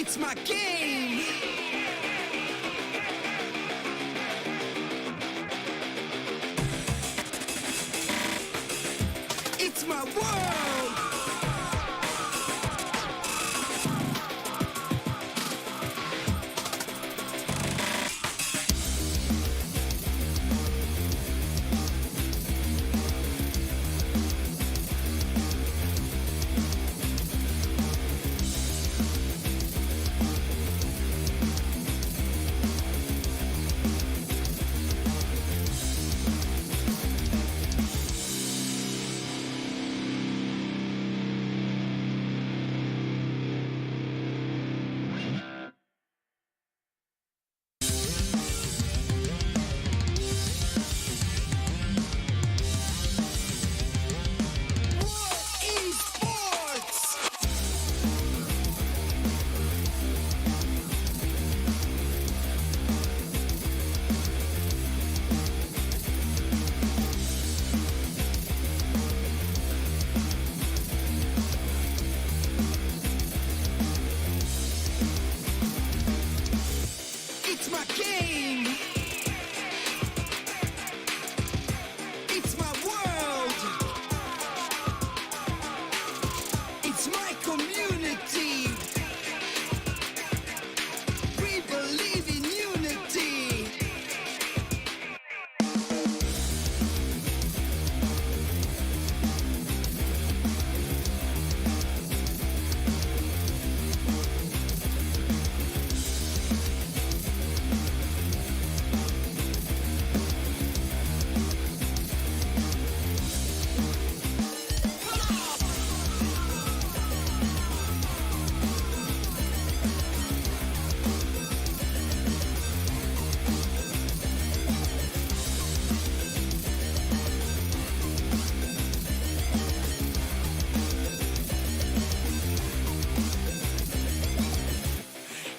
It's my game. It's my world. Esports. It's my game. It's my world. It's my community. We believe in unity.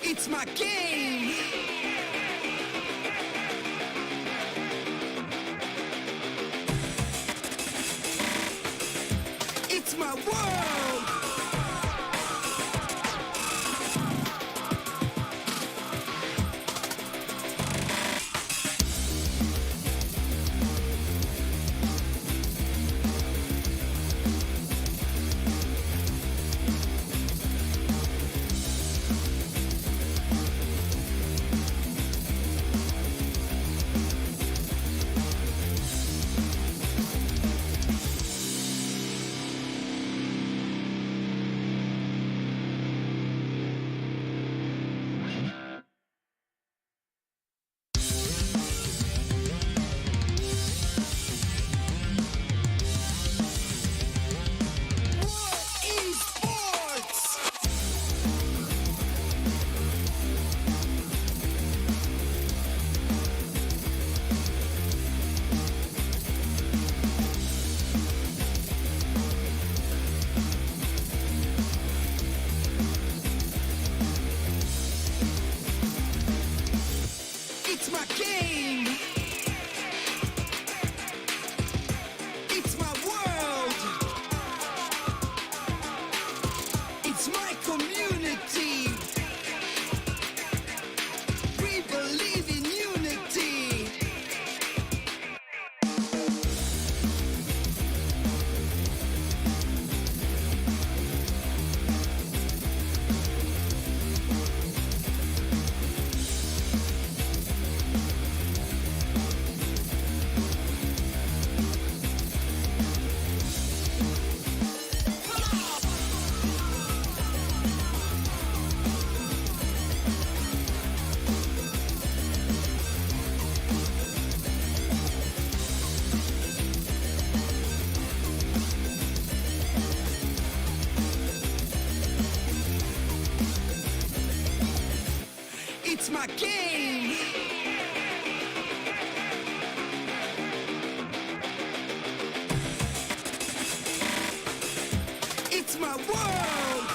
It's my game. It's my world. Esports. It's my game. It's my world. It's my community. We believe in unity. It's my game. It's my world.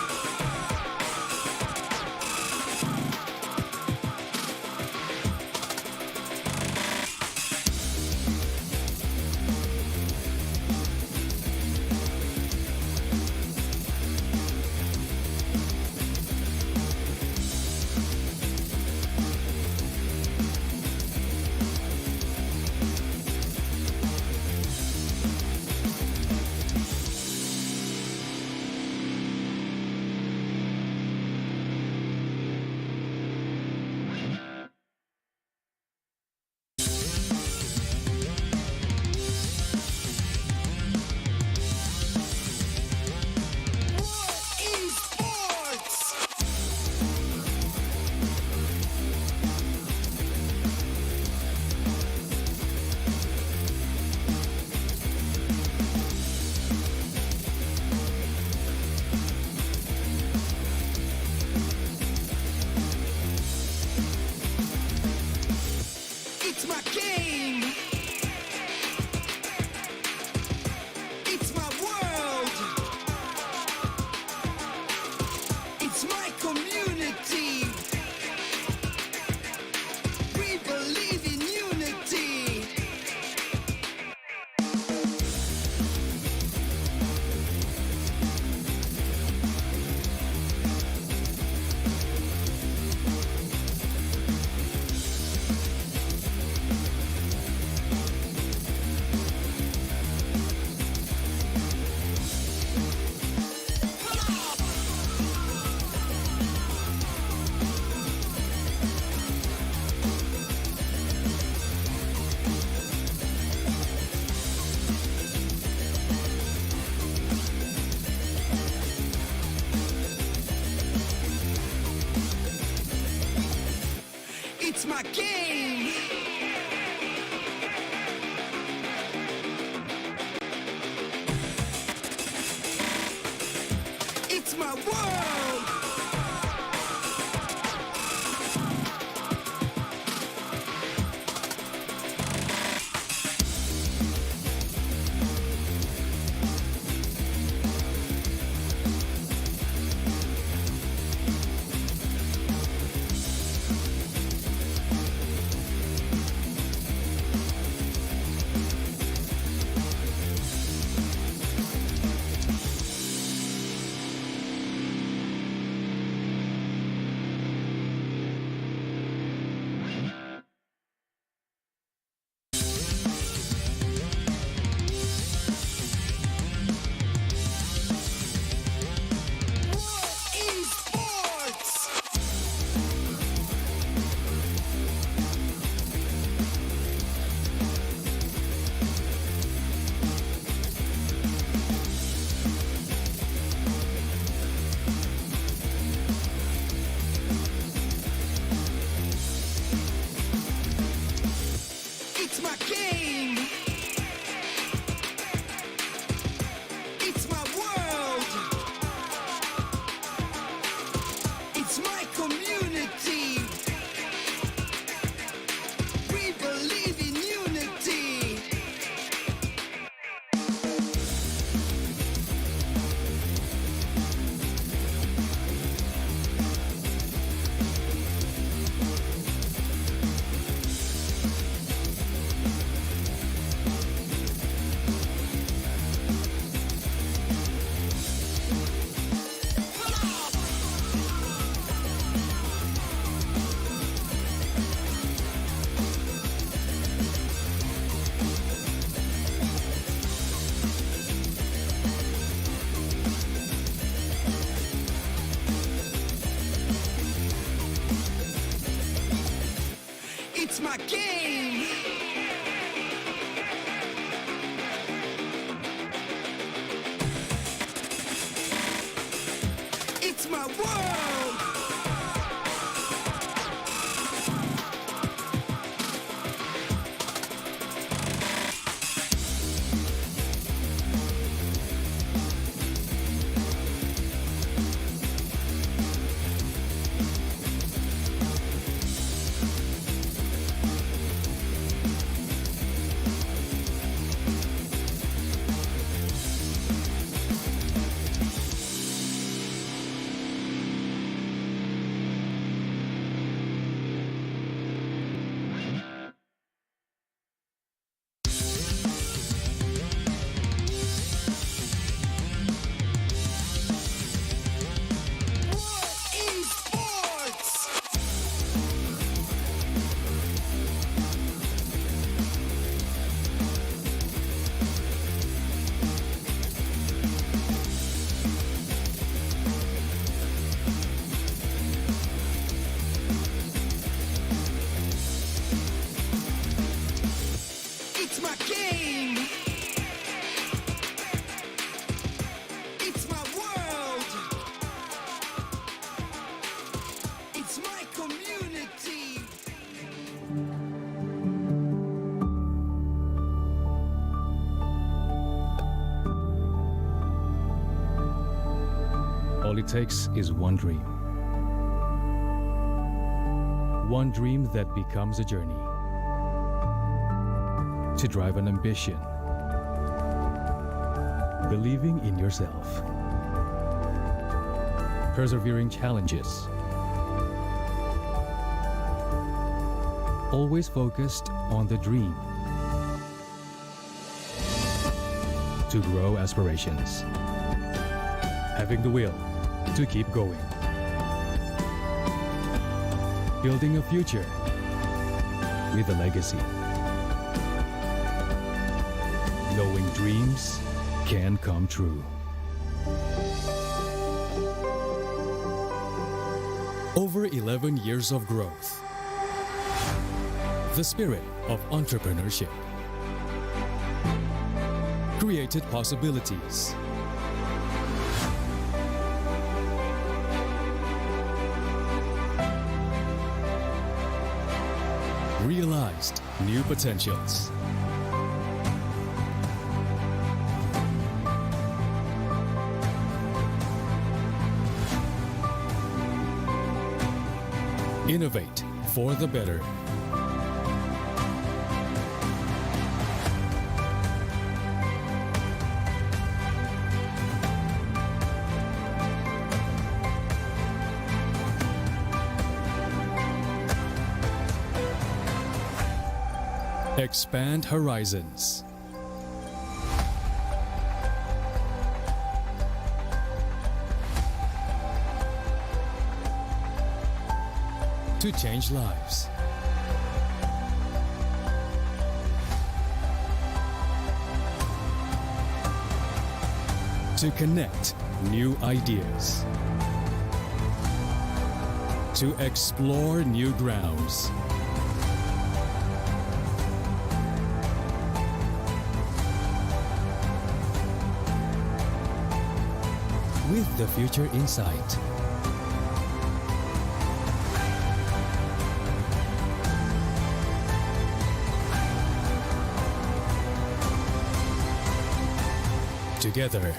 community. We believe in unity. It's my game. It's my world. Esports. It's my game. It's my world. It's my community. We believe in unity. It's my game. It's my world. Esports. It's my game. It's my world. It's my community. All it takes is one dream. One dream that becomes a journey. To drive an ambition. Believing in yourself. persevering challenges. Always focused on the dream to grow aspirations. Having the will to keep going. Building a future with a legacy. Knowing dreams can come true. Over 11 years of growth. The spirit of entrepreneurship created possibilities. Realized new potentials. Innovate for the better. Expand horizons. To change lives. To connect new ideas. To explore new grounds. With the future in sight. Together.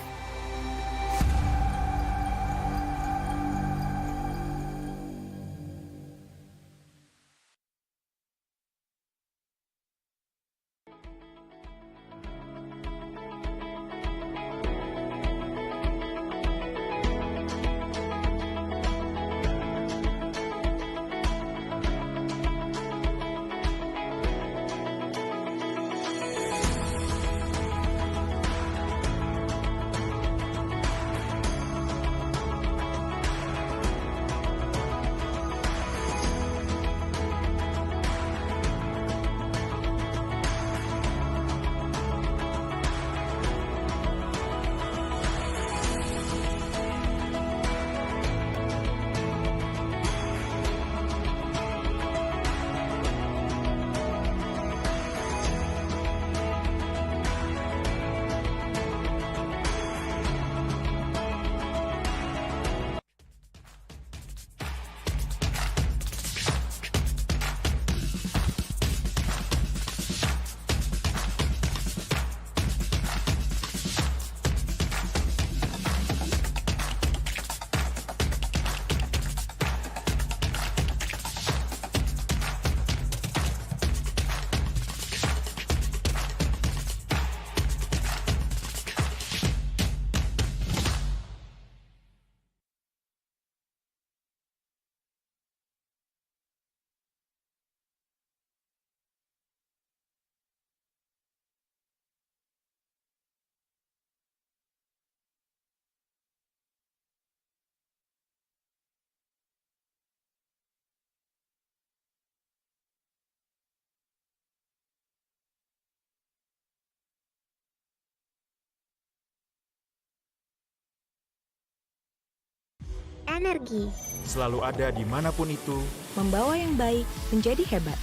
Energi selalu ada dimanapun itu, membawa yang baik menjadi hebat.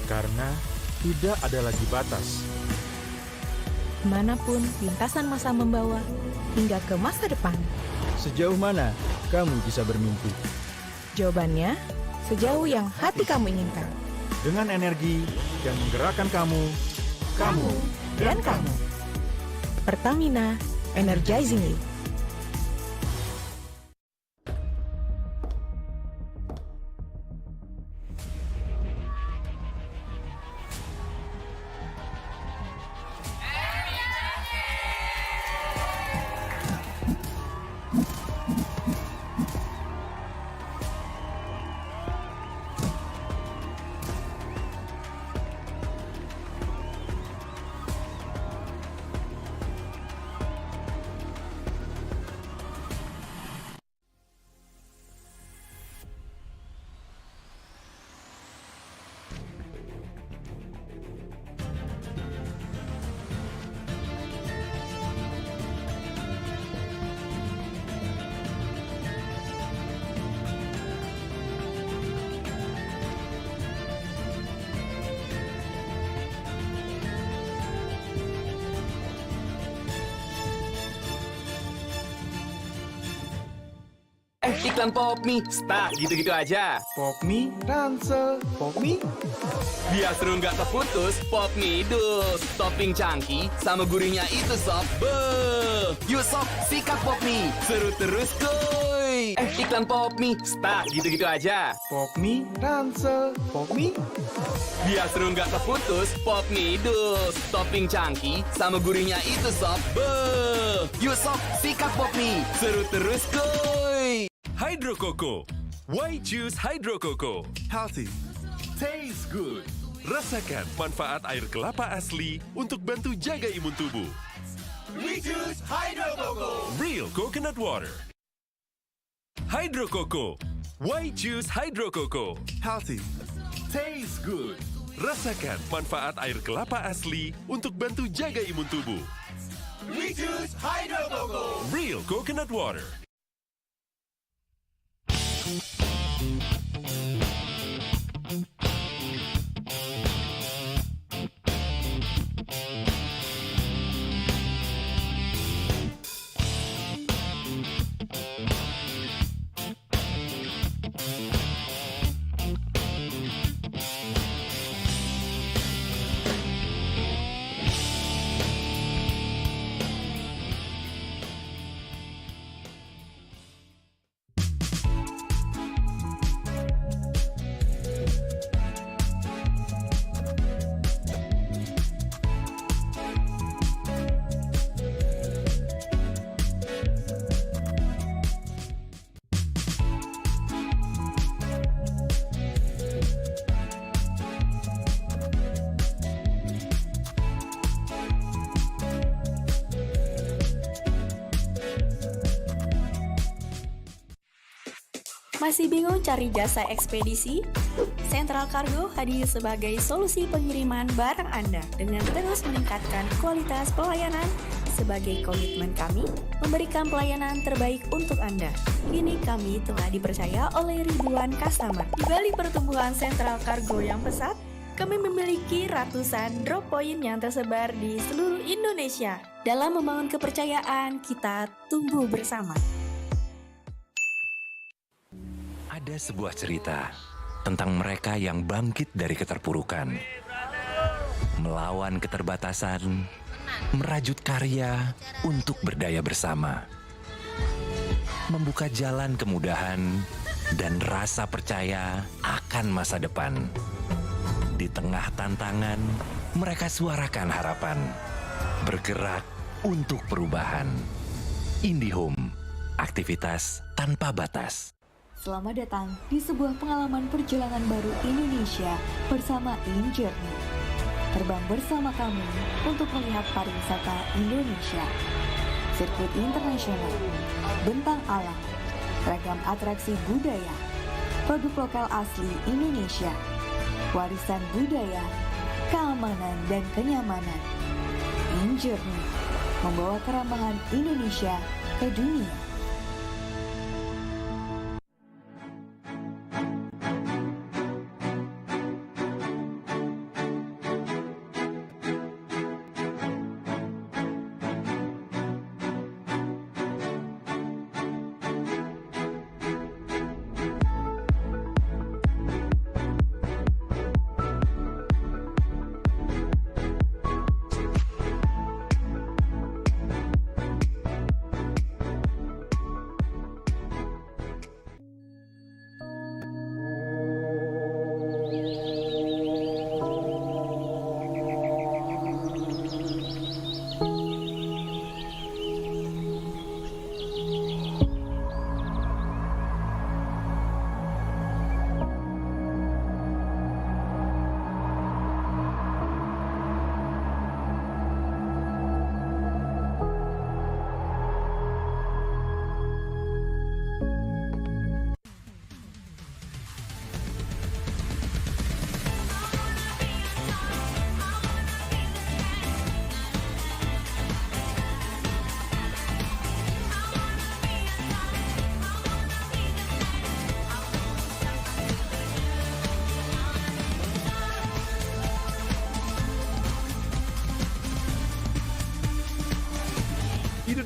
karena tidak ada lagi batas. Kemanapun lintasan masa membawa, hingga ke masa depan. Sejauh mana kamu bisa bermimpi? Jawabannya, sejauh yang hati kamu inginkan. Dengan energi yang menggerakkan kamu Dan kamu. Pertamina, energizing you. iklan pop mie, stuck gitu-gitu aja. Pop mie, ransel, pop mie. Biar seru nggak terputus, pop mie dus. Topping cangki sama gurihnya itu sob. Beuh, yuk sob, sikat pop mie. Seru terus kuy. Iklan pop mie, stuck gitu-gitu aja. Pop mie, ransel, pop mie. Biar seru nggak terputus, pop mie dus. Topping cangki sama gurihnya itu sob. Beuh, yuk sob, sikat pop mie. Seru terus kuy. Hydro Coco. Why choose Hydro Coco? Healthy, taste good. Rasakan manfaat air kelapa asli untuk bantu jaga imun tubuh. We choose Hydro Coco. Real coconut water. Hydro Coco. Why choose Hydro Coco? Healthy, taste good. Rasakan manfaat air kelapa asli untuk bantu jaga imun tubuh. We choose Hydro Coco. Real coconut water. Masih bingung cari jasa ekspedisi? Central Cargo hadir sebagai solusi pengiriman barang Anda dengan terus meningkatkan kualitas pelayanan. Sebagai komitmen kami, memberikan pelayanan terbaik untuk Anda. Kini kami telah dipercaya oleh ribuan customer. Di balik pertumbuhan Central Cargo yang pesat, kami memiliki ratusan drop point yang tersebar di seluruh Indonesia. Dalam membangun kepercayaan, kita tumbuh bersama. Ada sebuah cerita tentang mereka yang bangkit dari keterpurukan, melawan keterbatasan, merajut karya untuk berdaya bersama, membuka jalan kemudahan dan rasa percaya akan masa depan. Di tengah tantangan, mereka suarakan harapan, bergerak untuk perubahan. IndiHome, aktivitas tanpa batas. Selamat datang di sebuah pengalaman perjalanan baru Indonesia bersama InJourney. Terbang bersama kami untuk melihat pariwisata Indonesia. Sirkuit internasional, bentang alam, ragam atraksi budaya, produk lokal asli Indonesia, warisan budaya, keamanan dan kenyamanan. InJourney membawa keramahan Indonesia ke dunia.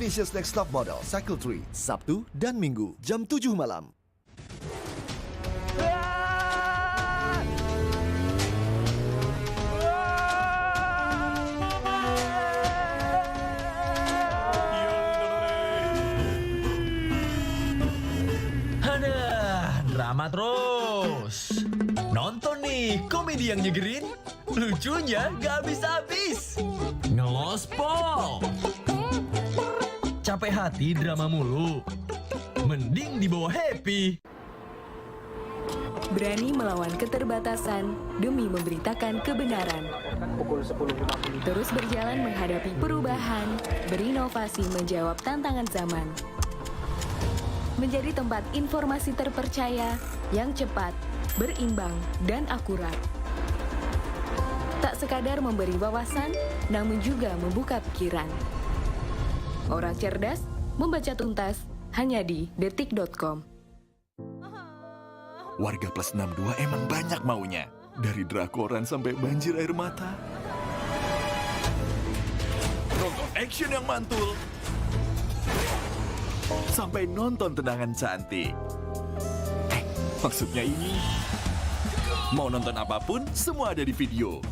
Indonesia's Next Top Model Cycle 3, Sabtu dan Minggu, jam 7 malam. Drama terus. Nonton nih komedi yang nyegerin, lucunya gak habis-habis. Ngelospol. Capek hati drama mulu, mending dibawa happy. Berani melawan keterbatasan demi memberitakan kebenaran. Terus berjalan menghadapi perubahan, berinovasi menjawab tantangan zaman. Menjadi tempat informasi terpercaya yang cepat, berimbang, dan akurat. Tak sekadar memberi wawasan, namun juga membuka pikiran. Orang cerdas membaca tuntas hanya di detik.com. Warga plus 62 emang banyak maunya. Dari drakoran sampai banjir air mata. Nonton action yang mantul. Sampai nonton tendangan cantik. Maksudnya ini, mau nonton apapun, semua ada di video.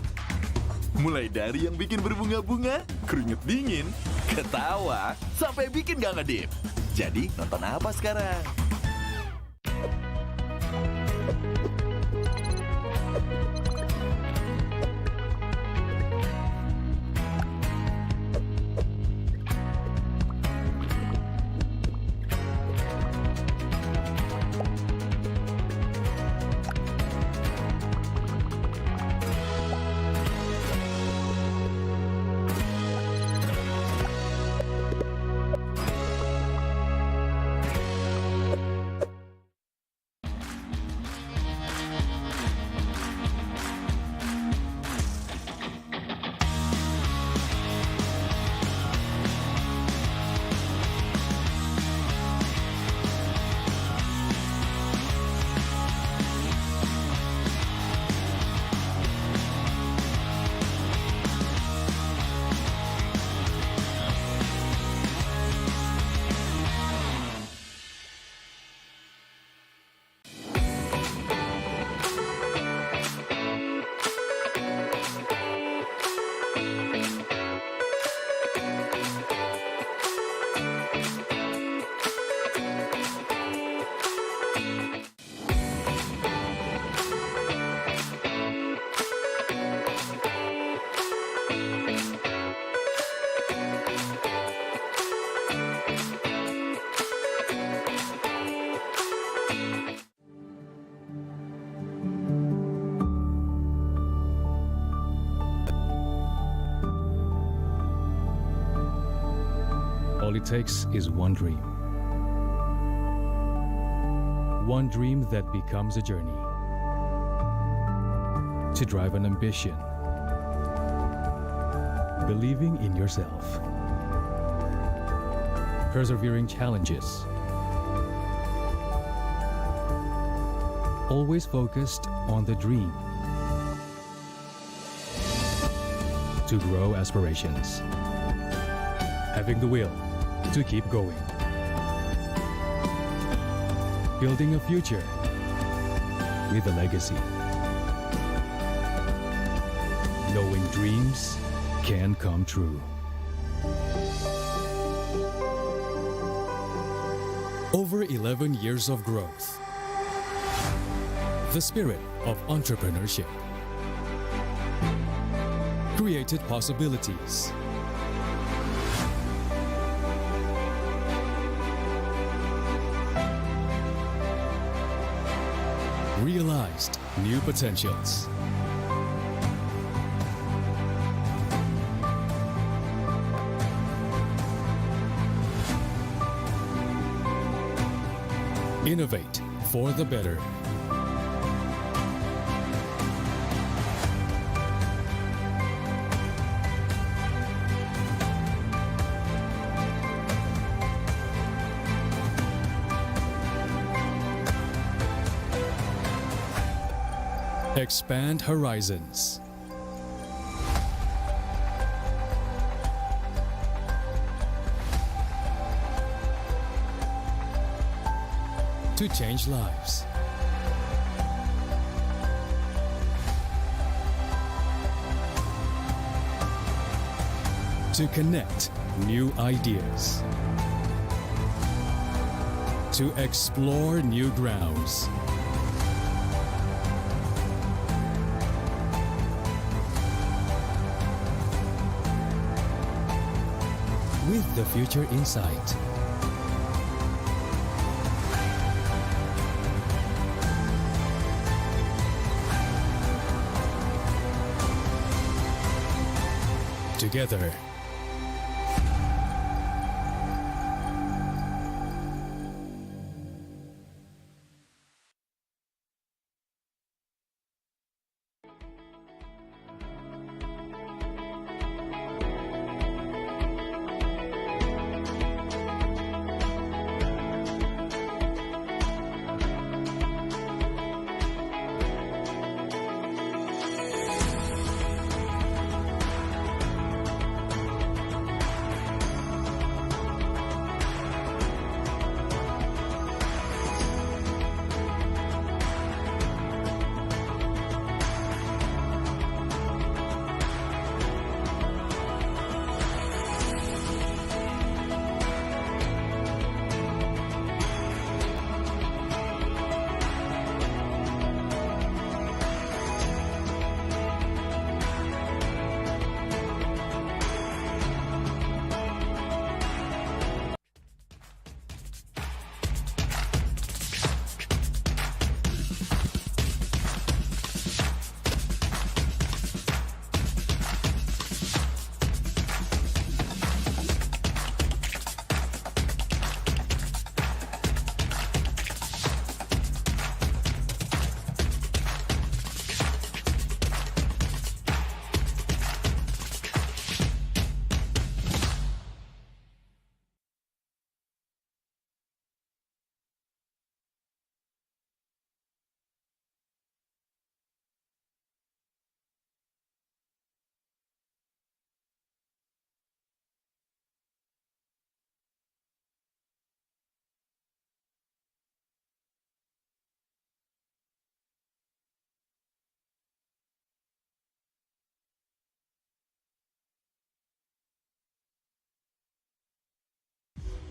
Mulai dari yang bikin berbunga-bunga, keringet dingin, ketawa, sampai bikin gak ngedip. Jadi, nonton apa sekarang? All it takes is one dream. One dream that becomes a journey. To drive an ambition. Believing in yourself. Persevering challenges. Always focused on the dream. To grow aspirations. Having the will to keep going. Building a future with a legacy. Knowing dreams can come true. Over 11 years of growth. The spirit of entrepreneurship. Created possibilities. Realized new potentials. Innovate for the better. Expand horizons. to change lives. To connect new ideas. To explore new grounds. With the future in sight. Together.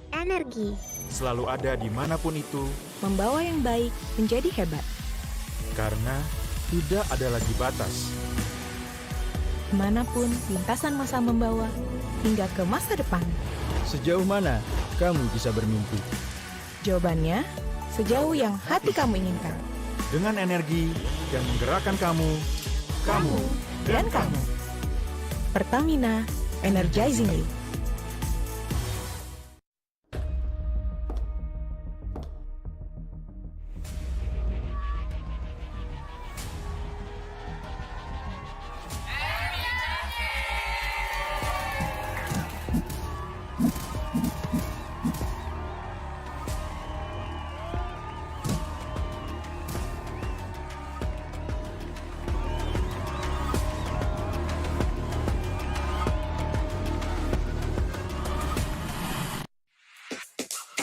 Energi. Selalu ada dimanapun itu, Membawa yang baik menjadi hebat. karena tidak ada lagi batas. Kemanapun lintasan masa membawa, hingga ke masa depan. Sejauh mana kamu bisa bermimpi? Jawabannya, sejauh yang hati kamu inginkan. Dengan energi yang menggerakkan kamu Dan kamu. Pertamina, energizing you.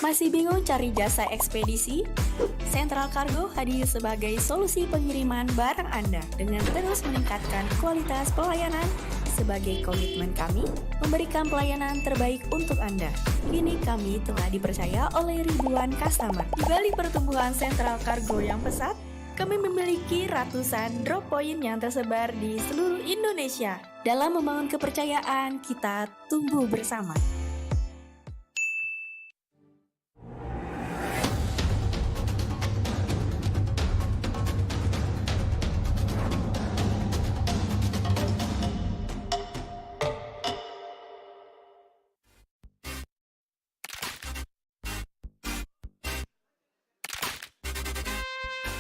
Masih bingung cari jasa ekspedisi? Central Cargo hadir sebagai solusi pengiriman barang Anda dengan terus meningkatkan kualitas pelayanan. Sebagai komitmen kami, memberikan pelayanan terbaik untuk Anda. Kini kami telah dipercaya oleh ribuan customer. Di balik pertumbuhan Central Cargo yang pesat, kami memiliki ratusan drop point yang tersebar di seluruh Indonesia. Dalam membangun kepercayaan, kita tumbuh bersama.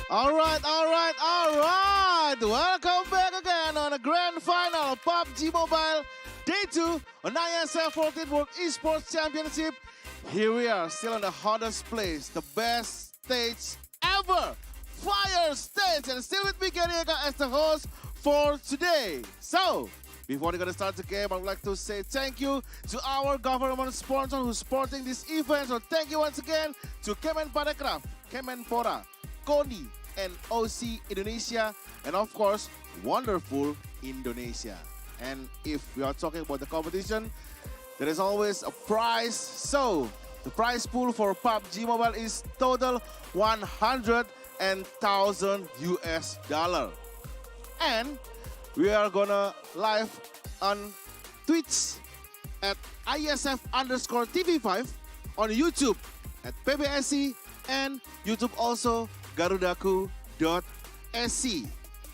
Alright. Welcome back again on the grand final of PUBG Mobile Day 2 on IESF 14th World Esports Championship. Here we are, still on the hottest place, the best stage ever, Fire Stage, and still with me, Gariega, as the host for today. So, before we're going to start the game, I would like to say thank you to our government sponsor who's supporting this event. So thank you once again to Kemenparekraf, Kemenpora, KONI, and OC Indonesia, and of course, Wonderful Indonesia. And if we are talking about the competition, there is always a prize. So the prize pool for PUBG Mobile is total 100,000 US dollar. And we are gonna live on Twitch at IESF_TV5, on YouTube at PBSC, and YouTube also garudaku.sc.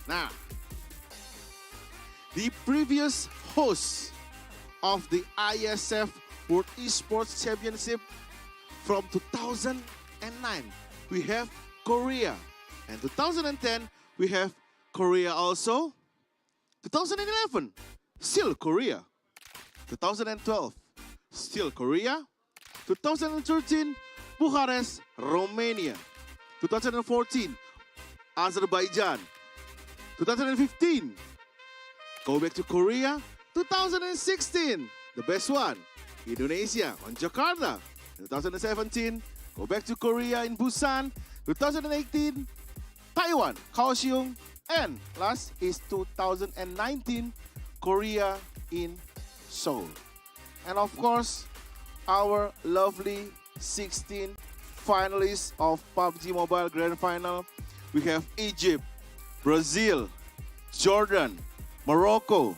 Nah, the previous host of the IESF World Esports Championship from 2009, we have Korea. And 2010, we have Korea also. 2011, still Korea. 2012, still Korea. 2013, Bucharest, Romania. 2014, Azerbaijan. 2015, go back to Korea. 2016, the best one, Indonesia on Jakarta. 2017, go back to Korea in Busan. 2018, Taiwan, Kaohsiung. And last is 2019, Korea in Seoul. And of course, our lovely 16 finalists of PUBG Mobile Grand Final. We have Egypt, Brazil, Jordan, Morocco,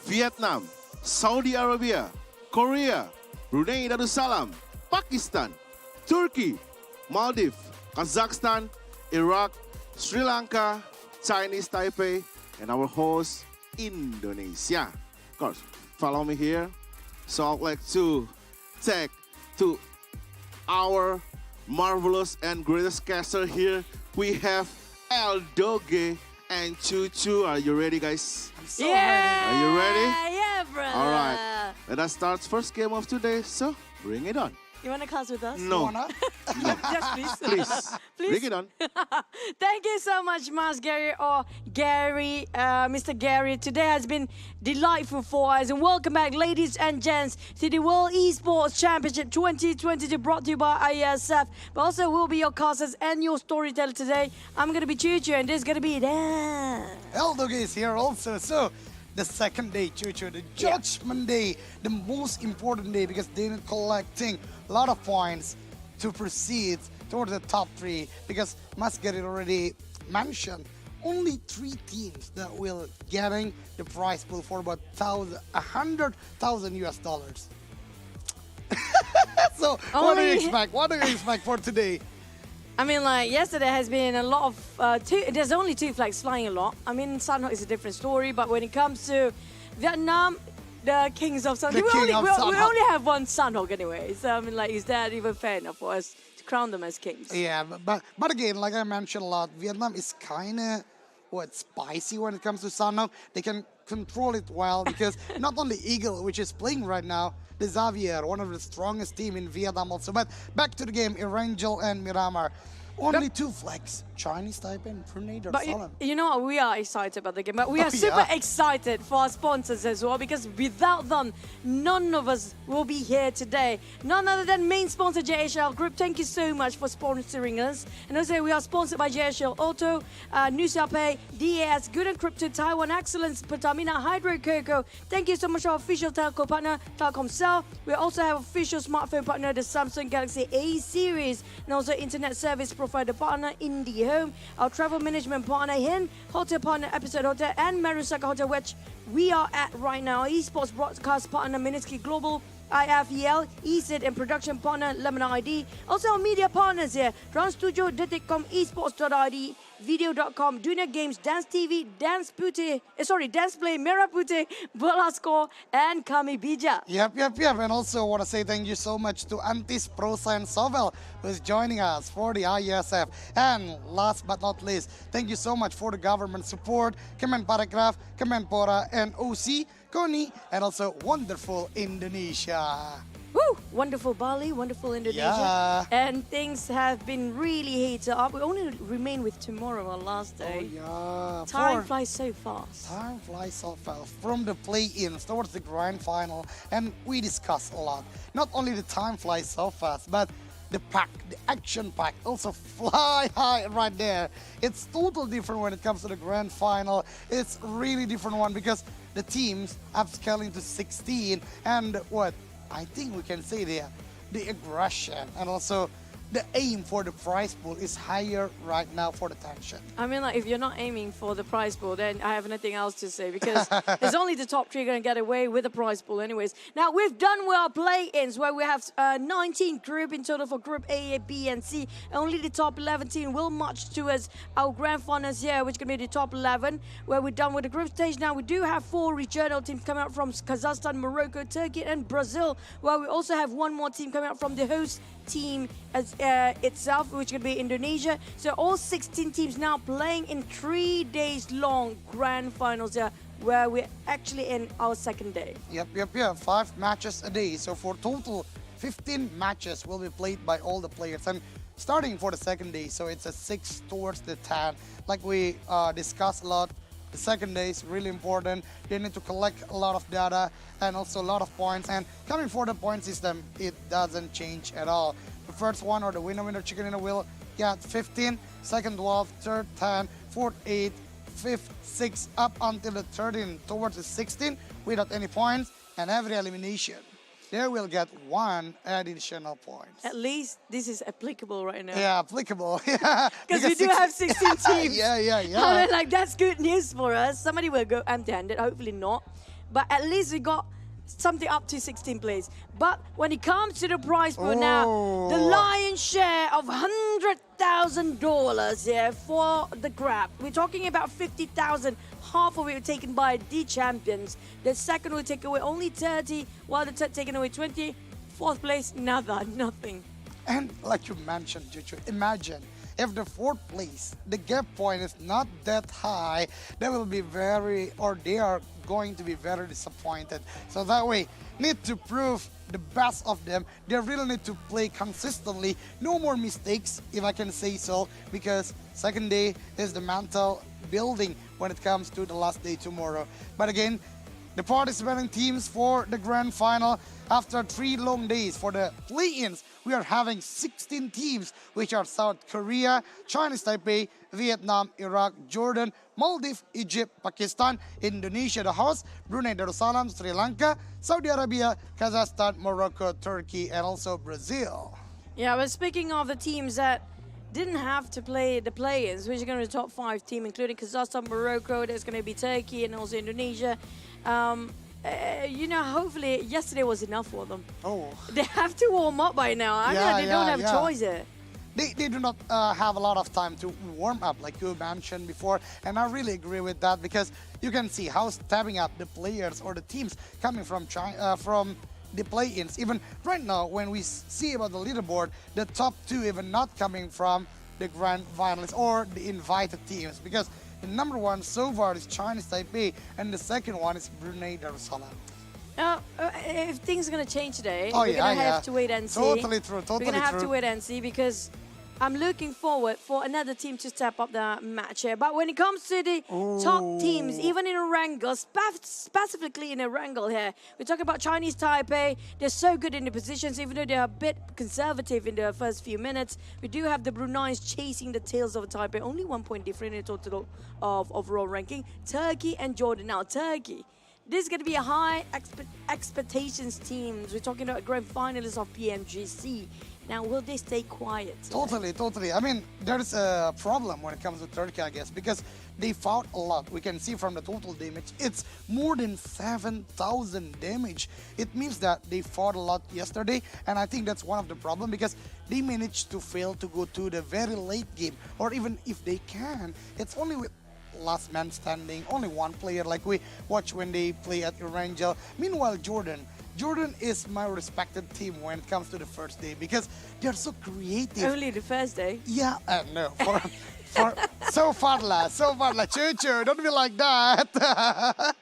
Vietnam, Saudi Arabia, Korea, Brunei Darussalam, Pakistan, Turkey, Maldives, Kazakhstan, Iraq, Sri Lanka, Chinese Taipei, and our host, Indonesia. Of course, follow me here. So I'd like to tag to our marvelous and greatest caster here. We have El Doge and Choo Choo. Are you ready, guys? So ready. Are you ready? Yeah, brother. All right. Let us start first game of today. So bring it on. You want to class with us? No. Yes, please. Please. Bring it on. Thank you so much, Mas Gary, or Gary, Mr. Gary. Today has been delightful for us. And welcome back, ladies and gents, to the World Esports Championship 2022, brought to you by IESF. But also, we'll be your casters and your storyteller today. I'm going to be Choo Choo, and this is going to be Dan. Eldog is here also. So, the second day, Choo Choo, the Judgment Day, the most important day because they're collecting a lot of points to proceed towards the top 3, because Masgari already mentioned only 3 teams that will getting the prize pool for about 100,000 US dollars. So what do you expect? What do you expect for today? I mean, like, yesterday has been a lot of, there's only 2 flags flying a lot. I mean, Sanhok is a different story, but when it comes to Vietnam, the kings of Sanhok, we only have one Sanhok anyway. So, I mean, like, is that even fair enough for us to crown them as kings? Yeah, but again, like I mentioned a lot, Vietnam is kind of, spicy when it comes to Sanhok. They can control it well because not only Eagle, which is playing right now, the Xavier, one of the strongest team in Vietnam also. But back to the game, Erangel and Miramar. Only 2 flags, Chinese Taipei and Brunei Darussalam. You know what, we are excited about the game, but we are super excited for our sponsors as well, because without them, none of us will be here today. None other than main sponsor JHL Group. Thank you so much for sponsoring us. And also, we are sponsored by JHL Auto, Nusape, DAS, Good and Crypto, Taiwan Excellence, Pertamina, Hydro Coco. Thank you so much to our official telco partner, Telkomsel. We also have official smartphone partner, the Samsung Galaxy A series, and also internet service provider partner, IndiHome, our travel management partner, HIN, hotel partner, Episode Hotel, and Marusaka Hotel, which we are at right now. Esports broadcast partner, Minsky Global, IFEL, ESID, and production partner, Lemon ID. Also, our media partners here, Trans7, Detikcom, Esports.id, Video.com, Dunia Games, Dance TV, Dance Play, Merah Putih, Bola Score, and Kami Bija. Yep. And also want to say thank you so much to Antis, Prosa, and Sovel, who is joining us for the IESF. And last but not least, thank you so much for the government support, Kemenparekraf, Kemenpora, and OC, KONI, and also Wonderful Indonesia. Woo! Wonderful Bali, wonderful Indonesia. Yeah. And things have been really heated up. We only remain with tomorrow, our last day. Oh, yeah. Time flies so fast. Time flies so fast. From the play-ins towards the grand final. And we discussed a lot. Not only the time flies so fast, but the pack, the action pack, also fly high right there. It's totally different when it comes to the grand final. It's really different one because the teams upscaling to 16 and what I think we can say there, the aggression and also the aim for the prize pool is higher right now for the tension. I mean, like, if you're not aiming for the prize pool, then I have nothing else to say because there's only the top 3 going to get away with the prize pool anyways. Now, we've done with our play-ins where we have 19 group in total for Group A, B, and C. Only the top 11 team will march towards our grand finals here, which is going to be the top 11, where we're done with the group stage. Now, we do have 4 regional teams coming out from Kazakhstan, Morocco, Turkey, and Brazil, while we also have 1 more team coming out from the host team as itself, which could be Indonesia. So all 16 teams now playing in 3 days long grand finals here, where we're actually in our second day. Yep. 5 matches a day. So for total 15 matches will be played by all the players. And starting for the second day, so it's a 6 towards the 10. Like we discussed a lot, the second day is really important. They need to collect a lot of data and also a lot of points. And coming for the point system, it doesn't change at all. The first one, or the winner chicken dinner, will get 15, second 12, third 10, fourth 8, fifth 6, up until the 13 towards the 16 without any points, and every elimination they will get 1 additional point. At least this is applicable right now. Yeah, applicable. Yeah, because we do have 16 teams. yeah. I mean, like, that's good news for us. Somebody will go empty-handed, hopefully not. But at least we got something up to 16 plays. But when it comes to the prize pool now, the lion's share of $100,000 here for the grab. We're talking about 50,000. Half of it taken by the champions. The second will take away only 30, while the third taking away 20. Fourth place, nothing. And like you mentioned, Juju, imagine if the fourth place, the gap point is not that high, they will be they are going to be very disappointed. So that way, need to prove the best of them. They really need to play consistently. No more mistakes, if I can say so, because second day is the mental building when it comes to the last day tomorrow. But again, the participating teams for the grand final, after 3 long days for the play-ins, we are having 16 teams, which are South Korea, Chinese Taipei, Vietnam, Iraq, Jordan, Maldives, Egypt, Pakistan, Indonesia, the host, Brunei Darussalam, Sri Lanka, Saudi Arabia, Kazakhstan, Morocco, Turkey, and also Brazil. Yeah, but speaking of the teams that didn't have to play the play-ins, which are going to be the top 5 team, including Kazakhstan, Morocco, there's going to be Turkey and also Indonesia. You know, hopefully yesterday was enough for them. Oh. They have to warm up by now. I mean, they don't have a choice here. They do not have a lot of time to warm up, like you mentioned before, and I really agree with that, because you can see how stepping up the players or the teams coming from China, from the play-ins. Even right now, when we see about the leaderboard, the top 2 even not coming from the grand finalists or the invited teams, because the number 1 so far is Chinese Taipei, and the second one is Brunei Darussalam. If things are going to change today, we're going to have to wait and see. Totally true, We're going to have to wait and see, because I'm looking forward for another team to step up the match here. But when it comes to the top teams, even in a wrangle, specifically in a wrangle here, we talk about Chinese Taipei. They're so good in the positions, even though they're a bit conservative in the first few minutes. We do have the Bruneis chasing the tails of Taipei, only 1 point different in the total of overall ranking. Turkey and Jordan. Now, Turkey, this is going to be a high expectations teams. We're talking about grand finalists of PMGC. Now, will they stay quiet? Totally. I mean, there's a problem when it comes to Turkey, I guess, because they fought a lot. We can see from the total damage, it's more than 7,000 damage. It means that they fought a lot yesterday, and I think that's one of the problems, because they managed to fail to go to the very late game, or even if they can, it's only with last man standing, only 1 player, like we watch when they play at Erangel. Meanwhile, Jordan is my respected team when it comes to the first day, because they're so creative. Only the first day? Yeah, no. So far, Choo, don't be like that.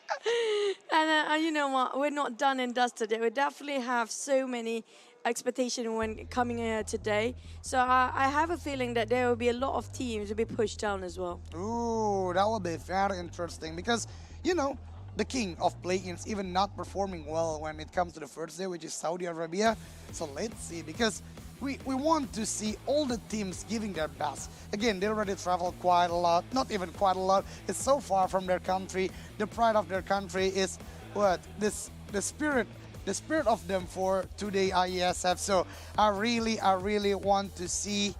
And you know what? We're not done and dusted yet. We definitely have so many expectations when coming here today. So I have a feeling that there will be a lot of teams will be pushed down as well. Ooh, that will be very interesting, because, you know, the king of play-ins even not performing well when it comes to the first day, which is Saudi Arabia. So let's see, because we want to see all the teams giving their best. Again, they already traveled quite a lot, not even quite a lot. It's so far from their country. The pride of their country is what? The spirit of them for today IESF. So I really want to see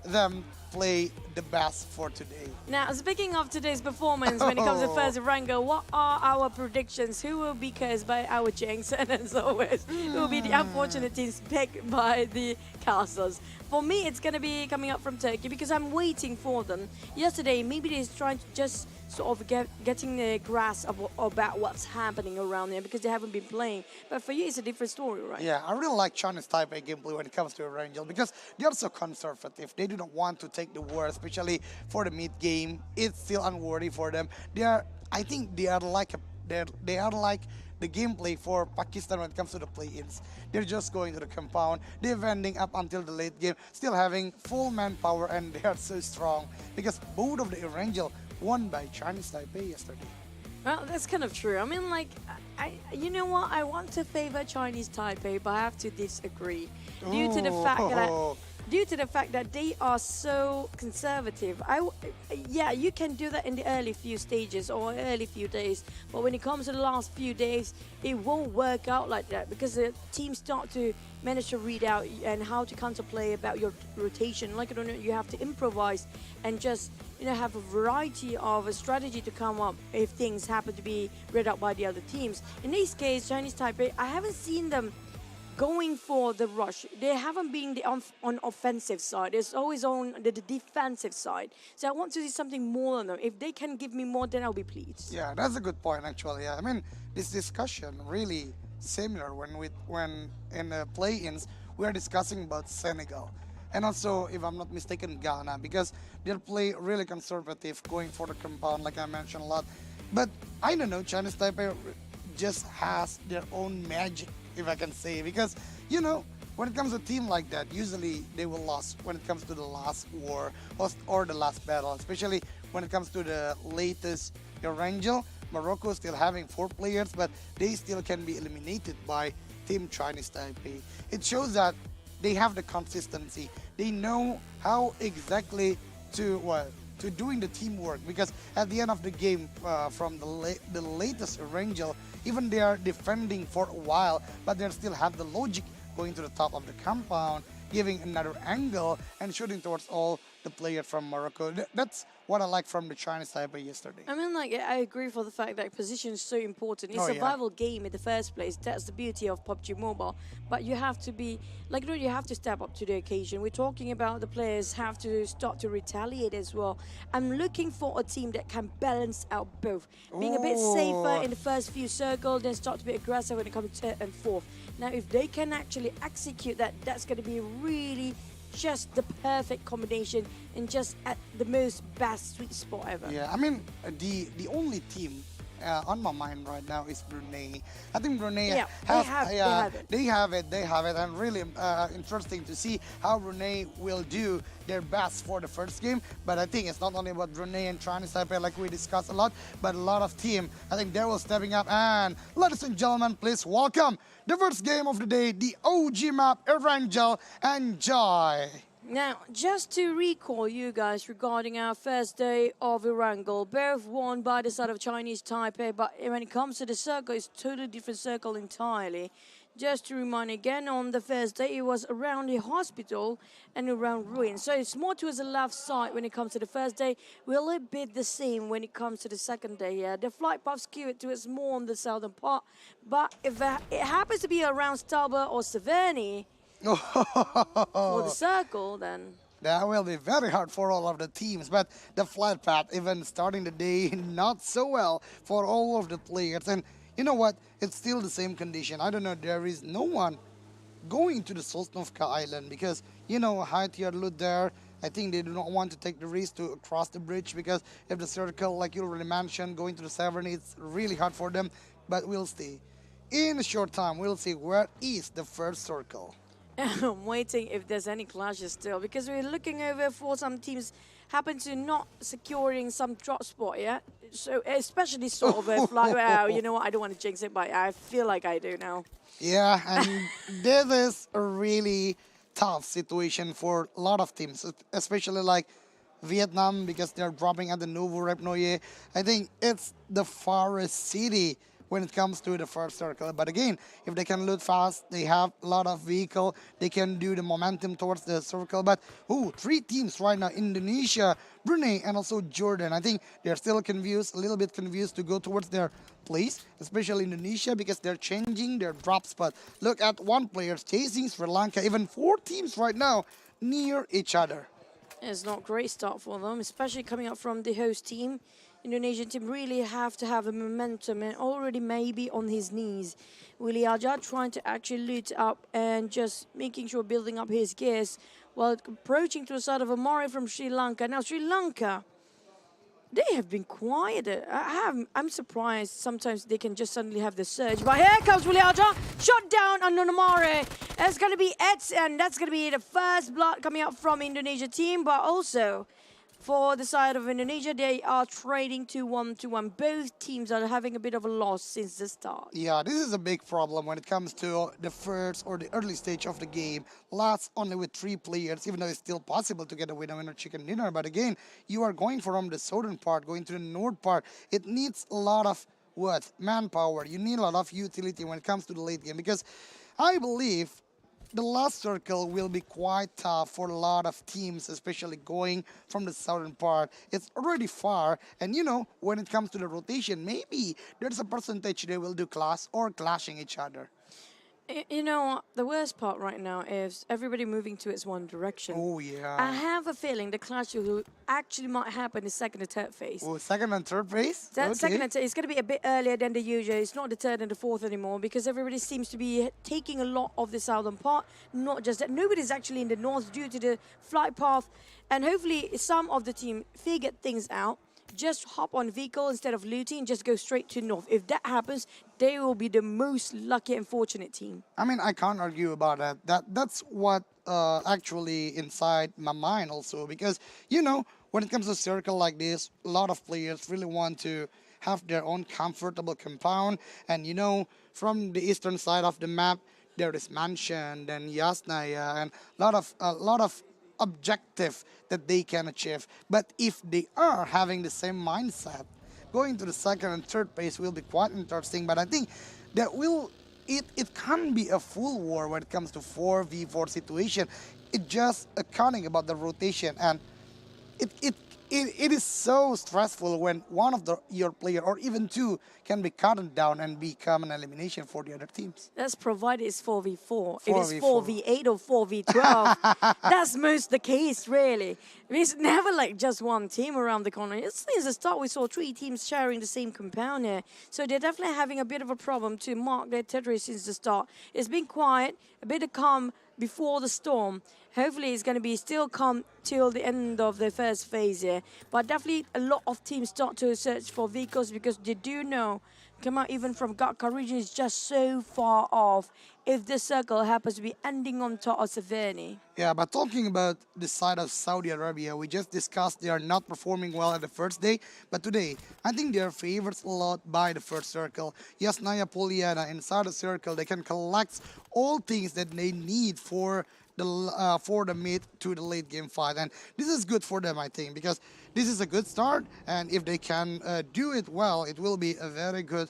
them play the best for today. Now, speaking of today's performance, when it comes to first Rango, what are our predictions? Who will be cursed by our jinx? And as always, who will be the unfortunate teams picked by the castles? For me, it's going to be coming up from Turkey because I'm waiting for them. Yesterday, maybe they're trying to just sort of getting the grasp about what's happening around there because they haven't been playing. But for you, it's a different story, right? Yeah, I really like Chinese Taipei gameplay when it comes to Erangel because they are so conservative. They do not want to take the war, especially for the mid game. It's still unworthy for them. I think they are like the gameplay for Pakistan when it comes to the play-ins. They're just going to the compound, defending up until the late game, still having full manpower, and they are so strong because both of the Erangel won by Chinese Taipei yesterday. Well, that's kind of true. I mean, like, you know what? I want to favor Chinese Taipei, but I have to disagree due to the fact that they are so conservative. Yeah, you can do that in the early few stages or early few days, but when it comes to the last few days, it won't work out like that because the teams start to manage to read out and how to counterplay about your rotation. Like, I don't know, you have to improvise and just, you know, have a variety of a strategy to come up if things happen to be read out by the other teams. In this case, Chinese Taipei, I haven't seen them going for the rush. They haven't been on offensive side. It's always on the defensive side. So I want to see something more on them. If they can give me more, then I'll be pleased. Yeah, that's a good point actually. Yeah, I mean, this discussion really similar when in the play-ins we are discussing about Senegal. And also, if I'm not mistaken, Ghana, because they play really conservative, going for the compound, like I mentioned a lot. But I don't know, Chinese Taipei just has their own magic, if I can say, because, you know, when it comes to a team like that, usually they will lose when it comes to the last war or the last battle, especially when it comes to the latest Erangel. Morocco still having 4 players, but they still can be eliminated by Team Chinese Taipei. It shows that they have the consistency. They know how exactly to doing the teamwork, because at the end of the game, from the latest Erangel, even they are defending for a while, but they still have the logic going to the top of the compound, giving another angle and shooting towards all the players from Morocco. That's what I like from the Chinese Taipei yesterday. I mean, like, I agree for the fact that position is so important. It's a survival game in the first place. That's the beauty of PUBG Mobile. But you have to be, like, you have to step up to the occasion. We're talking about the players have to start to retaliate as well. I'm looking for a team that can balance out both. Being a bit safer in the first few circles, then start to be aggressive when it comes to 3rd and 4th. Now, if they can actually execute that, that's going to be really just the perfect combination and just at the most best sweet spot ever. Yeah, I mean, the only team on my mind right now is Brunei. I think Brunei they have it, and really interesting to see how Brunei will do their best for the first game. But I think it's not only about Brunei and Chinese Taipei like we discussed a lot, but a lot of team. I think they will stepping up. And ladies and gentlemen, please welcome the first game of the day, the OG map, Erangel. Enjoy! Now, just to recall you guys regarding our first day of Erangel, both won by the side of Chinese Taipei, but when it comes to the circle, it's a totally different circle entirely. Just to remind again, on the first day, it was around the hospital and around ruins. So it's more towards the left side when it comes to the first day. We're a little bit the same when it comes to the second day. Yeah, the flight path skewed towards more on the southern part. But if it happens to be around Stalber or Severny, for the circle, then that will be very hard for all of the teams. But the flight path, even starting the day, not so well for all of the players. And you know what? It's still the same condition. I don't know. There is no one going to the Sosnovka Island because, you know, high tier loot there. I think they do not want to take the risk to cross the bridge because if the circle, like you already mentioned, going to the Severny, it's really hard for them. But we'll see. In a short time, we'll see where is the first circle. I'm waiting if there's any clashes still, because we're looking over for some teams happen to not securing some drop spot yet. So especially sort of a fly. Well, you know what? I don't want to jinx it, but I feel like I do now. Yeah, and this is a really tough situation for a lot of teams, especially like Vietnam, because they're dropping at the Nouveau Repnoye. I think it's the farthest city when it comes to the first circle. But again, if they can loot fast, they have a lot of vehicle, they can do the momentum towards the circle. But, 3 teams right now, Indonesia, Brunei, and also Jordan. I think they're still confused, a little bit confused to go towards their place, especially Indonesia, because they're changing their drop spot. Look at one player chasing Sri Lanka, even 4 teams right now near each other. It's not a great start for them, especially coming up from the host team. Indonesian team really have to have a momentum and already maybe on his knees. Willie Aja trying to actually loot up and just making sure building up his gears while approaching to the side of Amore from Sri Lanka. Now Sri Lanka, they have been quiet. I'm surprised sometimes they can just suddenly have the surge. But here comes Willie Aja, shot down on Amore. It's going to be Eds, and that's going to be the first blood coming up from Indonesia team, but also for the side of Indonesia, they are trading 2-1. Both teams are having a bit of a loss since the start. Yeah, this is a big problem when it comes to the first or the early stage of the game. Last only with 3 players, even though it's still possible to get a winner chicken dinner. But again, you are going from the southern part, going to the north part. It needs a lot of manpower. You need a lot of utility when it comes to the late game, because I believe the last circle will be quite tough for a lot of teams, especially going from the southern part. It's already far, and when it comes to the rotation, maybe there's a percentage they will do clash or clashing each other. The worst part right now is everybody moving to its one direction. Oh, yeah. I have a feeling the clash will actually might happen in second and third phase. Oh, second and third phase? Okay. Second and third, it's going to be a bit earlier than the usual. It's not the third and the fourth anymore because everybody seems to be taking a lot of the southern part. Not just that. Nobody's actually in the north due to the flight path. And hopefully some of the team figured things out. Just hop on vehicle instead of looting, just go straight to north. If that happens, they will be the most lucky and fortunate team. I mean, I can't argue about that. That's what actually inside my mind also, because, when it comes to a circle like this, a lot of players really want to have their own comfortable compound. And, from the eastern side of the map, there is Mansion, then Yasnaya, and a lot of objective that they can achieve. But if they are having the same mindset, going to the second and third phase will be quite interesting. But I think that it can't be a full war when it comes to 4v4 situation. It's just accounting about the rotation, and it is so stressful when one of your player or even 2 can be cut down and become an elimination for the other teams. That's provided it's 4v4. If it's 4v8 or 4v12, that's most the case, really. It's never like just one team around the corner. Since the start, we saw 3 teams sharing the same compound here. So they're definitely having a bit of a problem to mark their territory since the start. It's been quiet, a bit of calm before the storm. Hopefully it's going to be still calm till the end of the first phase here. But definitely a lot of teams start to search for vehicles because they do know come out even from Gakka region is just so far off if the circle happens to be ending on top of Severny. Yeah, but talking about the side of Saudi Arabia, we just discussed they are not performing well at the first day, but today, I think they are favored a lot by the first circle. Yasnaya Poliana inside the circle, they can collect all things that they need for the mid to the late game fight, and this is good for them, I think, because this is a good start, and if they can do it well, it will be a very good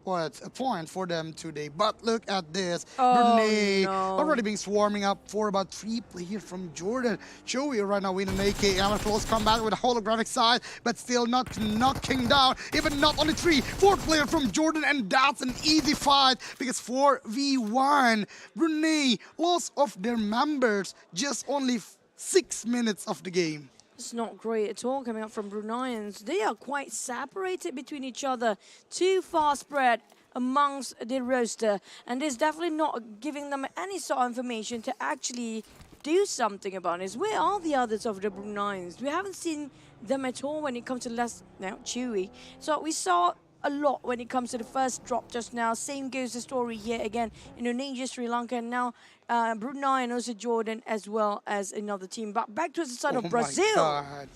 a point for them today. But look at this. Brunei already being swarming up for about 3 players from Jordan. Joey right now winning an AK and a close combat with a holographic side, but still not knocking down. Even not only 3, 4 players from Jordan, and that's an easy fight because 4v1. Brunei lost of their members just only 6 minutes of the game. It's not great at all coming up from Bruneians. They are quite separated between each other. Too far spread amongst the roster. And it's definitely not giving them any sort of information to actually do something about it. Where are the others of the Bruneians? We haven't seen them at all when it comes to Chewy. So we saw a lot when it comes to the first drop just now. Same goes the story here again. Indonesia, Sri Lanka, and now Brunei and also Jordan as well as another team. But back to the side of Brazil. My God.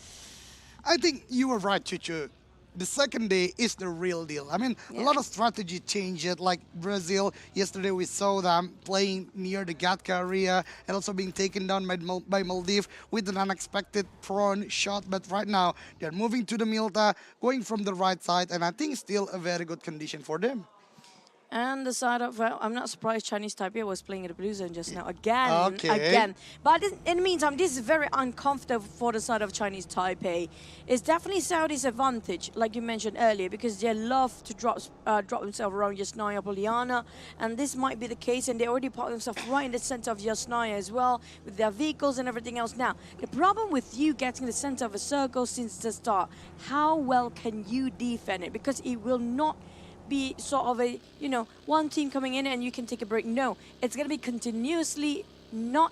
I think you were right, Chuchu. the second day is the real deal. I mean, a lot of strategy changed. Like Brazil, yesterday we saw them playing near the Gatka area and also being taken down by Maldives with an unexpected prawn shot. But right now, they're moving to the Milta, going from the right side, and I think still a very good condition for them. And the side of, well, I'm not surprised Chinese Taipei was playing in the blue zone just now. Again. But in the meantime, this is very uncomfortable for the side of Chinese Taipei. It's definitely Saudi's advantage, like you mentioned earlier, because they love to drop themselves around Yasnaya Poliana. And this might be the case, and they already parked themselves right in the center of Yasnaya as well, with their vehicles and everything else. Now, the problem with you getting the center of a circle since the start, how well can you defend it? Because it will not be sort of a, one team coming in and you can take a break. No, it's going to be continuously no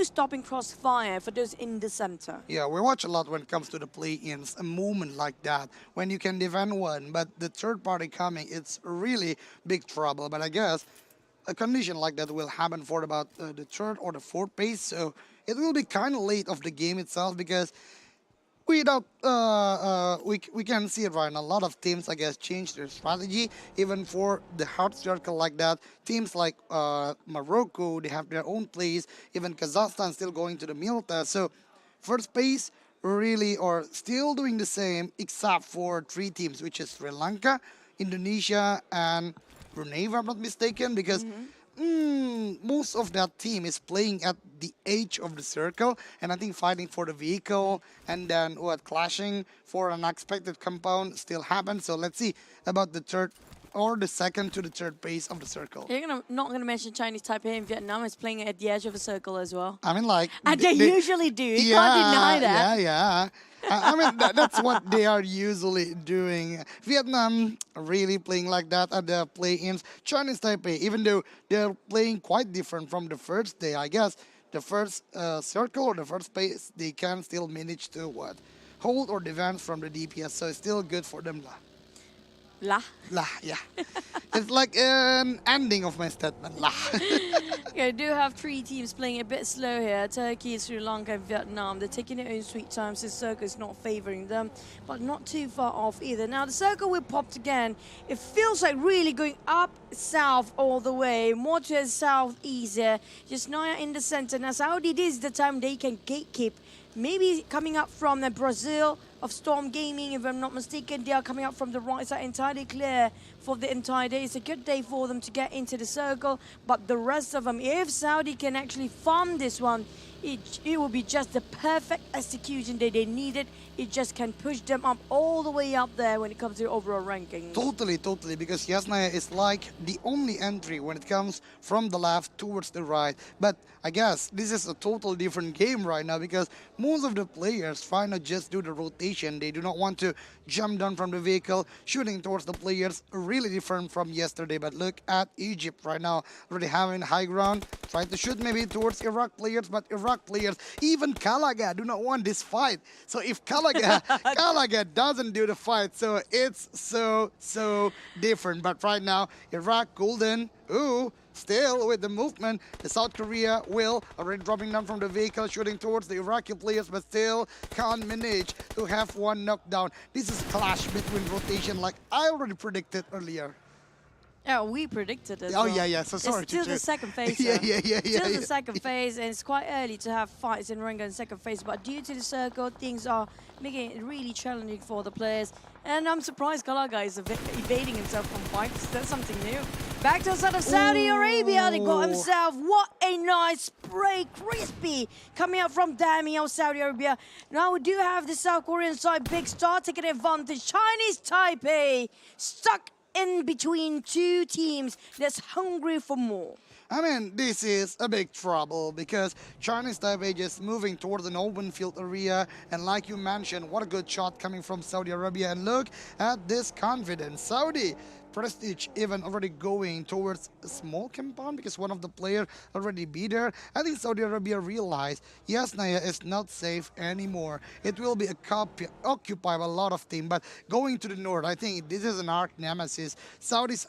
stopping crossfire for those in the center. Yeah, we watch a lot when it comes to the play-ins, a moment like that, when you can defend one, but the third party coming, it's really big trouble. But I guess a condition like that will happen for about the third or the fourth pace, so it will be kind of late of the game itself, because we can see it right now. A lot of teams, I guess, change their strategy. Even for the hard circle like that, teams like Morocco, they have their own plays. Even Kazakhstan still going to the Milta. So first pace really are still doing the same, except for 3 teams, which is Sri Lanka, Indonesia, and Brunei, if I'm not mistaken, because most of that team is playing at the edge of the circle, and I think fighting for the vehicle and then clashing for an unexpected compound still happens. So let's see about the third or the second to the third pace of the circle. You're not gonna mention Chinese Taipei in Vietnam is playing at the edge of a circle as well. I mean, like, and they usually do. You can't deny that. Yeah. I mean, that's what they are usually doing. Vietnam really playing like that at the play-ins. Chinese Taipei, even though they're playing quite different from the first day, I guess the first circle or the first pace, they can still manage to hold or defend from the DPS. So it's still good for them. Lah, yeah. It's like an ending of my statement. Lah. Okay, do have 3 teams playing a bit slow here. Turkey, Sri Lanka, and Vietnam. They're taking their own sweet time, so Circle is not favoring them, but not too far off either. Now, the Circle will popped again. It feels like really going up south all the way, more to the southeast here. Just Naya in the center. Now, Saudi, this is the time they can gatekeep. Maybe coming up from Brazil of Storm Gaming, if I'm not mistaken, they are coming up from the right side, entirely clear for the entire day. It's a good day for them to get into the circle, but the rest of them, if Saudi can actually farm this one, it will be just the perfect execution that they needed. It just can push them up all the way up there when it comes to overall ranking. Totally, because Yasnaya is like the only entry when it comes from the left towards the right. But I guess this is a total different game right now, because most of the players try to just do the rotation. They do not want to jump down from the vehicle, shooting towards the players, really different from yesterday. But look at Egypt right now, already having high ground, trying to shoot maybe towards Iraq players, but Iraq players, even Kalaga, do not want this fight. So if Kalaga doesn't do the fight, so it's so different. But right now, Iraq, Golden, still with the movement, the South Korea will already dropping down from the vehicle, shooting towards the Iraqi players, but still can't manage to have one knockdown. This is clash between rotation, like I already predicted earlier. Yeah, we predicted it. Oh, yeah. So sorry. It's still the second phase. Yeah. Still the second phase, and it's quite early to have fights in Renga in second phase. But due to the circle, things are making it really challenging for the players. And I'm surprised Kalaga is evading himself from fights. That's something new. Back to the side of Saudi Arabia. They got himself. What a nice spray. Crispy coming out from Dami of Saudi Arabia. Now we do have the South Korean side. Big Star taking advantage. Chinese Taipei stuck in between 2 teams that's hungry for more. I mean, this is a big trouble, because Chinese Taipei just moving towards an open field area, and like you mentioned, what a good shot coming from Saudi Arabia. And look at this confidence. Saudi Prestige even already going towards a small compound, because one of the players already be there. I think Saudi Arabia realized Yasnaya is not safe anymore. It will be occupied by a lot of team, but going to the north, I think this is an arch nemesis. Saudis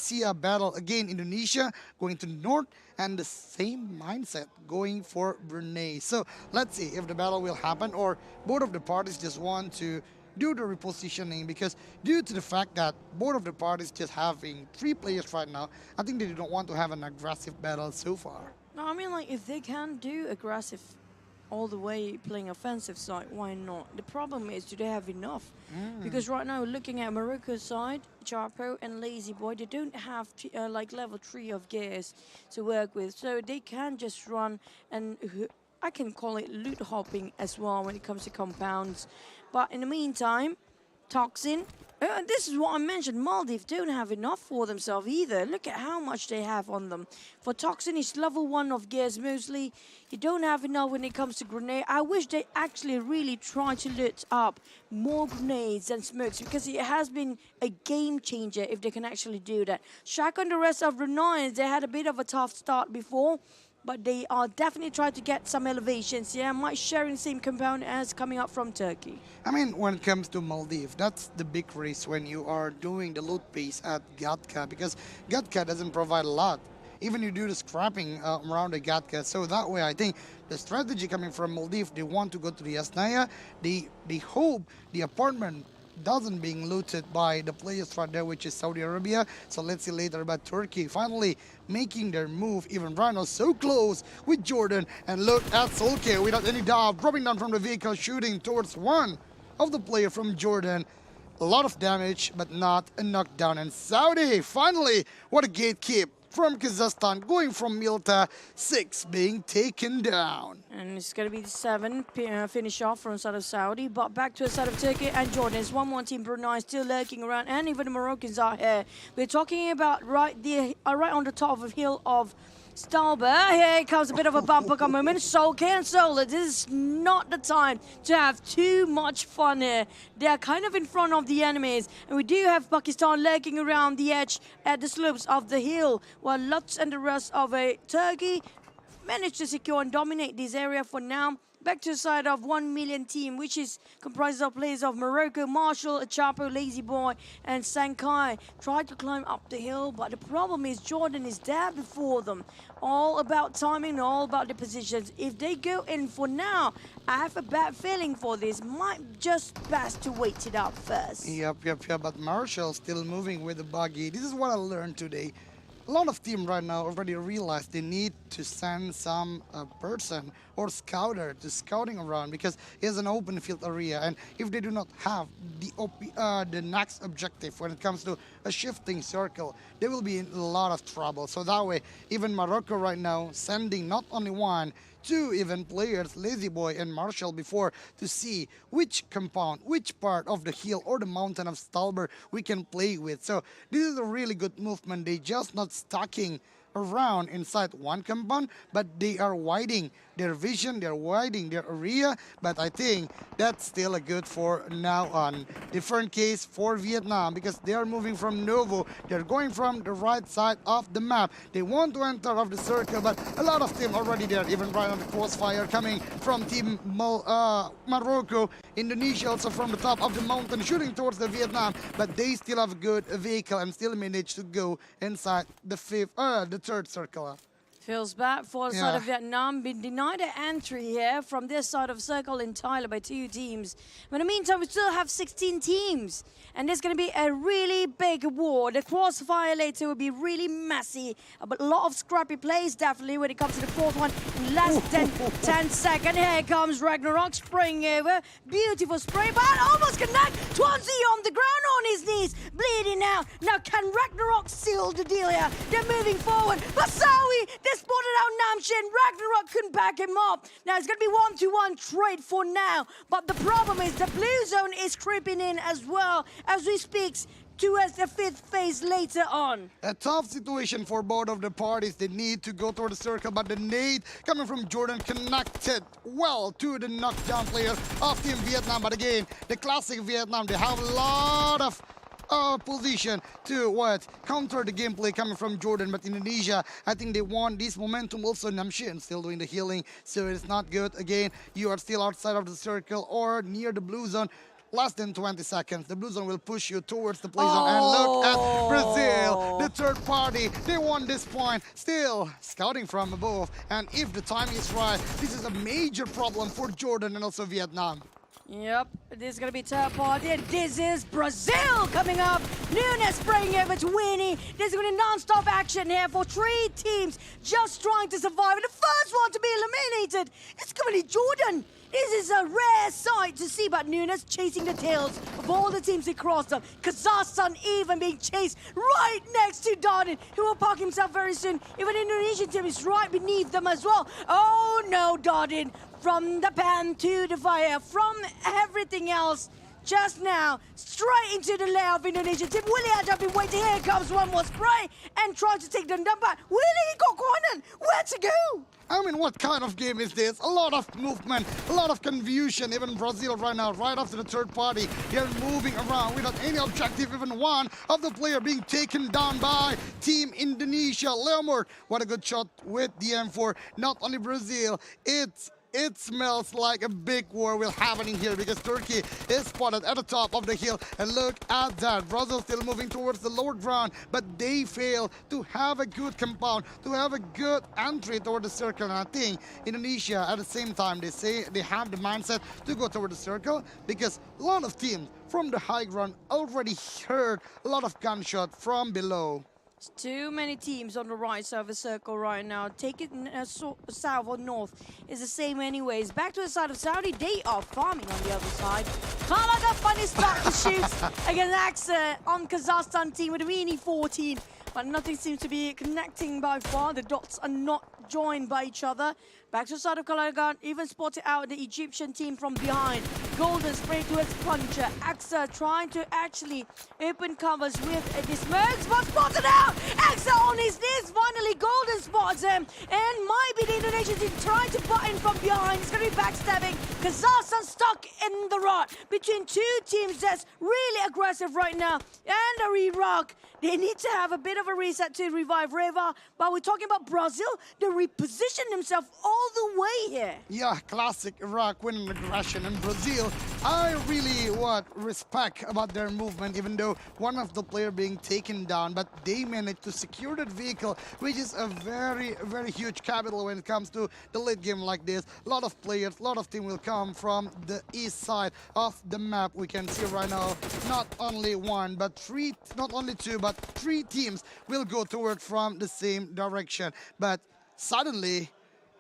see a battle again, Indonesia going to the north, and the same mindset going for Brunei. So let's see if the battle will happen, or both of the parties just want to do the repositioning, because due to the fact that both of the parties just having 3 players right now, I think they don't want to have an aggressive battle so far. No, I mean, like, if they can do aggressive all the way playing offensive side, why not? The problem is, do they have enough? Because right now, looking at Morocco's side, Chapo and Lazy Boy, they don't have like level 3 of gears to work with, so they can just run, and I can call it loot hopping as well when it comes to compounds. But in the meantime, Toxin, this is what I mentioned, Maldives don't have enough for themselves either. Look at how much they have on them. For Toxin, it's level 1 of gears mostly. You don't have enough when it comes to grenade. I wish they actually really try to loot up more grenades and smokes, because it has been a game changer if they can actually do that. Shaq and the rest of the Nines, they had a bit of a tough start before, but they are definitely trying to get some elevations. Yeah, might sharing the same compound as coming up from Turkey. I mean, when it comes to Maldives, that's the big risk when you are doing the loot base at Gatka, because Gatka doesn't provide a lot. Even you do the scrapping around the Gatka. So that way, I think the strategy coming from Maldives, they want to go to the Yasnaya. They hope the apartment doesn't being looted by the players right there, which is Saudi Arabia. So let's see later about Turkey finally making their move. Even right now, so close with Jordan. And look at Solke without any doubt, dropping down from the vehicle, shooting towards one of the player from Jordan. A lot of damage, but not a knockdown. And Saudi, finally, what a gatekeep from Kazakhstan, going from Milta, 6 being taken down. And it's going to be the 7 finish off from the side of Saudi. But back to the side of Turkey and Jordan. There's one more team, Brunei, still lurking around. And even the Moroccans are here. We're talking about right on the top of the hill of Stalber. Here comes a bit of a bumper moment. Solke and Solar, this is not the time to have too much fun here. They are kind of in front of the enemies. And we do have Pakistan lurking around the edge at the slopes of the hill, while Lutz and the rest of Turkey managed to secure and dominate this area for now. Back to the side of 1 million team, which is comprised of players of Morocco, Marshall, Chapo, Lazy Boy, and Sankai. Tried to climb up the hill, but the problem is Jordan is there before them. All about timing, all about the positions. If they go in for now, I have a bad feeling for this. Might just best to wait it out first. Yep. But Marshall still moving with the buggy. This is what I learned today. A lot of team right now already realized they need to send some person or scouter to scouting around, because it's an open field area, and if they do not have the next objective when it comes to a shifting circle, they will be in a lot of trouble. So that way, even Morocco right now sending not only 1, 2 even players, Lazy Boy and Marshall, before to see which compound, which part of the hill or the mountain of Stalber we can play with. So this is a really good movement. They just not stacking around inside one compound, but they are widening their vision, they're widening their area. But I think that's still a good for now on. Different case for Vietnam, because they are moving from Novo. They're going from the right side of the map. They want to enter of the circle, but a lot of team already there, even right on the crossfire coming from team Morocco. Indonesia also from the top of the mountain shooting towards the Vietnam, but they still have a good vehicle and still manage to go inside the third circle. Feels bad for the side of Vietnam. Been denied an entry here from this side of circle entirely by 2 teams. But in the meantime, we still have 16 teams. And there's going to be a really big war. The crossfire later will be really messy. But a lot of scrappy plays, definitely, when it comes to the 4th one. In less than 10 seconds. Here comes Ragnarok spraying over. Beautiful spray, but almost connect. Twanzy on the ground on his knees. Bleeding out. Now, can Ragnarok seal the deal here? They're moving forward. Masawi, they spotted out Namshin. Ragnarok couldn't back him up. Now, it's going to be 1-to-1 trade for now. But the problem is the blue zone is creeping in as well as we speak towards the 5th phase later on. A tough situation for both of the parties. They need to go toward the circle, but the nade coming from Jordan connected well to the knockdown player of Team Vietnam. But again, the classic Vietnam, they have a lot of position to counter the gameplay coming from Jordan. But Indonesia, I think they want this momentum. Also Namshin still doing the healing, so it's not good. Again, you are still outside of the circle or near the blue zone. Less than 20 seconds, the blue zone will push you towards the play zone. And look at Brazil, the third party. They won this point, still scouting from above. And if the time is right, this is a major problem for Jordan and also Vietnam. Yep, this is going to be third party, and this is Brazil coming up. Nunes spraying over to Winnie. There's going to be non-stop action here for 3 teams just trying to survive. And the first one to be eliminated is going to be Jordan. This is a rare sight to see, but Nunes chasing the tails of all the teams across them. Kazakhstan even being chased right next to Darden, who will park himself very soon. Even the Indonesian team is right beneath them as well. Oh no, Darden. From the pan to the fire, from everything else, just now, straight into the lair of Indonesian team. Willie had been waiting. Here comes one more spray and tries to take them down. But Willie got cornered. Where to go? I mean, what kind of game is this? A lot of movement, a lot of confusion. Even Brazil right now, right after the third party, they're moving around without any objective. Even one of the player being taken down by Team Indonesia. Leomord, what a good shot with the M4. Not only Brazil, it smells like a big war will happening here because Turkey is spotted at the top of the hill. And look at that. Brazil still moving towards the lower ground, but they fail to have a good compound, to have a good entry toward the circle. And I think Indonesia, at the same time, they say they have the mindset to go toward the circle because a lot of teams from the high ground already heard a lot of gunshot from below. Too many teams on the right side of the circle right now. Take it south or north is the same anyways. Back to the side of Saudi, they are farming on the other side. Kalaga funny start to shoot against Axa on Kazakhstan team with a Mini 14. But nothing seems to be connecting by far. The dots are not joined by each other. Back to the side of Kalagan, even spotted out the Egyptian team from behind. Golden spray towards Puncher. Axa trying to actually open covers with the smokes, but spotted out! Axa on his knees, finally Golden spots him. And might be the Indonesian team trying to butt in from behind. It's going to be backstabbing. Kazakhstan stuck in the rut between 2 teams that's really aggressive right now. And Iraq, they need to have a bit of a reset to revive Reva. But we're talking about Brazil. They repositioned themselves all the way here. Yeah, classic Iraq winning aggression. And Brazil, I really respect about their movement, even though one of the player being taken down, but they managed to secure that vehicle, which is a very, very huge capital when it comes to the late game like this. A lot of players, a lot of team will come from the east side of the map. We can see right now, not only 1, but 3, not only 2, but 3 teams will go toward from the same direction. But suddenly,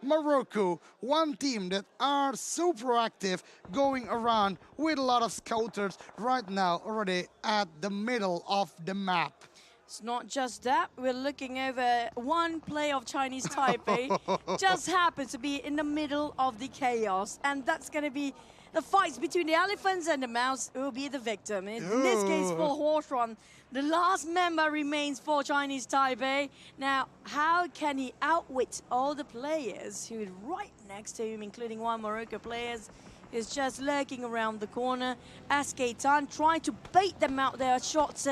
Morocco, one team that are so proactive, going around with a lot of scouters right now already at the middle of the map. It's not just that. We're looking over one play of Chinese Taipei. Just happens to be in the middle of the chaos. And that's going to be the fights between the elephants and the mouse who will be the victim. In this case, for Horse Run, the last member remains for Chinese Taipei. Now, how can he outwit all the players who are right next to him, including one Morocco players? Is just lurking around the corner. SK Tan trying to bait them out their shots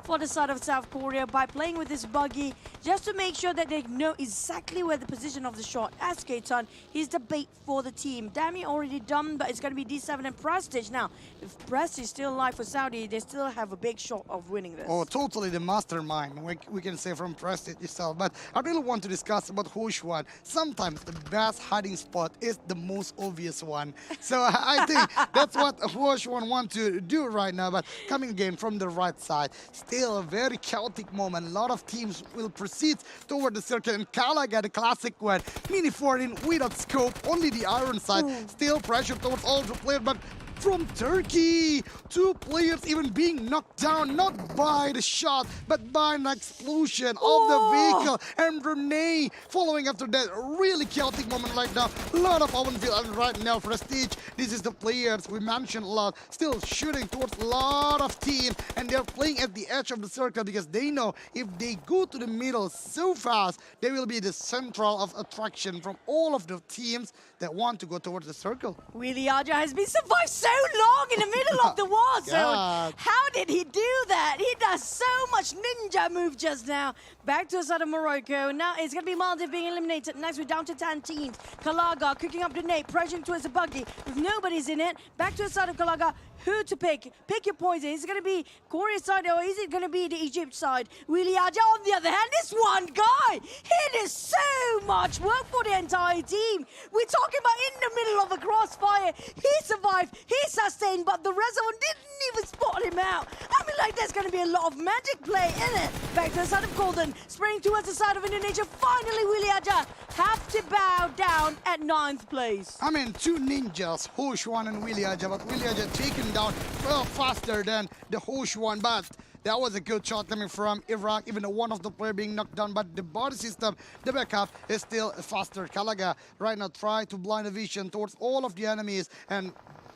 for the side of South Korea by playing with this buggy just to make sure that they know exactly where the position of the shot. SK Tan, he's the bait for the team. Dami already done, but it's going to be D7 and Prestige. Now, if Prestige is still alive for Saudi, they still have a big shot of winning this. Oh, totally the mastermind, we can say from Prestige itself. But I really want to discuss about Hoshuan. Sometimes the best hiding spot is the most obvious one. So I think that's what Hoshuan want to do right now. But coming again from the right side, still a very chaotic moment. A lot of teams will proceed toward the circle. And Kala got a classic one. Mini 14 without scope, only the iron side. Still pressure towards all the players, but from Turkey, 2 players even being knocked down, not by the shot, but by an explosion of the vehicle. And Renee following after that, really chaotic moment right now. A lot of open field, and right now Prestige, this is the players we mentioned a lot, still shooting towards a lot of teams, and they're playing at the edge of the circle because they know if they go to the middle so fast, they will be the central of attraction from all of the teams that want to go towards the circle. Willie Aja has been survived so long in the middle of the war zone. How did he do that? He does so much ninja move just now. Back to the side of Morocco. Now it's going to be Maldives being eliminated. Next, we're down to 10 teams. Kalaga cooking up the nade, pressuring towards the buggy with nobody's in it. Back to the side of Kalaga. who to pick. Pick your poison. Is it going to be Korea's side or is it going to be the Egypt side? Willie Aja, on the other hand, this one guy, he did so much work for the entire team. We're talking about in the middle of a crossfire. He survived, he sustained, but the rest of them didn't even spot him out. I mean, like, there's going to be a lot of magic play in it. Back to the side of Golden, spraying towards the side of Indonesia. Finally, Willie Aja have to bow down at 9th place. I mean, two ninjas, Hoshuan and Willie Aja, but Willie Aja taken down well faster than the Hoshuan, but that was a good shot coming from Iraq, even though one of the player being knocked down, but the body system, the backup is still faster. Kalaga right now try to blind the vision towards all of the enemies and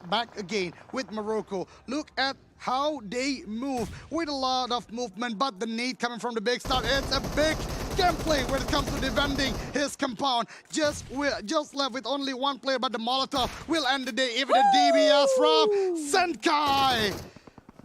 back again with Morocco. Look at how they move with a lot of movement, but the nade coming from the big start, it's a big gameplay when it comes to defending his compound. Just left with only one player, but the Molotov will end the day. Even the DBS from Senkai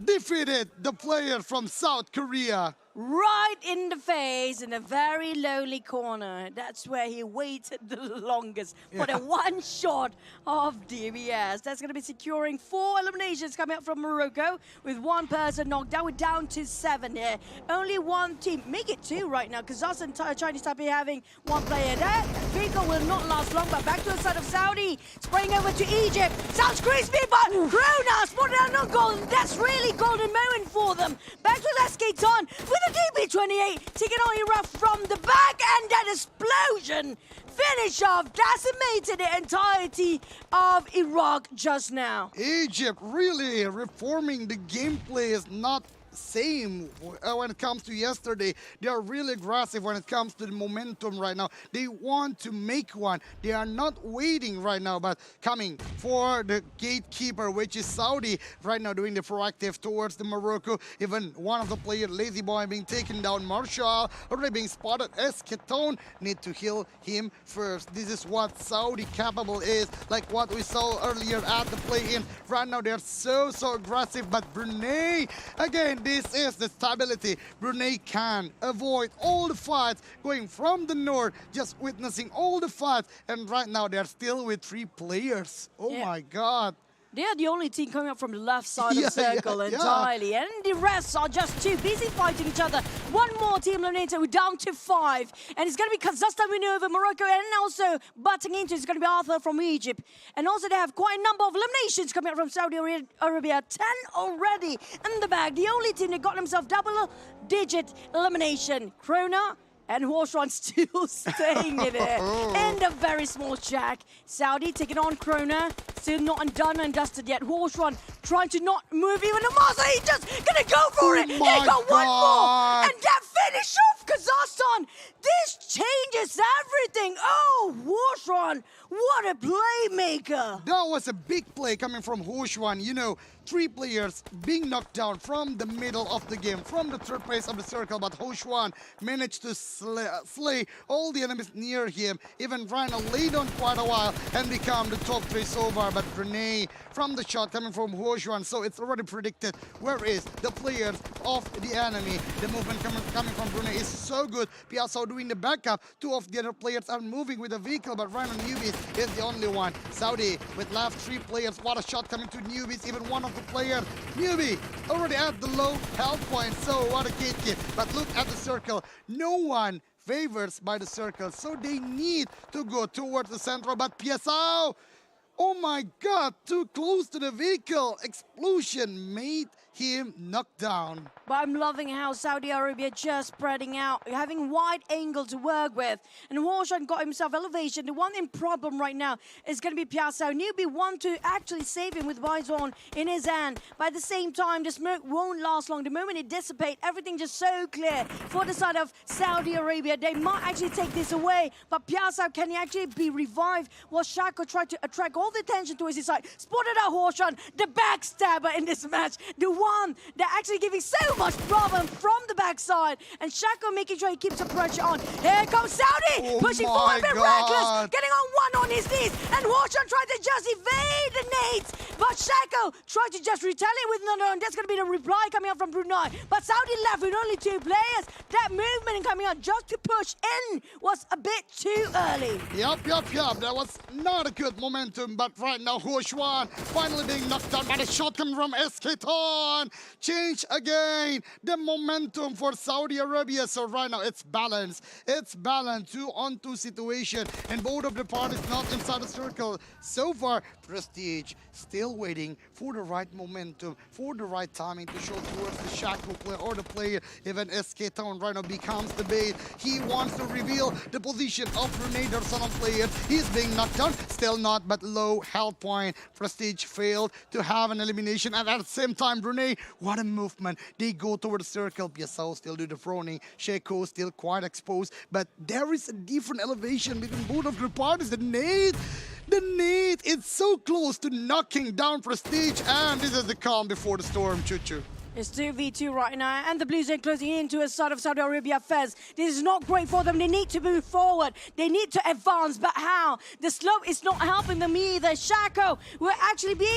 defeated the player from South Korea. Right in the face, in a very lonely corner. That's where he waited the longest for the one shot of DBS. That's going to be securing 4 eliminations coming out from Morocco with one person knocked down. We're down to 7 here. Only one team, make it 2 right now, because us and Chinese Taipei having one player. That vehicle will not last long, but back to the side of Saudi, spraying over to Egypt. Sounds crispy, but Krona spotted out on Golden. That's really golden moment for them. Back to Lesketon with a DB28 taking on Iraq from the back, and that explosion finish off decimated the entirety of Iraq just now. Egypt really reforming the gameplay is not same when it comes to yesterday. They are really aggressive when it comes to the momentum right now. They want to make one. They are not waiting right now, but coming for the gatekeeper, which is Saudi, right now doing the proactive towards the Morocco. Even one of the players, Lazy Boy, being taken down. Marshall already being spotted. Esketon need to heal him first. This is what Saudi capable is, like what we saw earlier at the play-in. Right now they're so aggressive, but Brunei, again, this is the stability. Brunei can avoid all the fights going from the north, just witnessing all the fights, and right now they're still with 3 players. Oh my God. They're the only team coming up from the left side of the circle entirely, and the rest are just too busy fighting each other. One more team eliminated, we're down to 5, and it's going to be Kazakhstan winning over Morocco, and also butting into it's going to be Arthur from Egypt. And also they have quite a number of eliminations coming up from Saudi Arabia, 10 already in the bag. The only team that got themselves double-digit elimination, Krona and Horshan still staying in it in the very small shack. Saudi taking on Krona, still not undone and dusted yet. Horshan trying to not move even a muscle. He just gonna go for it. He got one more, and that finish off Kazakhstan. This changes everything. Oh, Horshan, what a playmaker! That was a big play coming from Horshan. You know, 3 players being knocked down from the middle of the game, from the third place of the circle, but Hoshwan managed to slay all the enemies near him. Even Rhino laid on quite a while and become the top 3 so far, but Brunei from the shot coming from Hoshwan, so it's already predicted where is the players of the enemy. The movement coming from Brunei is so good. Piazza doing the backup. 2 of the other players are moving with the vehicle, but Rhino Newbies is the only one. Saudi with left 3 players. What a shot coming to Newbies. Even one of the players, Newbie, already at the low health point. So what a gatekeep. But look at the circle. No one favors by the circle. So they need to go towards the central. But Piazza, oh my God, too close to the vehicle. Explosion made him knocked down. But I'm loving how Saudi Arabia just spreading out, having wide angle to work with. And Horshan got himself elevation. The one in problem right now is going to be Piazza. Newbie want to actually save him with Bison in his hand. But at the same time, the smoke won't last long. The moment it dissipates, everything just so clear for the side of Saudi Arabia. They might actually take this away. But Piazza, can he actually be revived? While Shako tried to attract all the attention to his side. Spotted out Horshan, the backstabber in this match. The one. They're actually giving so much problem from the backside. And Shako making sure he keeps the pressure on. Here comes Saudi, pushing forward, a bit reckless, getting on one on his knees. And Warshan tried to just evade the nades. But Shako tried to just retaliate with another, and that's going to be the reply coming out from Brunei. But Saudi left with only 2 players. That movement and coming out just to push in was a bit too early. Yup. That was not a good momentum, but right now Huochuan finally being knocked down by the shot coming from SK Ton. Change again the momentum for Saudi Arabia. So right now it's balanced. It's balanced, 2-on-2 situation, and both of the parties not inside the circle. So far, Prestige still waiting for the right momentum, for the right timing to show towards the Shako player or the player. Even SK Town right now becomes the bait. He wants to reveal the position of Brunei Darussalam player. He's being knocked down, still not, but low health point. Prestige failed to have an elimination, and at the same time, Brunei, what a movement. They go toward the circle. Piasao still do the froning. Shako still quite exposed, but there is a different elevation between both of the parties. The nade, it's so close to knocking down Prestige, and this is the calm before the storm, Chuchu. It's 2v2 right now, and the Blues are closing into a side of Saudi Arabia Fez. This is not great for them. They need to move forward. They need to advance, but how? The slope is not helping them either. Shako will actually be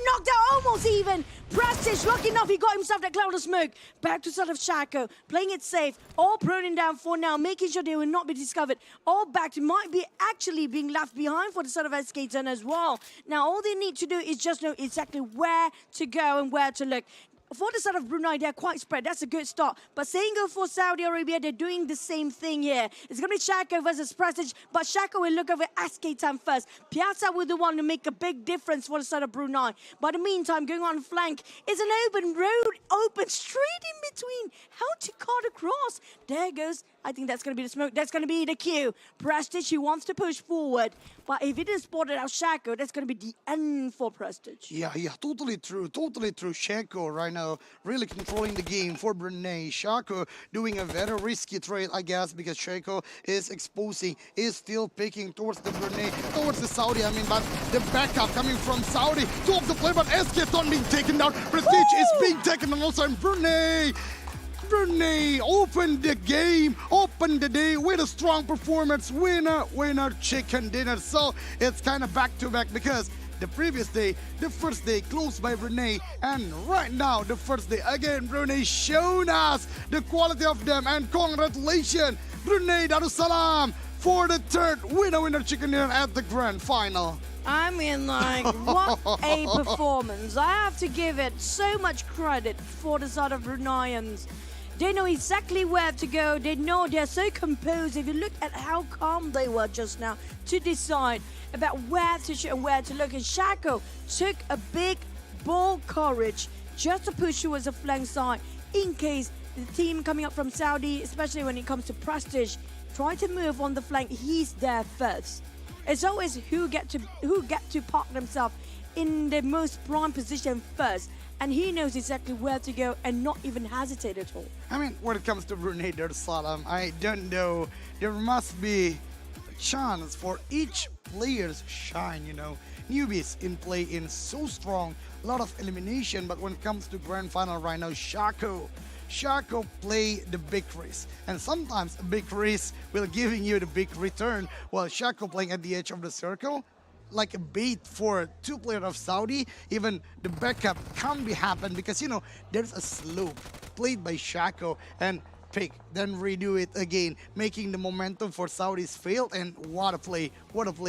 knocked out almost even. Prestige, lucky enough, he got himself that cloud of smoke. Back to side of Shako, playing it safe. All proning down for now, making sure they will not be discovered. All back to might be actually being left behind for the side of SK Turn as well. Now, all they need to do is just know exactly where to go and where to look. For the side of Brunei, they're quite spread. That's a good start. But saying go for Saudi Arabia, they're doing the same thing here. It's going to be Shako versus Prestige, but Shako will look over SK Town first. Piazza will the one to make a big difference for the side of Brunei. But in the meantime, going on flank is an open road, open straight in between. How to cut across? There goes. I think that's going to be the smoke. That's going to be the cue. Prestige, he wants to push forward. But if he didn't spot it out Shako, that's going to be the end for Prestige. Yeah, totally true. Shako right now really controlling the game for Brunei. Shako doing a very risky trade, I guess, because Shako is exposing, is still picking towards the Brunei, towards the Saudi, but the backup coming from Saudi. Two of the play, but SK Ton being taken down. Prestige is being taken down also, and Brunei opened the game, opened the day with a strong performance. Winner, chicken dinner. So it's kind of back-to-back because the previous day, the first day, closed by Brunei, and right now, the first day, again, Brunei shown us the quality of them, and congratulations, Brunei Darussalam, for the third winner chicken dinner at the grand final. I mean, what a performance. I have to give it so much credit for the side of Bruneians. They know exactly where to go. They know they're so composed. If you look at how calm they were just now to decide about where to shoot and where to look. And Shako took a big, bold courage just to push towards the flank side in case the team coming up from Saudi, especially when it comes to Prestige, try to move on the flank. He's there first. It's always who get to park themselves in the most prime position first. And he knows exactly where to go and not even hesitate at all. When it comes to Brunei Darussalam, I don't know. There must be a chance for each player's shine, Newbies in play in so strong, a lot of elimination, but when it comes to grand final right now, Shako play the big risk. And sometimes a big risk will giving you the big return, while Shako playing at the edge of the circle, like a bait for two players of Saudi. Even the backup can't be happen because there's a slope played by Shako and pick, then redo it again, making the momentum for Saudis failed. And what a play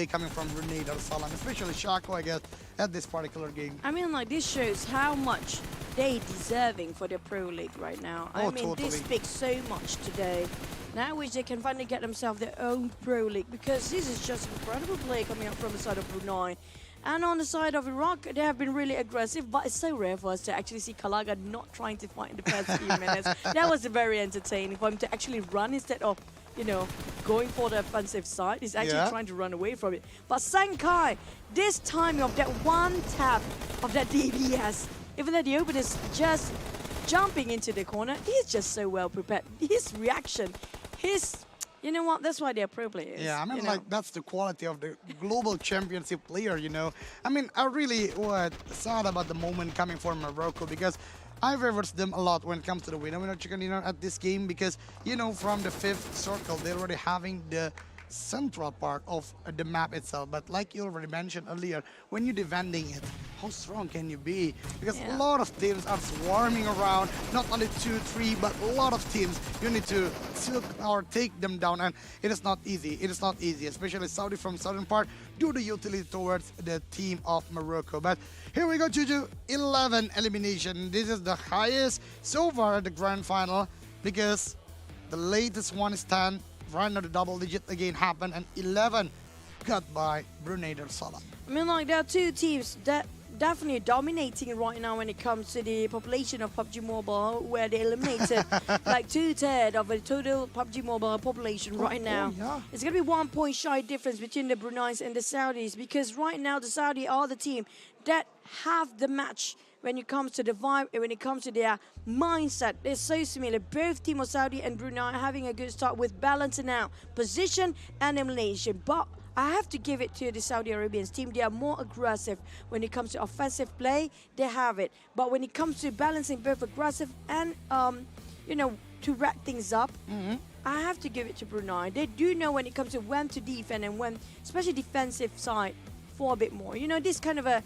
coming from Brunei Darussalam, especially Shako, I guess, at this particular game. This shows how much they deserving for their Pro League right now. Totally. This speaks so much today. Now I wish they can finally get themselves their own Pro League, because this is just incredible play coming up from the side of Brunei. And on the side of Iraq, they have been really aggressive, but it's so rare for us to actually see Kalaga not trying to fight in the first few minutes. That was very entertaining for him to actually run instead of, going for the offensive side. He's actually trying to run away from it. But Sankai, this time of that one tap of that DBS, even though the opener is just jumping into the corner, he's just so well prepared. His reaction, that's why they're pro players. Yeah, that's the quality of the global championship player, I really sad about the moment coming from Morocco, because I favors them a lot when it comes to the winner chicken dinner at this game because, you know, from the 5th circle, they're already having the central part of the map itself. But like you already mentioned earlier, when you're defending it, how strong can you be? Because a lot of teams are swarming around, not only 2, 3, but a lot of teams. You need to silk or take them down, and it is not easy. It is not easy, especially Saudi from southern part do the utility towards the team of Morocco. But here we go, Juju, 11 elimination. This is the highest so far at the grand final because the latest one is 10. Right now the double digit again happened, and 11 got by Brunei Darussalam. I mean, like, there are two teams that definitely dominating right now when it comes to the population of PUBG Mobile, where they eliminated like 2/3 of the total PUBG Mobile population right now. Yeah. It's going to be 1 point shy difference between the Bruneis and the Saudis, because right now the Saudi are the team that have the match when it comes to the vibe, when it comes to their mindset. They're so similar. Both Team of Saudi and Brunei are having a good start with balancing out position and elimination. But I have to give it to the Saudi Arabians team. They are more aggressive when it comes to offensive play. They have it. But when it comes to balancing both aggressive and, you know, to rack things up, I have to give it to Brunei. They do know when it comes to when to defend and when, especially defensive side, for a bit more. You know, this kind of a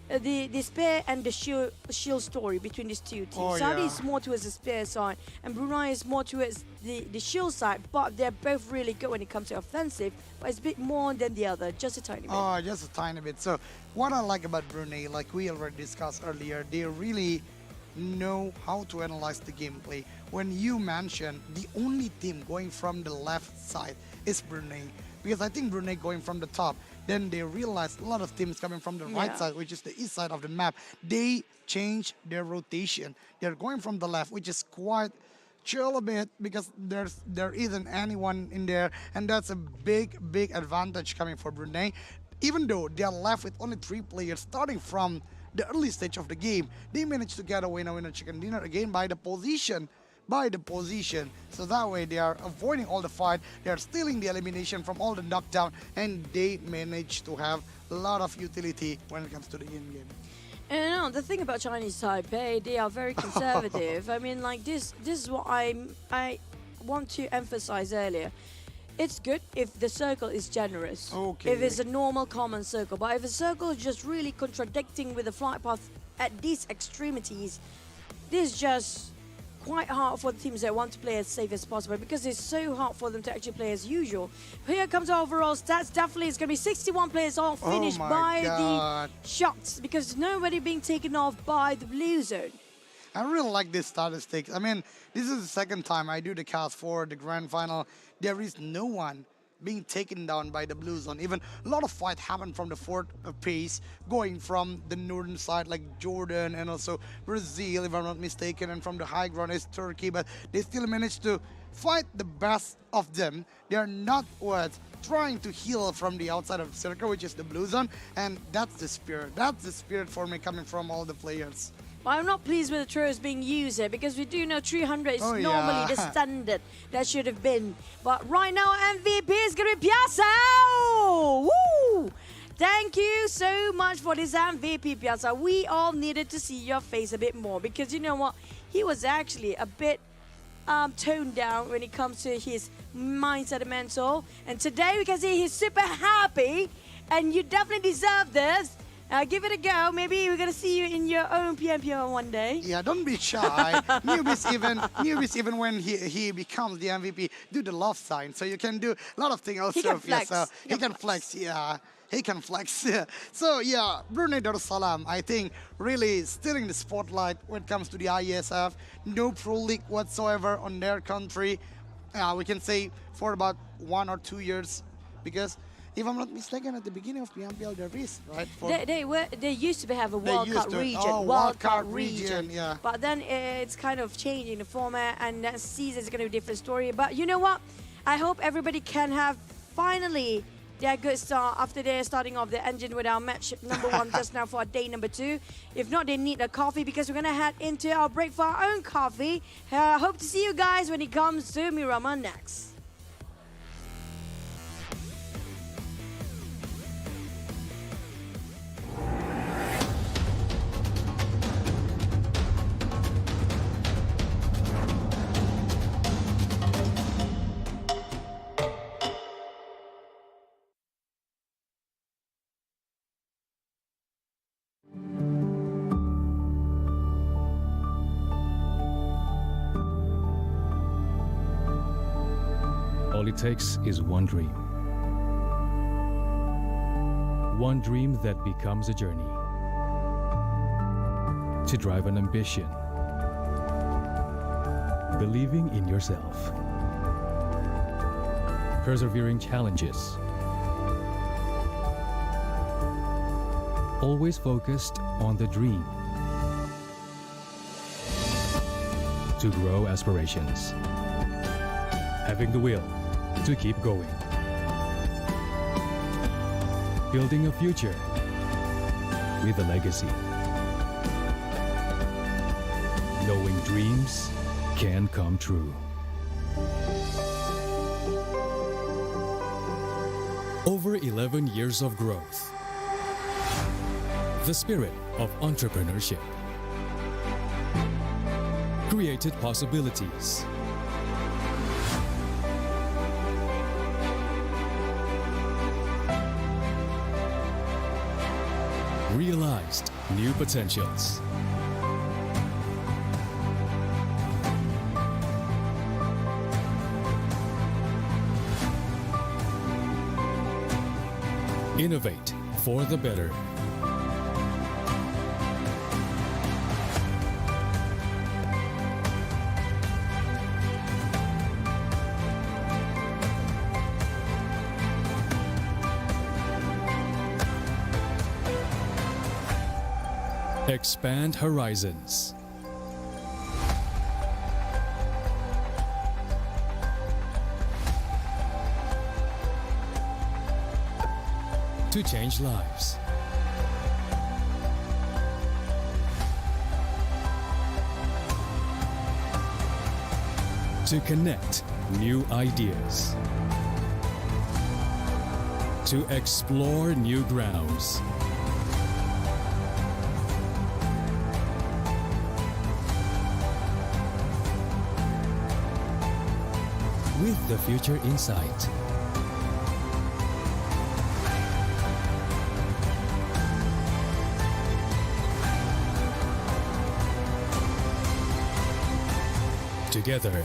the spear and the shield story between these two teams. Saudi is more towards the spear side, and Brunei is more towards the shield side. But they're both really good when it comes to offensive. But it's a bit more than the other, just a tiny bit. Oh, just a tiny bit. So what I like about Brunei, like we already discussed earlier, they really know how to analyze the gameplay. When you mentioned the only team going from the left side is Brunei, because I think Brunei going from the top, then they realized a lot of teams coming from the right side, which is the east side of the map. They change their rotation. They're going from the left, which is quite chill a bit because there isn't anyone in there, and that's a big advantage coming for Brunei. Even though they are left with only 3 players starting from the early stage of the game, they managed to get a winner chicken dinner again by the position. So that way they are avoiding all the fight, they are stealing the elimination from all the knockdown, and they manage to have a lot of utility when it comes to the end game. And you know, the thing about Chinese Taipei, they are very conservative. I mean, like, this is what I want to emphasize earlier. It's good if the circle is generous. Okay. If it's a normal common circle. But if a circle is just really contradicting with the flight path at these extremities, this is just quite hard for the teams that want to play as safe as possible, because it's so hard for them to actually play as usual. Here comes our overall stats. Definitely it's going to be 61 players all finished by the shots, because nobody being taken off by the blue zone. I really like this statistics. I mean, this is the second time I do the cast for the grand final. There is no one being taken down by the blue zone. Even a lot of fight happened from the 4th pace, going from the northern side like Jordan and also Brazil, if I'm not mistaken, and from the high ground is Turkey, but they still managed to fight the best of them. They are not trying to heal from the outside of the circle, which is the blue zone, and that's the spirit. That's the spirit for me coming from all the players. I'm not pleased with the throws being used here, because we do know 300 is normally the standard that should have been. But right now, MVP is going to be Piazza! Woo! Thank you so much for this MVP, Piazza. We all needed to see your face a bit more, because you know what? He was actually a bit toned down when it comes to his mindset and mental. And today we can see he's super happy, and you definitely deserve this. Give it a go. Maybe we're gonna see you in your own PMPO one day. Yeah, don't be shy. newbies even when he becomes the MVP, do the love sign. So you can do a lot of things also. He can flex. Yeah, so he can flex. Yeah, he can flex. Yeah. So yeah, Brunei Darussalam, I think, really stealing the spotlight when it comes to the IESF. No pro league whatsoever on their country. We can say for about 1 or 2 years, because if I'm not mistaken, at the beginning of PMPL there is, right? They used to have a wildcard region. Oh, wildcard region, yeah. But then it's kind of changing the format, and next season is going to be a different story. But you know what? I hope everybody can have finally their good start after they're starting off the engine with our match number 1 just now for day number 2. If not, they need a coffee, because we're going to head into our break for our own coffee. Hope to see you guys when it comes to Miramar next. All it takes is one dream. One dream that becomes a journey. To drive an ambition. Believing in yourself. Persevering challenges. Always focused on the dream. To grow aspirations. Having the will to keep going. Building a future with a legacy. Knowing dreams can come true. Over 11 years of growth. The spirit of entrepreneurship. Created possibilities. Realized new potentials. Innovate for the better. Expand horizons. To change lives. To connect new ideas. To explore new grounds. With the future in sight. Together.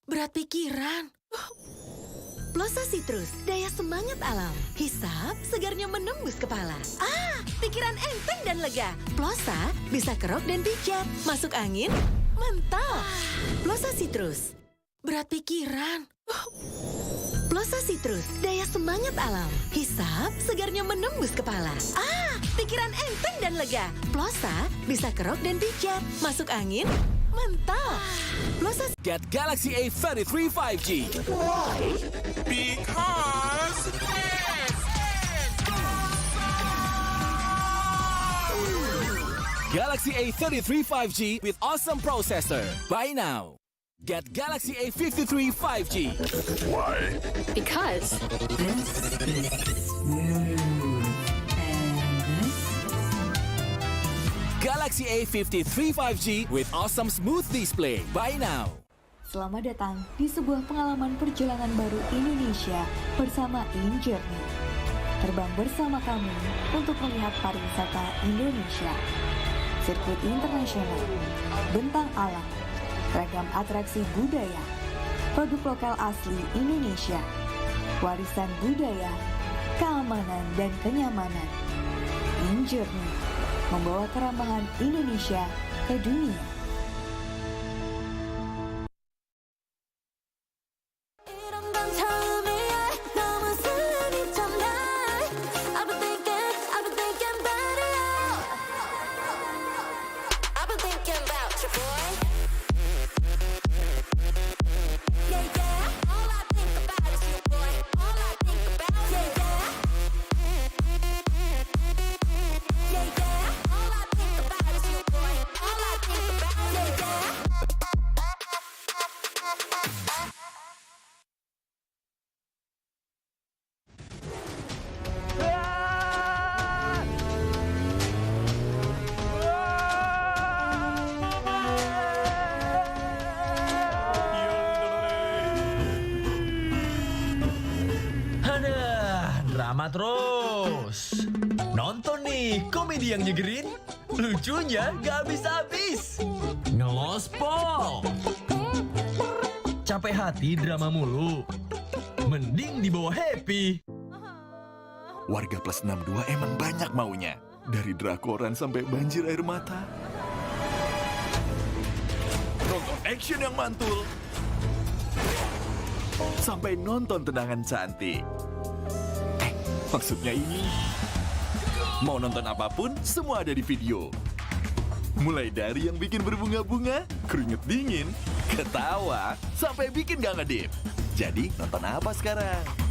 Berat pikiran. Plosa Citrus, daya semangat alam. Hisap, segarnya menembus kepala. Pikiran enteng dan lega. Plosa bisa kerok dan pijat. Masuk angin, mental. Plosa Citrus, berat pikiran. Plosa Citrus, daya semangat alam. Hisap, segarnya menembus kepala. Pikiran enteng dan lega. Plosa bisa kerok dan pijat. Masuk angin, mental. Plosa. Get Galaxy A33 5G. Why? Because Galaxy A33 5G with awesome processor. Buy now. Get Galaxy A53 5G. Why? Because Galaxy A53 5G with awesome smooth display. Buy now. Selamat datang di sebuah pengalaman perjalanan baru Indonesia bersama InJourney. Terbang bersama kami untuk melihat pariwisata Indonesia. Sirkuit internasional, bentang alam, ragam atraksi budaya, produk lokal asli Indonesia, warisan budaya, keamanan dan kenyamanan. InJourney membawa keramahan Indonesia ke dunia. Drama terus. Nonton nih komedi yang nyegerin, lucunya gak habis-habis. Ngelospol. Capek hati drama mulu, mending dibawa happy. Warga plus 62 emang banyak maunya. Dari drakoran sampai banjir air mata. Nonton action yang mantul. Sampai nonton tendangan cantik. Maksudnya ini, mau nonton apapun, semua ada di video. Mulai dari yang bikin berbunga-bunga, keringet dingin, ketawa, sampai bikin gak ngedip. Jadi, nonton apa sekarang?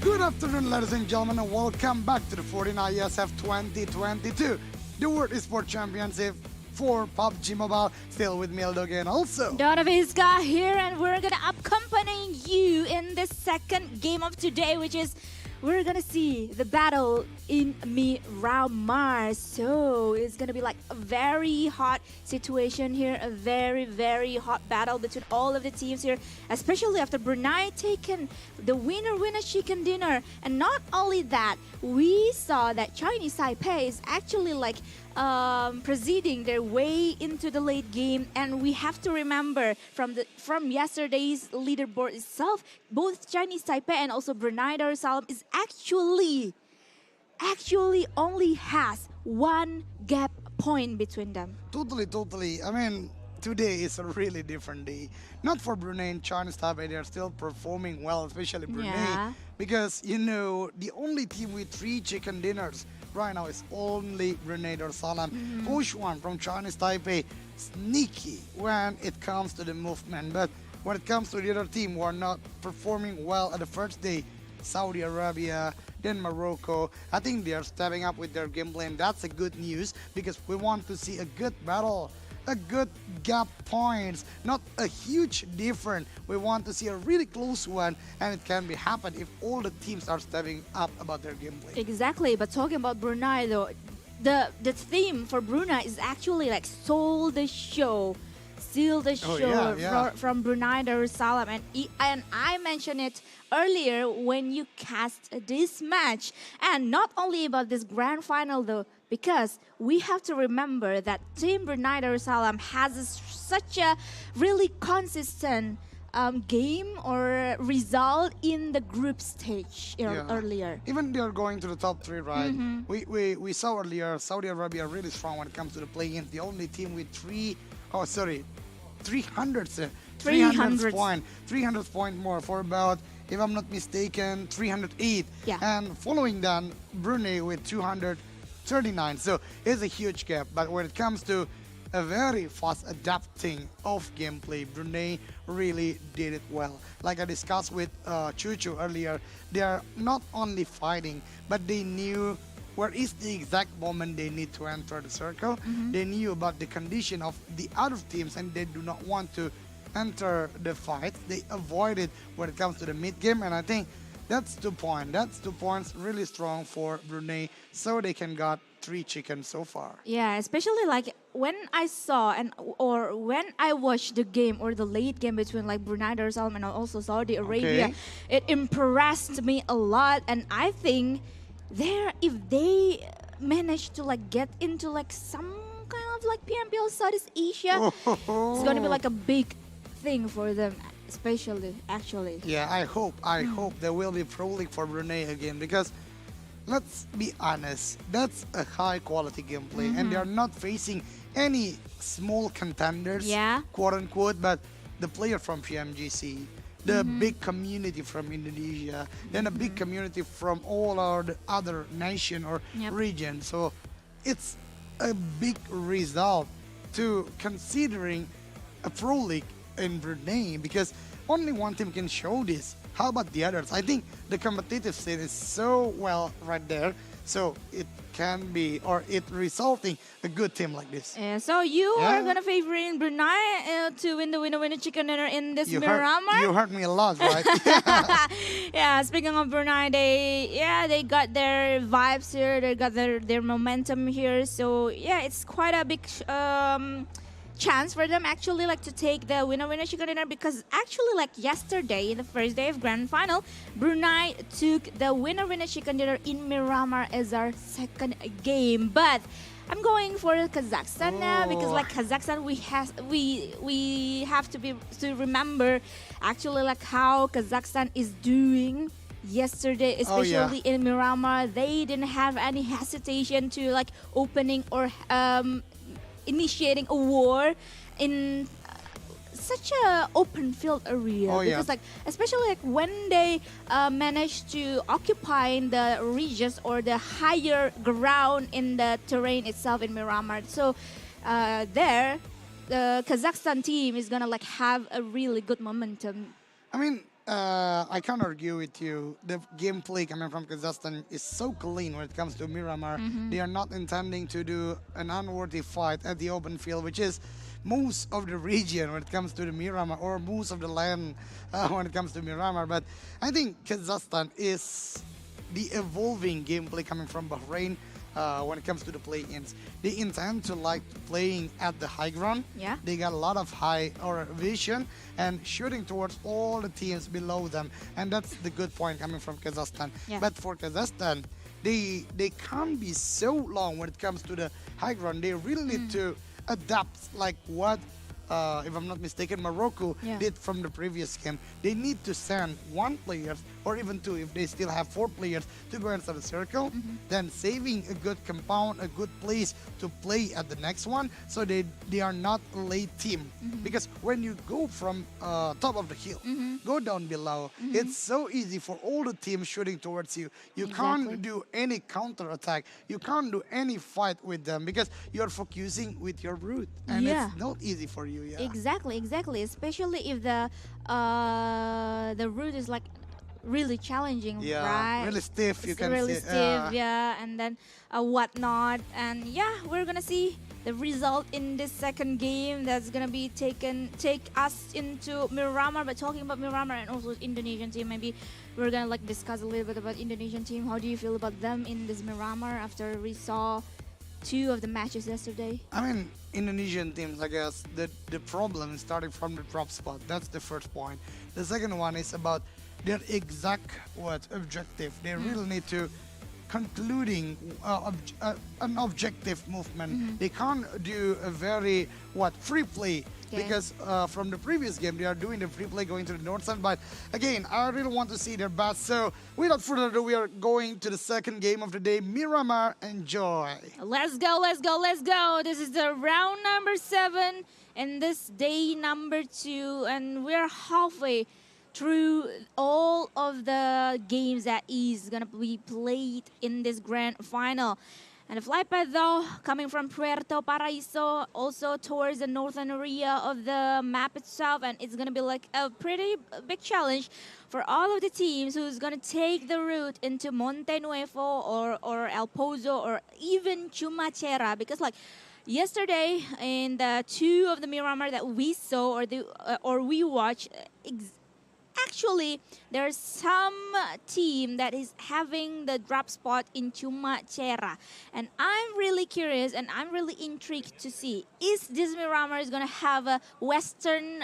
Good afternoon, ladies and gentlemen, and welcome back to the 14th IESF 2022, the World Esports Championship for PUBG Mobile. Still with Mildog again also. Donoviska here, and we're gonna accompany you in the second game of today, which is we're gonna see the battle in Miramar. So it's gonna be like a very hot situation here, a very, very hot battle between all of the teams here, especially after Brunei taken the winner chicken dinner. And not only that, we saw that Chinese Taipei is actually like proceeding their way into the late game, and we have to remember from yesterday's leaderboard itself, both Chinese Taipei and also Brunei Darussalam is actually only has one gap point between them. Totally. I mean, today is a really different day. Not for Brunei and Chinese Taipei, they are still performing well, especially Brunei, because you know the only team with 3 chicken dinners right now is only Brunei Darussalam. Push one from Chinese Taipei, sneaky when it comes to the movement. But when it comes to the other team who are not performing well at the first day, Saudi Arabia, then Morocco, I think they are stepping up with their gameplay, and that's a good news because we want to see a good battle, a good gap points, not a huge difference. We want to see a really close one, and it can be happen if all the teams are stepping up about their gameplay. Exactly, but talking about Brunei though, the theme for Brunei is actually like Soul the Show. Seal the show from Brunei Darussalam, and I mentioned it earlier when you cast this match. And not only about this grand final though, because we have to remember that Team Brunei Darussalam has such a really consistent game or result in the group stage earlier. Even they are going to the top 3, right? We saw earlier Saudi Arabia really strong when it comes to the play-in. The only team with 300 point more for about, if I'm not mistaken, 308. And following that, Brunei with 239. So it's a huge gap. But when it comes to a very fast adapting of gameplay, Brunei really did it well. Like I discussed with Chuchu earlier, they are not only fighting, but they knew where is the exact moment they need to enter the circle. They knew about the condition of the other teams, and they do not want to enter the fight. They avoid it when it comes to the mid game, and I think that's 2 points. That's 2 points really strong for Brunei, so they can got 3 chickens so far. Yeah, especially like when I saw or when I watched the game or the late game between like Brunei Darussalam and also Saudi Arabia, it impressed me a lot, and I think if they manage to like get into like some kind of like PMPL Southeast Asia, it's gonna be like a big thing for them, especially actually. Yeah, I hope there will be Pro League for Brunei again, because let's be honest, that's a high quality gameplay, and they are not facing any small contenders, quote unquote, but the player from PMGC, the big community from Indonesia, then a big community from all our other nation or region. So it's a big result to considering a Pro League in Brunei, because only one team can show this. How about the others? I think the competitive scene is so well right there, so it can be, or it resulting a good team like this. Yeah, so you are gonna favor Brunei to win the winner chicken dinner in this Miramar? You heard me a lot, right? Yeah, speaking of Brunei, they got their vibes here, they got their momentum here. So yeah, it's quite a big chance for them actually like to take the winner chicken dinner, because actually like yesterday, in the first day of grand final, Brunei took the winner chicken dinner in Miramar as our second game. But I'm going for Kazakhstan now, because like Kazakhstan, we have to remember actually like how Kazakhstan is doing yesterday, especially in Miramar. They didn't have any hesitation to like opening or initiating a war in such a open field area, because like especially like when they managed to occupy the regions or the higher ground in the terrain itself in Miramar. So there the Kazakhstan team is gonna like have a really good momentum. I mean, I can't argue with you. The gameplay coming from Kazakhstan is so clean when it comes to Miramar. They are not intending to do an unworthy fight at the open field, which is most of the region when it comes to the Miramar, or most of the land when it comes to Miramar. But I think Kazakhstan is the evolving gameplay coming from Bahrain. When it comes to the play-ins, they intend to like playing at the high ground. Yeah. They got a lot of high or vision and shooting towards all the teams below them, and that's the good point coming from Kazakhstan. Yeah. But for Kazakhstan, they can't be so long when it comes to the high ground. They really need to adapt like what. If I'm not mistaken, Morocco did from the previous game. They need to send one player or even two if they still have 4 players to go inside the circle, then saving a good compound, a good place to play at the next one, so they are not a late team. Because when you go from top of the hill, go down below, it's so easy for all the teams shooting towards you. You can't do any counter attack. You can't do any fight with them because you're focusing with your route, and it's not easy for you. Yeah. Exactly. Especially if the route is like really challenging, right? Really stiff. It's You can really see. stiff, and then whatnot, and we're gonna see the result in this second game that's gonna be take us into Miramar. But talking about Miramar and also Indonesian team, maybe we're gonna like discuss a little bit about Indonesian team. How do you feel about them in this Miramar after we saw 2 of the matches yesterday? I mean, Indonesian teams, I guess, the problem is starting from the drop spot. That's the first point. The second one is about their exact objective. They really need to concluding an objective movement. They can't do a very free play. Because from the previous game, they are doing the free play going to the north side. But again, I really want to see their best. So without further ado, we are going to the second game of the day. Miramar, enjoy. Let's go. This is the round number 7 and this day number 2. And we're halfway through all of the games that is going to be played in this grand final. And the flight path though, coming from Puerto Paraíso, also towards the northern area of the map itself, and it's gonna be like a pretty big challenge for all of the teams who's gonna take the route into Monte Nuevo or El Pozo or even Chumacera, because like yesterday in the 2 of the Miramar that we saw or we watched, actually, there's some team that is having the drop spot in Chumacera. And I'm really curious and I'm really intrigued to see, is this Miramar is going to have a western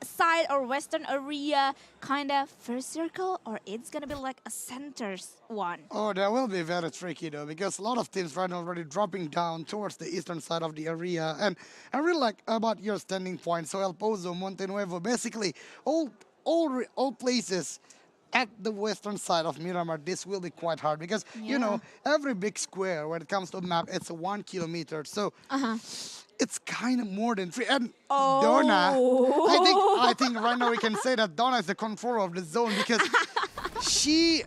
side or western area kind of first circle, or it's going to be like a centers one? Oh, that will be very tricky though, because a lot of teams right now already dropping down towards the eastern side of the area. And I really like about your standing point. So El Pozo, Monte Nuevo, basically all places at the western side of Miramar, this will be quite hard because, you know, every big square when it comes to a map, it's 1 kilometer. So it's kind of more than 3. And Donna, I think right now we can say that Donna is the controller of the zone because she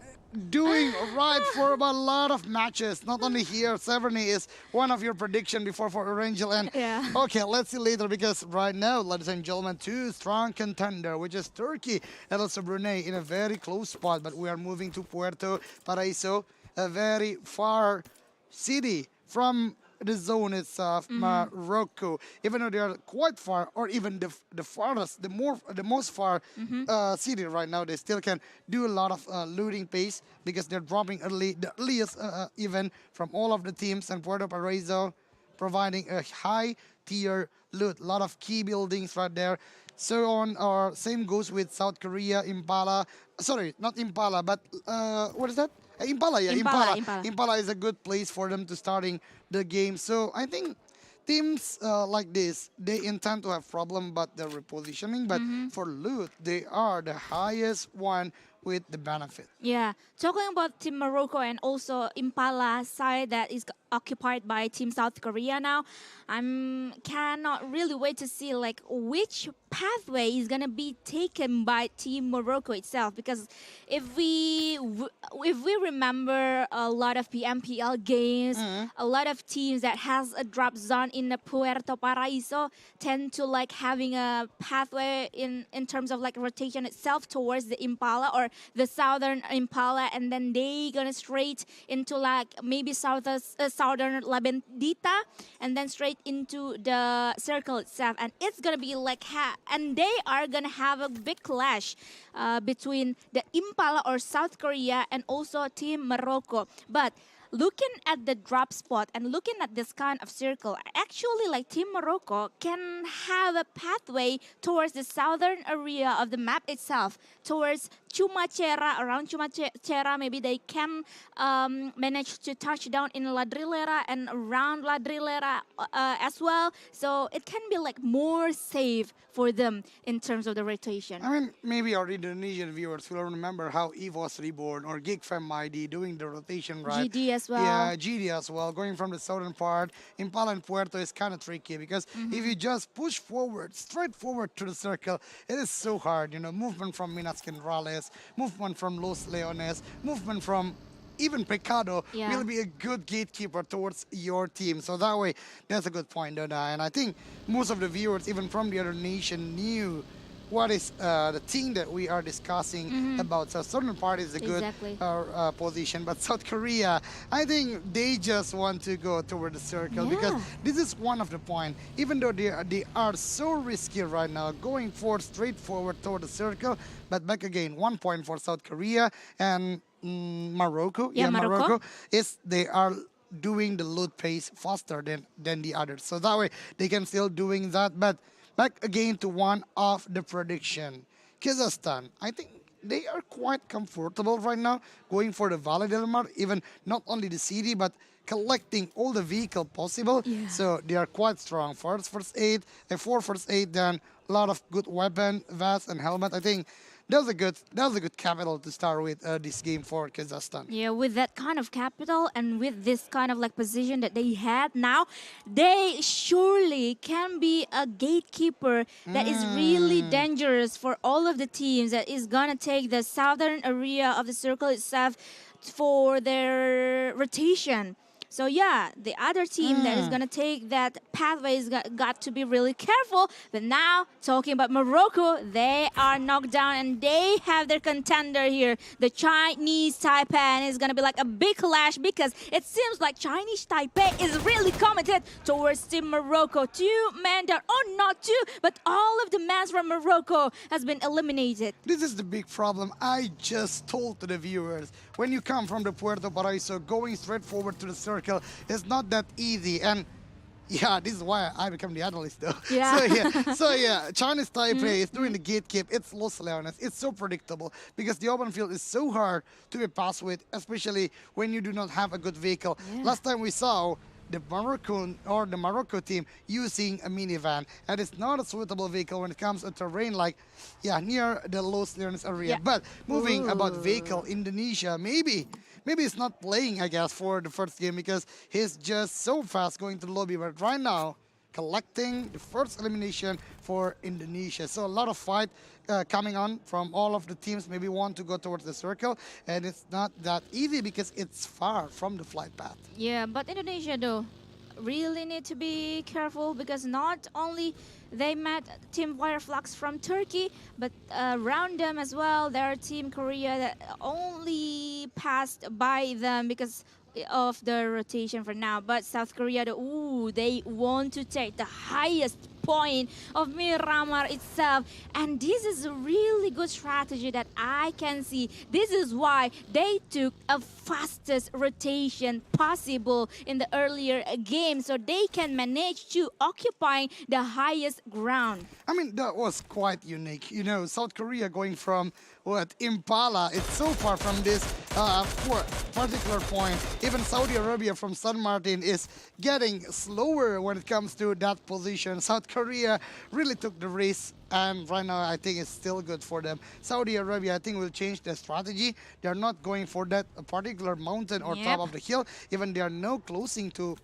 doing right for about a lot of matches. Not only here, Severny is one of your prediction before for Angel. And okay, let's see later because right now, ladies and gentlemen, 2 strong contender, which is Turkey and also Brunei in a very close spot. But we are moving to Puerto Paraíso, a very far city from the zone itself, Morocco. Even though they are quite far, or even the farthest, the most far city right now, they still can do a lot of looting pace because they're dropping the earliest even from all of the teams, and Puerto Paraíso providing a high tier loot, a lot of key buildings right there. So on, our same goes with South Korea, Impala. Sorry, not Impala, but what is that? Impala, yeah, Impala. Impala is a good place for them to starting the game. So I think teams like this, they intend to have problem about their repositioning, but for loot, they are the highest one with the benefit. Yeah, talking about Team Morocco and also Impala side that is occupied by Team South Korea now. I'm cannot really wait to see like which pathway is gonna be taken by Team Morocco itself, because if we remember a lot of PMPL games, a lot of teams that has a drop zone in the Puerto Paraíso tend to like having a pathway in terms of like rotation itself towards the Impala or the southern Impala, and then they gonna straight into like maybe southern La Bendita, and then straight into the circle itself, and it's gonna be like and they are gonna have a big clash between the Impala or South Korea and also Team Morocco. But looking at the drop spot and looking at this kind of circle, actually like Team Morocco can have a pathway towards the southern area of the map itself, towards Chumacera, around Chumacera. Maybe they can manage to touch down in Ladrilera and around Ladrilera as well. So it can be like more safe for them in terms of the rotation. I mean, maybe our Indonesian viewers will remember how EVOS Reborn or GigFam ID doing the rotation, right? GD as well. Yeah, GD as well. Going from the southern part, Impala and Puerto is kind of tricky because if you just push forward, straight forward to the circle, it is so hard. You know, movement from Minas Generales, movement from Los Leones, movement from even Pecado will be a good gatekeeper towards your team. So that way, that's a good point, Donna. And I think most of the viewers, even from the other nation, knew what is the thing that we are discussing about. So southern part is a good position, but South Korea, I think they just want to go toward the circle because this is one of the point. Even though they are so risky right now, going straight forward toward the circle, but back again, 1 point for South Korea and Morocco. Morocco is they are doing the load pace faster than the others. So that way they can still doing that. But back again to one of the prediction. Kazakhstan, I think they are quite comfortable right now going for the Valle del Mar, even not only the city, but collecting all the vehicle possible. So they are quite strong. For first aid, then a lot of good weapon, vest and helmet. I think that's a good capital to start with this game for Kazakhstan. Yeah, with that kind of capital and with this kind of like position that they had now, they surely can be a gatekeeper that is really dangerous for all of the teams that is gonna take the southern area of the circle itself for their rotation. So yeah, the other team that is going to take that pathway is got to be really careful. But now, talking about Morocco, they are knocked down and they have their contender here, the Chinese Taipei. And it's going to be like a big clash because it seems like Chinese Taipei is really committed towards Team Morocco. 2 men down, or not 2, but all of the men from Morocco has been eliminated. This is the big problem I just told to the viewers. When you come from the Puerto Paraíso, going straight forward to the circle is not that easy. And yeah, this is why I become the analyst though. So yeah, Chinese Taipei is doing the gatekeep. It's Los Leones. It's so predictable because the open field is so hard to be passed with, especially when you do not have a good vehicle. Last time we saw the Morocco team using a minivan, and it's not a suitable vehicle when it comes to terrain like near the Los Leones area. But moving about vehicle, Indonesia, maybe it's not playing, I guess, for the first game because he's just so fast going to the lobby. But right now, collecting the first elimination for Indonesia. So a lot of fight coming on from all of the teams. Maybe want to go towards the circle, and it's not that easy because it's far from the flight path. Yeah, but Indonesia though really need to be careful because not only they met Team Fireflux from Turkey, but around them as well, there are Team Korea that only passed by them because of the rotation for now. But South Korea, they want to take the highest point of Miramar itself. And this is a really good strategy that I can see. This is why they took a fastest rotation possible in the earlier game, so they can manage to occupy the highest ground. I mean, that was quite unique. You know, South Korea going from Impala, it's so far from this for particular point. Even Saudi Arabia from San Martin is getting slower when it comes to that position. South Korea really took the risk, and right now I think it's still good for them. Saudi Arabia, I think, will change their strategy. They're not going for that particular mountain or top of the hill. Even they are now closing to,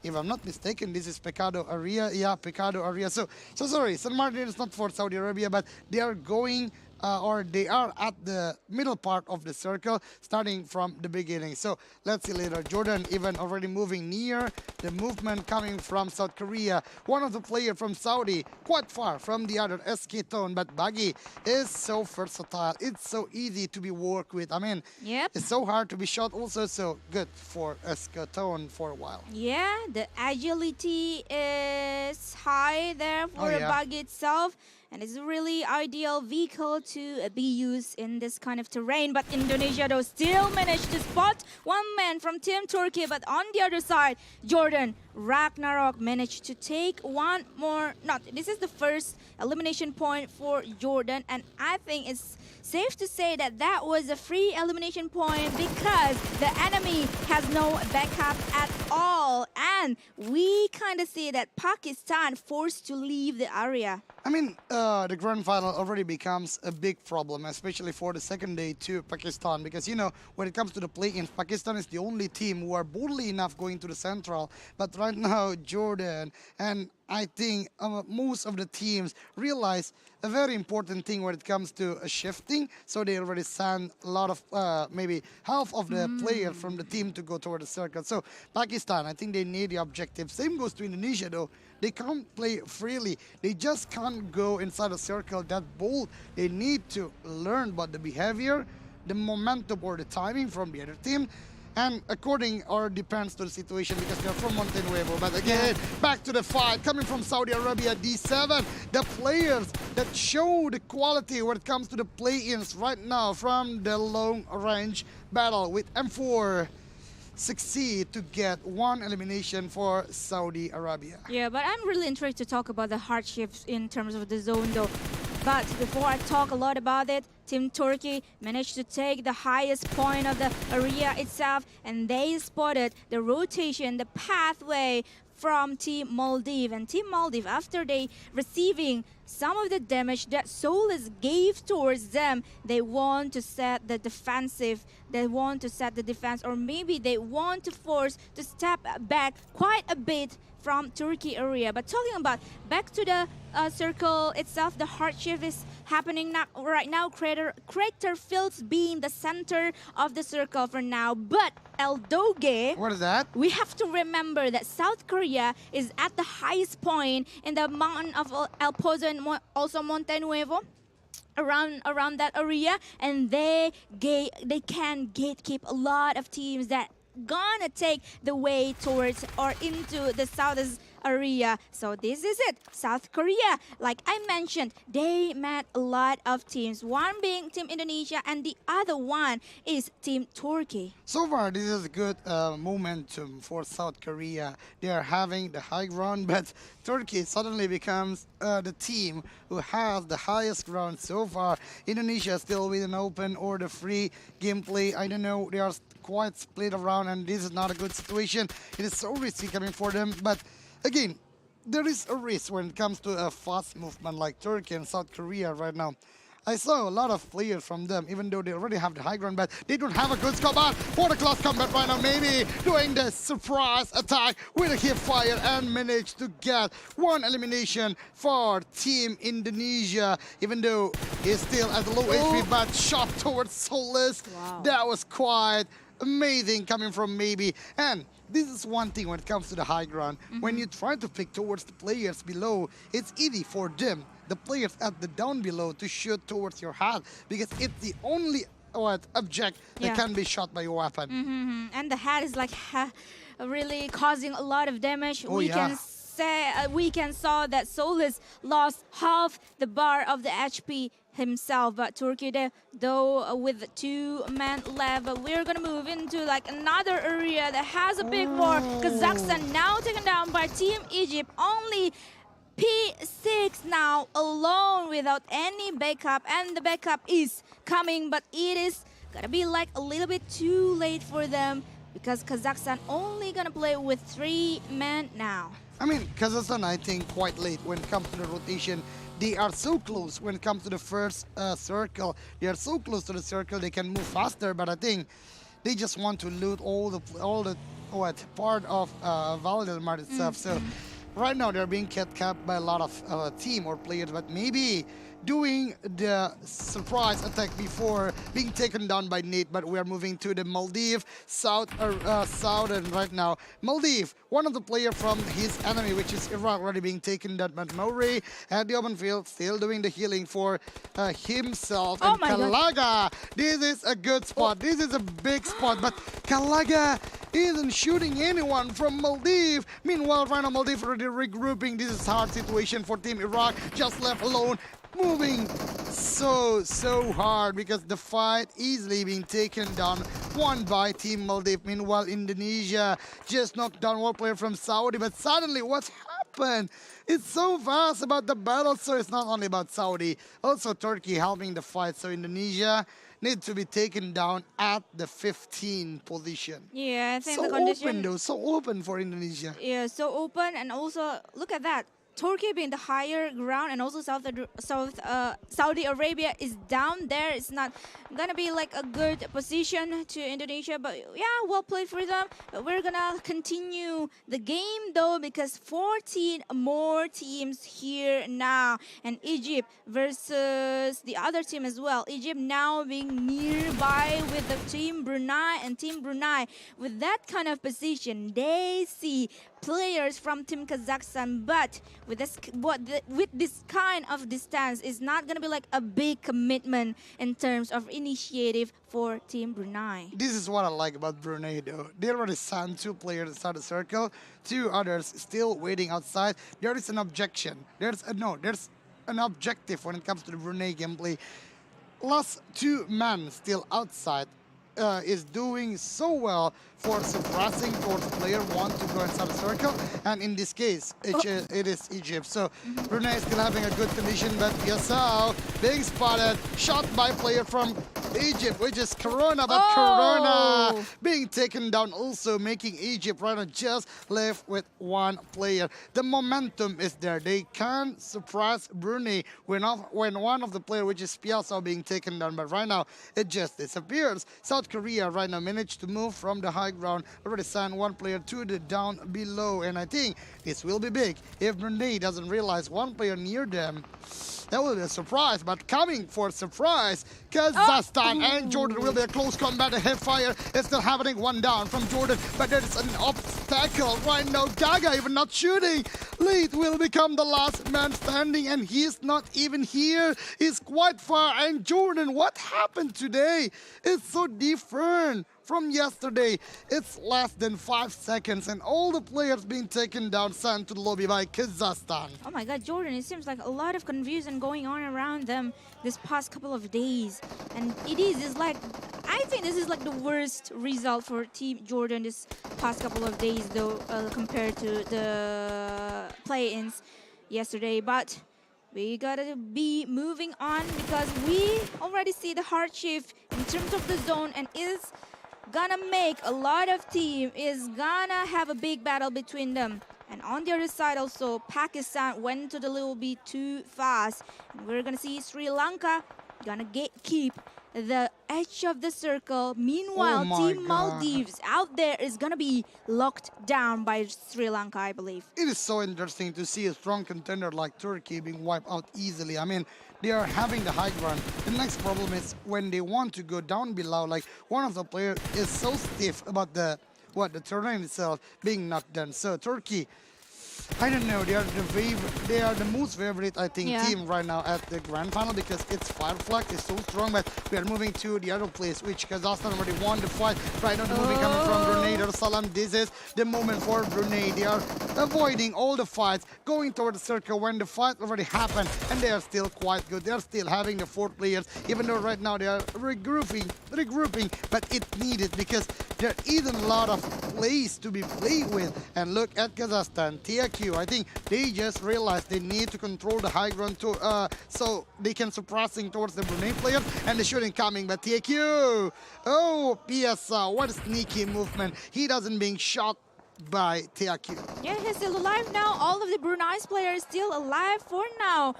if I'm not mistaken, this is Pecado area. Yeah, Pecado area. So sorry, San Martin is not for Saudi Arabia, but they are going or they are at the middle part of the circle, starting from the beginning. So let's see later. Jordan even already moving near the movement coming from South Korea. One of the players from Saudi, quite far from the other, SK Tone, but Bagi is so versatile. It's so easy to be worked with. I mean, it's so hard to be shot also, so good for SK Tone for a while. Yeah, the agility is high there for the Bagi itself. And it's a really ideal vehicle to be used in this kind of terrain. But Indonesia, though, still managed to spot one man from Team Turkey. But on the other side, Jordan Ragnarok managed to take one more. This is the first elimination point for Jordan. And I think it's safe to say that that was a free elimination point because the enemy has no backup at all. And we kind of see that Pakistan forced to leave the area. I mean, the grand final already becomes a big problem, especially for the second day to Pakistan, because, you know, when it comes to the play-ins, Pakistan is the only team who are boldly enough going to the central. But right now, Jordan and I think most of the teams realize a very important thing when it comes to shifting. So they already sent a lot of, maybe half of the players from the team to go toward the circle. So Pakistan, I think they need the objective. Same goes to Indonesia, though. They can't play freely. They just can't go inside a circle that bold. They need to learn about the behavior, the momentum or the timing from the other team. And according or depends to the situation because they're from Montenuevo. But again, back to the fight. Coming from Saudi Arabia, D7. The players that show the quality when it comes to the play-ins right now from the long-range battle with M4 succeed to get one elimination for Saudi Arabia. Yeah, but I'm really interested to talk about the hardships in terms of the zone though. But before I talk a lot about it, Team Turkey managed to take the highest point of the area itself, and they spotted the rotation, the pathway from Team Maldives. And Team Maldives, after they receiving some of the damage that Solus gave towards them, they want to set the defensive, they want to set the defense, or maybe they want to force to step back quite a bit from Turkey area. But talking about back to the circle itself, the hardship is happening right now. Crater Fields being the center of the circle for now. But Eldoge, what is that? We have to remember that South Korea is at the highest point in the mountain of El Pozo and also Montenuevo. Around that area, and they can gatekeep a lot of teams that gonna take the way towards or into the southeast area. So this is it. South Korea, like I mentioned, they met a lot of teams. One being Team Indonesia and the other one is Team Turkey. So far, this is a good momentum for South Korea. They are having the high ground, but Turkey suddenly becomes the team who has the highest ground so far. Indonesia still with an open or the free gameplay. I don't know. They are quite split around, and this is not a good situation. It is so risky coming for them, but again, there is a risk when it comes to a fast movement like Turkey and South Korea right now. I saw a lot of players from them, even though they already have the high ground, but they don't have a good scope. But for the close combat right now, maybe doing the surprise attack with a hip fire and managed to get one elimination for Team Indonesia, even though he's still at the low HP, but shot towards Solus. Wow. That was quite amazing coming from Maybe. And this is one thing when it comes to the high ground. When you try to pick towards the players below, it's easy for them, the players at the down below, to shoot towards your head because it's the only object that can be shot by your weapon. And the head is like really causing a lot of damage. We can saw that Solus lost half the bar of the HP himself, but Turkey, though with 2 men left, we're gonna move into like another area that has a big war. Kazakhstan now taken down by Team Egypt. Only P6 now alone without any backup, and the backup is coming, but it is gonna be like a little bit too late for them because Kazakhstan only gonna play with 3 men now. I mean, Kazakhstan, I think, quite late when it comes to the rotation. They are so close when it comes to the first circle. They are so close to the circle, they can move faster, but I think they just want to loot all the part of Valdemar itself. So right now they're being capped by a lot of team or players, but maybe doing the surprise attack before being taken down by Nate. But we are moving to the Maldives southern right now. Maldives, one of the players from his enemy, which is Iraq, already being taken down. But Mauri at the open field, still doing the healing for himself. Oh and my Kalaga, God. this is a good spot. This is a big spot, but Kalaga isn't shooting anyone from Maldives. Meanwhile, right now Maldives already regrouping. This is a hard situation for Team Iraq, just left alone. Moving so hard because the fight easily being taken down one by Team Maldives. Meanwhile, Indonesia just knocked down one player from Saudi, but suddenly what's happened? It's so fast about the battle, so it's not only about Saudi, also Turkey helping the fight. So Indonesia need to be taken down at the 15th position. Yeah, I think so the condition... open though, so open for Indonesia. Yeah, so open, and also look at that. Turkey being the higher ground, and also Saudi Arabia is down there. It's not gonna be like a good position to Indonesia, but yeah, well played for them. But we're gonna continue the game though, because 14 more teams here now, and Egypt versus the other team as well. Egypt now being nearby with the Team Brunei, and Team Brunei with that kind of position, they see players from Team Kazakhstan, but with this kind of distance, it's not gonna be like a big commitment in terms of initiative for Team Brunei. This is what I like about Brunei though. They already sent 2 players inside the circle, 2 others still waiting outside. There is an objection. There's an objective when it comes to the Brunei gameplay. Last 2 men still outside is doing so well for suppressing towards player 1 to go inside the circle, and in this case it is Egypt. So Brunei is still having a good condition, but Yasau being spotted, shot by player from Egypt, which is Corona, but Corona being taken down, also making Egypt right now just left with 1 player. The momentum is there. They can suppress Brunei when one of the player, which is Piazza, being taken down, but right now it just disappears. South Korea right now managed to move from the high ground, already signed 1 player to the down below, and I think this will be big if Brunei doesn't realize 1 player near them. That will be a surprise, but coming for surprise, Kazakhstan and Jordan will be a close combat. A headfire is still happening, 1 down from Jordan, but there is an obstacle right now. Gaga even not shooting. Lead will become the last man standing, and he's not even here. He's quite far, and Jordan, what happened today? It's so different from yesterday. It's less than 5 seconds, and all the players being taken down, sent to the lobby by Kazakhstan. Oh my God, Jordan, it seems like a lot of confusion going on around them this past couple of days. And it's like, I think this is like the worst result for Team Jordan this past couple of days though, compared to the play-ins yesterday. But we gotta be moving on because we already see the hard shift in terms of the zone, and is gonna make a lot of team is gonna have a big battle between them. And on the other side also, Pakistan went to the little bit too fast. And we're gonna see Sri Lanka gonna keep the edge of the circle. Meanwhile, Team Maldives out there is gonna be locked down by Sri Lanka, I believe. It is so interesting to see a strong contender like Turkey being wiped out easily. I mean, they are having the high ground. The next problem is when they want to go down below, like one of the players is so stiff about the terrain itself being knocked down. So Turkey, I don't know, they are the most favorite, I think, team right now at the grand final because its fire flag is so strong. But we are moving to the other place, which Kazakhstan already won the fight. Right now the movement coming from Brunei, Darussalam. This is the moment for Brunei. They are avoiding all the fights, going toward the circle when the fight already happened, and they are still quite good. They are still having the 4 players, even though right now they are regrouping, but it's needed because there isn't a lot of place to be played with. And look at Kazakhstan, TAQ. I think they just realized they need to control the high ground so they can suppressing towards the Brunei players, and the shooting coming. But TAQ, oh, PSR, what a sneaky movement. He doesn't being shot by TAQ. Yeah, he's still alive now. All of the Brunei's players still alive for now.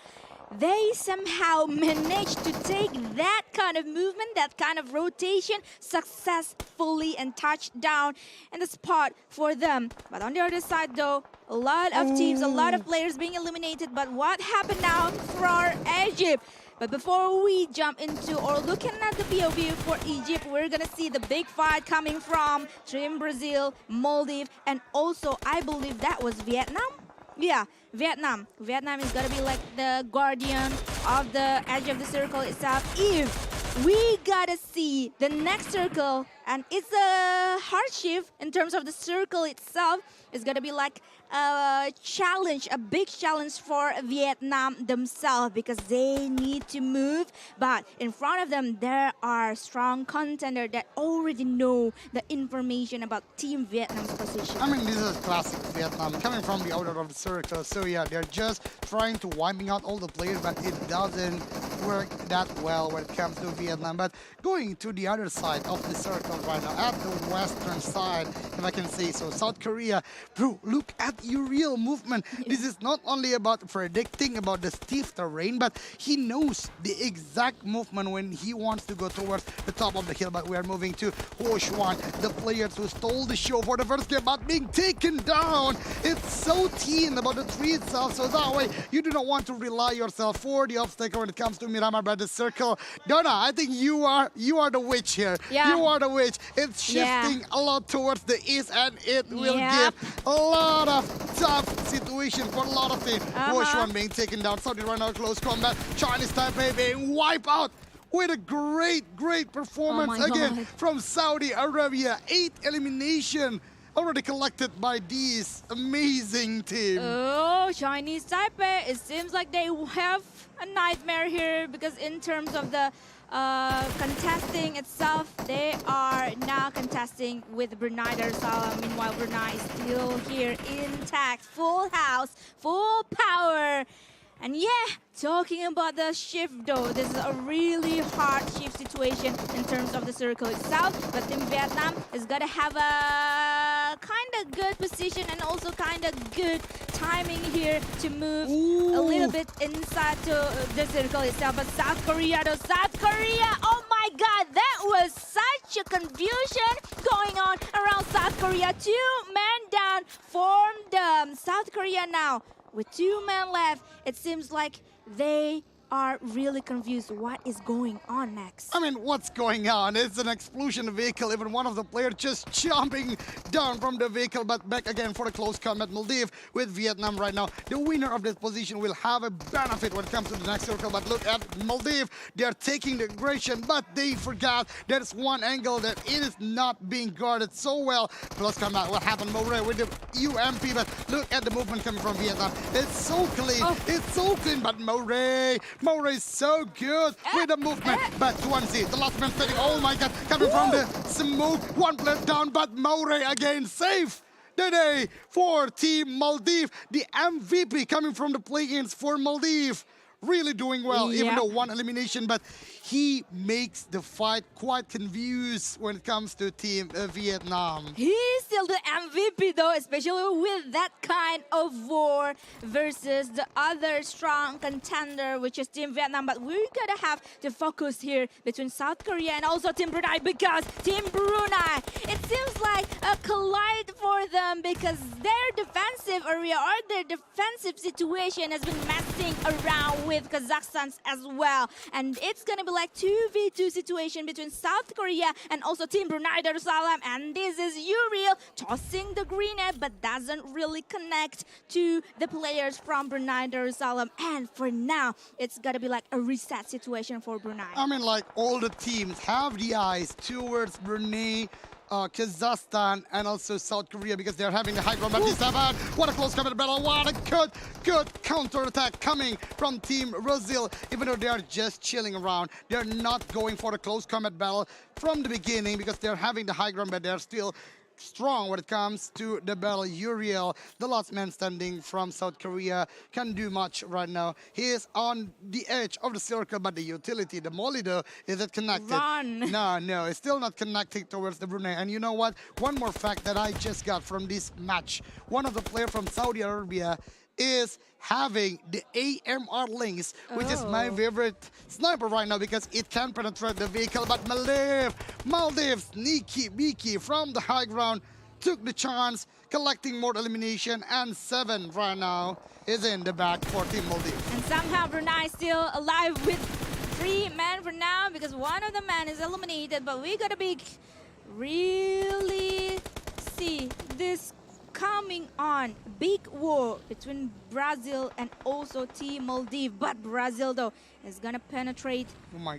They somehow managed to take that kind of movement, that kind of rotation successfully and touch down in the spot for them. But on the other side though, a lot of teams, a lot of players being eliminated. But what happened now for Egypt? But before we jump into or looking at the POV for Egypt, we're going to see the big fight coming from Team Brazil, Maldives, and also I believe that was Vietnam. Yeah, Vietnam. Vietnam is going to be like the guardian of the edge of the circle itself. If we got to see the next circle, and it's a hardship in terms of the circle itself, it's going to be like a challenge, a big challenge for Vietnam themselves because they need to move. But in front of them, there are strong contenders that already know the information about Team Vietnam's position. I mean, this is classic Vietnam coming from the outer of the circle. So yeah, they're just trying to wiping out all the players, but it doesn't work that well when it comes to Vietnam. But going to the other side of the circle right now, at the western side, if I can say so, South Korea. Bro, look at your real movement. This is not only about predicting about the steep terrain, but he knows the exact movement when he wants to go towards the top of the hill. But we are moving to Ho Xuan, the players who stole the show for the first game, but being taken down. It's so thin about the tree itself, so that way you do not want to rely yourself for the obstacle when it comes to Miramar. But the circle, Donna, I think you are the witch here. Yeah. You are the witch. It's shifting a lot towards the east, and it will give a lot of tough situation for a lot of teams. Ho Xuan being taken down, Saudi right now close combat, Chinese Taipei being wiped out with a great performance again from Saudi Arabia. 8 elimination already collected by these amazing teams. Oh, Chinese Taipei, it seems like they have a nightmare here because in terms of the contesting itself, they are now contesting with Brunei Darussalam. Meanwhile, Brunei is still here intact, full house, full power. And yeah, talking about the shift though, this is a really hard shift situation in terms of the circle itself. But Team Vietnam is gonna have a kind of good position and also kind of good timing here to move a little bit inside to the circle itself. But South Korea though, South Korea, oh my God, that was such a confusion going on around South Korea. 2 men down from South Korea now. With 2 men left, it seems like they are really confused what is going on next. I mean, what's going on? It's an explosion vehicle. Even one of the players just jumping down from the vehicle, but back again for a close combat. Maldives with Vietnam right now. The winner of this position will have a benefit when it comes to the next circle. But look at Maldives. They're taking the aggression, but they forgot there's one angle that it is not being guarded so well. Close combat will happen. Moray with the UMP, but look at the movement coming from Vietnam. It's so clean. It's so clean, but Moray is so good with the movement. But Tuanzi, the last man standing, oh my God, coming from the smoke. 1 player down, but Moray again safe. The day for Team Maldives. The MVP coming from the play-ins for Maldives. Really doing well, even though 1 elimination, but he makes the fight quite confused when it comes to Team Vietnam. He's still the MVP though, especially with that kind of war versus the other strong contender, which is Team Vietnam. But we're gonna have to focus here between South Korea and also Team Brunei, because Team Brunei, it seems like a collide for them because their defensive area or their defensive situation has been messing around with Kazakhstan as well. And it's gonna be like 2v2 situation between South Korea and also Team Brunei Darussalam. And this is Uriel tossing the grenade but doesn't really connect to the players from Brunei Darussalam. And for now, it's gonna be like a reset situation for Brunei. I mean, like all the teams have the eyes towards Brunei, Kazakhstan, and also South Korea because they're having the high ground. But this time, what a close combat battle. What a good counter-attack coming from Team Brazil. Even though they are just chilling around, they're not going for a close combat battle from the beginning because they're having the high ground, but they're still strong when it comes to the battle. Uriel, the last man standing from South Korea, can do much right now. He is on the edge of the circle, but the utility, the Molly though, isn't connected. Run. No, it's still not connected towards the Brunei. And you know what? One more fact that I just got from this match. One of the players from Saudi Arabia is having the AMR links, which is my favorite sniper right now because it can penetrate the vehicle. But Maldives, sneaky beaky from the high ground, took the chance, collecting more elimination, and 7 right now is in the back for Team Maldives. And somehow Brunei still alive with 3 men for now because one of the men is eliminated. But we gotta be really see this coming on. Big war between Brazil and also Team Maldives. But Brazil though is gonna penetrate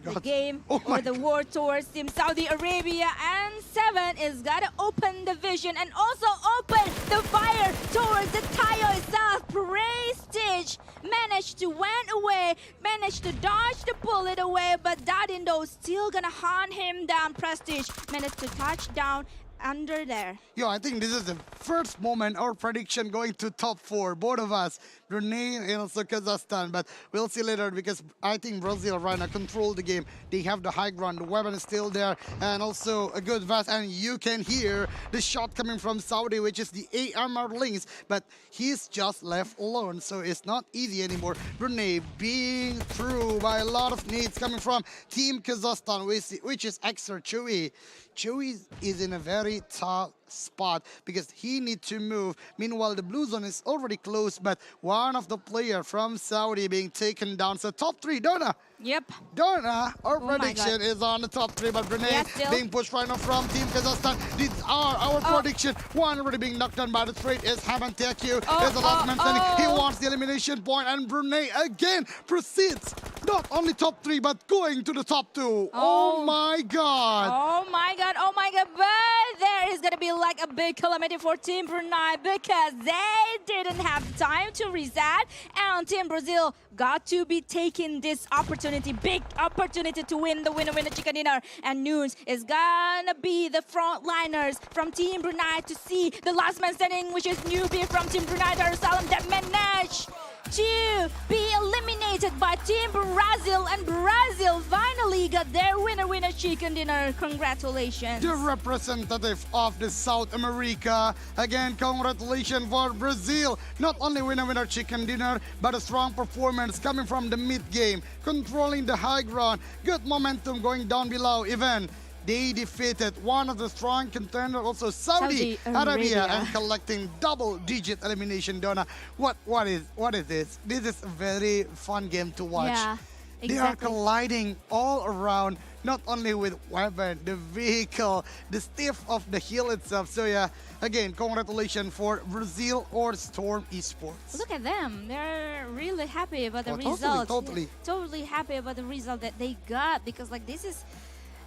the game or the war towards Team Saudi Arabia, and 7 is gonna open the vision and also open the fire towards the Tayo itself. Prestige managed to went away, managed to dodge the bullet away, but Dadindo still gonna hunt him down. Prestige managed to touch down under there. Yo, I think this is the first moment our prediction going to top 4, both of us, Brunei and also Kazakhstan, but we'll see later because I think Brazil right now control the game. They have the high ground, the weapon is still there, and also a good vest, and you can hear the shot coming from Saudi, which is the AMR links, but he's just left alone, so it's not easy anymore. Brunei being through by a lot of needs coming from Team Kazakhstan, which is extra Chewy. Chewy is in a very tough spot because he needs to move. Meanwhile, the blue zone is already closed, but one of the players from Saudi being taken down. So top 3, Donna. Yep. Donna, our prediction is on the top 3, but Brunei being pushed right now from Team Kazakhstan. These are our prediction. One already being knocked down by the trade is Haman Teku. Is the last man standing. He wants the elimination point, and Brunei again proceeds. Not only top 3, but going to the top 2. Oh my God. Oh my God, oh my God. But there is going to be like a big calamity for Team Brunei because they didn't have time to reset, and Team Brazil got to be taking this opportunity, big opportunity to win the winner chicken dinner. And Nunes is gonna be the frontliners from Team Brunei to see the last man standing, which is newbie from Team Brunei Darussalam that managed to be eliminated by Team Brazil, and Brazil finally got their winner chicken dinner. Congratulations. The representative of the South America. Again, congratulations for Brazil. Not only winner chicken dinner, but a strong performance coming from the mid game, controlling the high ground, good momentum going down below. Even they defeated one of the strong contenders, also Saudi Arabia, and collecting double-digit elimination. Donna, what is this? This is a very fun game to watch. Yeah, exactly. They are colliding all around, not only with weapon, the vehicle, the stiff of the hill itself. So yeah, again, congratulations for Brazil or Storm Esports. Look at them. They're really happy about the result. Totally. Totally happy about the result that they got because like this is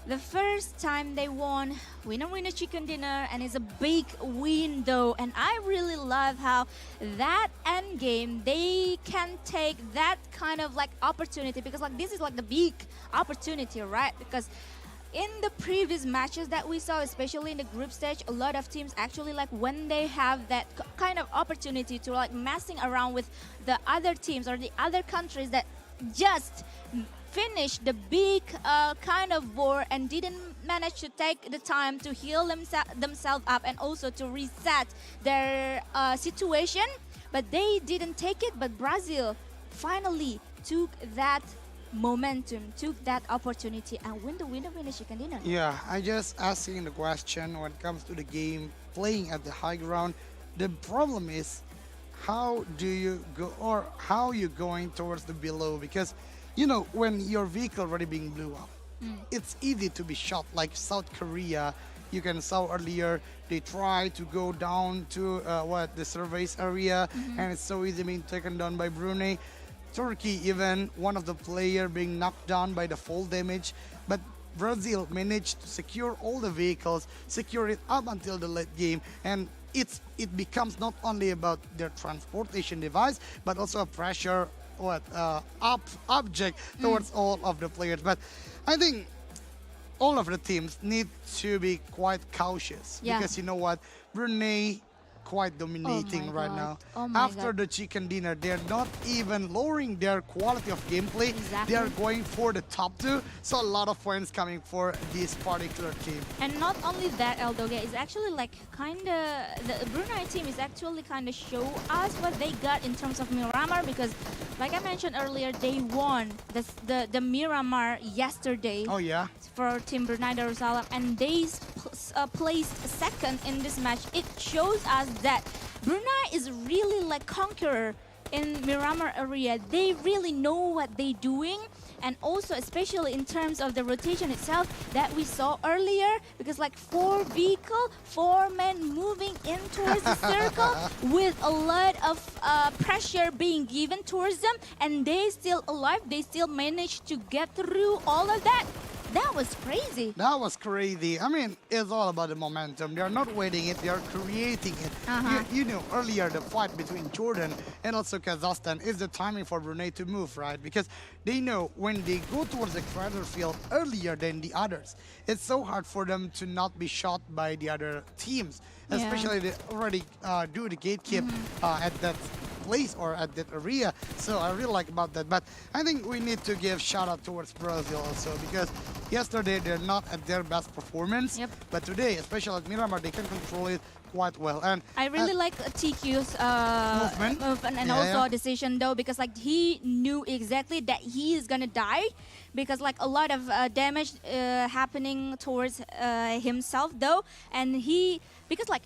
the first time they won winner chicken dinner, and it's a big win though. And I really love how that end game they can take that kind of like opportunity because like this is like the big opportunity, right? Because in the previous matches that we saw, especially in the group stage, a lot of teams actually like when they have that kind of opportunity to like messing around with the other teams or the other countries that just finish the big kind of war and didn't manage to take the time to heal themselves up and also to reset their situation, but they didn't take it. But Brazil finally took that momentum, took that opportunity and win the winner chicken dinner. Yeah, I just asking the question when it comes to the game, playing at the high ground. The problem is how do you go, or how you going towards the below, because you know, when your vehicle already being blew up, it's easy to be shot. Like South Korea, you can saw earlier, they try to go down to the surveys area, and it's so easy being taken down by Brunei. Turkey, even one of the player being knocked down by the fall damage, but Brazil managed to secure all the vehicles, secure it up until the late game, and it becomes not only about their transportation device, but also a pressure object towards all of the players. But I think all of the teams need to be quite cautious Yeah. because you know what, Brunei quite dominating right now. After the chicken dinner, they're not even lowering their quality of gameplay. They are going for the top 2, so a lot of points coming for this particular team. And not only that, Eldoga is actually like kinda the Brunei team is actually kinda show us what they got in terms of Miramar, because like I mentioned earlier, they won the Miramar yesterday. Oh yeah. For Team Brunei Darussalam, and they placed second in this match. It shows us that Brunei is really like conqueror in Miramar area. They really know what they're doing, and also especially in terms of the rotation itself that we saw earlier, because like 4 vehicle, 4 men moving in towards the circle with a lot of pressure being given towards them, and they still alive. They still managed to get through all of that. That was crazy. That was crazy. I mean, it's all about the momentum. They're not waiting it, they're creating it. You know, earlier the fight between Jordan and also Kazakhstan is the timing for Brunei to move, right? Because they know when they go towards the crater field earlier than the others, it's so hard for them to not be shot by the other teams. Especially they already do the gatekeep at that place or at that area. So I really like about that. But I think we need to give shout out towards Brazil also, because yesterday they're not at their best performance. But today, especially at Miramar, they can control it quite well. And I really like TQ's movement and also decision though, because like he knew exactly that he is gonna die, because like a lot of damage happening towards himself though, and he, because like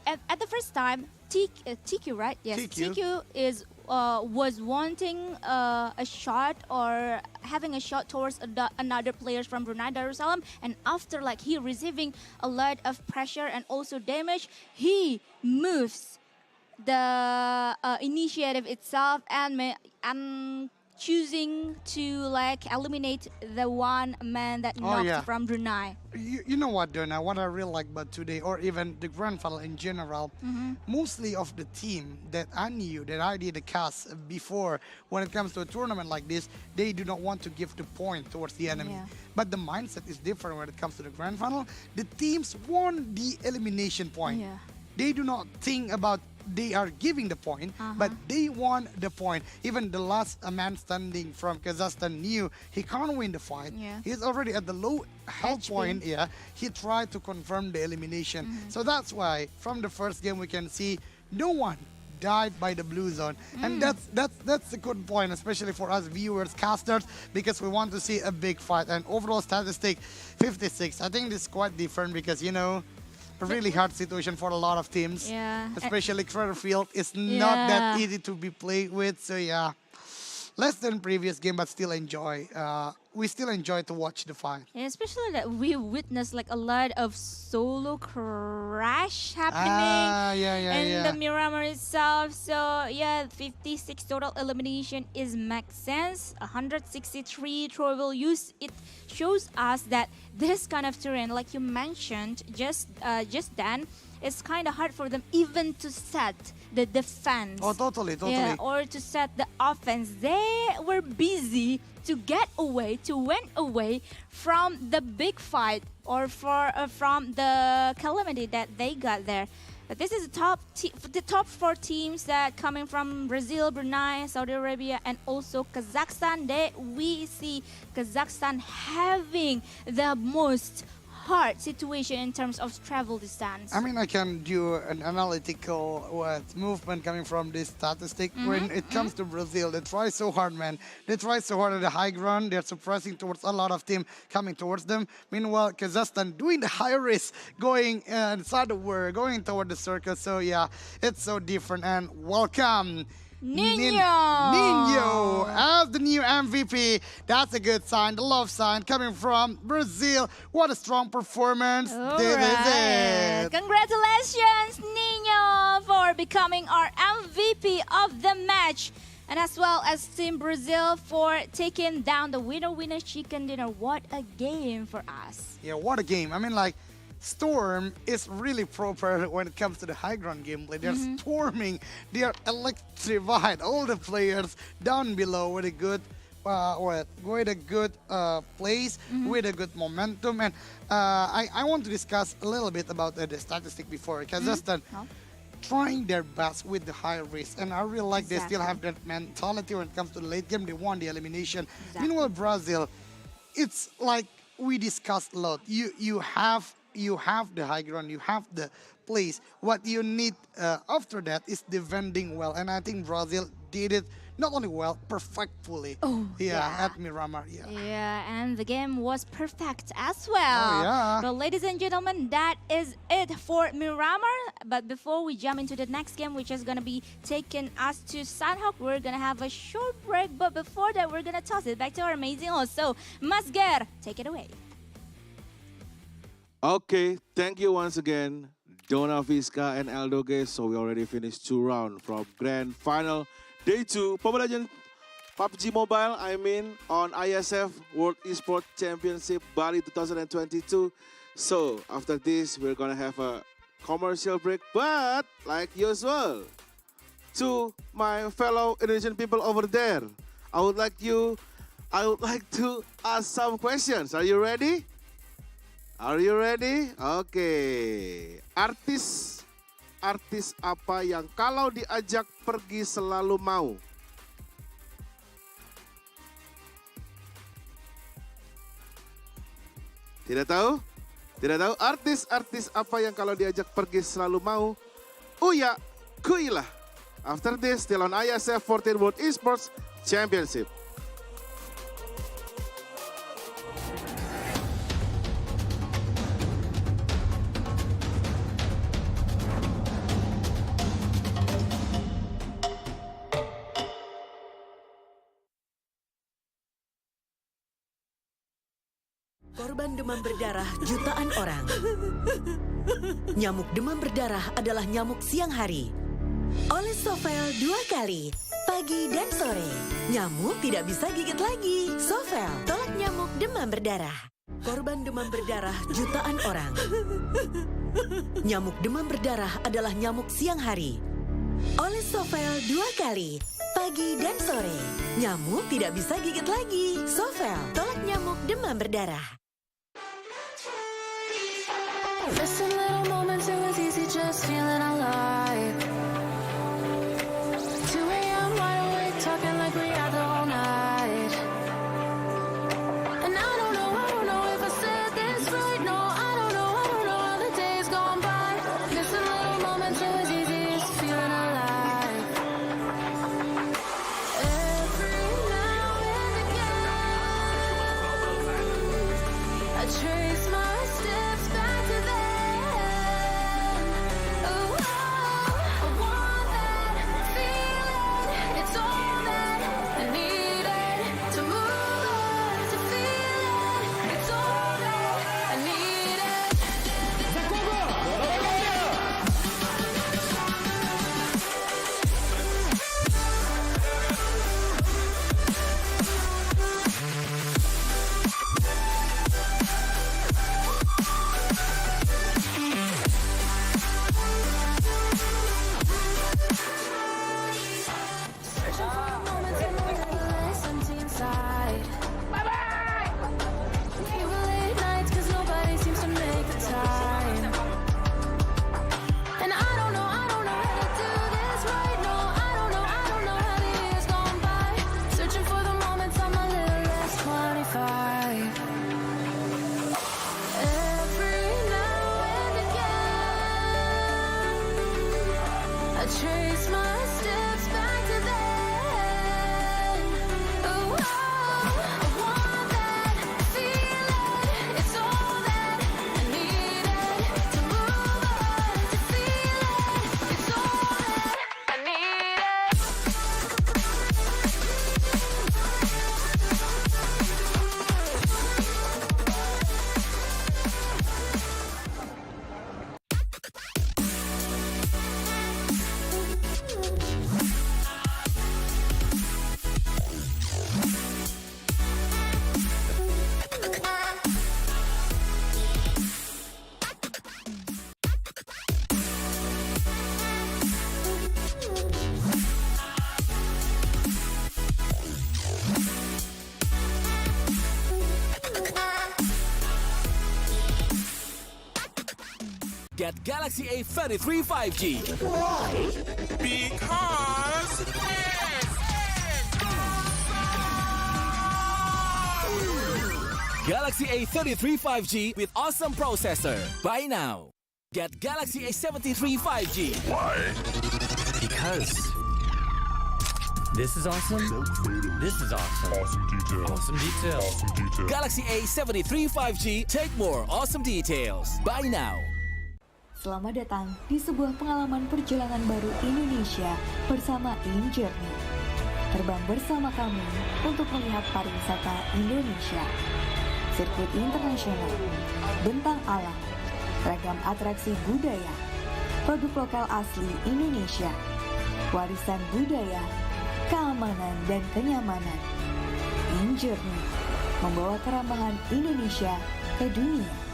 at the first time TQ, right? Yes, TQ is was wanting a shot or having a shot towards another players from Brunei Darussalam, and after like he receiving a lot of pressure and also damage, he moves the initiative itself and choosing to like eliminate the one man that knocked from Brunei. You know what, Donna, what I really like about today, or even the grand final in general, mostly of the team that I knew, that I did the cast before, when it comes to a tournament like this, they do not want to give the point towards the enemy. But the mindset is different when it comes to the grand final. The teams want the elimination point. They do not think about they are giving the point, but they want the point. Even the last man standing from Kazakhstan knew he can't win the fight. He's already at the low health point. He tried to confirm the elimination. So that's why from the first game we can see no one died by the blue zone, and that's a good point, especially for us viewers, casters, because we want to see a big fight. And overall statistic 56. I think this is quite different, because you know, a really hard situation for a lot of teams, especially crater field. It's not that easy to be played with. So yeah, less than previous game, but still enjoy. We still enjoy to watch the fight. Yeah, especially that we witnessed like a lot of solo crash happening in the Miramar itself. So yeah, 56 total elimination is makes sense. 163 throwable use. It shows us that this kind of terrain, like you mentioned just then, it's kind of hard for them even to set the defense. Oh, totally. Yeah, or to set the offense. They were busy to get away, to win away from the big fight or from the calamity that they got there. But this is the top 4 teams that coming from Brazil, Brunei, Saudi Arabia, and also Kazakhstan. We see Kazakhstan having the most hard situation in terms of travel distance. I mean, I can do an analytical movement coming from this statistic. When it comes to Brazil, they try so hard, man. They try so hard at the high ground. They're suppressing towards a lot of team coming towards them. Meanwhile, Kazakhstan doing the high risk, going inside the world, going toward the circle. So yeah, it's so different. And welcome Nino as the new MVP. That's a good sign, the love sign coming from Brazil. What a strong performance. This is it. Congratulations, Nino, for becoming our MVP of the match. And as well as Team Brazil for taking down the winner chicken dinner. What a game for us. Yeah, what a game. I mean, like, Storm is really proper when it comes to the high ground gameplay. They're storming, they are electrified. All the players down below with a good with a good place, with a good momentum, and I want to discuss a little bit about the statistic before Kazakhstan. Trying their best with the high risk, and I really like they still have that mentality when it comes to the late game. They won the elimination. Meanwhile, Brazil, it's like we discussed a lot. You have the high ground, you have the place. What you need after that is defending well, and I think Brazil did it not only well, perfectly. At Miramar. Yeah, and the game was perfect as well. But ladies and gentlemen, that is it for Miramar. But before we jump into the next game, which is gonna be taking us to Sanhok, we're gonna have a short break. But before that, we're gonna toss it back to our amazing host. So, Masger, take it away. Okay, thank you once again, Dona Vizca and Eldoge. So we already finished 2 rounds from Grand Final Day 2 Mobile Legends PUBG Mobile, on IESF World Esports Championship Bali 2022. So after this, we're gonna have a commercial break, but like usual, to my fellow Indonesian people over there, I would like to ask some questions. Are you ready? Are you ready? Okay. Artis apa yang kalau diajak pergi selalu mau? Tidak tahu? Tidak tahu? Artis apa yang kalau diajak pergi selalu mau? Uya Kuilah. After this, still on IESF 14th World Esports Championship. Korban demam berdarah jutaan orang. Nyamuk demam berdarah adalah nyamuk siang hari. Oleh Sovel 2 kali, pagi dan sore. Nyamuk tidak bisa gigit lagi. Sovel, tolak nyamuk demam berdarah. Korban demam berdarah jutaan orang. Nyamuk demam berdarah adalah nyamuk siang hari. Oleh Sovel 2 kali, pagi dan sore. Nyamuk tidak bisa gigit lagi. Sovel, tolak nyamuk demam berdarah. Just a little moment, it was easy just feeling alive. 2 a.m. wide awake, talking like we had the whole night. And I don't know if I said this right. No, I don't know how the days gone by. Just a little moment, it was easy just feeling alive. Every now and again, I trace my steps back to then. Oh, Get Galaxy A33 5G. Why? Because Galaxy A33 5G with awesome processor. Buy now. Get Galaxy A73 5G. Why? Because this is awesome. This is awesome. Awesome details. Awesome details. Awesome details. Galaxy A73 5G. Take more awesome details. Buy now. Selamat datang di sebuah pengalaman perjalanan baru Indonesia bersama InJourney. Terbang bersama kami untuk melihat pariwisata Indonesia. Sirkuit internasional, bentang alam, ragam atraksi budaya, produk lokal asli Indonesia, warisan budaya, keamanan dan kenyamanan. InJourney membawa keramahan Indonesia ke dunia.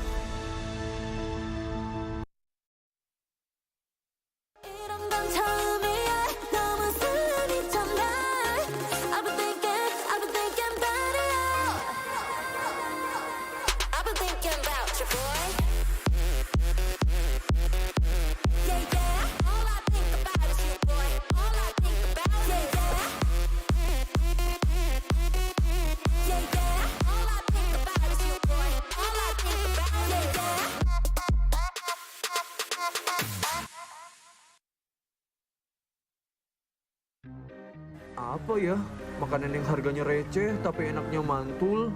Apa ya? Makanan yang harganya receh tapi enaknya mantul.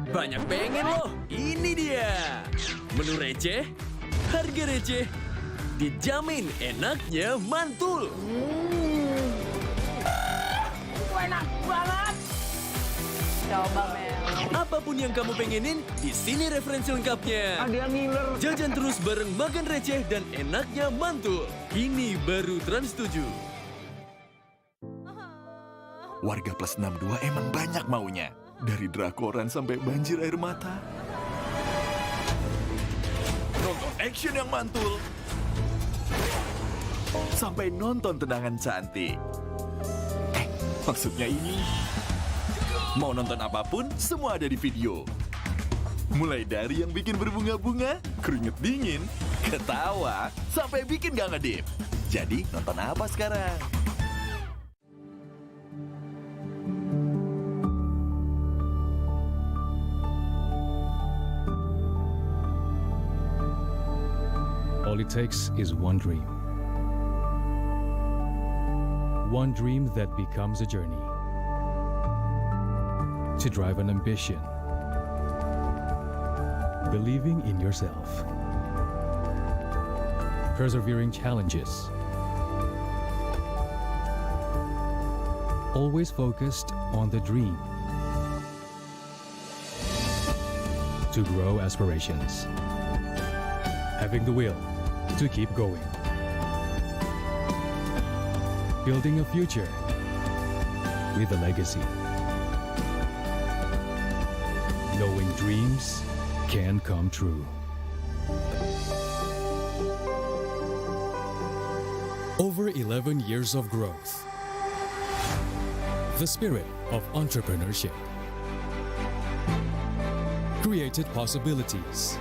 Banyak pengen loh. Ini dia. Menu receh, harga receh, dijamin enaknya mantul. Enak banget. Coba, Mel. Apapun yang kamu pengenin, di sini referensi lengkapnya. Ada yang ngiler. Jajan terus bareng makan receh dan enaknya mantul. Ini baru Trans 7. Warga plus 62 emang banyak maunya. Dari drakoran sampai banjir air mata. Nonton action yang mantul. Sampai nonton tendangan cantik. Maksudnya ini. Mau nonton apapun, semua ada di video. Mulai dari yang bikin berbunga-bunga, keringet dingin, ketawa, sampai bikin gak ngedip. Jadi nonton apa sekarang? All it takes is one dream. One dream that becomes a journey. To drive an ambition. Believing in yourself. Persevering challenges. Always focused on the dream. To grow aspirations. Having the will to keep going. Building a future with a legacy. Knowing dreams can come true. Over 11 years of growth. The spirit of entrepreneurship. Created possibilities.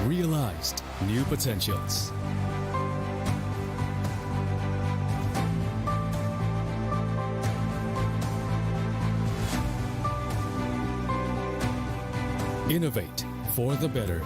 Realized new potentials. Innovate for the better.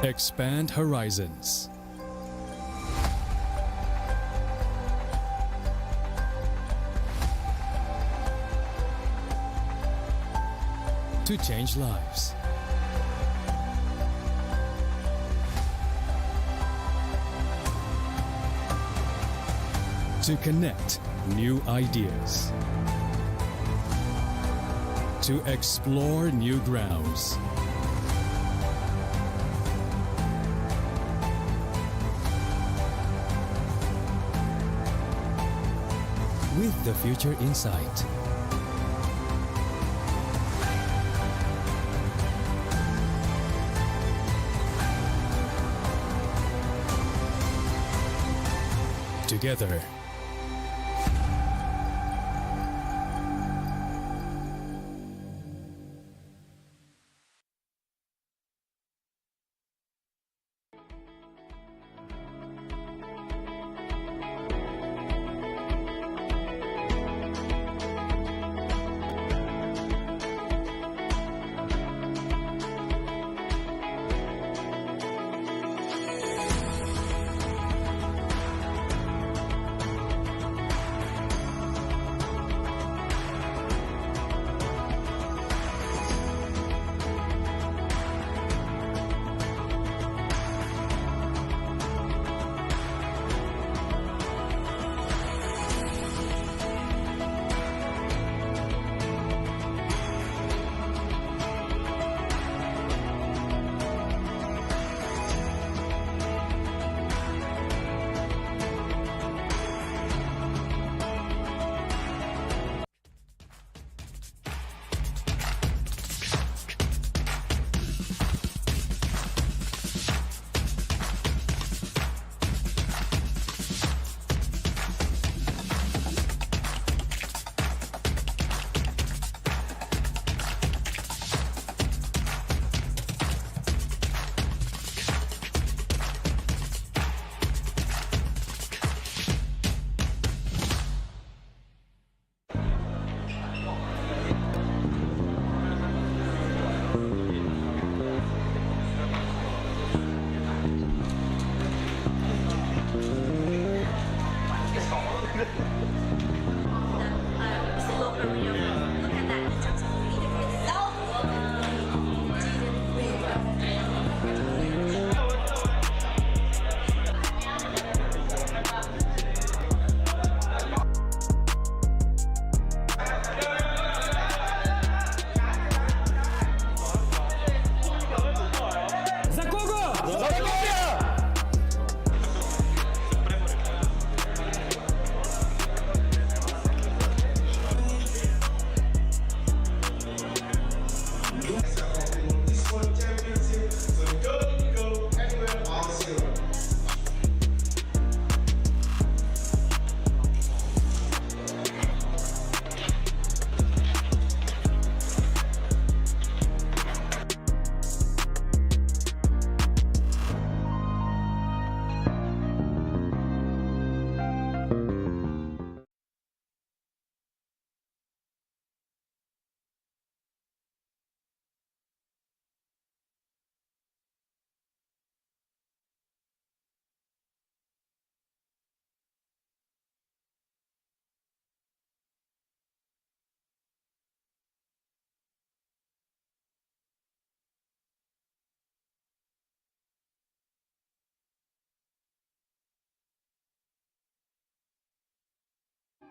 Expand horizons. To change lives. To connect new ideas. To explore new grounds. with the future in sight. Together,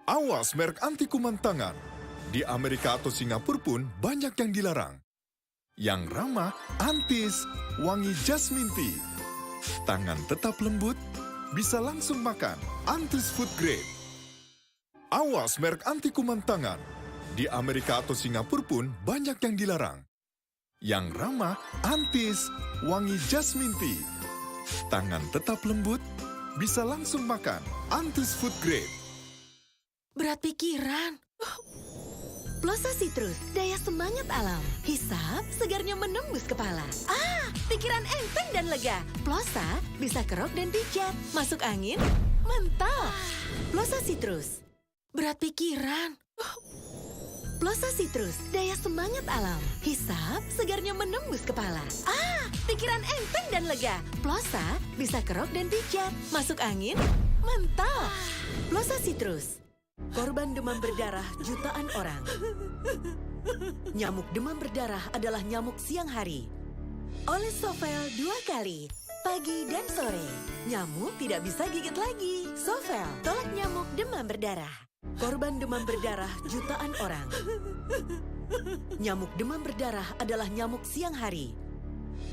awas merek anti kuman tangan. Di Amerika atau Singapura pun banyak yang dilarang. Yang ramah, antis, wangi jasmine tea. Tangan tetap lembut, bisa langsung makan, antis food grade. Awas merek anti kuman tangan. Di Amerika atau Singapura pun banyak yang dilarang. Yang ramah, antis, wangi jasmine tea. Tangan tetap lembut, bisa langsung makan, antis food grade. Berat pikiran. Plosa Citrus, daya semangat alam. Hisap, segarnya menembus kepala. Pikiran enteng dan lega. Plosa bisa kerok dan pijat. Masuk angin, mantap. Plosa Citrus. Berat pikiran. Plosa Citrus, daya semangat alam. Hisap, segarnya menembus kepala. Pikiran enteng dan lega. Plosa bisa kerok dan pijat. Masuk angin, mantap. Plosa Citrus. Korban demam berdarah jutaan orang. Nyamuk demam berdarah adalah nyamuk siang hari. Oles Sovel 2 kali, pagi dan sore. Nyamuk tidak bisa gigit lagi. Sovel, tolak nyamuk demam berdarah. Korban demam berdarah jutaan orang. Nyamuk demam berdarah adalah nyamuk siang hari.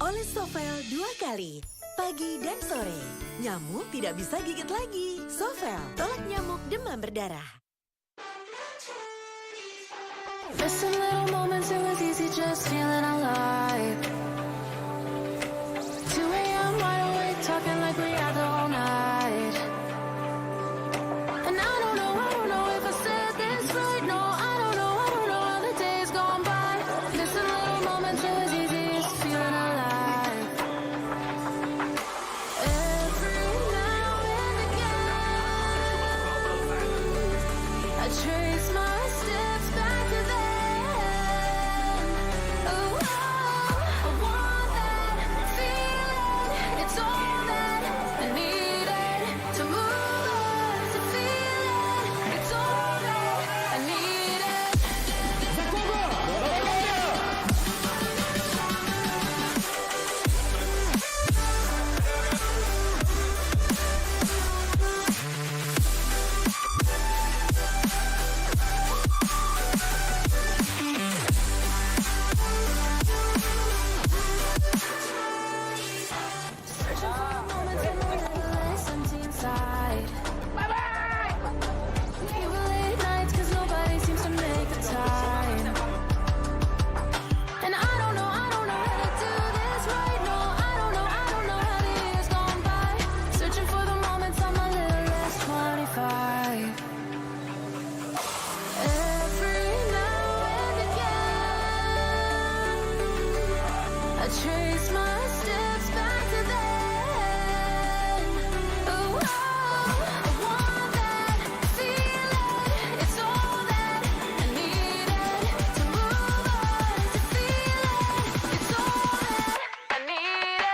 Oles Sovel 2 kali, pagi dan sore. Nyamuk tidak bisa gigit lagi. Sovel, tolak nyamuk demam berdarah. Missing little moments, it was easy just feeling alive. 2 a.m. wide awake, talking like we had the whole night. And I don't know if I said this right. No, I don't know how the days gone by. Missing little moments, it was easy just feeling alive. Every now and again, I trace my steps back to then. Oh, I want that feeling. It's all that I needed to move on, to feel it. It's all that I needed. Searching for a moment to realize empty inside. Even late nights, 'cause nobody seems to make the time. And I don't know how to do this right. No, I don't know how the years gone by. Searching for the moments I'm a little less 25. Every now and again, I trace my steps back to then. Oh, I want that feeling. It's all that I needed to move on, to feel it. It's all that I needed.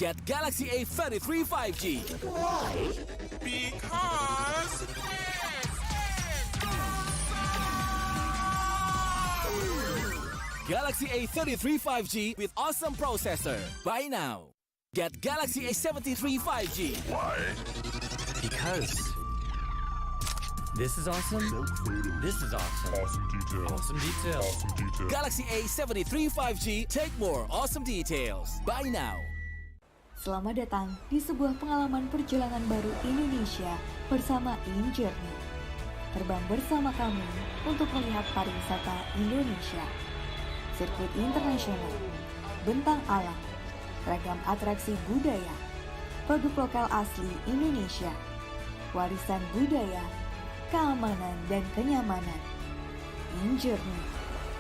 Get Galaxy A33 5G. Why? Because Galaxy A33 5G with awesome processor. Buy now. Get Galaxy A73 5G. Why? Because this is awesome. This is awesome. Awesome detail. Awesome detail. Awesome detail. Galaxy A73 5G. Take more awesome details. Buy now. Selamat datang di sebuah pengalaman perjalanan baru Indonesia bersama InJourney. Terbang bersama kami untuk melihat pariwisata Indonesia. Sirkuit internasional, bentang alam, ragam atraksi budaya, produk lokal asli Indonesia, warisan budaya, keamanan dan kenyamanan. InJourney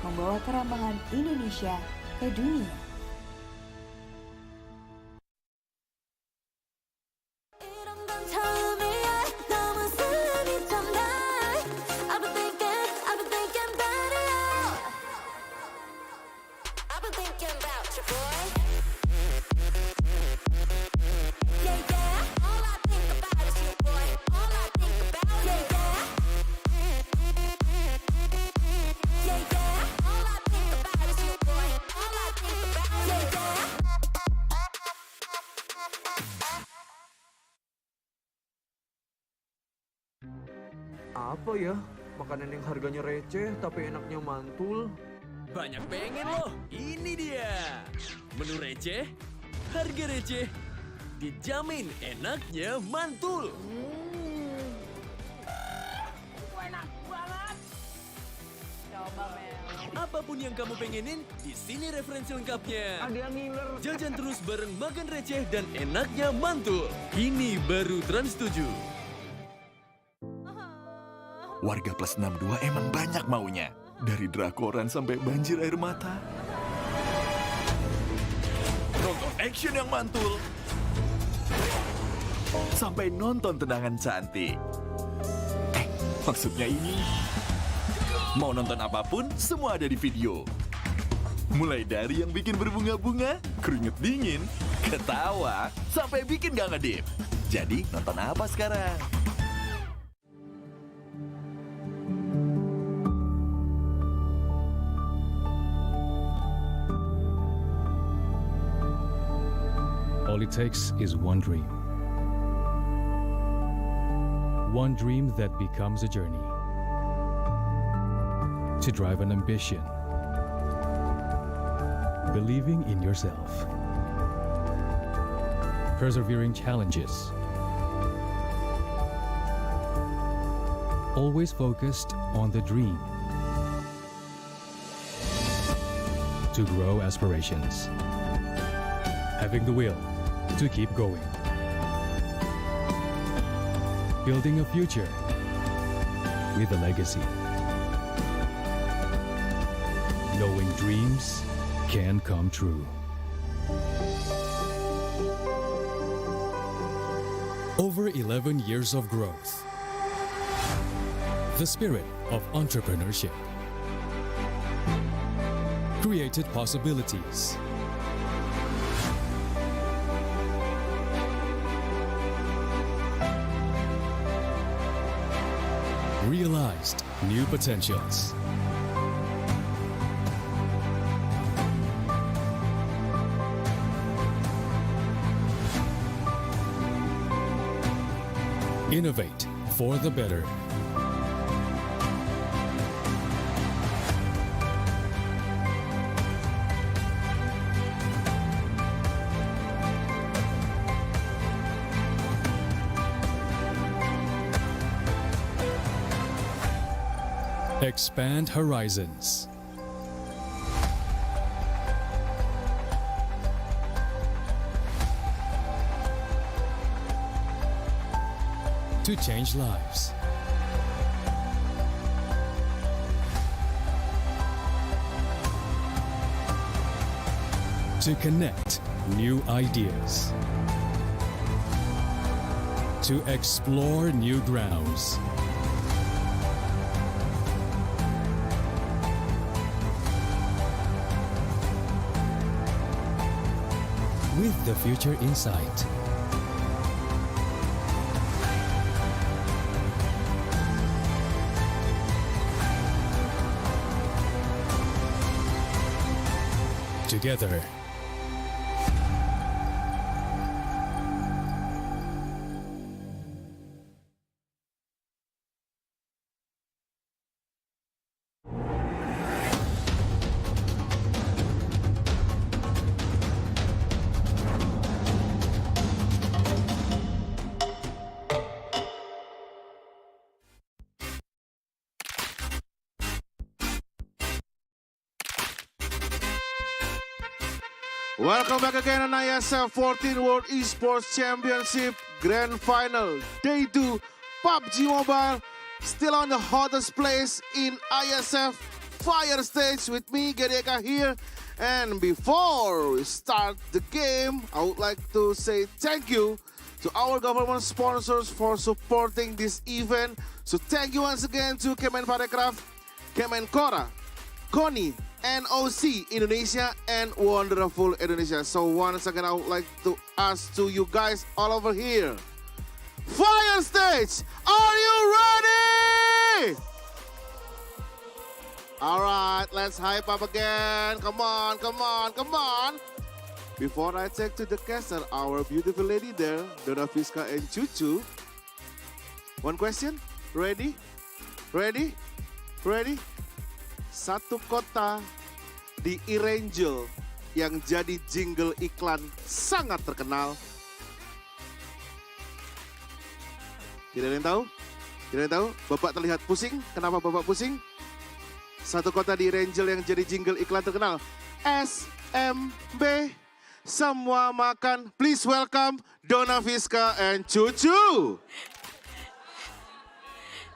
membawa keramahan Indonesia ke dunia. Apa ya? Makanan yang harganya receh tapi enaknya mantul. Banyak pengen loh. Ini dia. Menu receh, harga receh, dijamin enaknya mantul. Enak banget. Coba, Mel. Apapun yang kamu pengenin, di sini referensi lengkapnya. Ada yang ngiler. Jajan terus bareng makan receh dan enaknya mantul. Ini baru Trans 7. Warga plus 62 emang banyak maunya. Dari drakoran sampai banjir air mata. Nonton action yang mantul. Sampai nonton tendangan cantik. Maksudnya ini. Mau nonton apapun, semua ada di video. Mulai dari yang bikin berbunga-bunga, keringet dingin, ketawa, sampai bikin gak ngedip. Jadi nonton apa sekarang? All it takes is one dream. One dream that becomes a journey. To drive an ambition. Believing in yourself. Persevering challenges. Always focused on the dream. To grow aspirations. Having the will to keep going. Building a future with a legacy. Knowing dreams can come true. Over 11 years of growth. The spirit of entrepreneurship. Created possibilities. Realized new potentials. Innovate for the better. Expand horizons. To change lives. To connect new ideas. To explore new grounds. With the future in sight. Together. Welcome back again on IESF 14th World Esports Championship Grand Final Day 2 PUBG Mobile. Still on the hottest place in IESF Fire Stage with me, Gedeka here. And before we start the game, I would like to say thank you to our government sponsors for supporting this event. So thank you once again to Kemenparekraf, Kemenkora, Koni, NOC Indonesia, and Wonderful Indonesia. So once again, I would like to ask to you guys all over here. Fire Stage, are you ready? All right, let's hype up again. Come on, come on, come on. Before I take to the castle, our beautiful lady there, Dona Fiska and Cucu. One question, ready? Ready? Ready? Satu kota di Irangel yang jadi jingle iklan sangat terkenal. Tidak ada yang tahu? Tidak ada yang tahu? Bapak terlihat pusing. Kenapa Bapak pusing? Satu kota di Irangel yang jadi jingle iklan terkenal. SMB. Semua makan. Please welcome Dona Fiska and Cucu.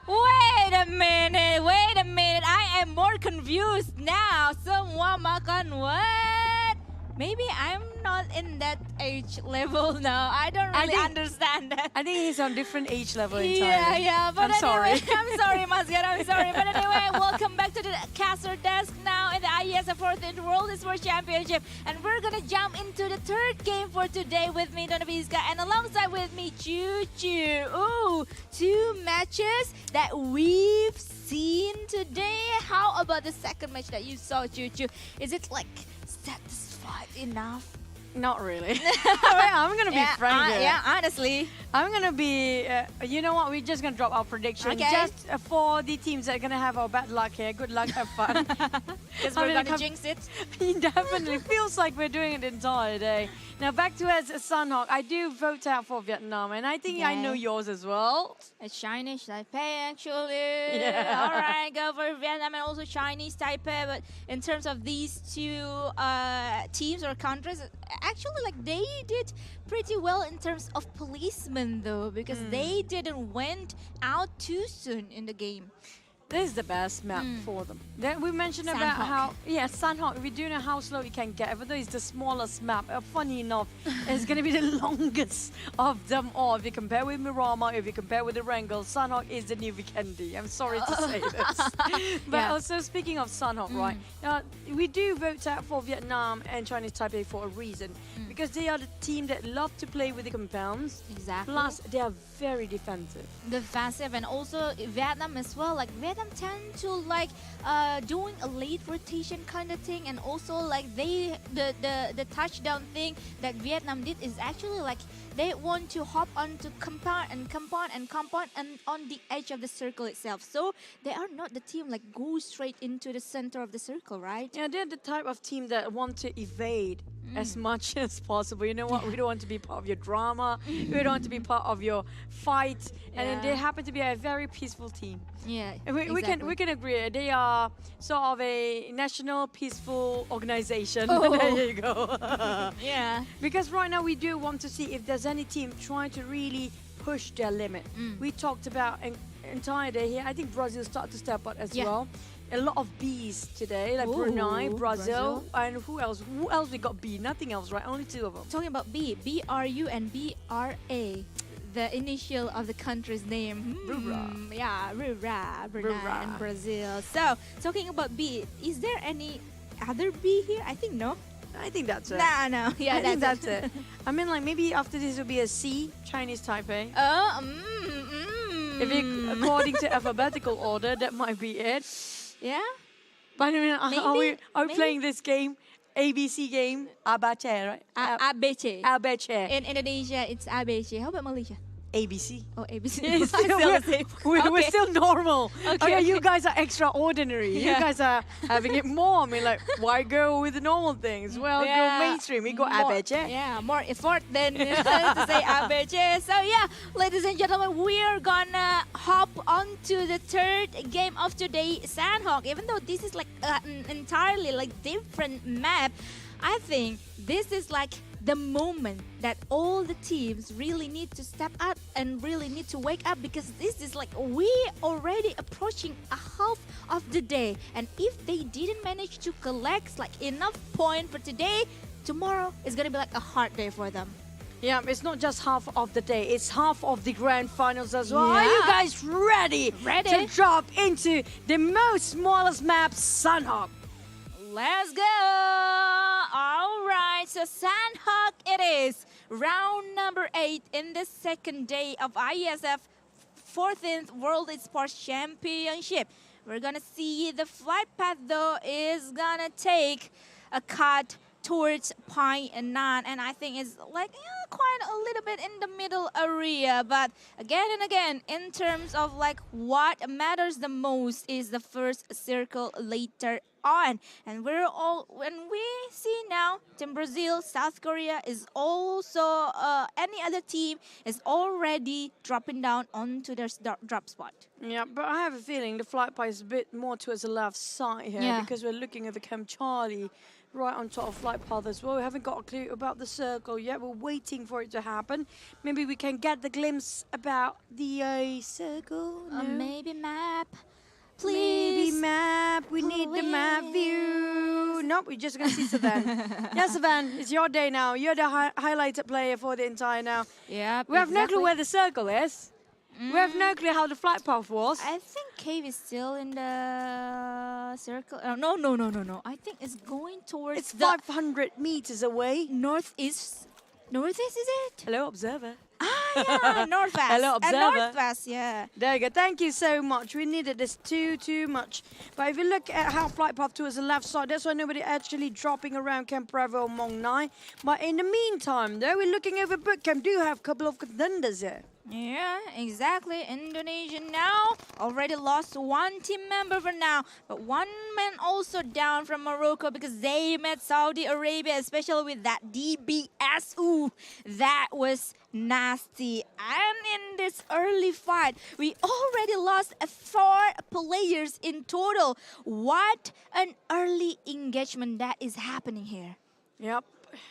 Wait a minute. I am more confused now. Semua makan what? Maybe I'm not in that age level now. I don't really understand that. I think he's on different age level in Yeah, Thailand. yeah. But I'm sorry. I'm sorry, Masgar. I'm sorry. But anyway, welcome back to the caster desk now in the IESF 14th World Esports Championship. And we're going to jump into the third game for today with me, Donna Vizca, and alongside with me, Choo Choo. Ooh, 2 matches that we've seen today. How about the second match that you saw, Choo Choo? Is it like satisfied enough? Not really. I'm going to be frank here. Yeah, honestly. I'm going to be, you know what, we're just going to drop our prediction. Okay. Just for the teams that are going to have our bad luck here. Good luck, have fun. Because we're going to jinx it. Definitely feels like we're doing it the entire day. Now back to as Sunhawk, I do vote out for Vietnam, and I think I know yours as well. It's Chinese Taipei, actually. Yeah. All right, go for Vietnam and also Chinese Taipei. But in terms of these two teams or countries, actually, like they did pretty well in terms of policemen, though, because they didn't went out too soon in the game. This is the best map for them. Then we mentioned about how, Sunhawk, we do know how slow it can get, even though it's the smallest map. Funny enough, it's going to be the longest of them all. If you compare with Miramar, if you compare with the Wrangell, Sunhawk is the new Vikendi. I'm sorry to say this. But also, speaking of Sunhawk, right, we do vote out for Vietnam and Chinese Taipei for a reason. Because they are the team that love to play with the compounds. Exactly. Plus, they are very defensive. Defensive, and also Vietnam as well. Like Vietnam tend to like doing a late rotation kind of thing, and also like the touchdown thing that Vietnam did is actually like they want to hop onto compound and on the edge of the circle itself. So they are not the team like go straight into the center of the circle, right? Yeah, they're the type of team that want to evade as much as possible. You know what? We don't want to be part of your drama. We don't want to be part of your fight. And then they happen to be a very peaceful team. Yeah, and we can agree. They are sort of a national peaceful organization. There you go. Yeah. Because right now we do want to see if there's any team trying to really push their limit. We talked about an entire day here. I think Brazil started to step up as well. A lot of Bs today, like Brunei, Brazil, and who else? Who else we got B? Nothing else, right? Only 2 of them. Talking about B, BRU and BRA, the initial of the country's name. Brura. Yeah, Brura, Brunei and Brazil. So, talking about B, is there any other B here? I think no. I think that's it. No. Yeah, I think that's it. I mean, like maybe after this will be a C, Chinese Taipei. If it, according to alphabetical order, that might be it. Yeah. But I mean, are we playing this game? ABC game, ABC, right? ABC. ABC. In Indonesia, it's ABC. How about Malaysia? ABC. Oh, ABC. We're still normal. Okay. You guys are extraordinary. You guys are having it more. I mean, like, why go with the normal things? Well, go mainstream. We go ABC. Yeah, more effort than to say ABC. So yeah, ladies and gentlemen, we're gonna hop onto the third game of today, Sandhawk. Even though this is like an entirely like different map, I think this is like the moment that all the teams really need to step up and really need to wake up, because this is like we already approaching a half of the day, and if they didn't manage to collect like enough point for today, tomorrow is gonna be like a hard day for them. Yeah, it's not just half of the day, it's half of the grand finals as well. Are you guys ready to drop into the most smallest map, Sunhawk? Let's go! All right, so Sandhawk it is. Round number 8 in the second day of IESF 14th World Esports Championship. We're gonna see the flight path though is gonna take a cut towards Pi and Nan, and I think it's like quite a little bit in the middle area. But again and again, in terms of like what matters the most is the first circle later on. And when we see now, Team Brazil, South Korea is also, any other team is already dropping down onto their drop spot. Yeah, but I have a feeling the flight path is a bit more towards the left side here, because we're looking at the Camp Charlie right on top of flight path as well. We haven't got a clue about the circle yet. We're waiting for it to happen. Maybe we can get the glimpse about the circle. Maybe map. Maybe please. map. We need the map view. Nope, we're just going to see Savan. Yeah, Savan, it's your day now. You're the highlighted player for the entire now. Yeah, We have no clue where the circle is. We have no clue how the flight path was. I think Cave is still in the circle. No. I think it's going towards It's 500 meters away. Northeast. Northeast, is it? Hello, observer. Yeah, Northwest. Hello, observer. Northwest, yeah. There you go. Thank you so much. We needed this too much. But if you look at how flight path towards the left side, that's why nobody actually dropping around Camp Bravo or Mong Nai. But in the meantime, though, we're looking over bootcamp. Do have a couple of contenders here. Yeah, exactly. Indonesia now already lost one team member for now, but one man also down from Morocco because they met Saudi Arabia, especially with that DBS. Ooh, that was nasty. And in this early fight, we already lost 4 players in total. What an early engagement that is happening here. Yep,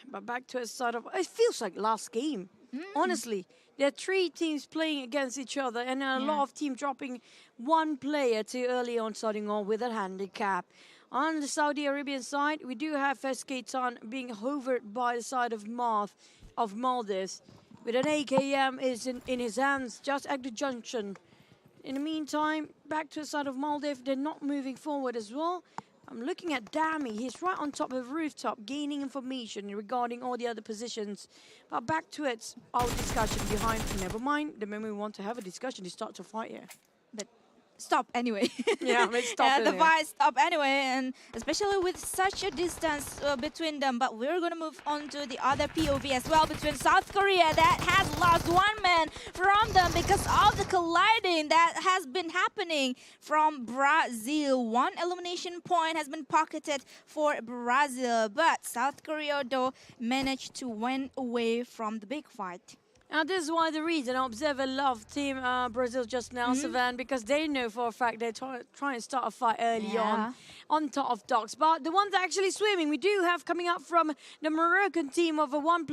but back to a sort of, it feels like last game, honestly. There are 3 teams playing against each other and a lot of teams dropping one player too early on, starting on with a handicap. On the Saudi Arabian side, we do have SK Tan being hovered by the side of Maldives. With an AKM is in his hands, just at the junction. In the meantime, back to the side of Maldives, they're not moving forward as well. I'm looking at Dami. He's right on top of the rooftop, gaining information regarding all the other positions. But back to it, our discussion behind. Never mind. The moment we want to have a discussion, they start to fight here. But stop anyway. Yeah, let's stop. The fight stop anyway, and especially with such a distance between them. But we're gonna move on to the other POV as well between South Korea that has lost one man from them because of the colliding that has been happening from Brazil. One elimination point has been pocketed for Brazil, but South Korea though managed to win away from the big fight. Now, this is why the reason Observer loved Team Brazil just now, Savan, because they know for a fact they're trying to start a fight early on top of docks. But the ones actually swimming, we do have coming up from the Moroccan team of a 1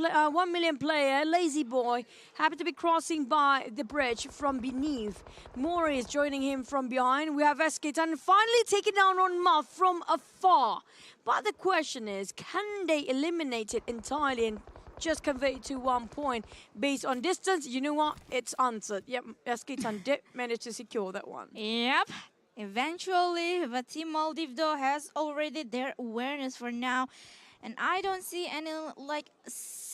million player, Lazy Boy, happy to be crossing by the bridge from beneath. Mori is joining him from behind. We have Esketan finally taking down on Muff from afar. But the question is, can they eliminate it entirely and just convey it to 1 point based on distance? You know what? It's answered. Yep, SK did manage to secure that one. Yep. Eventually, but Team Maldives though has already their awareness for now. And I don't see any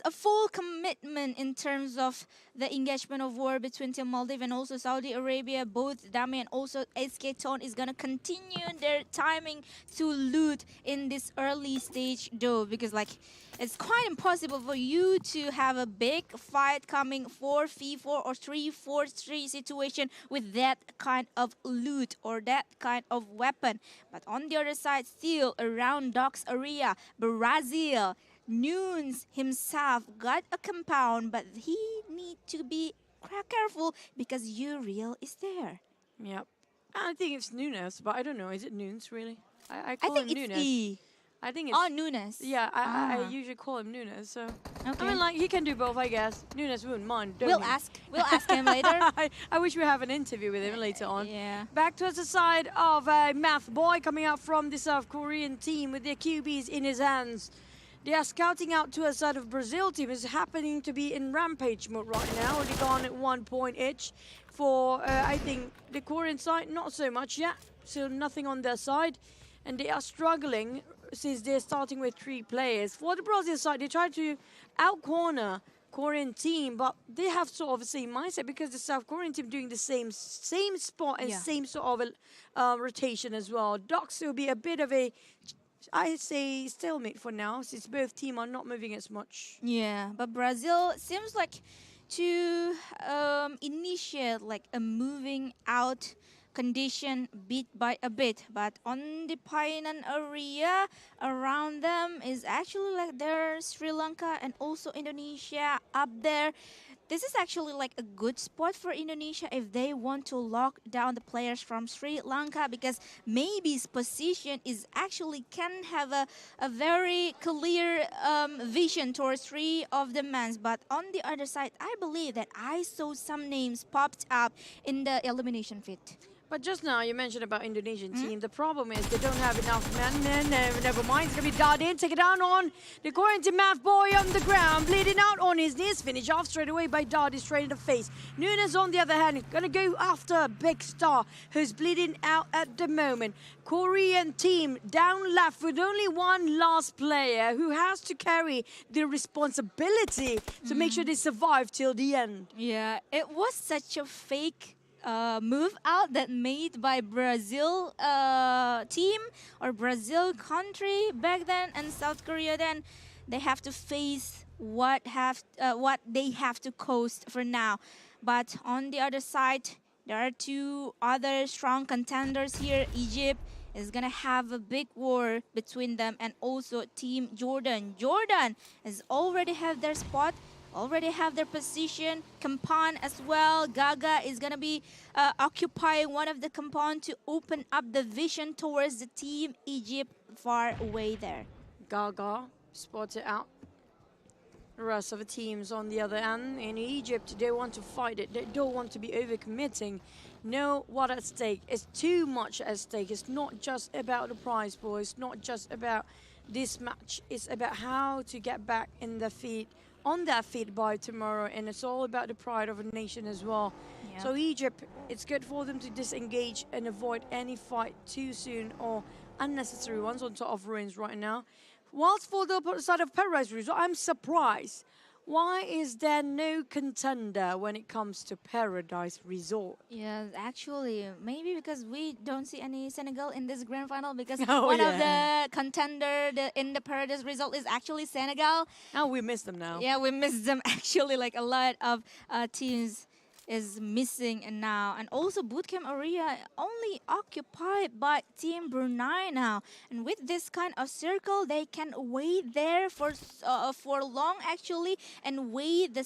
a full commitment in terms of the engagement of war between Team Maldives and also Saudi Arabia. Both Dami and also SK Tone is gonna continue their timing to loot in this early stage though, because it's quite impossible for you to have a big fight coming 4v4 or 3v3 situation with that kind of loot or that kind of weapon. But on the other side, still around Docks area, Brazil, Nunes himself got a compound, but he need to be careful because Uriel is there. Yep. I think it's Nunes, but I don't know. Is it Nunes, really? I call think him it's Nunes. E. I think it's... Oh, Nunes. Yeah, I usually call him Nunes, so... Okay. I mean, he can do both, I guess. Nunes wouldn't mind, don't We'll you? ask him later. I wish we have an interview with him later on. Yeah. Back towards the side of a Math Boy coming out from the South Korean team with their QBs in his hands. They are scouting out to a side of Brazil team. Is happening to be in rampage mode right now. Already gone at 1 point each. For, I think, the Korean side, not so much yet. So nothing on their side. And they are struggling since they're starting with 3 players. For the Brazil side, they try to out-corner Korean team, but they have sort of the same mindset because the South Korean team doing the same spot and same sort of rotation as well. Docks will be a bit of a, I'd say, stalemate for now, since both teams are not moving as much. Yeah, but Brazil seems like to initiate a moving out condition bit by a bit, but on the Painan area around them is actually there's Sri Lanka and also Indonesia up there. This is actually a good spot for Indonesia if they want to lock down the players from Sri Lanka, because maybe his position is actually can have a very clear vision towards 3 of the men. But on the other side, I believe that I saw some names popped up in the elimination fit. But just now, you mentioned about Indonesian team. The problem is they don't have enough men. Never mind. It's going to be Dardin. Take it down on the quarantine math boy on the ground. Bleeding out on his knees. Finish off straight away by Dardin straight in the face. Nunes, on the other hand, going to go after Big Star, who's bleeding out at the moment. Korean team down left with only one last player who has to carry the responsibility to make sure they survive till the end. Yeah, it was such a fake move out that made by Brazil team or Brazil country back then, and South Korea then they have to face what they have to coast for now. But on the other side, there are two other strong contenders here. Egypt is gonna have a big war between them, and also Team Jordan. Jordan has already have their spot, already have their position. Compound as well. Gaga is gonna be occupying one of the compound to open up the vision towards the Team Egypt far away there. Gaga spotted out. The rest of the teams on the other end in Egypt, they want to fight it. They don't want to be overcommitting. Know what at stake. It's too much at stake. It's not just about the prize pool. It's not just about this match. It's about how to get back in the feet, on their feet by tomorrow. And it's all about the pride of a nation as well. Yeah. So Egypt, it's good for them to disengage and avoid any fight too soon or unnecessary ones on top of ruins right now. Whilst for the side of Paradise Resort, I'm surprised. Why is there no contender when it comes to Paradise Resort? Yeah, actually, maybe because we don't see any Senegal in this grand final, because Oh, one of yeah. the contender in the Paradise Result is actually Senegal. Oh, we miss them now. Yeah, we miss them actually. Like a lot of teams is missing now, and also bootcamp area only occupied by Team Brunei now. And with this kind of circle, they can wait there for long actually, and wait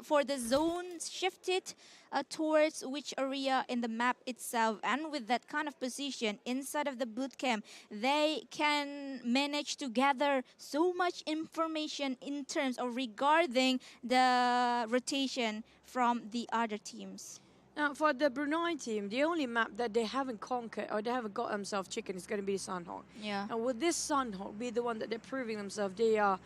for the zone shifted towards which area in the map itself. And with that kind of position inside of the bootcamp, they can manage to gather so much information in terms of regarding the rotation from the other teams. Now, for the Brunei team, the only map that they haven't conquered or they haven't got themselves chicken is going to be Sunhawk. Yeah. And with this Sunhawk be the one that they're proving themselves, they are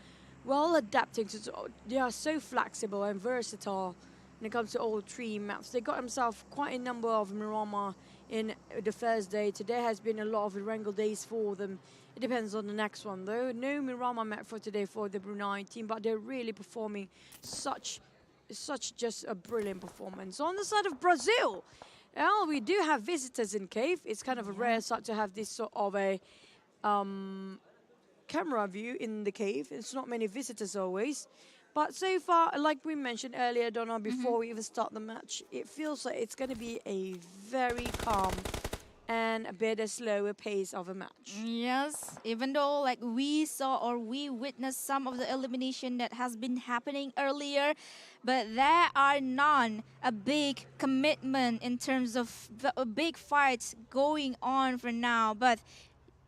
well adapting to. They are so flexible and versatile when it comes to all three maps. They got themselves quite a number of Miramar in the first day. Today has been a lot of Erangel days for them. It depends on the next one though. No Miramar map for today for the Brunei team, but they're really performing such just a brilliant performance. On the side of Brazil, well, we do have visitors in cave. It's kind of a rare sight to have this sort of a camera view in the cave. It's not many visitors always. But so far, like we mentioned earlier, Donna, before we even start the match, it feels like it's going to be a very calm and a bit slower pace of a match. Yes, even though like we saw or we witnessed some of the elimination that has been happening earlier, but there are none a big commitment in terms of big fights going on for now. But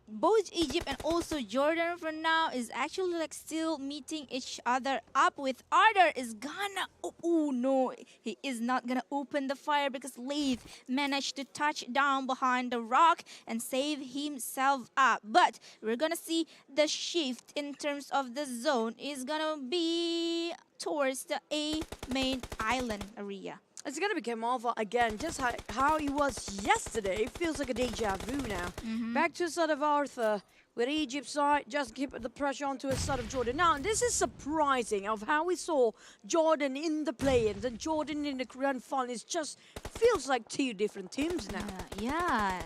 both Egypt and also Jordan for now is actually like still meeting each other up. With Ardor is gonna, oh no, he is not gonna open the fire because Laith managed to touch down behind the rock and save himself up. But we're gonna see the shift in terms of the zone is gonna be towards the A main island area. It's going to become over again, just how it was yesterday. It feels like a deja vu now. Back to sort of Arthur, with Egypt side, just keep the pressure onto a side of Jordan. Now, this is surprising of how we saw Jordan in the play-ins and Jordan in the grand final. It just feels like two different teams now. Yeah,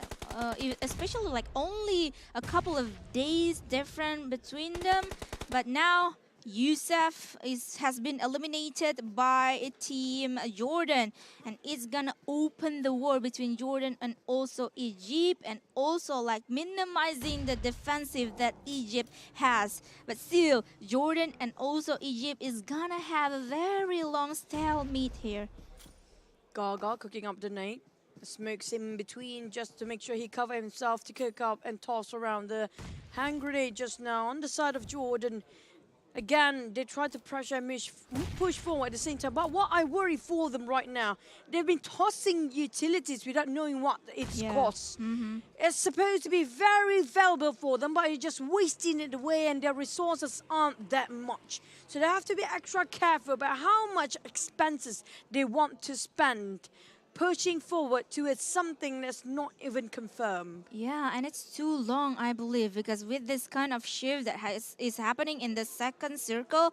especially like only a couple of days different between them. But now IESF has been eliminated by Team Jordan, and it's gonna open the war between Jordan and also Egypt, and also like minimizing the defensive that Egypt has. But still, Jordan and also Egypt is gonna have a very long stalemate here. Gaga cooking up the nade. Smokes in between just to make sure he cover himself to cook up and toss around the hand grenade just now on the side of Jordan. Again, they try to pressure and push forward at the same time. But what I worry for them right now, they've been tossing utilities without knowing what its costs. It's supposed to be very valuable for them, but you're just wasting it away and their resources aren't that much. So they have to be extra careful about how much expenses they want to spend pushing forward towards something that's not even confirmed. Yeah, and it's too long, I believe, because with this kind of shift that is happening in the second circle,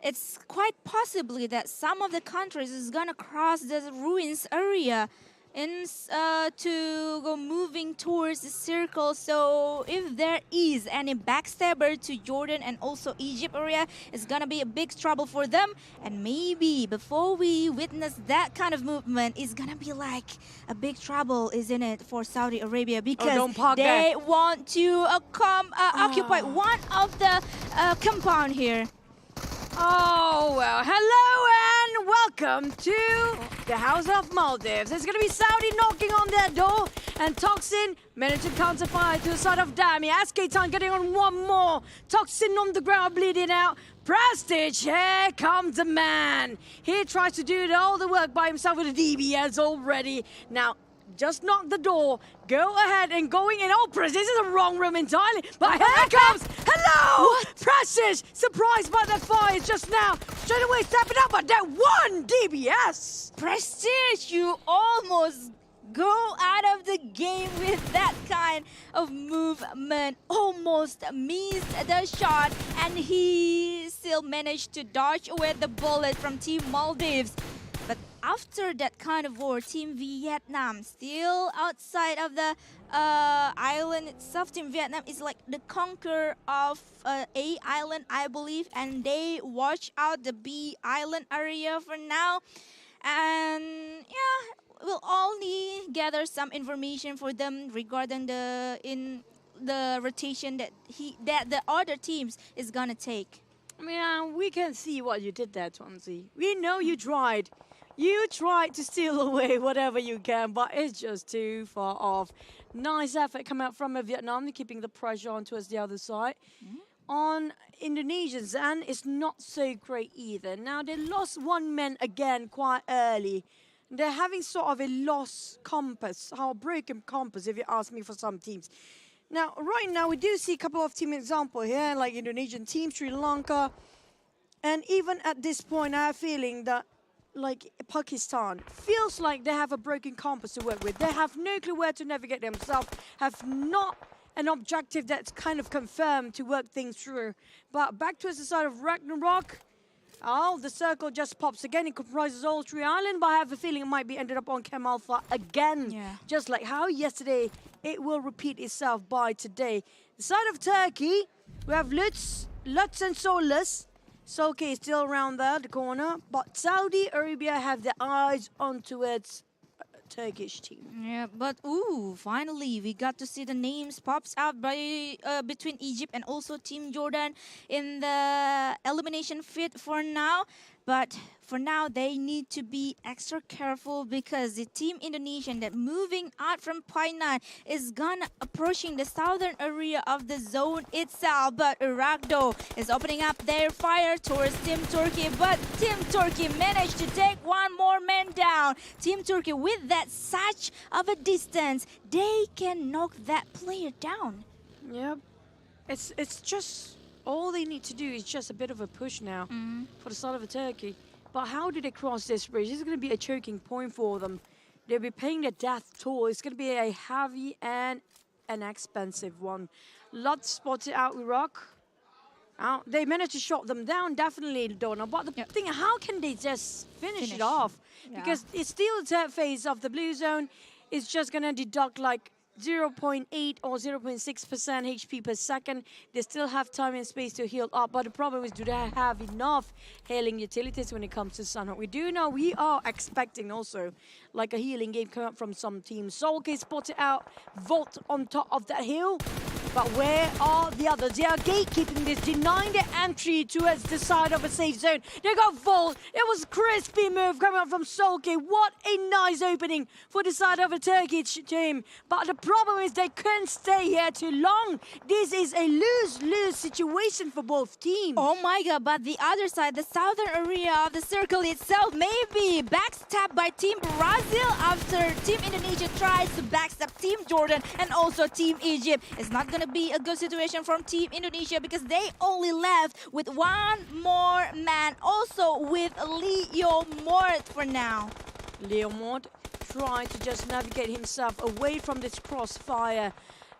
it's quite possibly that some of the countries is gonna cross the ruins area to go moving towards the circle. So if there is any backstabber to Jordan and also Egypt area, it's gonna be a big trouble for them. And maybe before we witness that kind of movement, it's gonna be like a big trouble, isn't it, for Saudi Arabia, because they want to occupy one of the compound here. Oh, well, hello and welcome to the House of Maldives. There's going to be Saudi knocking on their door, and Toxin managed to counterfire to the side of Dami. SK-Tan getting on one more. Toxin on the ground, bleeding out. Prestige, here comes the man. He tries to do all the work by himself with a DBS already. Now, just knock the door, go ahead and going in. Oh, Prestige, this is the wrong room entirely. But here comes, hello! What? Prestige, surprised by that fire just now. Straight away stepping up, but that one DBS. Prestige, you almost go out of the game with that kind of movement. Almost missed the shot, and he still managed to dodge away the bullet from Team Maldives. But after that kind of war, Team Vietnam still outside of the island itself. Team Vietnam is like the conqueror of A island, I believe, and they watch out the B island area for now. And yeah, we'll only gather some information for them regarding the rotation that the other teams is gonna take. Yeah, we can see what you did there, Tuanzi. We know you tried. You tried to steal away whatever you can, but it's just too far off. Nice effort coming out from Vietnam, keeping the pressure on towards the other side. On Indonesians, and it's not so great either. Now, they lost one man again quite early. They're having sort of a lost compass, or a broken compass, if you ask me, for some teams. Now, right now, we do see a couple of team examples here, like Indonesian team, Sri Lanka. And even at this point, I have a feeling that like Pakistan feels like they have a broken compass to work with. They have no clue where to navigate themselves, have not an objective that's kind of confirmed to work things through. But back towards the side of Ragnarok, oh, the circle just pops again. It comprises all three islands, but I have a feeling it might be ended up on Chem Alpha again. Yeah. Just like how yesterday, it will repeat itself by today. The side of Turkey, we have Lutz and Solus. Soke is still around there, the corner, but Saudi Arabia have their eyes onto its Turkish team. Yeah, but finally we got to see the names pops out by between Egypt and also Team Jordan in the elimination fit for now. But for now, they need to be extra careful because the Team Indonesian that moving out from Painan is gonna approaching the southern area of the zone itself. But Irakdo is opening up their fire towards Team Turkey. But Team Turkey managed to take one more man down. Team Turkey, with that such of a distance, they can knock that player down. Yep, it's just. All they need to do is just a bit of a push now for the side of Turkey. But how do they cross this bridge? This is going to be a choking point for them. They'll be paying their death toll. It's going to be a heavy and an expensive one. Lot spotted out Iraq. They managed to shot them down, definitely, Donna. But the thing, how can they just finish it off? Yeah. Because it's still the third phase of the blue zone. It's just going to deduct like 0.8 or 0.6% HP per second. They still have time and space to heal up, but the problem is, do they have enough healing utilities when it comes to Sunhawk? We do know we are expecting also like a healing game come up from some teams. Solke spotted out, Volt on top of that hill. But where are the others? They are gatekeeping this, denying the entry towards the side of a safe zone. They got Volt. It was a crispy move coming out from Solke. What a nice opening for the side of a Turkish team. But the problem is they couldn't stay here too long. This is a lose-lose situation for both teams. Oh my god, but the other side, the southern area of the circle itself may be backstabbed by Team Brazil after Team Indonesia tries to backstab Team Jordan and also Team Egypt. It's not going to be a good situation from Team Indonesia because they only left with one more man, also with Leo Mort for now. Leo Mort trying to just navigate himself away from this crossfire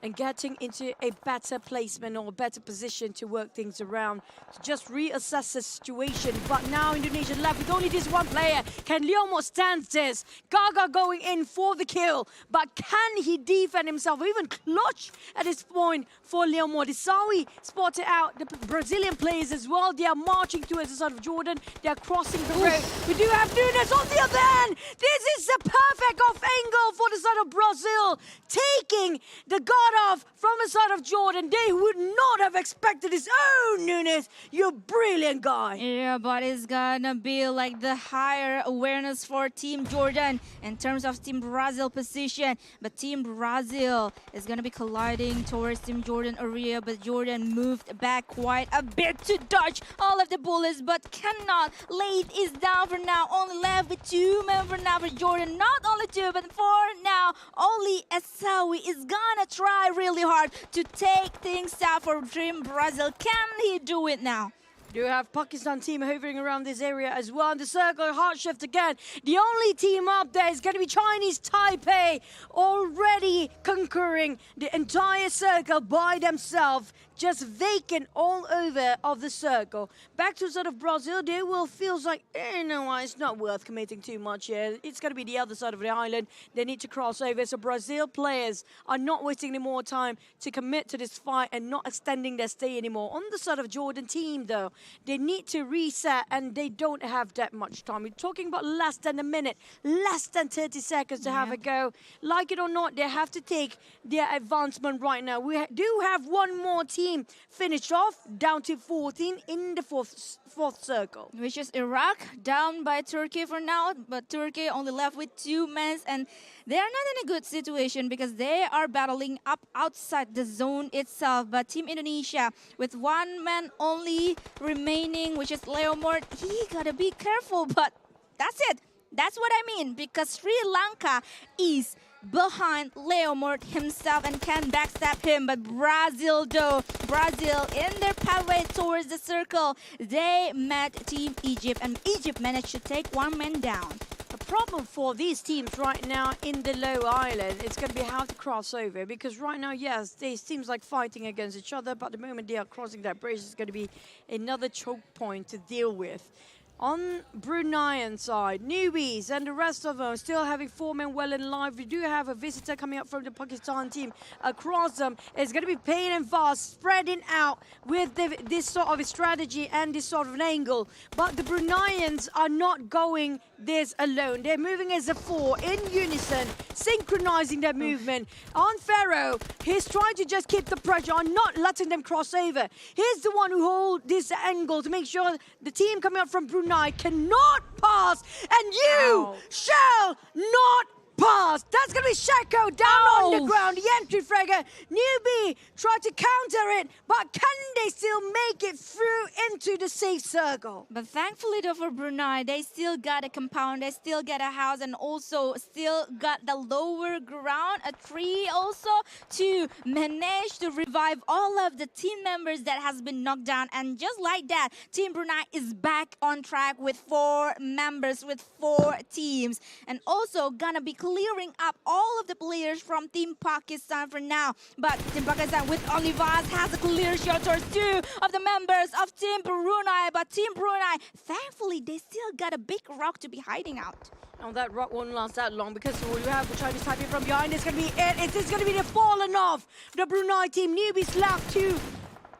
and getting into a better placement or a better position to work things around, to just reassess the situation. But now Indonesia left with only this one player. Can Leomo stand this? Gaga going in for the kill, but can he defend himself or even clutch at this point for Leomo? Disawi spotted out the Brazilian players as well. They are marching towards the side of Jordan. They are crossing the road. We do have Nunes on the other end. This is a perfect off angle for the side of Brazil, taking the guard off from the side of Jordan. They would not have expected this. Oh, Nunes, you're a brilliant guy. Yeah, but it's gonna be like the higher awareness for Team Jordan in terms of Team Brazil position. But Team Brazil is gonna be colliding towards Team Jordan area, but Jordan moved back quite a bit to dodge all of the bullets, but cannot. Late is down for now. Only left with 2 men for now for Jordan. Not only 2, but for now, only Asawi is gonna try really hard to take things out for Team Brazil. Can he do it now? You have Pakistan team hovering around this area as well. In the circle, hard shift again. The only team up there is going to be Chinese Taipei, already conquering the entire circle by themselves. Just vacant all over of the circle. Back to sort of Brazil, they will feel like, no, it's not worth committing too much here. It's going to be the other side of the island. They need to cross over. So Brazil players are not wasting any more time to commit to this fight and not extending their stay anymore. On the side of Jordan team, though, they need to reset and they don't have that much time. We're talking about less than a minute, less than 30 seconds to have a go. Like it or not, they have to take their advancement right now. We do have one more team finished off, down to 14 in the fourth circle. Which is Iraq, down by Turkey for now, but Turkey only left with 2 men, and they are not in a good situation because they are battling up outside the zone itself. But Team Indonesia, with 1 man only remaining, which is Leo Mort, he gotta be careful, but that's it. That's what I mean, because Sri Lanka is behind Leo Mort himself and can backstab him. But Brazil, though, Brazil in their pathway towards the circle, they met Team Egypt, and Egypt managed to take 1 man down. The problem for these teams right now in the low island is going to be how to cross over, because right now, yes, they seems like fighting against each other, but the moment they are crossing that bridge, it's going to be another choke point to deal with. On Bruneian side, newbies and the rest of them still having 4 men well in life. We do have a visitor coming up from the Pakistan team across them. It's going to be pain and fast, spreading out with this sort of a strategy and this sort of an angle. But the Bruneians are not going this alone. They're moving as a 4 in unison, synchronizing their movement. On Pharaoh, he's trying to just keep the pressure on not letting them cross over. He's the one who holds this angle to make sure the team coming up from Brunei cannot pass, and you shall not pass. That's going to be Shako down on the ground. The entry fragger. Newbie tried to counter it, but can they still make it through into the safe circle? But thankfully, though, for Brunei, they still got a compound, they still get a house, and also still got the lower ground, a tree also, to manage to revive all of the team members that has been knocked down. And just like that, Team Brunei is back on track with 4 members, with 4 teams, and also gonna be clearing up all of the players from Team Pakistan for now. But Team Pakistan with Olivas has a clear shot towards 2 of the members of Team Brunei. But Team Brunei, thankfully, they still got a big rock to be hiding out. Oh, that rock won't last that long because we have the Chinese Taipei from behind. It's going to be it. It's going to be the fallen off the Brunei team. Newbies left to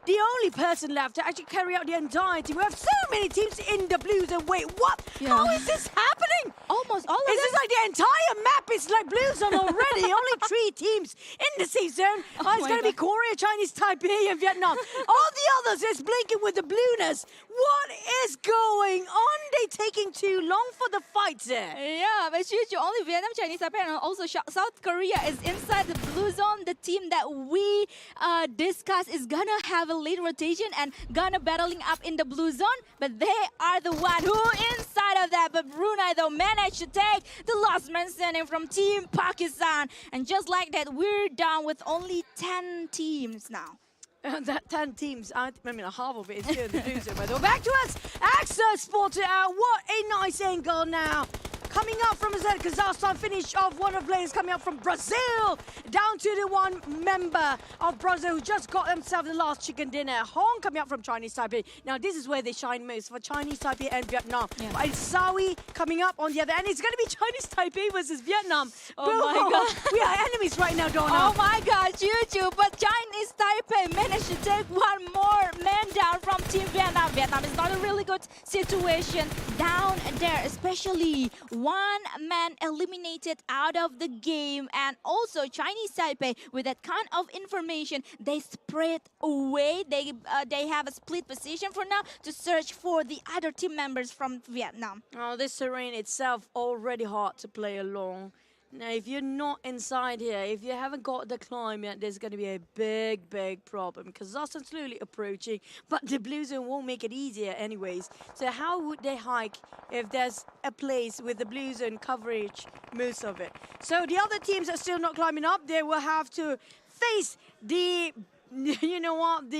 the only person left to actually carry out the entire team. We have so many teams in the blue zone. Wait, what? Yeah. How is this happening? Almost all of Is them. this like the entire map is like blue zone already? Only 3 teams in the safe zone. Oh It's my going to be God. Korea, Chinese Taipei, and Vietnam. All the others is blinking with the blueness. What is going on? They taking too long for the fights there. Yeah, but Chuchu, only Vietnam, Chinese Taipei, and also South Korea is inside the blue zone. The team that we discussed is gonna have a late rotation and gonna battling up in the blue zone, but they are the one who inside of that. But Brunei though managed to take the last man standing from Team Pakistan, and just like that, we're down with only 10 teams now. That 10 teams, I mean, half of it is here in the blue zone. But back to us. AXA spotted out. What a nice angle now. Coming up from Kazakhstan, finish off one of the players coming up from Brazil. Down to the one member of Brazil who just got himself the last chicken dinner. Hong coming up from Chinese Taipei. Now, this is where they shine most for Chinese Taipei and Vietnam. Yeah. But it's Sawi coming up on the other end. It's going to be Chinese Taipei versus Vietnam. Oh my God. We are enemies right now, Donna. Oh my God, Chuchu, but Chinese Taipei managed to take one more man down from Team Vietnam. Vietnam is not a really good situation down there, especially one man eliminated out of the game. And also Chinese Taipei, with that kind of information, they spread away. They have a split position for now to search for the other team members from Vietnam. Oh, this terrain itself already hard to play along. Now, if you're not inside here, if you haven't got the climb yet, there's going to be a big, big problem. Kazakhstan's slowly approaching, but the blue zone won't make it easier anyways. So how would they hike if there's a place with the blue zone coverage most of it? So the other teams are still not climbing up. They will have to face the, you know what,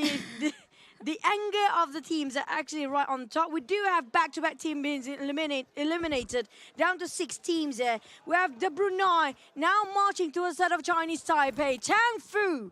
the anger of the teams are actually right on top. We do have back-to-back teams being eliminated, down to 6 teams there. We have the Brunei now marching to a set of Chinese Taipei. Tang Fu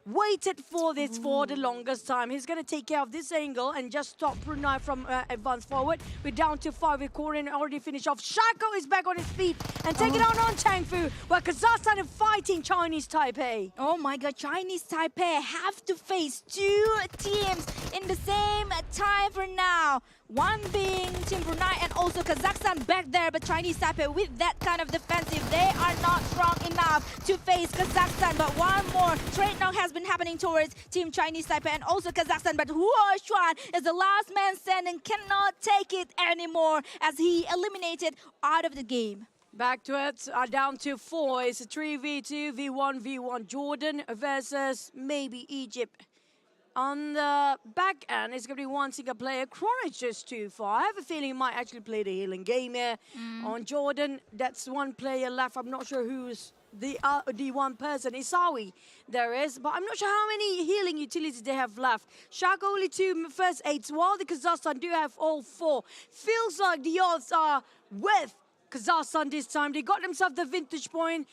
waited for this for the longest time. He's going to take care of this angle and just stop Brunei from advance forward. We're down to 5 with Korean already finished off. Shako is back on his feet and taking on Tang Fu, while Kazakhstan is fighting Chinese Taipei. Oh my God, Chinese Taipei have to face 2 teams in the same time for now. One being Team Brunei and also Kazakhstan back there, but Chinese Taipei with that kind of defensive, they are not strong enough to face Kazakhstan. But one more trade knock has been happening towards Team Chinese Taipei and also Kazakhstan, but Huo Xuan is the last man standing, cannot take it anymore as he eliminated out of the game. Back to it, down to 4. It's a 3v2, v1v1 Jordan versus maybe Egypt. On the back end, it's going to be one single player. Chronic just too far. I have a feeling he might actually play the healing game here. On Jordan, that's one player left. I'm not sure who's the one person. Isawi there is, but I'm not sure how many healing utilities they have left. Shaq only 2 first aids, while the Kazakhstan do have all 4. Feels like the odds are with Kazakhstan this time. They got themselves the vintage point.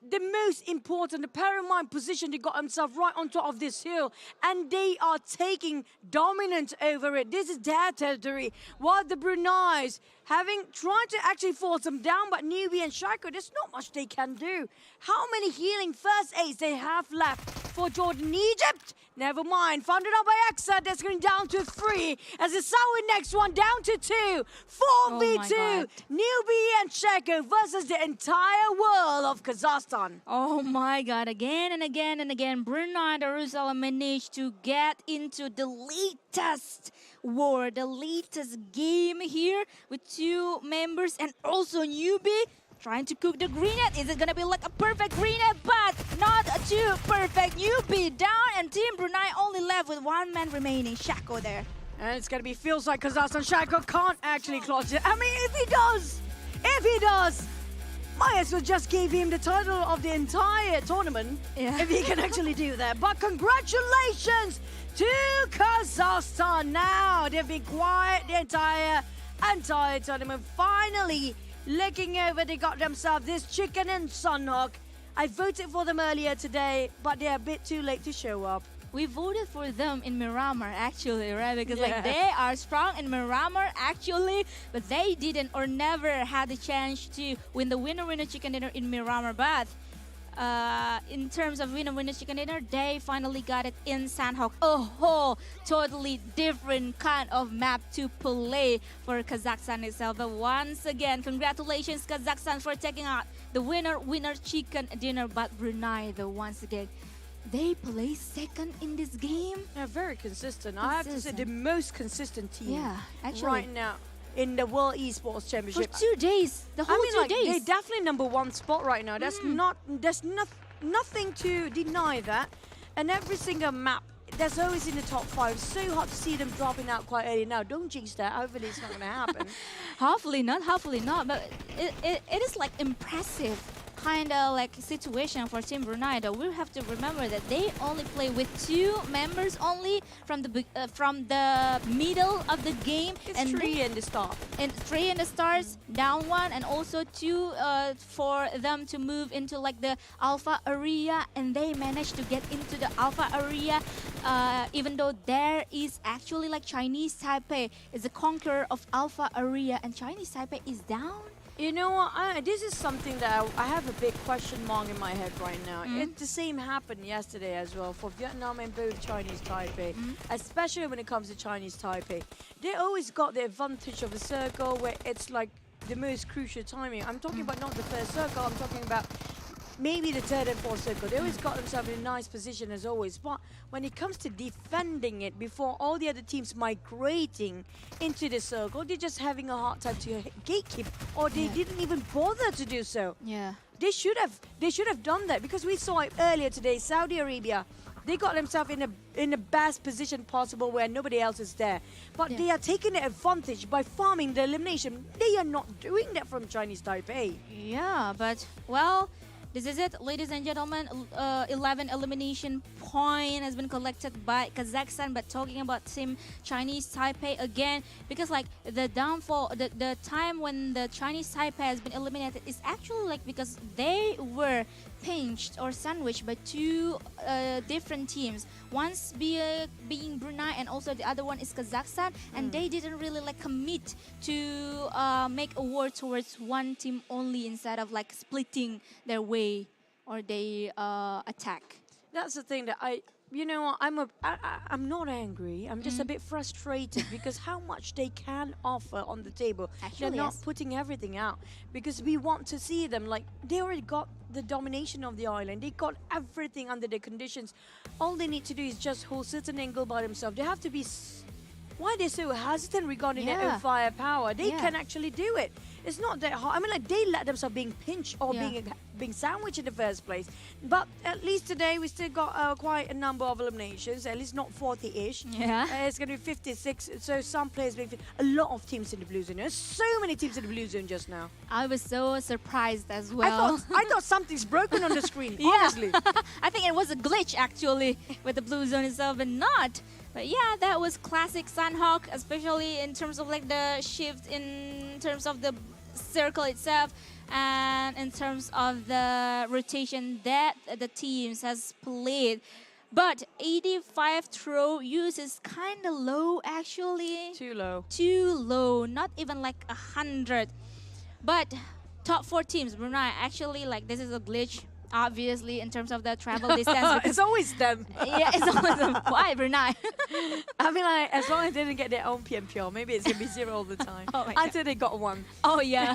The most important, the paramount position, they got themselves right on top of this hill, and they are taking dominance over it. This is their territory. While the Brunei's tried to actually force them down, but Newbie and Shaiko, there's not much they can do. How many healing first aids they have left for Jordan? Egypt? Never mind. Funded out by AXA, that's going down to 3. As the Sawi next one down to 2. 4v2. Newbie and Shaiko versus the entire world of Kazakhstan. Oh my God, again and again and again, Brunei Darussalam managed to get into the latest war, the latest game here with 2 members and also Newbie trying to cook the grenade. Is it gonna be like a perfect grenade? But not too perfect. Newbie down and Team Brunei only left with 1 man remaining. Shako there. And it's gonna be, feels like Kazakhstan. Shako can't actually clutch it. I mean, if he does, might as well just give him the title of the entire tournament, if he can actually do that. But congratulations to Kazakhstan. Now they've been quiet the entire tournament. Finally looking over, they got themselves this chicken and sunhawk. I voted for them earlier today, but they're a bit too late to show up. We voted for them in Miramar actually, right? Because like they are strong in Miramar actually, but they didn't or never had the chance to win the winner chicken dinner in Miramar. But in terms of winner chicken dinner, they finally got it in Sandhawk. A whole totally different kind of map to play for Kazakhstan itself. But once again, congratulations Kazakhstan for taking out the winner chicken dinner. But Brunei, though, once again, they play second in this game. They're very consistent. I have to say, the most consistent team actually. right now in the World Esports Championship. For 2 days, the whole 2 days. They're definitely number one spot right now. There's nothing to deny that. And every single map, there's always in the top 5. It's so hard to see them dropping out quite early now. Don't jinx that. Hopefully it's not going to happen. Hopefully not. But it is like impressive kind of like situation for Team Brunei. Though we have to remember that they only play with 2 members only from the middle of the game. It's and 3 in the start. And 3 in the starts, down 1, and also 2 for them to move into like the alpha area, and they managed to get into the alpha area. Even though there is actually like Chinese Taipei is the conqueror of alpha area, and Chinese Taipei is down. You know what? This is something that I have a big question mark in my head right now. The same happened yesterday as well for Vietnam and both Chinese Taipei, especially when it comes to Chinese Taipei. They always got the advantage of the circle where it's like the most crucial timing. I'm talking about not the first circle, I'm talking about maybe the third and fourth circle. They always got themselves in a nice position as always. But when it comes to defending it before all the other teams migrating into the circle, they're just having a hard time to gatekeep, or they didn't even bother to do so. Yeah. They should have done that, because we saw it earlier today. Saudi Arabia, they got themselves in the best position possible where nobody else is there. But they are taking the advantage by farming the elimination. They are not doing that from Chinese Taipei. Yeah, but well, this is it, ladies and gentlemen. 11 elimination point has been collected by Kazakhstan. But talking about Team Chinese Taipei again, because like the downfall, the time when the Chinese Taipei has been eliminated is actually like because they were pinched or sandwiched by 2 different teams. One's being Brunei, and also the other one is Kazakhstan, and they didn't really like commit to make a war towards one team only instead of like splitting their way or they attack. That's the thing that you know what, I'm not angry. I'm just a bit frustrated because how much they can offer on the table. Actually, they're not putting everything out, because we want to see them like they already got the domination of the island. They got everything under the conditions. All they need to do is just hold certain angle by themselves. They have to be. Why they're so hesitant regarding their own firepower? They can actually do it. It's not that hard. I mean, like, they let themselves being pinched or being sandwiched in the first place. But at least today we still got quite a number of eliminations. At least not 40-ish. Yeah. It's going to be 56. So some players being a lot of teams in the blue zone. There's so many teams in the blue zone just now. I was so surprised as well. I thought something's broken on the screen. Honestly, I think it was a glitch actually with the blue zone itself, but not. But yeah, that was classic Sandhawk, especially in terms of like the shift in terms of the circle itself and in terms of the rotation that the teams has played. But 85 throw use is kind of low actually. Too low. Too low, not even like 100. But top 4 teams, Brunei, actually like this is a glitch. Obviously, in terms of the travel distance. It's always them. Yeah, it's always them. Why, Brunei? I mean, like, as long as they didn't get their own PMPL, maybe it's going to be 0 all the time. Until they got 1. Oh, yeah.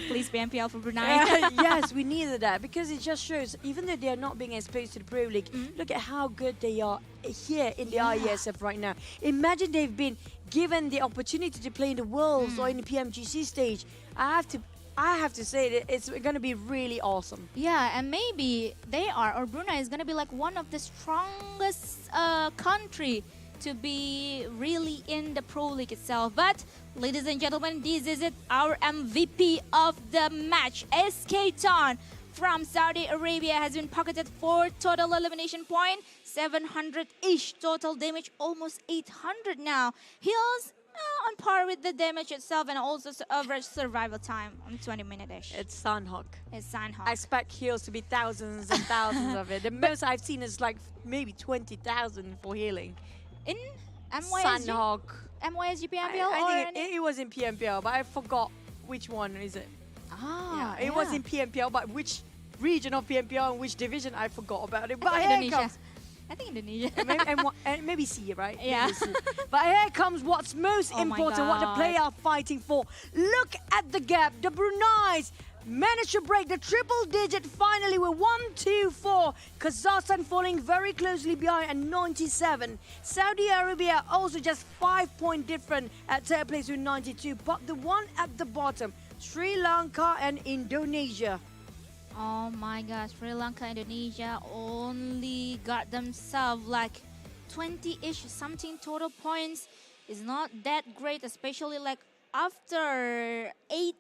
Please PMPL for Brunei. Yes, we needed that, because it just shows, even though they are not being exposed to the Pro League, look at how good they are here in the IESF right now. Imagine they've been given the opportunity to play in the Worlds or in the PMGC stage. I have to say that it's going to be really awesome. Yeah, and maybe they are, or Brunei is going to be like one of the strongest country to be really in the Pro League itself. But, ladies and gentlemen, this is it. Our MVP of the match, SK Ton from Saudi Arabia, has been pocketed 4 total elimination point, 700-ish total damage, almost 800 now. Heals on par with the damage itself, and also average survival time on 20-minute-ish. It's Sandhawk. It's Sandhawk. I expect heals to be thousands and thousands of it. The most I've seen is like maybe 20,000 for healing. In Sandhawk. MYSG PMPL? I think it was in PMPL, but I forgot which one is it. It was in PMPL, but which region of PMPL and which division, I forgot about it. But think here it Indonesia. comes. I think Indonesia. and maybe C, right? Yeah. Maybe C. But here comes what's most Oh my important, what the God. players are fighting for. Look at the gap. The Brunei's managed to break the triple digit finally with 1-2-4. Kazakhstan falling very closely behind at 97. Saudi Arabia also just 5-point different at third place with 92. But the one at the bottom, Sri Lanka and Indonesia. Oh my gosh, Sri Lanka, Indonesia only got themselves like 20-ish something total points. Is not that great, especially like after 8,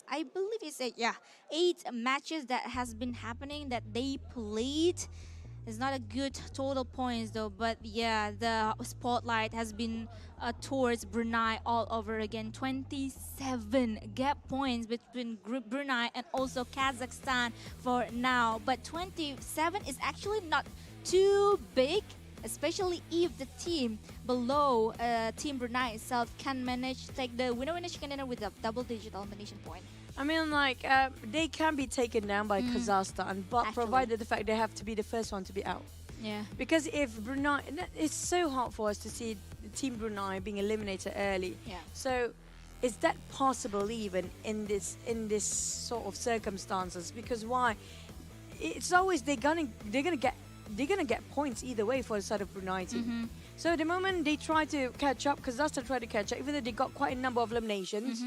I believe it's 8, yeah, 8 matches that has been happening that they played. It's not a good total points though, but yeah, the spotlight has been towards Brunei all over again. 27 gap points between Group Brunei and also Kazakhstan for now. But 27 is actually not too big, especially if the team below Team Brunei itself can manage to take the winner chicken dinner with a double-digit elimination point. I mean, like, they can be taken down by Kazakhstan, but provided the fact they have to be the first one to be out. Yeah. Because if Brunei, it's so hard for us to see Team Brunei being eliminated early. Yeah. So, is that possible even in this sort of circumstances? Because why? It's always they're gonna get points either way for the side of Brunei team. So the moment they try to catch up, Kazakhstan try to catch up, even though they got quite a number of eliminations.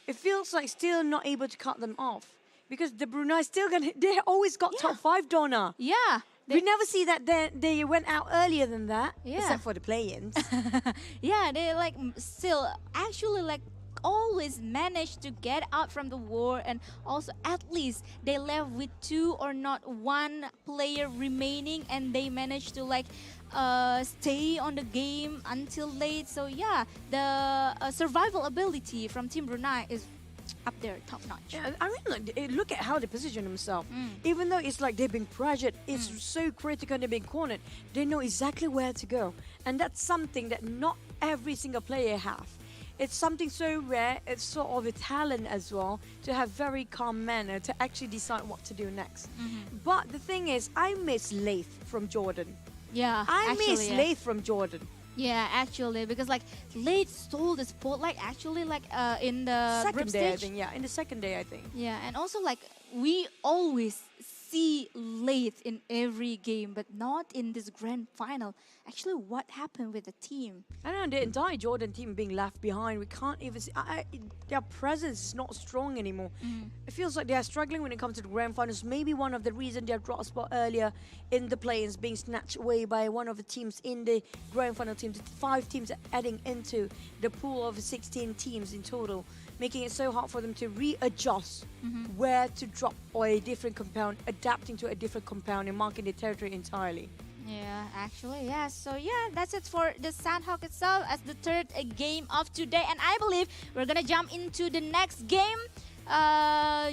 It feels like still not able to cut them off because the Brunei still they always got top 5 Donna. Yeah. We never see that they went out earlier than that, Yeah. except for the play-ins. Yeah, they like still actually like always managed to get out from the war, and also at least they left with 2 or not 1 player remaining, and they managed to like stay on the game until late. So yeah, the survival ability from Team Brunei is up there, top notch. Yeah, I mean, look at how they position themselves. Even though it's like they've been pressured, it's so critical, they've been cornered. They know exactly where to go, and that's something that not every single player have. It's something so rare. It's sort of a talent as well to have very calm manner to actually decide what to do next. But the thing is, I miss Laith from Jordan. Yeah, I actually, miss yeah. Laith from Jordan. Yeah, actually, because like Late stole the spotlight actually like in the Second group day, I stage. think. Yeah, in the second day, I think. Yeah, and also like we always see Late in every game, but not in this grand final. Actually, what happened with the team? I don't know, the entire Jordan team being left behind. We can't even see. Their presence is not strong anymore. It feels like they are struggling when it comes to the grand finals. Maybe one of the reasons they have dropped a spot earlier in the play-ins being snatched away by one of the teams in the grand final team. The 5 teams are adding into the pool of 16 teams in total, making it so hard for them to readjust where to drop or a different compound, adapting to a different compound and marking the territory entirely. Yeah, actually, yeah. So yeah, that's it for the Sandhawk itself as the third game of today. And I believe we're gonna jump into the next game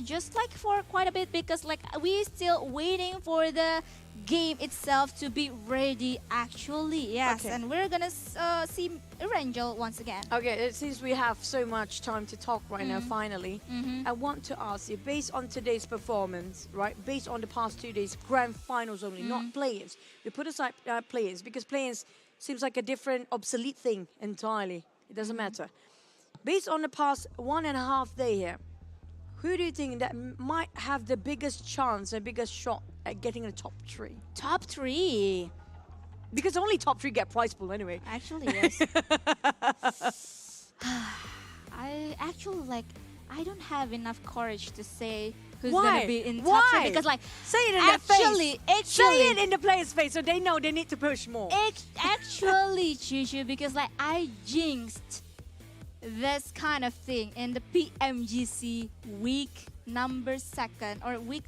just like for quite a bit, because like we still waiting for the game itself to be ready actually. Yes, Okay. and we're gonna see Erangel once again. Okay, since we have so much time to talk right now, finally, I want to ask you, based on today's performance, right, based on the past 2 days, grand finals only, not play-ins. We put aside play-ins because play-ins seems like a different, obsolete thing entirely. It doesn't matter. Based on the past 1.5 day here, who do you think that might have the biggest chance and biggest shot at getting in the top 3? Top 3? Because only top 3 get prize pool anyway. Actually, yes. I actually like, I don't have enough courage to say who's gonna be in top 3, because like say it in their face. Actually, Say it in the player's face so they know they need to push more. Actually, Chuchu, because like I jinxed this kind of thing in the PMGC week number 2nd or week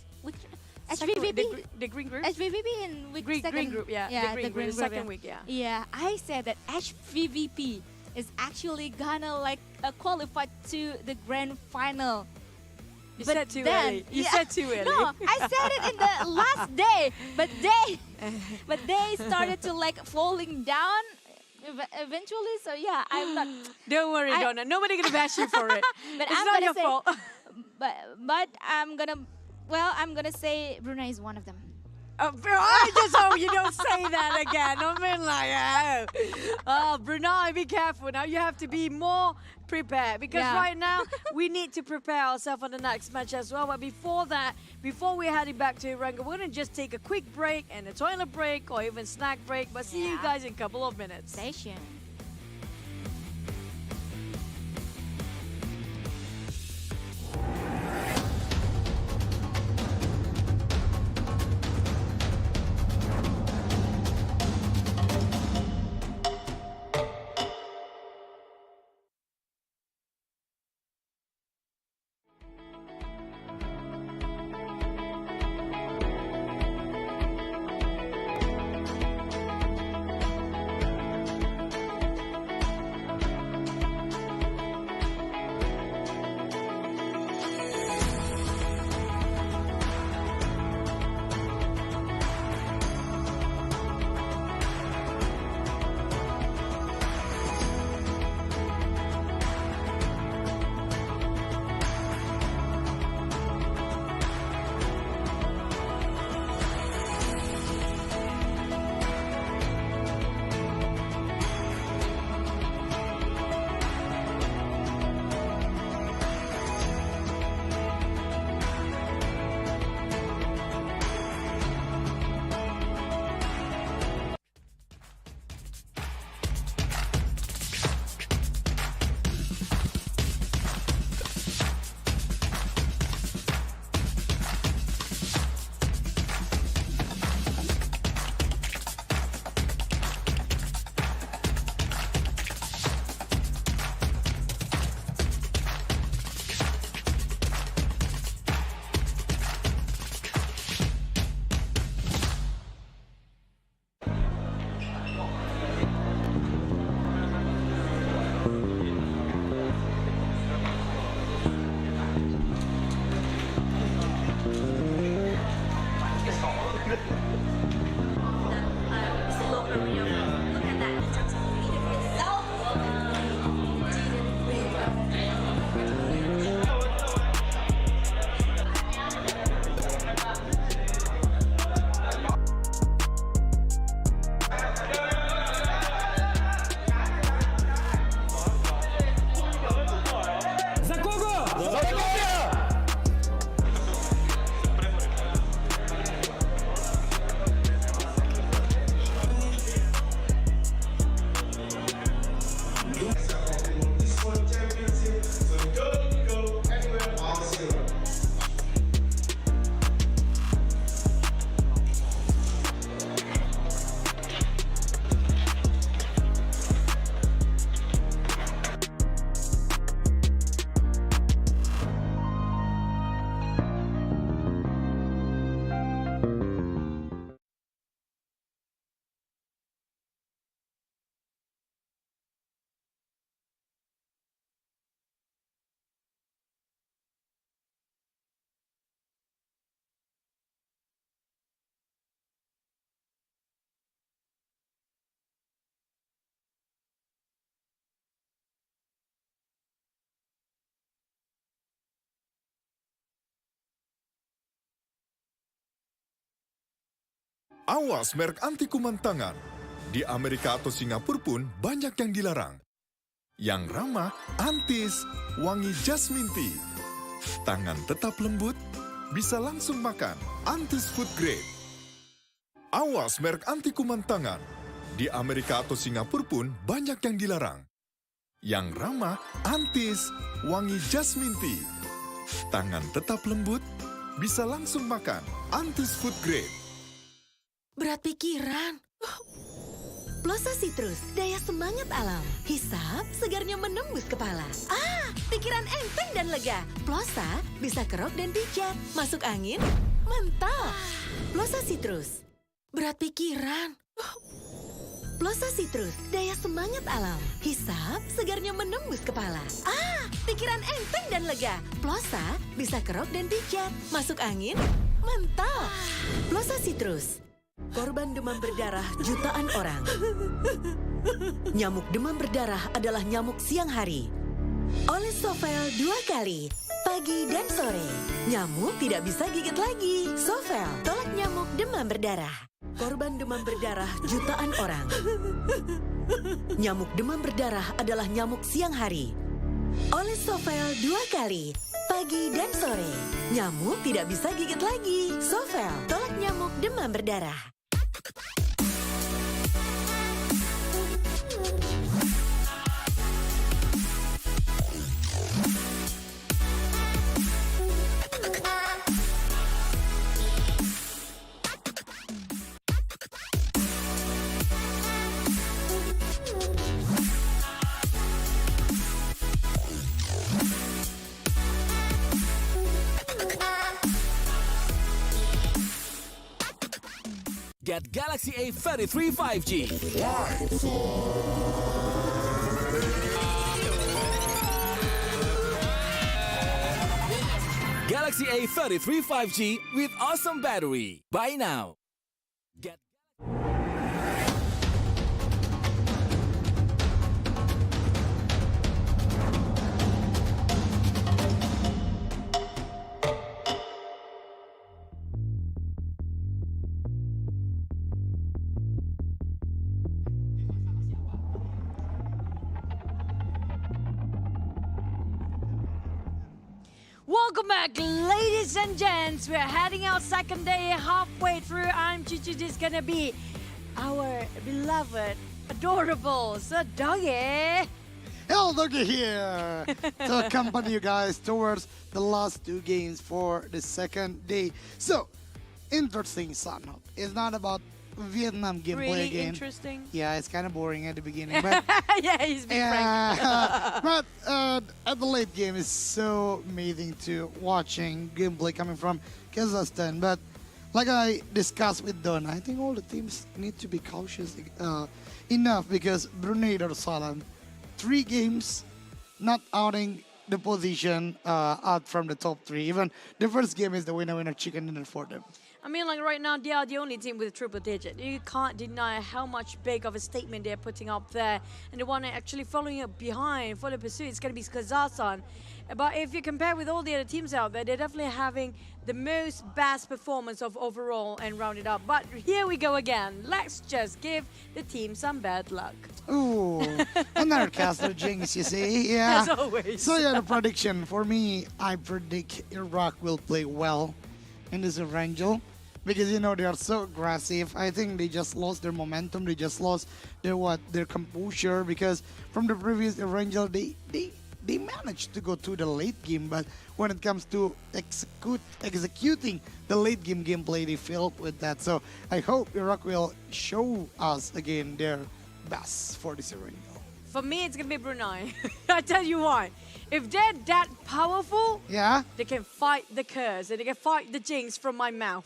HVVP, the green group. HVVP in week Green 2nd group, yeah. yeah, the green group, the second week, yeah. Yeah, I said that HVVP is actually gonna like qualify to the grand final. You But said too then- early. You yeah, said too early. No, I said it in the last day, but they started to like falling down eventually. So yeah, I'm not. Don't worry, Donna. Nobody gonna bash you for it. But It's I'm not gonna your say, fault. but I'm gonna Well, I'm gonna say Brunei is one of them. I just hope you don't say that again. I mean, like, oh, Brunei, be careful. Now you have to be more prepared because right now we need to prepare ourselves for the next match as well. But before that, before we're heading back to Iranga, we're going to just take a quick break and a toilet break or even snack break. But see you guys in a couple of minutes. Stay tuned. Awas merek anti kuman tangan. Di Amerika atau Singapura pun banyak yang dilarang. Yang ramah, Antis, wangi jasmine tea. Tangan tetap lembut, bisa langsung makan. Antis Food Grade. Awas merek anti kuman tangan. Di Amerika atau Singapura pun banyak yang dilarang. Yang ramah, Antis, wangi jasmine tea. Tangan tetap lembut, bisa langsung makan. Antis Food Grade. Berat pikiran. Plosa Citrus, daya semangat alam. Hisap, segarnya menembus kepala. Pikiran enteng dan lega. Plosa bisa kerok dan pijat. Masuk angin, mantap. Plosa Citrus. Berat pikiran. Plosa Citrus, daya semangat alam. Hisap, segarnya menembus kepala. Pikiran enteng dan lega. Plosa bisa kerok dan pijat. Masuk angin, mantap. Plosa Citrus. Korban demam berdarah jutaan orang. Nyamuk demam berdarah adalah nyamuk siang hari. Oleh Sovel 2 kali. pagi dan sore. Nyamuk tidak bisa gigit lagi. Sovel, tolak nyamuk demam berdarah. Korban demam berdarah jutaan orang. Nyamuk demam berdarah adalah nyamuk siang hari. Oleh Sovel 2 kali, pagi dan sore. Nyamuk tidak bisa gigit lagi. Sovel, tolak nyamuk demam berdarah. Get Galaxy A33 5G. Galaxy A33 5G with awesome battery. Buy now. Get Welcome back, ladies and gents. We're heading out second day, halfway through. I'm Chichi. This is gonna be our beloved, adorable Sir Doggy. Hello, Doggy here to accompany you guys towards the last 2 games for the second day. So, interesting, son. It's not about Vietnam gameplay Really again. interesting. Yeah, it's kind of boring at the beginning, but Yeah, he's being frank. but at the late game, it's so amazing to watching gameplay coming from Kazakhstan. But like I discussed with Don, I think all the teams need to be cautious enough because Brunei Darussalam, 3 games not outing the position out from the top 3. Even the first game is the winner chicken dinner for them. I mean, like right now, they are the only team with a triple digit. You can't deny how much big of a statement they're putting up there. And the one actually following up behind, following pursuit, it's going to be Kazakhstan. But if you compare with all the other teams out there, they're definitely having the most best performance of overall and rounded up. But here we go again. Let's just give the team some bad luck. Ooh, another caster jinx, you see? Yeah. As always. So yeah, the prediction for me, I predict Iraq will play well in this Evangel because you know they are so aggressive. I think they just lost their momentum. They just lost their composure because from the previous Evangel they managed to go to the late game, but when it comes to executing the late game gameplay, they failed with that. So I hope Iraq will show us again their best for this Evangel. For me, it's going to be Brunei. I tell you why. If they're that powerful, yeah, they can fight the curse and they can fight the jinx from my mouth.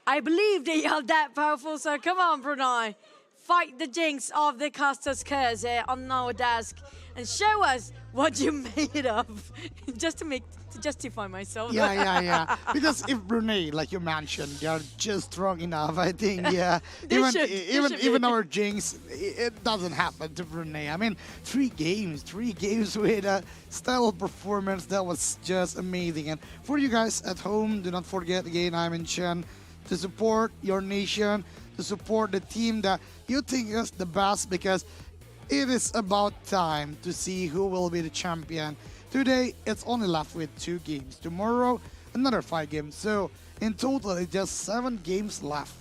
I believe they are that powerful, so come on, Brunei. Fight the jinx of the caster's curse here on our desk and show us what you made of. Just to justify myself. Yeah. Because if Brunei, like you mentioned, they are just strong enough, I think, yeah. even our jinx, it doesn't happen to Brunei. I mean, 3 games with a style performance that was just amazing. And for you guys at home, do not forget, again, I'm in Chen, to support your nation, to support the team that you think is the best, because it is about time to see who will be the champion. Today, it's only left with 2 games. Tomorrow, another 5 games. So, in total, it's just 7 games left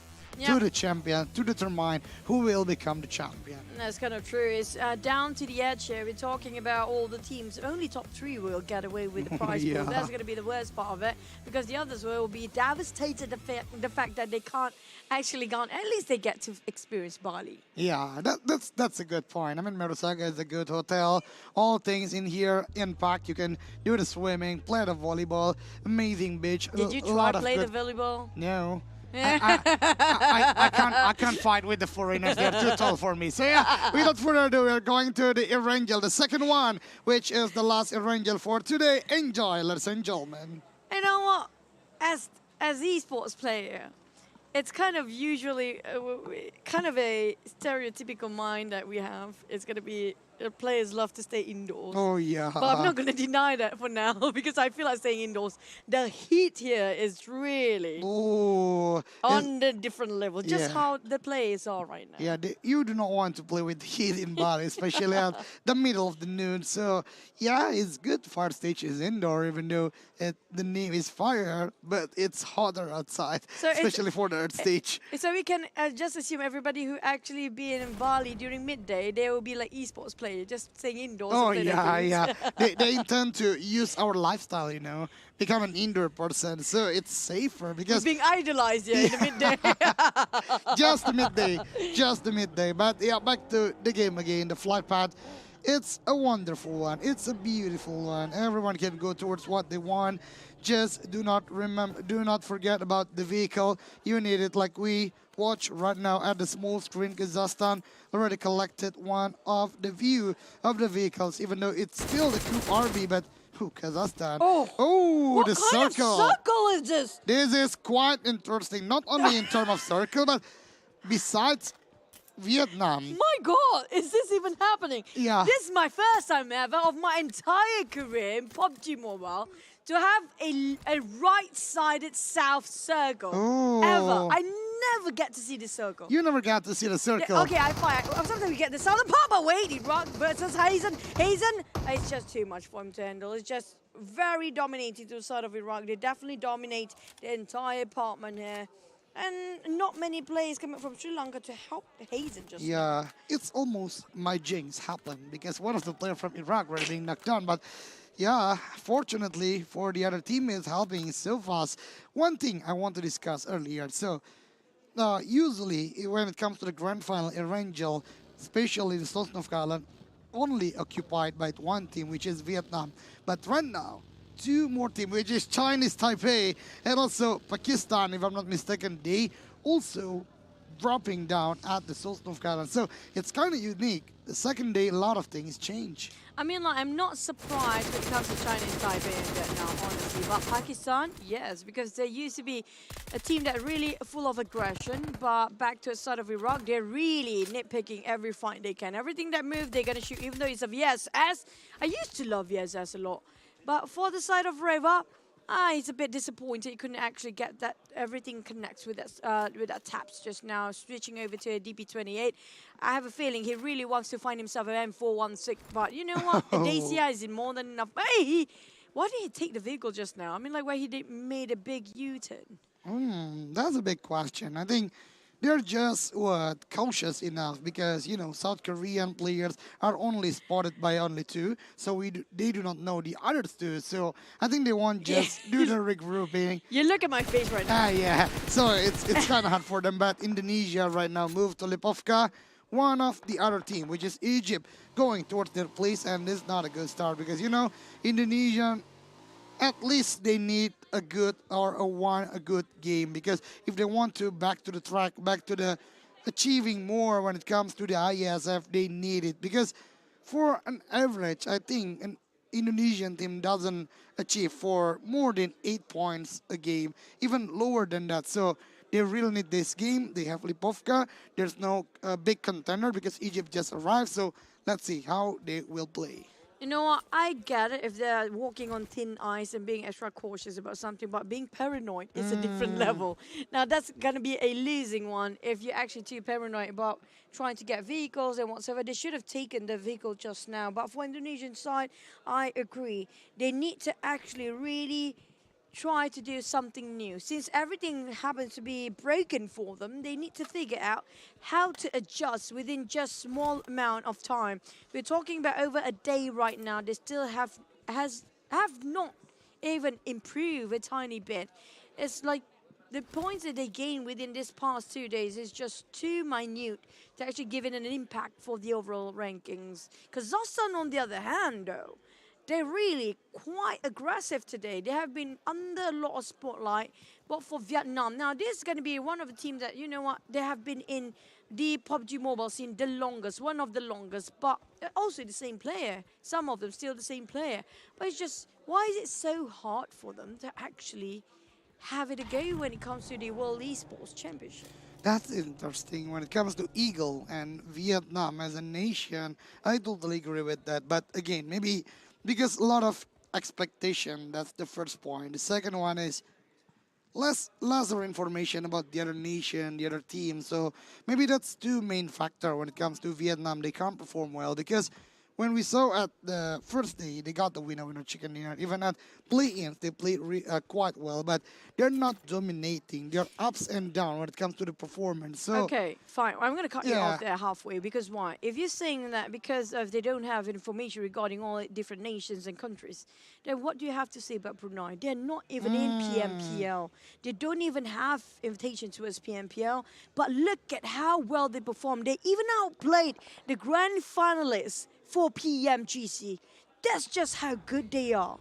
to the champion, to determine who will become the champion. That's kind of true. It's down to the edge here. We're talking about all the teams. Only top 3 will get away with the prize pool. That's going to be the worst part of it, because the others will be devastated the fact that they can't actually go. At least they get to experience Bali. Yeah, that's a good point. I mean, Merusaga is a good hotel. All things in here, impact. You can do the swimming, play the volleyball, amazing beach. Did you try to play the volleyball? No. I can't fight with the foreigners. They're too tall for me. So yeah, without further ado, we're going to the Evangel, the second one, which is the last Evangel for today. Enjoy, ladies and gentlemen. You know what? As esports player, it's kind of usually kind of a stereotypical mind that we have. It's going to be players love to stay indoors. Oh, yeah. But I'm not going to deny that for now because I feel like staying indoors. The heat here is really on the different level, just how the players are right now. Yeah, you do not want to play with heat in Bali, especially at the middle of the noon. So, yeah, it's good fire stage is indoor, even though the name is fire, but it's hotter outside, So especially for the earth stage. So we can just assume everybody who actually be in Bali during midday, they will be like esports players, just staying indoors. Oh, and play their yeah, games. yeah. they intend to use our lifestyle, become an indoor person. So it's safer because... Being idolized in the midday. just the midday. But yeah, back to the game again, the flight path. It's a wonderful one. It's a beautiful one. Everyone can go towards what they want. Just do not forget about the vehicle. You need it like we watch right now at the small screen. Kazakhstan already collected one of the view of the vehicles, even though it's still the Group RB, but Kazakhstan. What the kind circle. of circle is this? This is quite interesting, not only in terms of circle, but besides Vietnam. My God, is this even happening? Yeah. This is my first time ever of my entire career in PUBG Mobile to have a right-sided south circle. Ever. I never get to see the circle. You never got to see the circle. Yeah, okay, I fine. Sometimes we get the southern part, but wait, Rock versus Hazen. It's just too much for him to handle. It's just very dominating to the side of Iraq. They definitely dominate the entire apartment here. And not many players coming from Sri Lanka to help Hazen just now. It's almost my jinx happened because one of the players from Iraq were being knocked down. But yeah, fortunately for the other teammates helping so fast. One thing I want to discuss earlier. So usually when it comes to the grand final in Rangel, especially the Sosnovka Island, only occupied by one team, which is Vietnam. But right now, two more teams, which is Chinese Taipei and also Pakistan, if I'm not mistaken, they also dropping down at the Sosnovka Island. So it's kind of unique. The second day, a lot of things change. I mean, like, I'm not surprised when it comes to Chinese Taipei and Vietnam, honestly. But Pakistan, yes, because they used to be a team that really full of aggression. But back to the side of Iraq, they're really nitpicking every fight they can. Everything that moves, they're going to shoot, even though it's a VSS. I used to love VSS a lot. But for the side of Reva, he's a bit disappointed. He couldn't actually get that. Everything connects with that taps just now. Switching over to a DP28. I have a feeling he really wants to find himself an M416. But you know what? The DCI is in more than enough. Hey, why did he take the vehicle just now? I mean, like, where he made a big U-turn. That's a big question. I think they're just cautious enough because, South Korean players are only spotted by only two. So they do not know the others two. So I think they want just do the regrouping. You look at my face right now. Yeah. So it's kind of hard for them. But Indonesia right now moved to Lipovka, one of the other team, which is Egypt, going towards their place. And this is not a good start because, Indonesia, at least they need a good game, because if they want to back to the track, back to the achieving more when it comes to the IESF, they need it. Because for an average, I think an Indonesian team doesn't achieve for more than 8 points a game, even lower than that. So they really need this game. They have Lipovka. There's no big contender because Egypt just arrived. So let's see how they will play. You know what? I get it if they're walking on thin ice and being extra cautious about something, but being paranoid is a different level. Now, that's going to be a losing one if you're actually too paranoid about trying to get vehicles and whatsoever. They should have taken the vehicle just now. But for Indonesian side, I agree. They need to actually really try to do something new. Since everything happens to be broken for them, they need to figure out how to adjust within just small amount of time. We're talking about over a day right now. They still have not even improved a tiny bit. It's like the points that they gain within this past 2 days is just too minute to actually give it an impact for the overall rankings. Kazakhstan, on the other hand, though, they're really quite aggressive today. They have been under a lot of spotlight. But for Vietnam, now this is going to be one of the teams that, they have been in the PUBG Mobile scene the longest, one of the longest, but also the same player. Some of them still the same player. But it's just, why is it so hard for them to actually have it a go when it comes to the World Esports Championship? That's interesting. When it comes to Eagle and Vietnam as a nation, I totally agree with that. But again, maybe because a lot of expectation, that's the first point. The second one is lesser information about the other nation, the other team. So maybe that's two main factor when it comes to Vietnam. They can't perform well because when we saw at the first day, they got the winner chicken dinner. Even at play-ins, they played quite well, but they're not dominating. They're ups and down when it comes to the performance. So okay, fine. I'm going to cut you off there halfway because why? If you're saying that because of they don't have information regarding all different nations and countries, then what do you have to say about Brunei? They're not even in PMPL. They don't even have invitation towards PMPL. But look at how well they performed. They even outplayed the grand finalists for PMGC. That's just how good they are.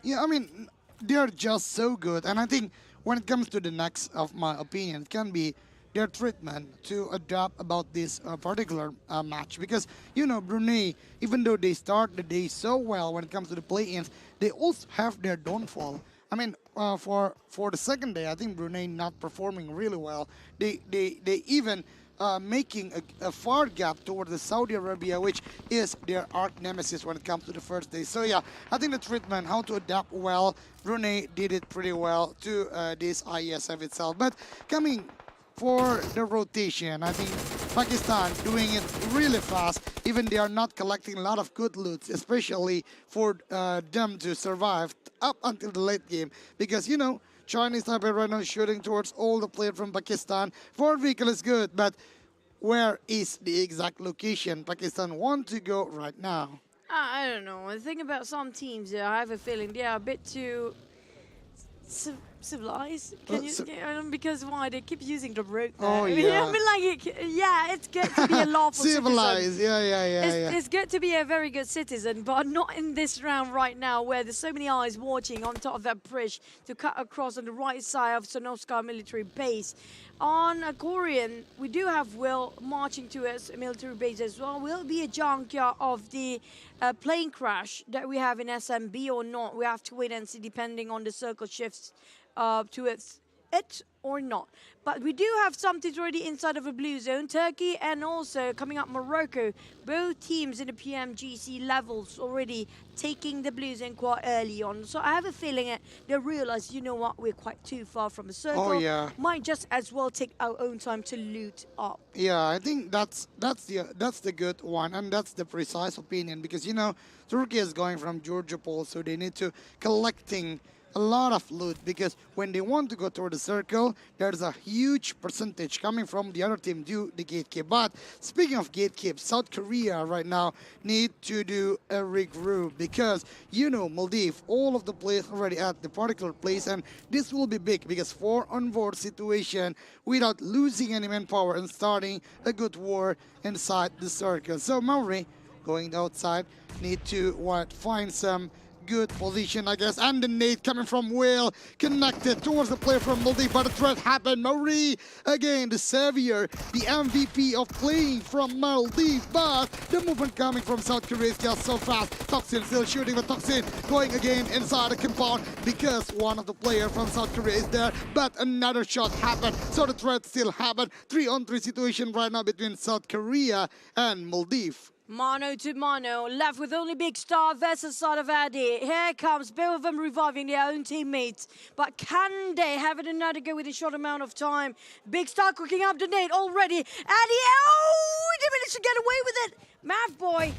Yeah, I mean, they're just so good. And I think when it comes to the next, of my opinion, it can be their treatment to adapt about this particular match. Because, you know, Brunei, even though they start the day so well when it comes to the play-ins, they also have their downfall. I mean, for the second day, I think Brunei not performing really well. They even making a far gap toward the Saudi Arabia, which is their arch nemesis when it comes to the first day. So yeah, I think the treatment, how to adapt well, Brunei did it pretty well to this IESF itself. But coming for the rotation, I think Pakistan doing it really fast. Even they are not collecting a lot of good loots, especially for them to survive up until the late game. Because, you know, Chinese Taipei right now shooting towards all the players from Pakistan. Forward vehicle is good, but where is the exact location Pakistan want to go right now? I don't know. The thing about some teams, I have a feeling they are a bit too civilized. Because why they keep using the road there. Oh yeah. I mean, like, it's good to be a lawful civilized. Citizen. Yeah. It's good to be a very good citizen, but not in this round right now, where there's so many eyes watching on top of that bridge to cut across on the right side of Sonoska military base. On Korean, we do have Will marching towards a military base as well. Will it be a junkyard of the plane crash that we have in SMB or not? We have to wait and see, depending on the circle shifts towards it or not. But we do have some teams already inside of a blue zone. Turkey and also coming up Morocco. Both teams in the PMGC levels already taking the blue zone quite early on. So I have a feeling that they realize, you know what, we're quite too far from the circle. Oh yeah. Might just as well take our own time to loot up. Yeah, I think that's the good one, and that's the precise opinion, because, you know, Turkey is going from Georgia Pole, so they need to collecting a lot of loot, because when they want to go toward the circle, there's a huge percentage coming from the other team due the gatekeep. But speaking of gatekeep, South Korea right now need to do a regroup, because, you know, Maldives, all of the players already at the particular place, and this will be big because 4 on board situation without losing any manpower and starting a good war inside the circle. So Maori going outside need to find some good position, I guess, and the nade coming from Will, connected towards the player from Maldives, but a threat happened. Marie, again, the savior, the MVP of playing from Maldives, but the movement coming from South Korea is just so fast. Toxin still shooting, but Toxin going again inside the compound, because one of the players from South Korea is there, but another shot happened, so the threat still happened. 3-on-3 situation right now between South Korea and Maldives. Mano to mano, left with only Big Star versus side of Addy. Here comes both of them reviving their own teammates. But can they have it another go with a short amount of time? Big Star cooking up the nade already. Addy, oh, he managed to get away with it. Math Boy,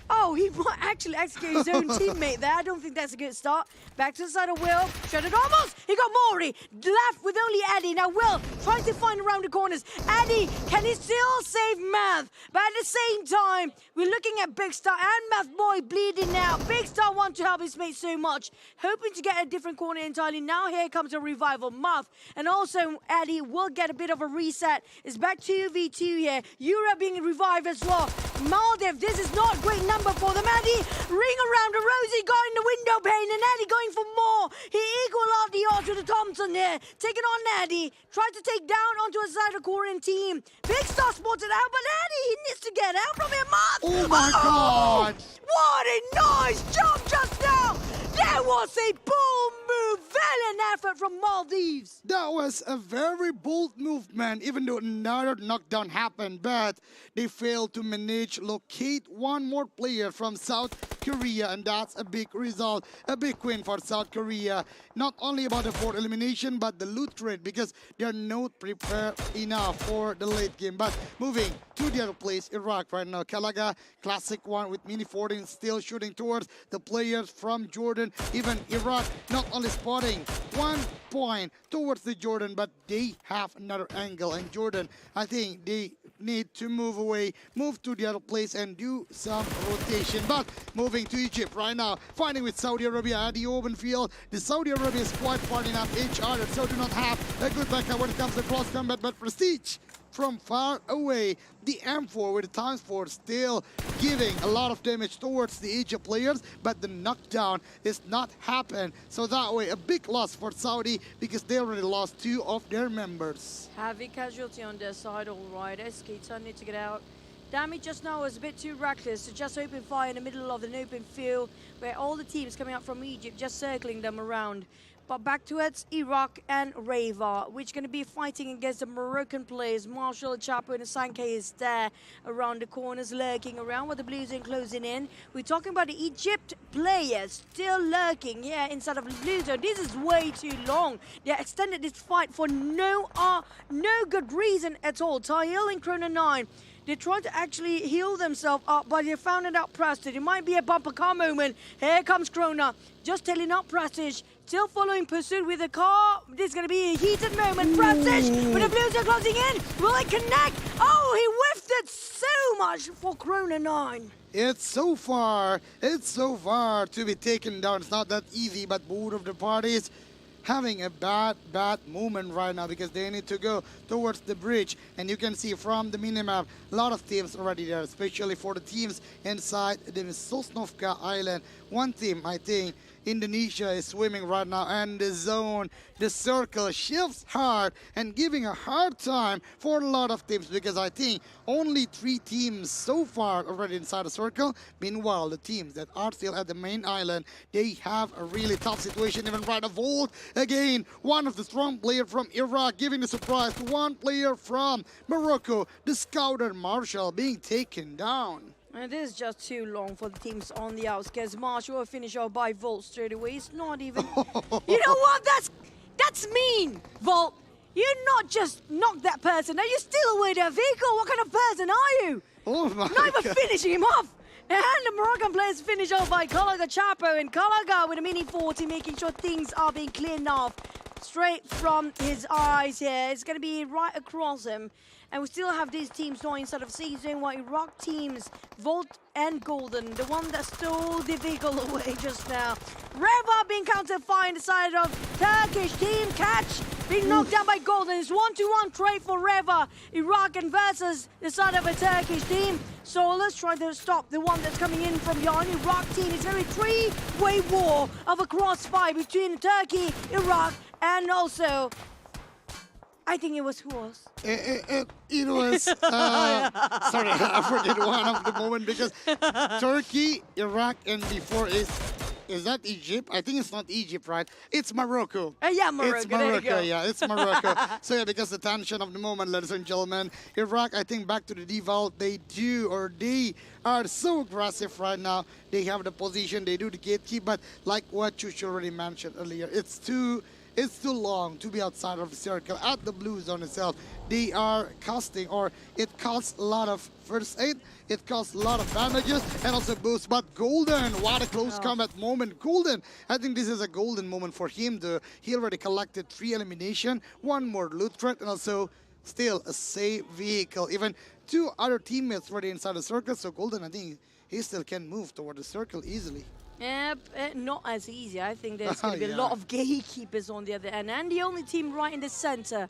oh, he might actually execute his own teammate there. I don't think that's a good start. Back to the side of Will. Shut it almost. He got Mori. Left with only Eddie. Now Will trying to find around the corners. Eddie, can he still save Math? But at the same time, we're looking at Big Star and Math Boy bleeding now. Big Star wants to help his mate so much. Hoping to get a different corner entirely. Now here comes a revival. Math and also Eddie will get a bit of a reset. It's back 2v2 here. Europe being revived as well. Maldives, this is not a great number for them. Eddie, ring around the Rosie, got in the window pane, and Eddie going for more. He equal out the odds with the Thompson there. Taking on Eddie, tried to take down onto a side of Korean team. Big Star spotted out, but Eddie, he needs to get out from here. Oh my God! What a nice jump just now! There was a bold move valiant effort from Maldives. That was a very bold movement, even though another knockdown happened, but they failed to manage locate one more player from South Korea, and that's a big result, a big win for South Korea. Not only about the fourth elimination, but the loot rate, because they're not prepared enough for the late game. But moving to the other place, Iraq right now. Kalaga, classic one with Mini 14 still shooting towards the players from Jordan. Even Iraq not only spotting 1 point towards the Jordan, but they have another angle. And Jordan, I think they need to move away, move to the other place and do some rotation. But moving to Egypt right now, fighting with Saudi Arabia at the open field. The Saudi Arabia is quite far enough each other, so do not have a good backup when it comes to close combat, but Prestige from far away. The M4 with the ×4 still giving a lot of damage towards the Egypt players, but the knockdown is not happen. So that way, a big loss for Saudi because they already lost 2 of their members. Heavy casualty on their side, all right. SK need to get out. Damage just now was a bit too reckless to just open fire in the middle of an open field where all the teams coming out from Egypt just circling them around. But back towards Iraq and Reva, which going to be fighting against the Moroccan players. Marshall, Chapo, and Sanke is there around the corners, lurking around with the Blues in closing in. We're talking about the Egypt players still lurking here inside of the Blue Zone. This is way too long. They extended this fight for no good reason at all. Tahil and Chrono 9. They tried to actually heal themselves up, but they found it out Prestige. It might be a bumper car moment. Here comes Krona, just telling up Prestige. Still following pursuit with the car. This is going to be a heated moment. Prestige, but the Blues are closing in. Will it connect? Oh, he whiffed it so much for Krona 9. It's so far to be taken down. It's not that easy, but both of the parties having a bad moment right now because they need to go towards the bridge. And you can see from the minimap, a lot of teams already there, especially for the teams inside the Sosnovka Island. One team, I think, Indonesia is swimming right now, and the zone, the circle shifts hard and giving a hard time for a lot of teams because I think only 3 teams so far already inside the circle. Meanwhile, the teams that are still at the main island, they have a really tough situation. Even right, a Volt again, one of the strong players from Iraq giving the surprise to one player from Morocco, the Scouter Marshall being taken down. And it is just too long for the teams on the outskirts. Marshall will finish off by Volt straight away. It's not even... You know what? That's mean, Volt. You not just knocked that person. Now you steal away their vehicle. What kind of person are you? Oh my Not even God. finishing him off. And the Moroccan players finish off by Kalaga Chapo. And Kalaga with a Mini 40 making sure things are being cleaned off. Straight from his eyes here. It's going to be right across him. And we still have these teams now inside of season while Iraq teams, Volt and Golden, the one that stole the vehicle away just now. Reva being counter-fire in the side of Turkish team. Catch being knocked down by Golden. It's 1-2-1 trade for Reva. Iraq and versus the side of a Turkish team. So let's try to stop the one that's coming in from behind. Iraq team. It's a very 3-way war of a crossfire between Turkey, Iraq, and also... I think it was who was? It was, sorry, I forget one of the moment because Turkey, Iraq, and before is that Egypt? I think it's not Egypt, right? It's Morocco. Yeah, Morocco. It's Morocco, there you go. yeah, it's Morocco. So yeah, because the tension of the moment, ladies and gentlemen, Iraq, I think back to the default, they are so aggressive right now. They have the position, they do the gatekeep, but like what Chucho already mentioned earlier, it's too long to be outside of the circle. At the Blue Zone itself, they are costing, or it costs a lot of first aid, it costs a lot of damages, and also boost. But Golden, what a close combat moment. Golden, I think this is a golden moment for him. He already collected 3 elimination, 1 more loot threat, and also still a safe vehicle. Even 2 other teammates already inside the circle, so Golden, I think he still can move toward the circle easily. Yep, not as easy. I think there's going to be a lot of gatekeepers on the other end. And the only team right in the center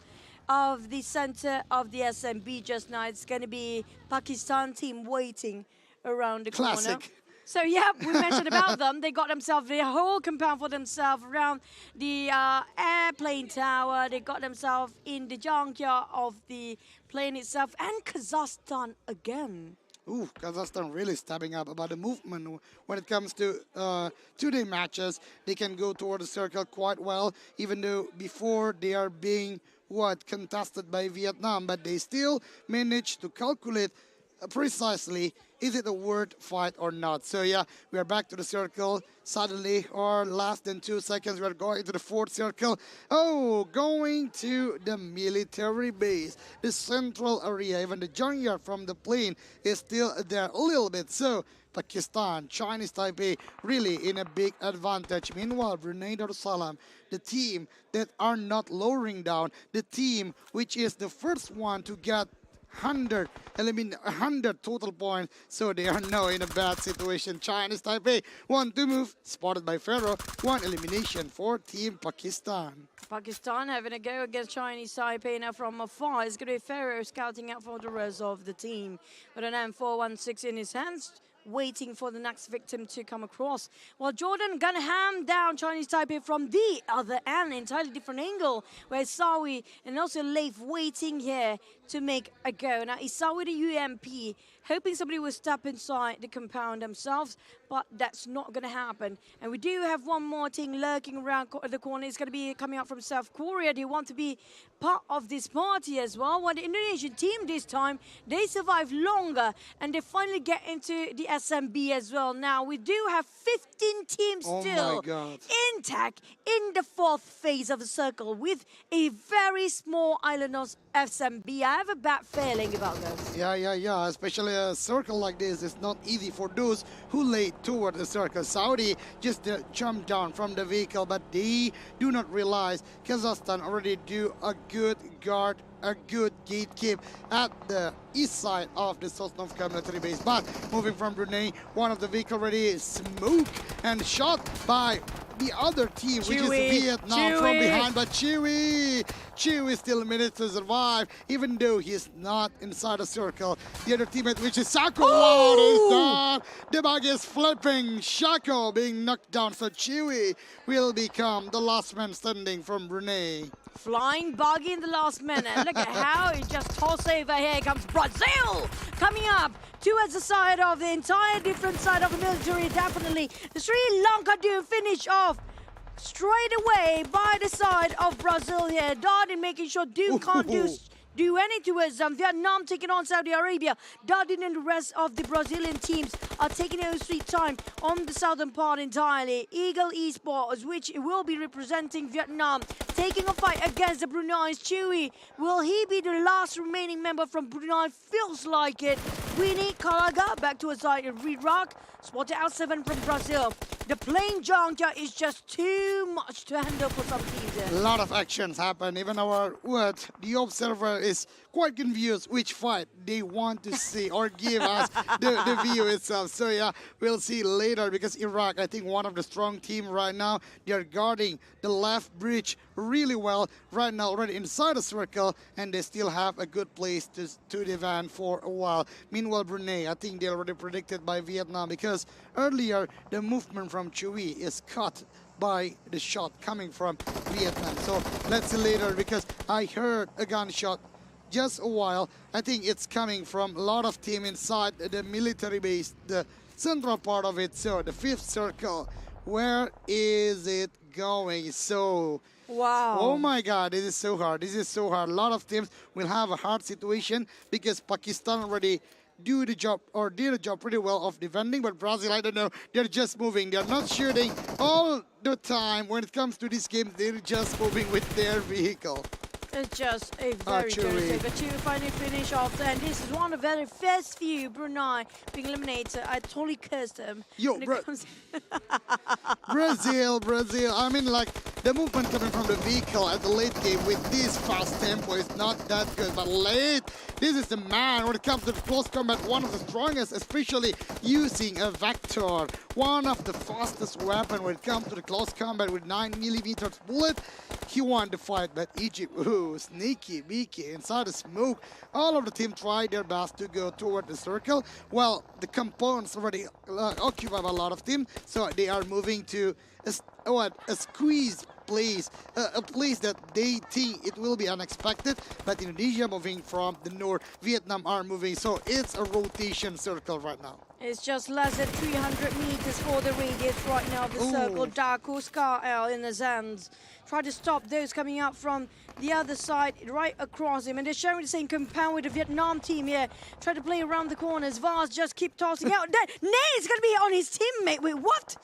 of the SMB just now, it's going to be Pakistan team waiting around the corner. So yeah, we mentioned about them. They got themselves the whole compound for themselves around the airplane tower. They got themselves in the junkyard of the plane itself. And Kazakhstan again. Ooh, Kazakhstan really stepping up about the movement when it comes to two-day matches. They can go toward the circle quite well, even though before they are being contested by Vietnam, but they still manage to calculate precisely is it a word fight or not. So yeah, we are back to the circle suddenly, or less than 2 seconds we are going to the fourth circle. Oh, going to the military base, the central area. Even the junkyard from the plane is still there a little bit. So Pakistan, Chinese Taipei really in a big advantage. Meanwhile, Brunei Darussalam, the team that are not lowering down, the team which is the first one to get 100 total points, so they are now in a bad situation. Chinese Taipei, 1-2 move, spotted by Pharaoh, 1 elimination for Team Pakistan. Pakistan having a go against Chinese Taipei now from afar. It's going to be Pharaoh scouting out for the rest of the team. With an M416 in his hands, waiting for the next victim to come across. While Jordan gonna ham down Chinese Taipei from the other end, entirely different angle, where Isawi and also Leif waiting here to make a go. Now Isawi the UMP, hoping somebody will step inside the compound themselves, but that's not gonna happen. And we do have one more thing lurking around the corner. It's gonna be coming out from South Korea. They want to be part of this party as well. While the Indonesian team this time, they survive longer and they finally get into the SMB as well. Now we do have 15 teams still intact in the fourth phase of the circle with a very small island of SMB. I have a bad feeling about this. Yeah. Especially a circle like this is not easy for those who lay toward the circle. Saudi just jumped down from the vehicle, but they do not realize Kazakhstan already do a good guard, a good gatekeep at the east side of the Sosnovka military base. But moving from Brunei, one of the vehicle already is smoked and shot by the other team, which is Vietnam from behind. But Chewy still managed to survive, even though he's not inside the circle. The other teammate, which is Sako, is down. The bug is flipping. Shako being knocked down, so Chewy will become the last man standing from Brunei. Flying buggy in the last minute. Look at how he just tossed over. Here comes Brazil coming up towards the side of the entire different side of the military. Definitely the Sri Lanka do finish off straight away by the side of Brazil here. Darden making sure Doom can't do any towards them. Vietnam taking on Saudi Arabia. Darden and the rest of the Brazilian teams are taking over sweet time on the southern part entirely. Eagle Esports, which will be representing Vietnam, taking a fight against the Brunei's Chewy. Will he be the last remaining member from Brunei? Feels like it. Winnie Kalaga back to a side of Iraq. Spotted out 7 from Brazil. The plane junkyard is just too much to handle for some teams here. A lot of actions happen. Even the observer is quite confused which fight they want to see or give us the view itself. So yeah, we'll see later, because Iraq, I think one of the strong team right now, they're guarding the left bridge really well right now, already inside the circle, and they still have a good place to defend for a while. Meanwhile, Brunei, I think they already predicted by Vietnam, because earlier the movement from Chewy is cut by the shot coming from Vietnam. So let's see later, because I heard a gunshot just a while. I think it's coming from a lot of team inside the military base, the central part of it. So the fifth circle, where is it going? So wow, oh my God, this is so hard. This is so hard. A lot of teams will have a hard situation, because Pakistan already did the job pretty well of defending, but Brazil, I don't know, they're just moving. They're not shooting all the time. When it comes to this game, they're just moving with their vehicle. It's just a very good but Chewy finally finish off, and this is one of the very first few Brunei being eliminated. I totally cursed him. Yo, Brazil. I mean, like, the movement coming from the vehicle at the late game with this fast tempo is not that good. But late, this is the man when it comes to the close combat, one of the strongest, especially using a Vector. One of the fastest weapon when it comes to the close combat with 9mm bullet. He won the fight, but Egypt, sneaky, beaky, inside the smoke. All of the team tried their best to go toward the circle. Well, the compounds already occupy a lot of team, so they are moving to a squeeze place that they think it will be unexpected, but Indonesia moving from the north, Vietnam are moving, so it's a rotation circle right now. It's just less than 300 meters for the radius right now of the circle. Daku, Scar L in his hands. Try to stop those coming out from the other side, right across him. And they're sharing the same compound with the Vietnam team here. Try to play around the corners. Vaz just keep tossing out. Nate's going to be on his teammate. Wait, what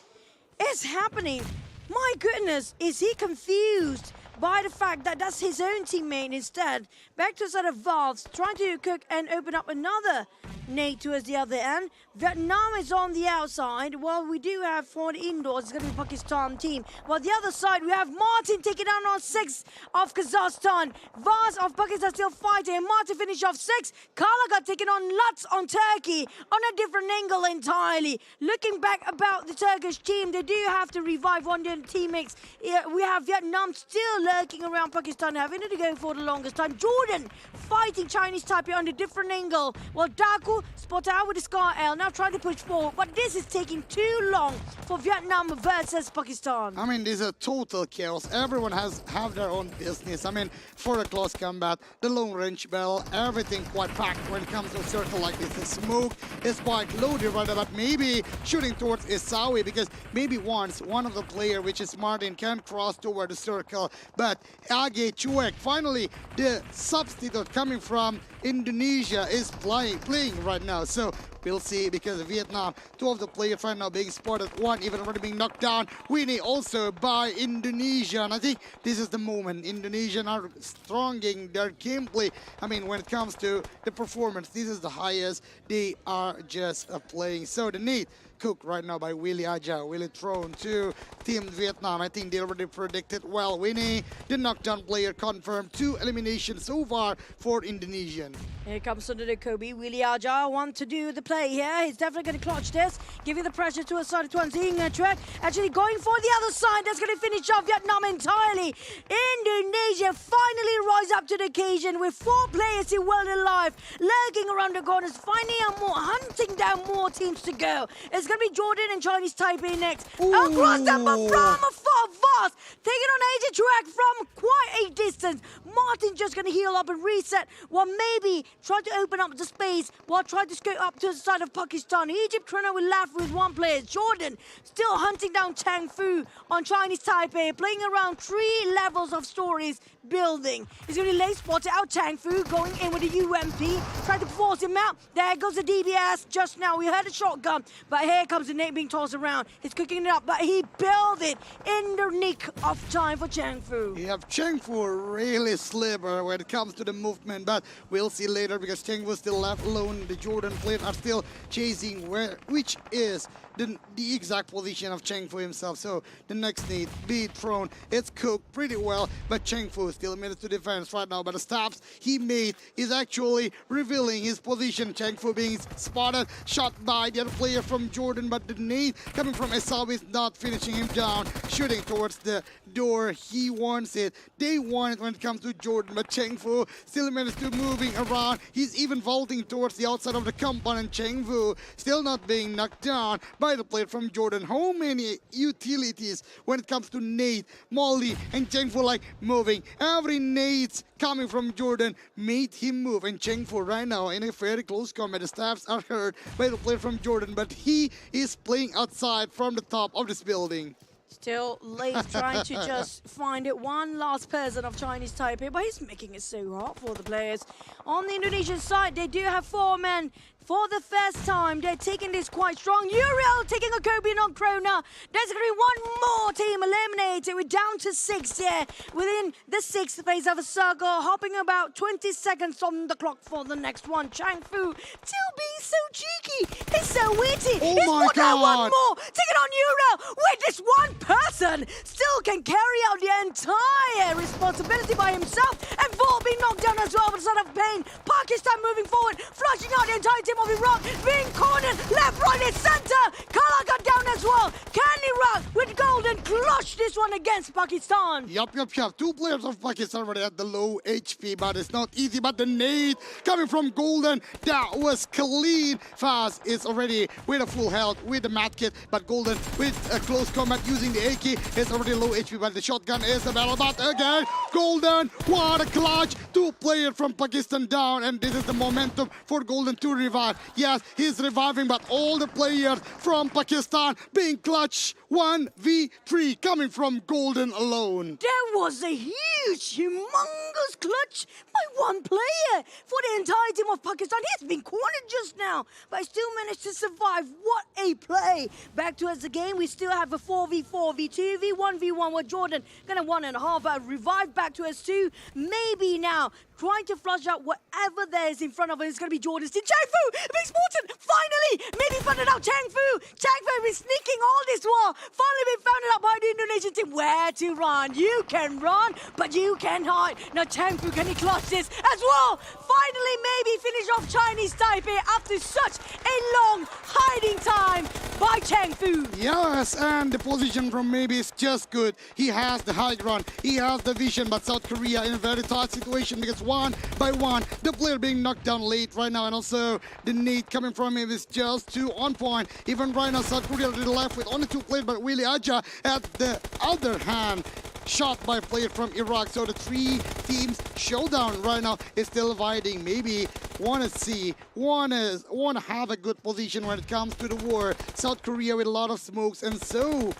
is happening? My goodness, is he confused by the fact that that's his own teammate instead? Back to sort of Valves, trying to cook and open up another nade towards the other end. Vietnam is on the outside. Well, we do have for the indoors, it's going to be Pakistan team. While the other side, we have Martin taking down on 6 of Kazakhstan. Vaz of Pakistan still fighting. And Martin finished off 6. Kala got taken on Lutz on Turkey on a different angle entirely. Looking back about the Turkish team, they do have to revive one of their teammates. We have Vietnam still lurking around Pakistan, having to go for the longest time. Jordan fighting Chinese Taipei on a different angle. While Daku spot out with the Scar L, now trying to push forward, but this is taking too long for Vietnam versus Pakistan. I mean, this is a total chaos. Everyone have their own business. I mean, for a close combat, the long range battle, everything quite packed when it comes to a circle like this. The smoke is quite loaded right now, but maybe shooting towards Isawi, because maybe once one of the player, which is Martin, can cross toward the circle, but Age Chuek, finally the substitute coming from Indonesia, is playing right now. So we'll see, because Vietnam, 2 of the players right now being spotted, 1 even already being knocked down. Winnie also by Indonesia, and I think this is the moment. Indonesian are stronging their gameplay. I mean, when it comes to the performance, this is the highest they are just playing. So the need cooked right now by Willie Aja. Willie thrown to Team Vietnam. I think they already predicted well. Winnie, the knockdown player, confirmed 2 eliminations so far for Indonesian. Here comes under the Kobe. Willie Aja want to do the play here. He's definitely going to clutch this, giving the pressure to a side of Tuan track. Actually going for the other side. That's going to finish off Vietnam entirely. Indonesia finally rise up to the occasion with 4 players still well alive, lurking around the corners, finding out more, hunting down more teams to go. It's going to be Jordan and Chinese Taipei next. Across them from afar, Vaz taking on AJ Track from quite a distance. Martin just going to heal up and reset, while maybe try to open up the space while trying to scoot up to the side of Pakistan. Egypt trying to laugh with 1 player. Jordan still hunting down Chang Fu on Chinese Taipei, playing around 3 levels of stories building. He's going to lay spotted out Chang Fu, going in with the UMP, trying to force him out. There goes the DBS just now. We heard a shotgun, but here comes the Nate being tossed around. He's cooking it up, but he built it in the nick of time for Chang Fu. You have Chang Fu really sliver when it comes to the movement, but we'll see later, because Chang Fu still left alone. The Jordan players are still chasing which is the exact position of Chang Fu himself. So the next need be thrown. It's cooked pretty well, but Chang Fu still made it to defense right now. But the stabs he made is actually revealing his position. Chang Fu being spotted, shot by the other player from Jordan, but the nade coming from Esawi is not finishing him down. Shooting towards the door, he wants it. They want it when it comes to Jordan, but Chang Fu still managed to moving around. He's even vaulting towards the outside of the compound, and Chang Fu still not being knocked down by the player from Jordan. How many utilities when it comes to nade, Molly, and Chang Fu like moving. Every nades coming from Jordan made him move, and Chang Fu right now in a very close combat. The stabs are hurt by the player from Jordan, but he is playing outside from the top of this building. Still late, trying to just find it one last person of Chinese Taipei, but he's making it so hard for the players. On the Indonesian side, they do have 4 men. For the first time, they're taking this quite strong. Uriel taking a Kobe on Krona. There's going to be 1 more team eliminated. We're down to 6 here. Within the 6th phase of a circle, hopping about 20 seconds on the clock for the next one. Chang Fu still being so cheeky. He's so witty. Oh He's my put out 1 God. more. Taking on Uriel. Wait, this one person still can carry out the entire responsibility by himself. And Vol being knocked down as well with a sort of pain. Pakistan moving forward, flushing out the entire team of Iraq being cornered left, right, and center. Kala got down as well. Can Iraq with golden clutch this one against Pakistan? Yup. Two players of Pakistan already at the low HP, but it's not easy. But the nade coming from Golden, that was clean. Faz is already with a full health with the mat kit, but Golden with a close combat using the AK is already low HP, but the shotgun is the battle. But again, Golden, what a clutch. Two players from Pakistan down, and this is the momentum for Golden to revive. Yes, he's reviving, but all the players from Pakistan being clutch. 1v3 coming from Golden alone. There was a huge, humongous clutch by one player for the entire team of Pakistan. He's been cornered just now, but still managed to survive. What a play. Back to us the game. We still have a 4v4, v2, v1v1 with Jordan. Gonna 1.5, but revive back to us too. Maybe now trying to flush out whatever there is in front of us. It's gonna be Jordan's team. Chang Fu being spotted. Finally, maybe found it out. Chang Fu has been sneaking all this while. Finally been found out by the Indonesian team. Where to run? You can run, but you can hide. Now Chang Fu, can he clutch this as well? Finally, maybe finish off Chinese Taipei after such a long hiding time by Chang Fu. Yes, and the position from Maybe is just good. He has the high ground, he has the vision, but South Korea in a very tight situation because one by one, the player being knocked down late right now, and also the nade coming from him is just too on point. Even right now, South Korea already left with only 2 players, but Willie Aja at the other hand, shot by a player from Iraq. So the 3 teams showdown right now is still fighting. Maybe want to have a good position when it comes to the war. South Korea with a lot of smokes, and so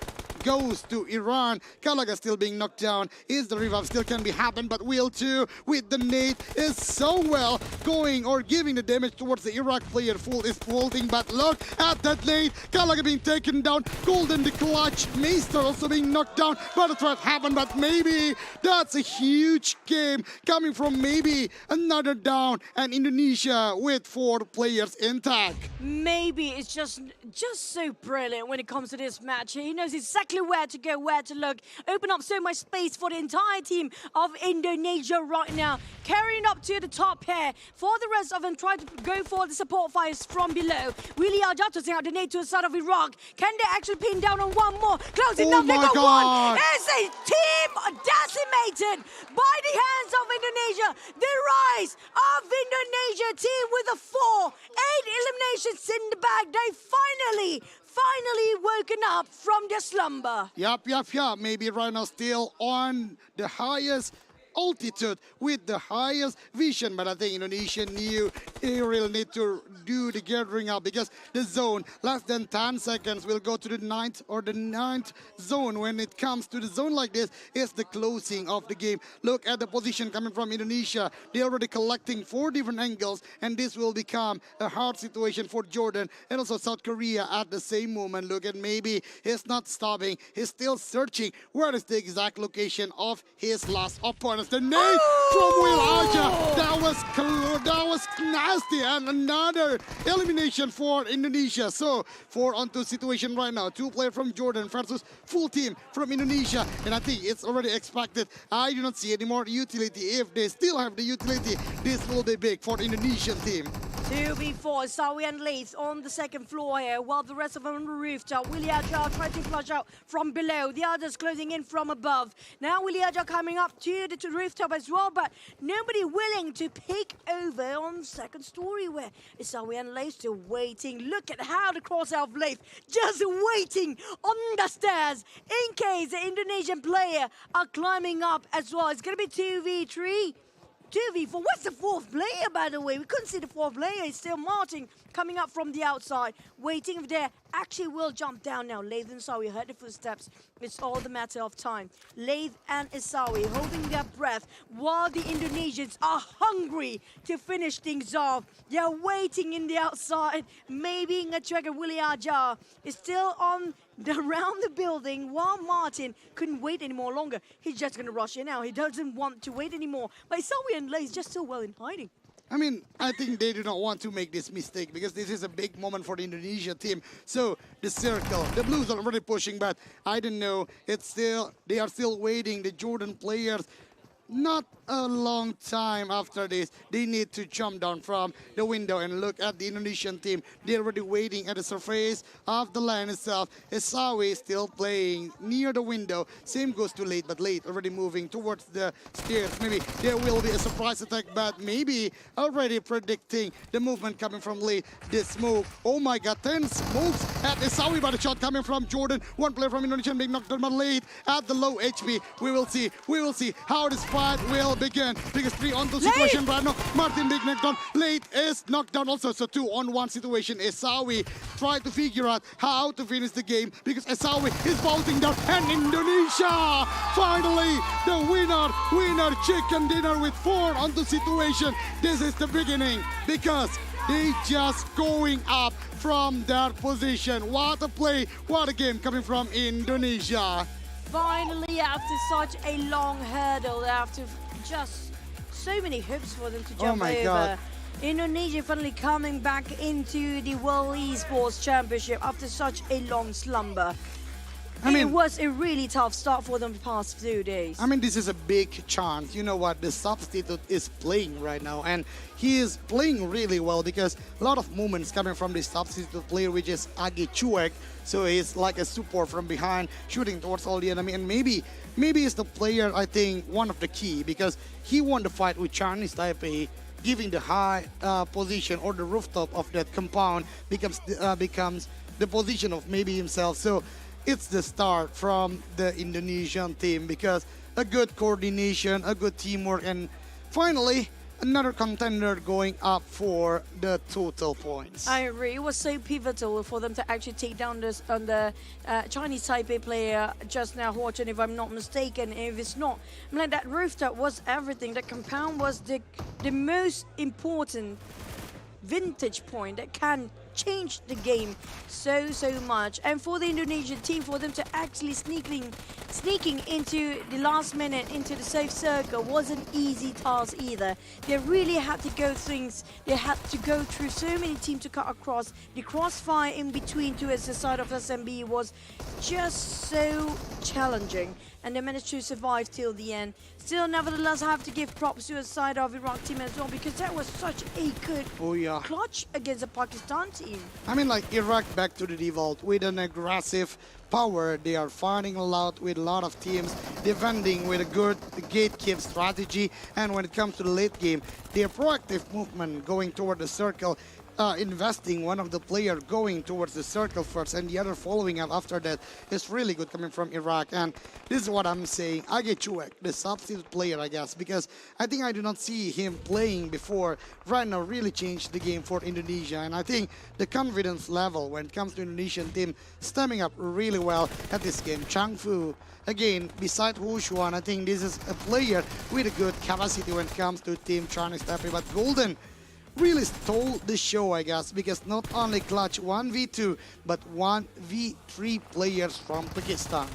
goes to Iran. Kalaga still being knocked down. Is the revive still can be happen, but Will 2 with the nade is so well going or giving the damage towards the Iraq player. Full is folding, but look at that nade. Kalaga being taken down. Golden the clutch. Meister also being knocked down, but a threat happened, but maybe that's a huge game coming from Maybe another down, and Indonesia with 4 players intact. Maybe it's just so brilliant when it comes to this match. He knows exactly where to go, where to look. Open up so much space for the entire team of Indonesia right now. Carrying up to the top here. For the rest of them, trying to go for the support fires from below. Willie Aja tossing out the nade to the side of Iraq. Can they actually pin down on one more? Close enough, they got one. It's a team decimated by the hands of Indonesia. The rise of Indonesia team with a 4-8 eliminations in the bag. They finally woken up from their slumber. Yup. Maybe right now still on the highest altitude with the highest vision, but I think Indonesia knew they really need to do the gathering up because the zone less than 10 seconds will go to the 9th zone. When it comes to the zone like this, it's the closing of the game. Look at the position coming from Indonesia. They're already collecting 4 different angles, and this will become a hard situation for Jordan and also South Korea at the same moment. Look at Maybe he's not stopping, he's still searching where is the exact location of his last opponent. The nade from Will Aja. That was nasty, and another elimination for Indonesia. So 4-on-2 situation right now. 2 players from Jordan versus full team from Indonesia, and I think it's already expected. I do not see any more utility. If they still have the utility, this will be big for the Indonesian team. 2v4, Sawi and Lace on the second floor here, while the rest of them on the rooftop. Willie Aja trying to flush out from below, the others closing in from above. Now Willie Aja coming up to the rooftop as well, but nobody willing to pick over on the second story where Sawi and Lace still waiting. Look at how the crossout of Lace just waiting on the stairs in case the Indonesian player are climbing up as well. It's going to be 2v3. 2v4. What's the 4th player, by the way? We couldn't see the 4th player. It's still Martin coming up from the outside, waiting if they actually will jump down now. Laith and Isawi heard the footsteps. It's all the matter of time. Laith and Isawi holding their breath while the Indonesians are hungry to finish things off. They're waiting in the outside. Maybe Ngachek Willie Aja is still on around the building while Martin couldn't wait anymore longer. He's just going to rush in now. He doesn't want to wait anymore. But Isawi and Laith just so well in hiding. I mean, I think they do not want to make this mistake because this is a big moment for the Indonesia team. So the circle, the Blues are already pushing, but I don't know. They are still waiting. The Jordan players not a long time after this. They need to jump down from the window and look at the Indonesian team. They're already waiting at the surface of the land itself. Isawi still playing near the window. Same goes to Late, but Late already moving towards the stairs. Maybe there will be a surprise attack, but maybe already predicting the movement coming from Late. This smoke, oh my god, 10 smokes at Isawi, but a shot coming from Jordan. One player from Indonesia being knocked down by Late at the low HP. We will see how this fight will begin. Because 3-on-2 situation right now. Martin being knocked down. Late is knocked down also. So 2-on-1 situation. Isawi try to figure out how to finish the game because Isawi is bouncing down. And Indonesia finally the winner chicken dinner with 4-on-2 situation. This is the beginning because they just going up from their position. What a play, what a game coming from Indonesia. Finally, after such a long hurdle, after just so many hoops for them to jump over. God. Indonesia finally coming back into the World Esports Championship after such a long slumber. It was a really tough start for them the past few days. I mean, this is a big chance. You know what? The substitute is playing right now, and he is playing really well because a lot of movements coming from the substitute player, which is Agi Chuek. So he's like a support from behind, shooting towards all the enemy, and maybe he's the player, I think, one of the key because he won the fight with Chinese Taipei, giving the high position or the rooftop of that compound becomes the position of maybe himself. So it's the start from the Indonesian team because a good coordination, a good teamwork, and finally another contender going up for the total points. I agree. It was so pivotal for them to actually take down this on the Chinese Taipei player just now, Huochen, if I'm not mistaken. If it's not, I mean, that rooftop was everything. That compound was the most important vintage point that can change the game so much. And for the Indonesian team, for them to actually sneaking into the last minute into the safe circle wasn't easy task either. They really had to go things. They had to go through so many teams to cut across. The crossfire in between towards the side of SMB was just so challenging, and they managed to survive till the end. Still, nevertheless, I have to give props to the side of Iraq team as well because that was such a good clutch against the Pakistan team. I mean, like Iraq back to the default with an aggressive power. They are fighting a lot with a lot of teams, defending with a good gatekeep strategy. And when it comes to the late game, their proactive movement going toward the circle, investing one of the player going towards the circle first and the other following up after that is really good coming from Iraq. And this is what I'm saying. Age Chuek, the substitute player, I guess, because I think I do not see him playing before. Right now really changed the game for Indonesia. And I think the confidence level when it comes to Indonesian team stemming up really well at this game. Chang Fu, again, beside Hu Xuan, I think this is a player with a good capacity when it comes to Team Chinese Taipei. But Golden really stole the show, I guess, because not only clutch 1v2, but 1v3 players from Pakistan.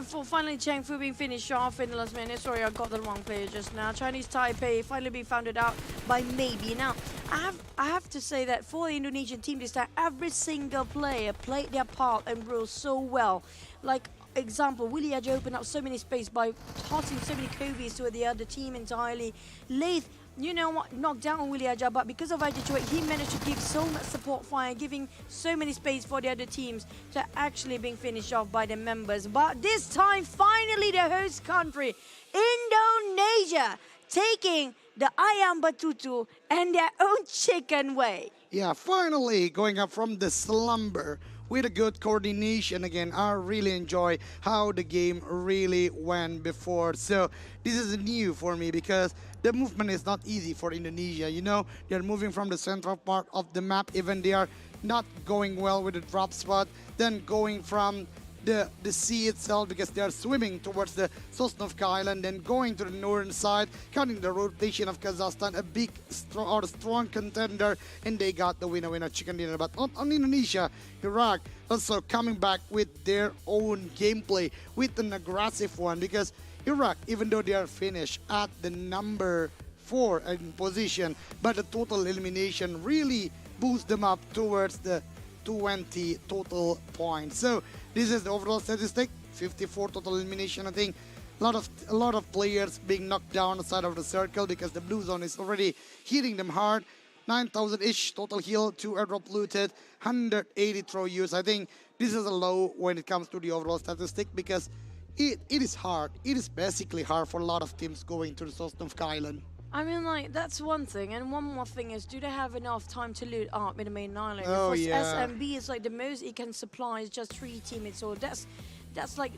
For finally Chang Fu being finished off in the last minute. Sorry, I got the wrong player just now. Chinese Taipei finally being founded out by Maybe. Now, I have to say that for the Indonesian team this time, every single player played their part and role so well. Like, example, Willie Aja opened up so many space by tossing so many Kobe's to the other team entirely. Lath, you know what, knocked down on Willie Aja, but because of Aja, he managed to give so much support fire, giving so many space for the other teams to actually being finished off by the members. But this time, finally, the host country, Indonesia, taking the Ayam Batutu and their own chicken way. Yeah, finally going up from the slumber with a good coordination again. I really enjoy how the game really went before. So this is new for me because the movement is not easy for Indonesia. You know, they're moving from the central part of the map, even they are not going well with the drop spot, then going from the sea itself because they are swimming towards the Sosnovka Island, then going to the northern side, cutting the rotation of Kazakhstan, a big strong contender, and they got the winner chicken dinner. But not only Indonesia, Iraq also coming back with their own gameplay, with an aggressive one, because Iraq, even though they are finished at the number 4 in position, but the total elimination really boosts them up towards the 20 total points. So this is the overall statistic, 54 total elimination. I think A lot of players being knocked down the side of the circle because the blue zone is already hitting them hard. 9,000-ish total heal, 2 airdrop looted, 180 throw use. I think this is a low when it comes to the overall statistic because it is hard. It is basically hard for a lot of teams going to the Sosnovka Island. I mean, like, that's one thing. And one more thing is, do they have enough time to loot up in the main island? Oh, because yeah. SMB is like the most it can supply is just 3 teammates. So that's like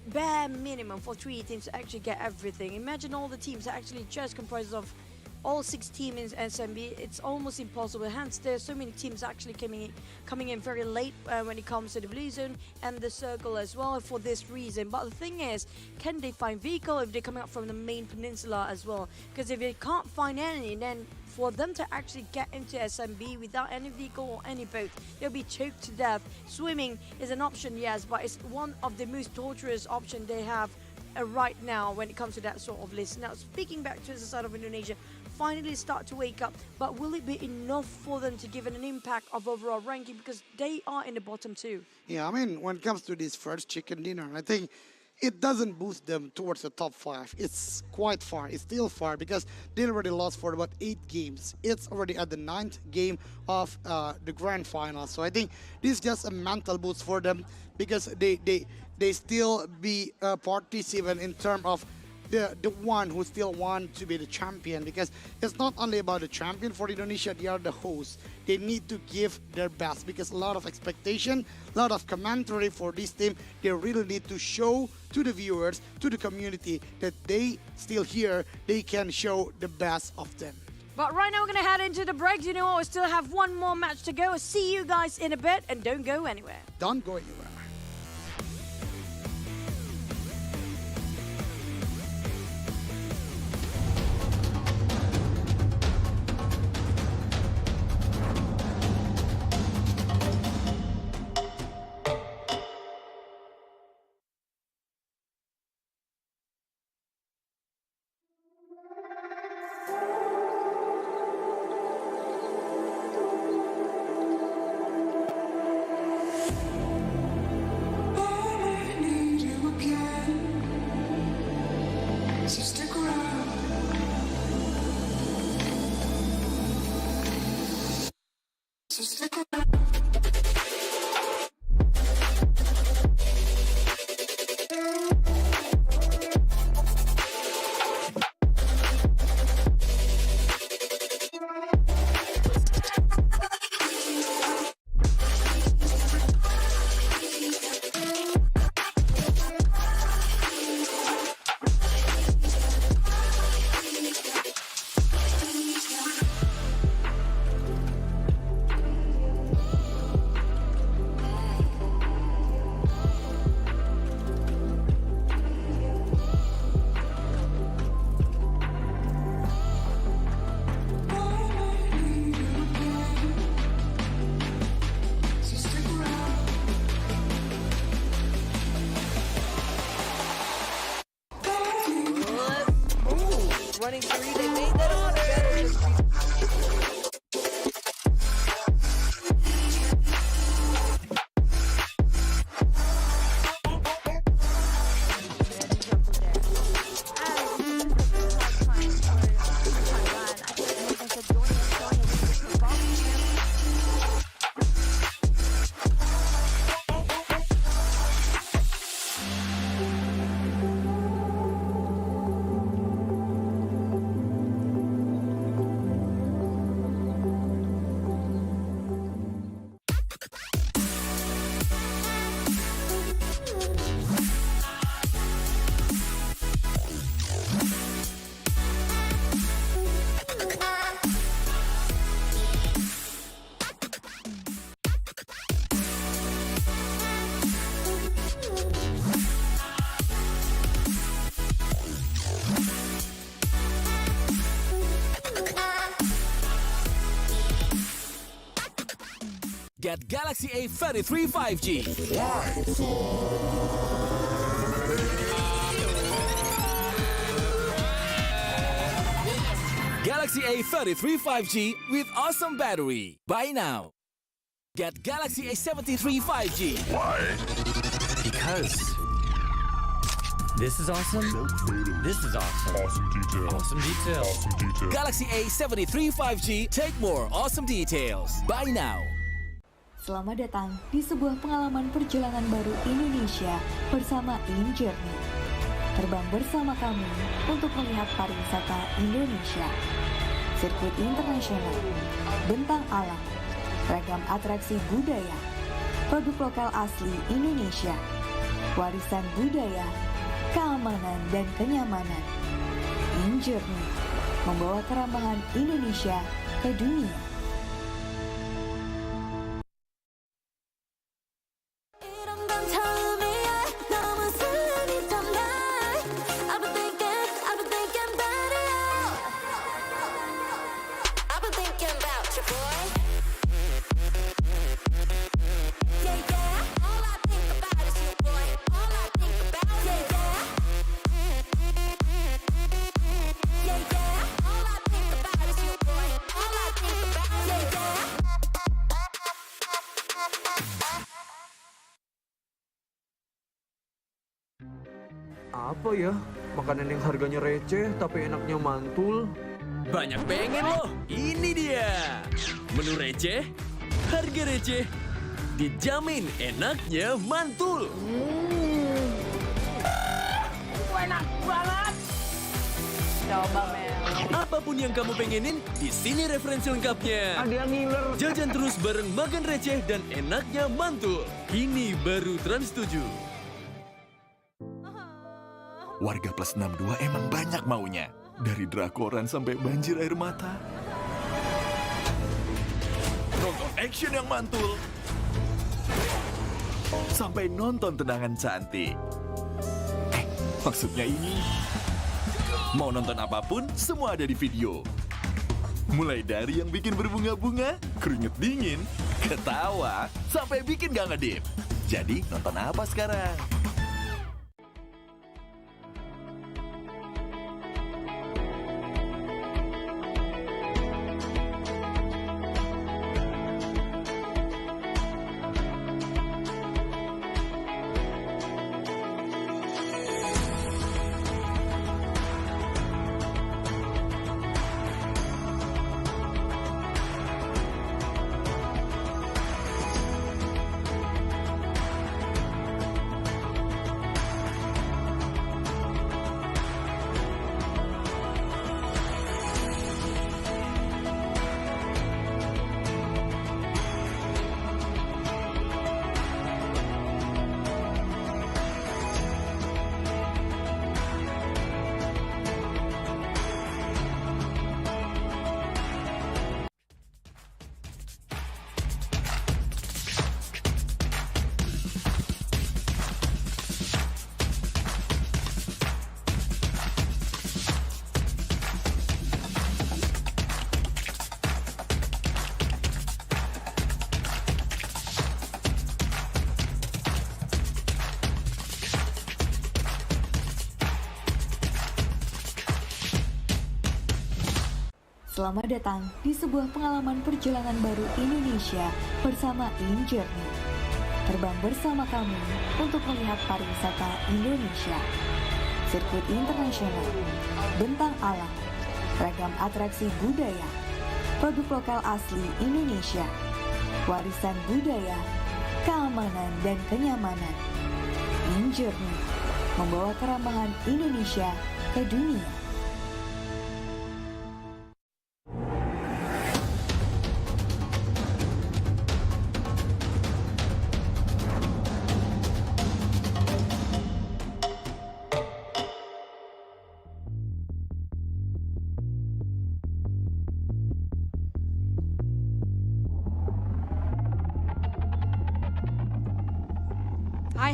bare minimum for 3 teams to actually get everything. Imagine all the teams that actually just comprises of all 6 teams in SMB. It's almost impossible. Hence, there's so many teams actually coming in very late when it comes to the blue zone and the circle as well for this reason. But the thing is, can they find vehicle if they're coming up from the main peninsula as well? Because if they can't find any, then for them to actually get into SMB without any vehicle or any boat, they'll be choked to death. Swimming is an option, yes, but it's one of the most torturous options they have right now when it comes to that sort of list. Now, speaking back to the side of Indonesia, finally start to wake up, but will it be enough for them to give an impact of overall ranking, because they are in the bottom 2? Yeah, I mean, when it comes to this first chicken dinner, I think it doesn't boost them towards the top 5. It's quite far. It's still far because they already lost for about 8 games. It's already at the 9th game of the grand final. So I think this is just a mental boost for them because they still be participant in terms of the one who still want to be the champion, because it's not only about the champion for Indonesia, they are the hosts. They need to give their best because a lot of expectation, a lot of commentary for this team. They really need to show to the viewers, to the community that they still here, they can show the best of them. But right now we're going to head into the break. You know what? We still have one more match to go. See you guys in a bit, and don't go anywhere. Don't go anywhere. Running 3, they made that a lot better. Get Galaxy A33 5G. Galaxy A33 5G with awesome battery. Buy now. Get Galaxy A73 5G. Why? Because This is awesome. This is awesome. Awesome details. Awesome details. Awesome details. Galaxy A73 5G, take more awesome details. Buy now. Selamat datang di sebuah pengalaman perjalanan baru Indonesia bersama InJourney. Terbang bersama kami untuk melihat pariwisata Indonesia. Sirkuit internasional, bentang alam, ragam atraksi budaya, produk lokal asli Indonesia, warisan budaya, keamanan dan kenyamanan. InJourney membawa kerambahan Indonesia ke dunia. Apa ya? Makanan yang harganya receh tapi enaknya mantul. Banyak pengen loh. Ini dia. Menu receh, harga receh, dijamin enaknya mantul. Enak banget. Coba, Mel. Apapun yang kamu pengenin, di sini referensi lengkapnya. Ada yang ngiler. Jajan terus bareng makan receh dan enaknya mantul. Ini baru Trans 7. Warga plus 62 emang banyak maunya. Dari drakoran sampai banjir air mata. Nonton action yang mantul. Sampai nonton tendangan cantik. Maksudnya ini. Mau nonton apapun, semua ada di video. Mulai dari yang bikin berbunga-bunga, keringet dingin, ketawa, sampai bikin gak ngedip. Jadi nonton apa sekarang? Selamat datang di sebuah pengalaman perjalanan baru Indonesia bersama InJourney. Terbang bersama kami untuk melihat pariwisata Indonesia. Sirkuit internasional, bentang alam, ragam atraksi budaya, produk lokal asli Indonesia, warisan budaya, keamanan dan kenyamanan. InJourney membawa kerambahan Indonesia ke dunia.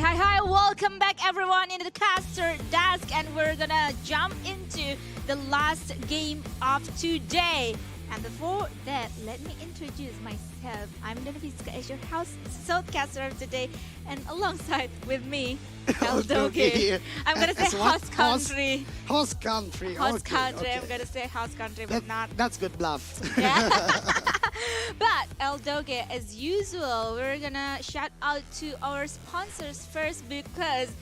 Hi, welcome back everyone into the caster desk, and we're gonna jump into the last game of today. And before that, let me introduce myself. I'm Danaviska as your house Southcaster today, and alongside with me, Eldoge. I'm gonna say host country. Host country. Host Okay, country. okay. I'm gonna say host country, but not. That's good bluff. Yeah. But Eldoge, as usual, we're gonna shout out to our sponsors first, because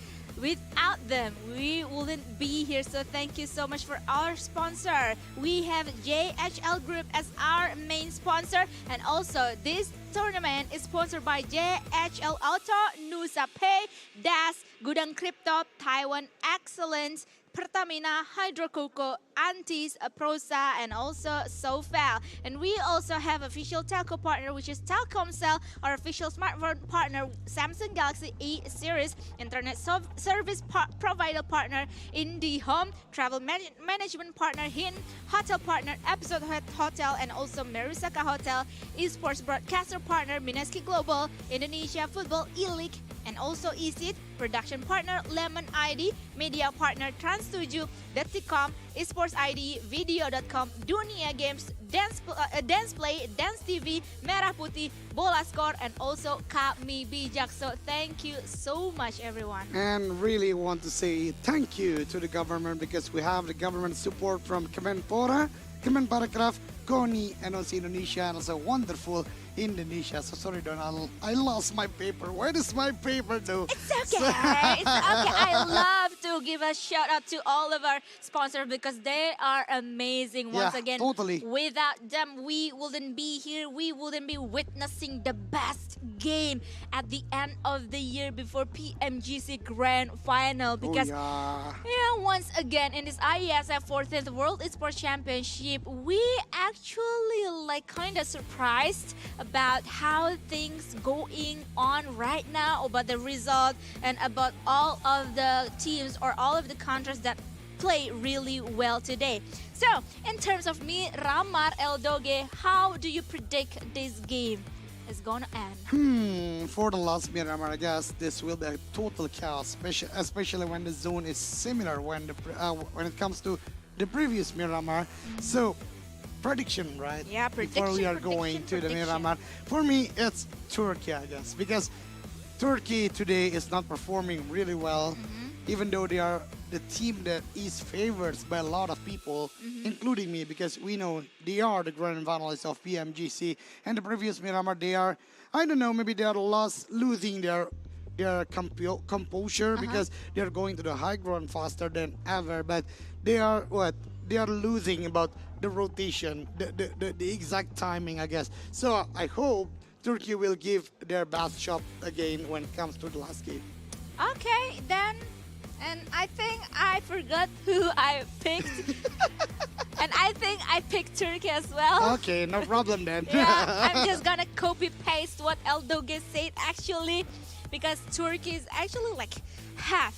Without them, we wouldn't be here. So thank you so much for our sponsor. We have JHL Group as our main sponsor. And also, this tournament is sponsored by JHL Auto, Nusa Pay, Das, Gudang Crypto, Taiwan Excellence, Pertamina, Hydrococo, Antis, Prosa, and also Sofal. And we also have official telco partner, which is Telkomsel, our official smartphone partner, Samsung Galaxy A series, internet service provider partner, IndiHome, travel management partner, HIN, hotel partner, Episode Hotel, and also Merisaka Hotel, esports broadcaster partner, Mineski Global, Indonesia Football E-League, and also ESIT, production partner, Lemon ID, media partner, Trans7, Detikcom, Esports ID, Video.com, Dunia Games, Dance Play, Dance TV, Merah Putih, Bola Score, and also Kami Bijak. So thank you so much, everyone. And really want to say thank you to the government because we have the government support from Kemenpora, Kemenparekraf, KONI, and also Indonesia, and also wonderful Indonesia. So sorry, Donald, I lost my paper. Where is my paper, though? It's okay. It's okay. I love to give a shout out to all of our sponsors because they are amazing. Once again, totally. Without them, we wouldn't be here. We wouldn't be witnessing the best game at the end of the year before PMGC Grand Final. Because once again in this IESF 14th World Esports Championship, we actually kind of surprised about how things going on right now, about the result, and about all of the teams or all of the countries that play really well today. So, in terms of Miramar, Eldoge, how do you predict this game is gonna end? For the last Miramar, I guess this will be a total chaos, especially when the zone is similar when it comes to the previous Miramar. So, prediction, right? Yeah, prediction. Before we are going to the Miramar. For me, it's Turkey, I guess, because Turkey today is not performing really well, even though they are the team that is favored by a lot of people, including me, because we know they are the grand finalists of PMGC. And the previous Miramar, they are, I don't know, maybe they are losing their composure because they are going to the high ground faster than ever. But they are They are losing about the rotation, the exact timing, I guess. So I hope Turkey will give their best shot again when it comes to the last game. Okay, then. And I think I forgot who I picked. And I think I picked Turkey as well. Okay, no problem then. Yeah, I'm just gonna copy-paste what Eldoge said actually. Because Turkey is actually half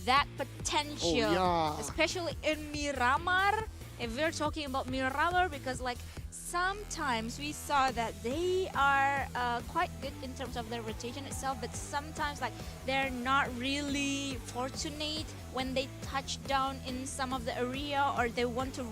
that potential, especially in Miramar. If we're talking about Miramar, because sometimes we saw that they are quite good in terms of their rotation itself, but sometimes they're not really fortunate when they touch down in some of the area or they want to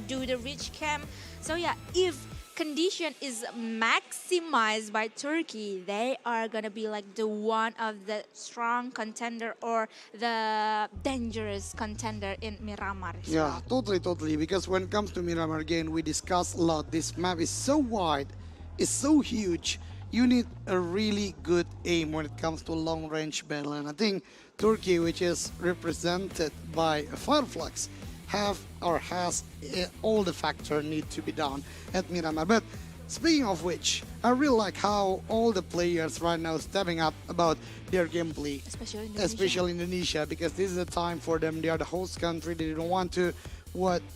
do the reach camp. So yeah, if condition is maximized by Turkey, they are gonna be the one of the strong contender or the dangerous contender in Miramar. Yeah, totally. Because when it comes to Miramar, again, we discussed a lot. This map is so wide, it's so huge. You need a really good aim when it comes to long-range battle. And I think Turkey, which is represented by Fireflux, has all the factors need to be done at Miramar. But speaking of which, I really like how all the players right now stepping up about their gameplay, especially Indonesia, because this is the time for them. They are the host country. They don't want to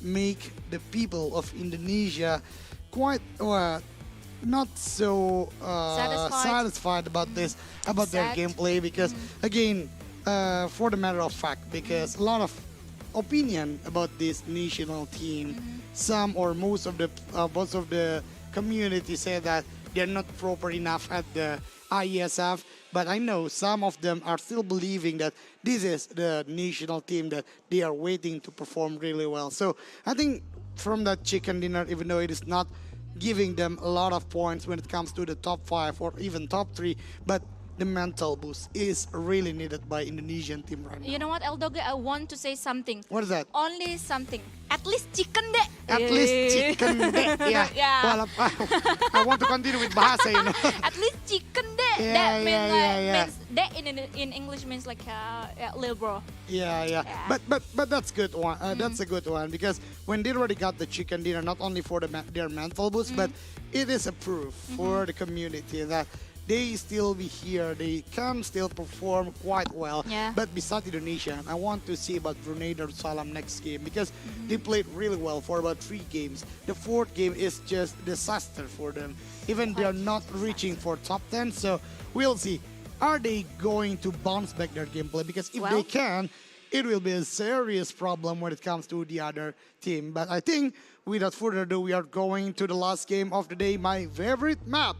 make the people of Indonesia quite not so satisfied about their gameplay, because again, for the matter of fact, because a lot of opinion about this national team. Some or most of the community say that they're not proper enough at the IESF, but I know some of them are still believing that this is the national team that they are waiting to perform really well. So I think from that chicken dinner, even though it is not giving them a lot of points when it comes to the top 5 or even top 3, but the mental boost is really needed by Indonesian team right now. You know what, Eldoge? I want to say something. What is that? Only something. At least chicken deh. At least chicken deh. Yeah. Yeah. Well, I want to continue with bahasa, At least chicken deh. that means means that in English means like little bro. Yeah. But that's good one. That's a good one because when they already got the chicken dinner, not only for their mental boost, but it is a proof for the community that they still be here. They can still perform quite well. Yeah. But besides Indonesia, I want to see about Brunei Darussalam next game because they played really well for about 3 games. The 4th game is just disaster for them. Even they are not reaching for top 10. So we'll see. Are they going to bounce back their gameplay? Because if they can, it will be a serious problem when it comes to the other team. But I think without further ado, we are going to the last game of the day, my favorite map.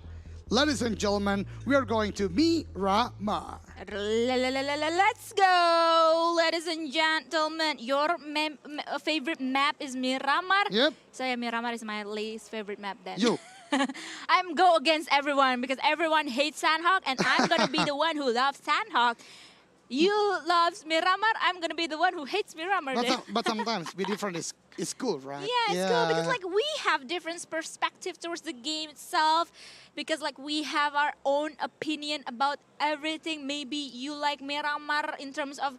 Ladies and gentlemen, we are going to Miramar. Let's go, ladies and gentlemen. Your favorite map is Miramar. Yep. So yeah, Miramar is my least favorite map then. You. I'm go against everyone because everyone hates Sandhawk and I'm gonna be the one who loves Sandhawk. You love Miramar, I'm gonna be the one who hates Miramar. But sometimes be different is cool, right? Yeah, it's cool because like we have different perspective towards the game itself because like we have our own opinion about everything. Maybe you like Miramar in terms of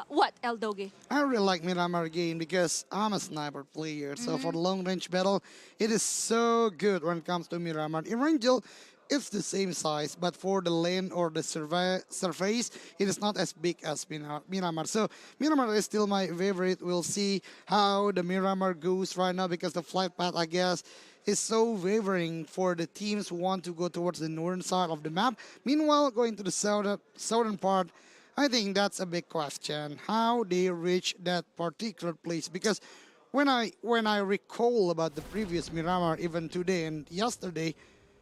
what, El Doge? I really like Miramar game because I'm a sniper player. So for the long range battle, it is so good when it comes to Miramar. In Rangel, it's the same size, but for the lane or the surface, it is not as big as Miramar. So Miramar is still my favorite. We'll see how the Miramar goes right now because the flight path, I guess, is so wavering for the teams who want to go towards the northern side of the map. Meanwhile, going to the southern part, I think that's a big question. How they reach that particular place? Because when I recall about the previous Miramar, even today and yesterday,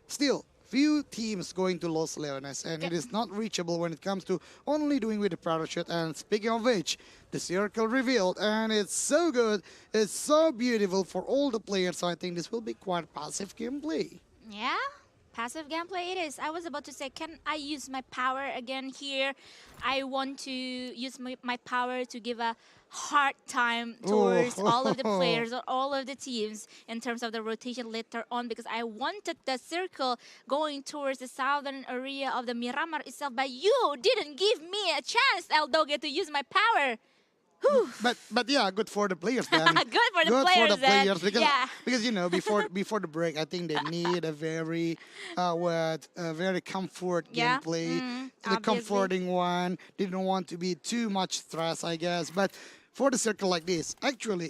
still few teams going to Los Leones, and it is not reachable when it comes to only doing with the parachute. And speaking of which, the circle revealed, and it's so good, it's so beautiful for all the players. So I think this will be quite passive gameplay. Yeah, passive gameplay it is. I was about to say, can I use my power again here? I want to use my power to give a hard time towards all of the players or all of the teams in terms of the rotation later on because I wanted the circle going towards the southern area of the Miramar itself, but you didn't give me a chance, El Doge, to use my power. But yeah, good for the players then. Good for the players because you know before the break, I think they need a very very comfort gameplay, the comforting one. They don't want to be too much stress, I guess. But for the circle like this, actually,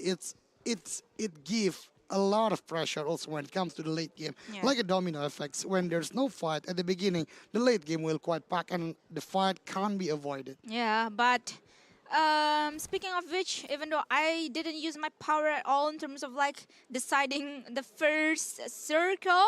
it gives a lot of pressure also when it comes to the late game, like a domino effect. When there's no fight at the beginning, the late game will quite pack and the fight can't be avoided. Yeah, but speaking of which, even though I didn't use my power at all in terms of like deciding the first circle,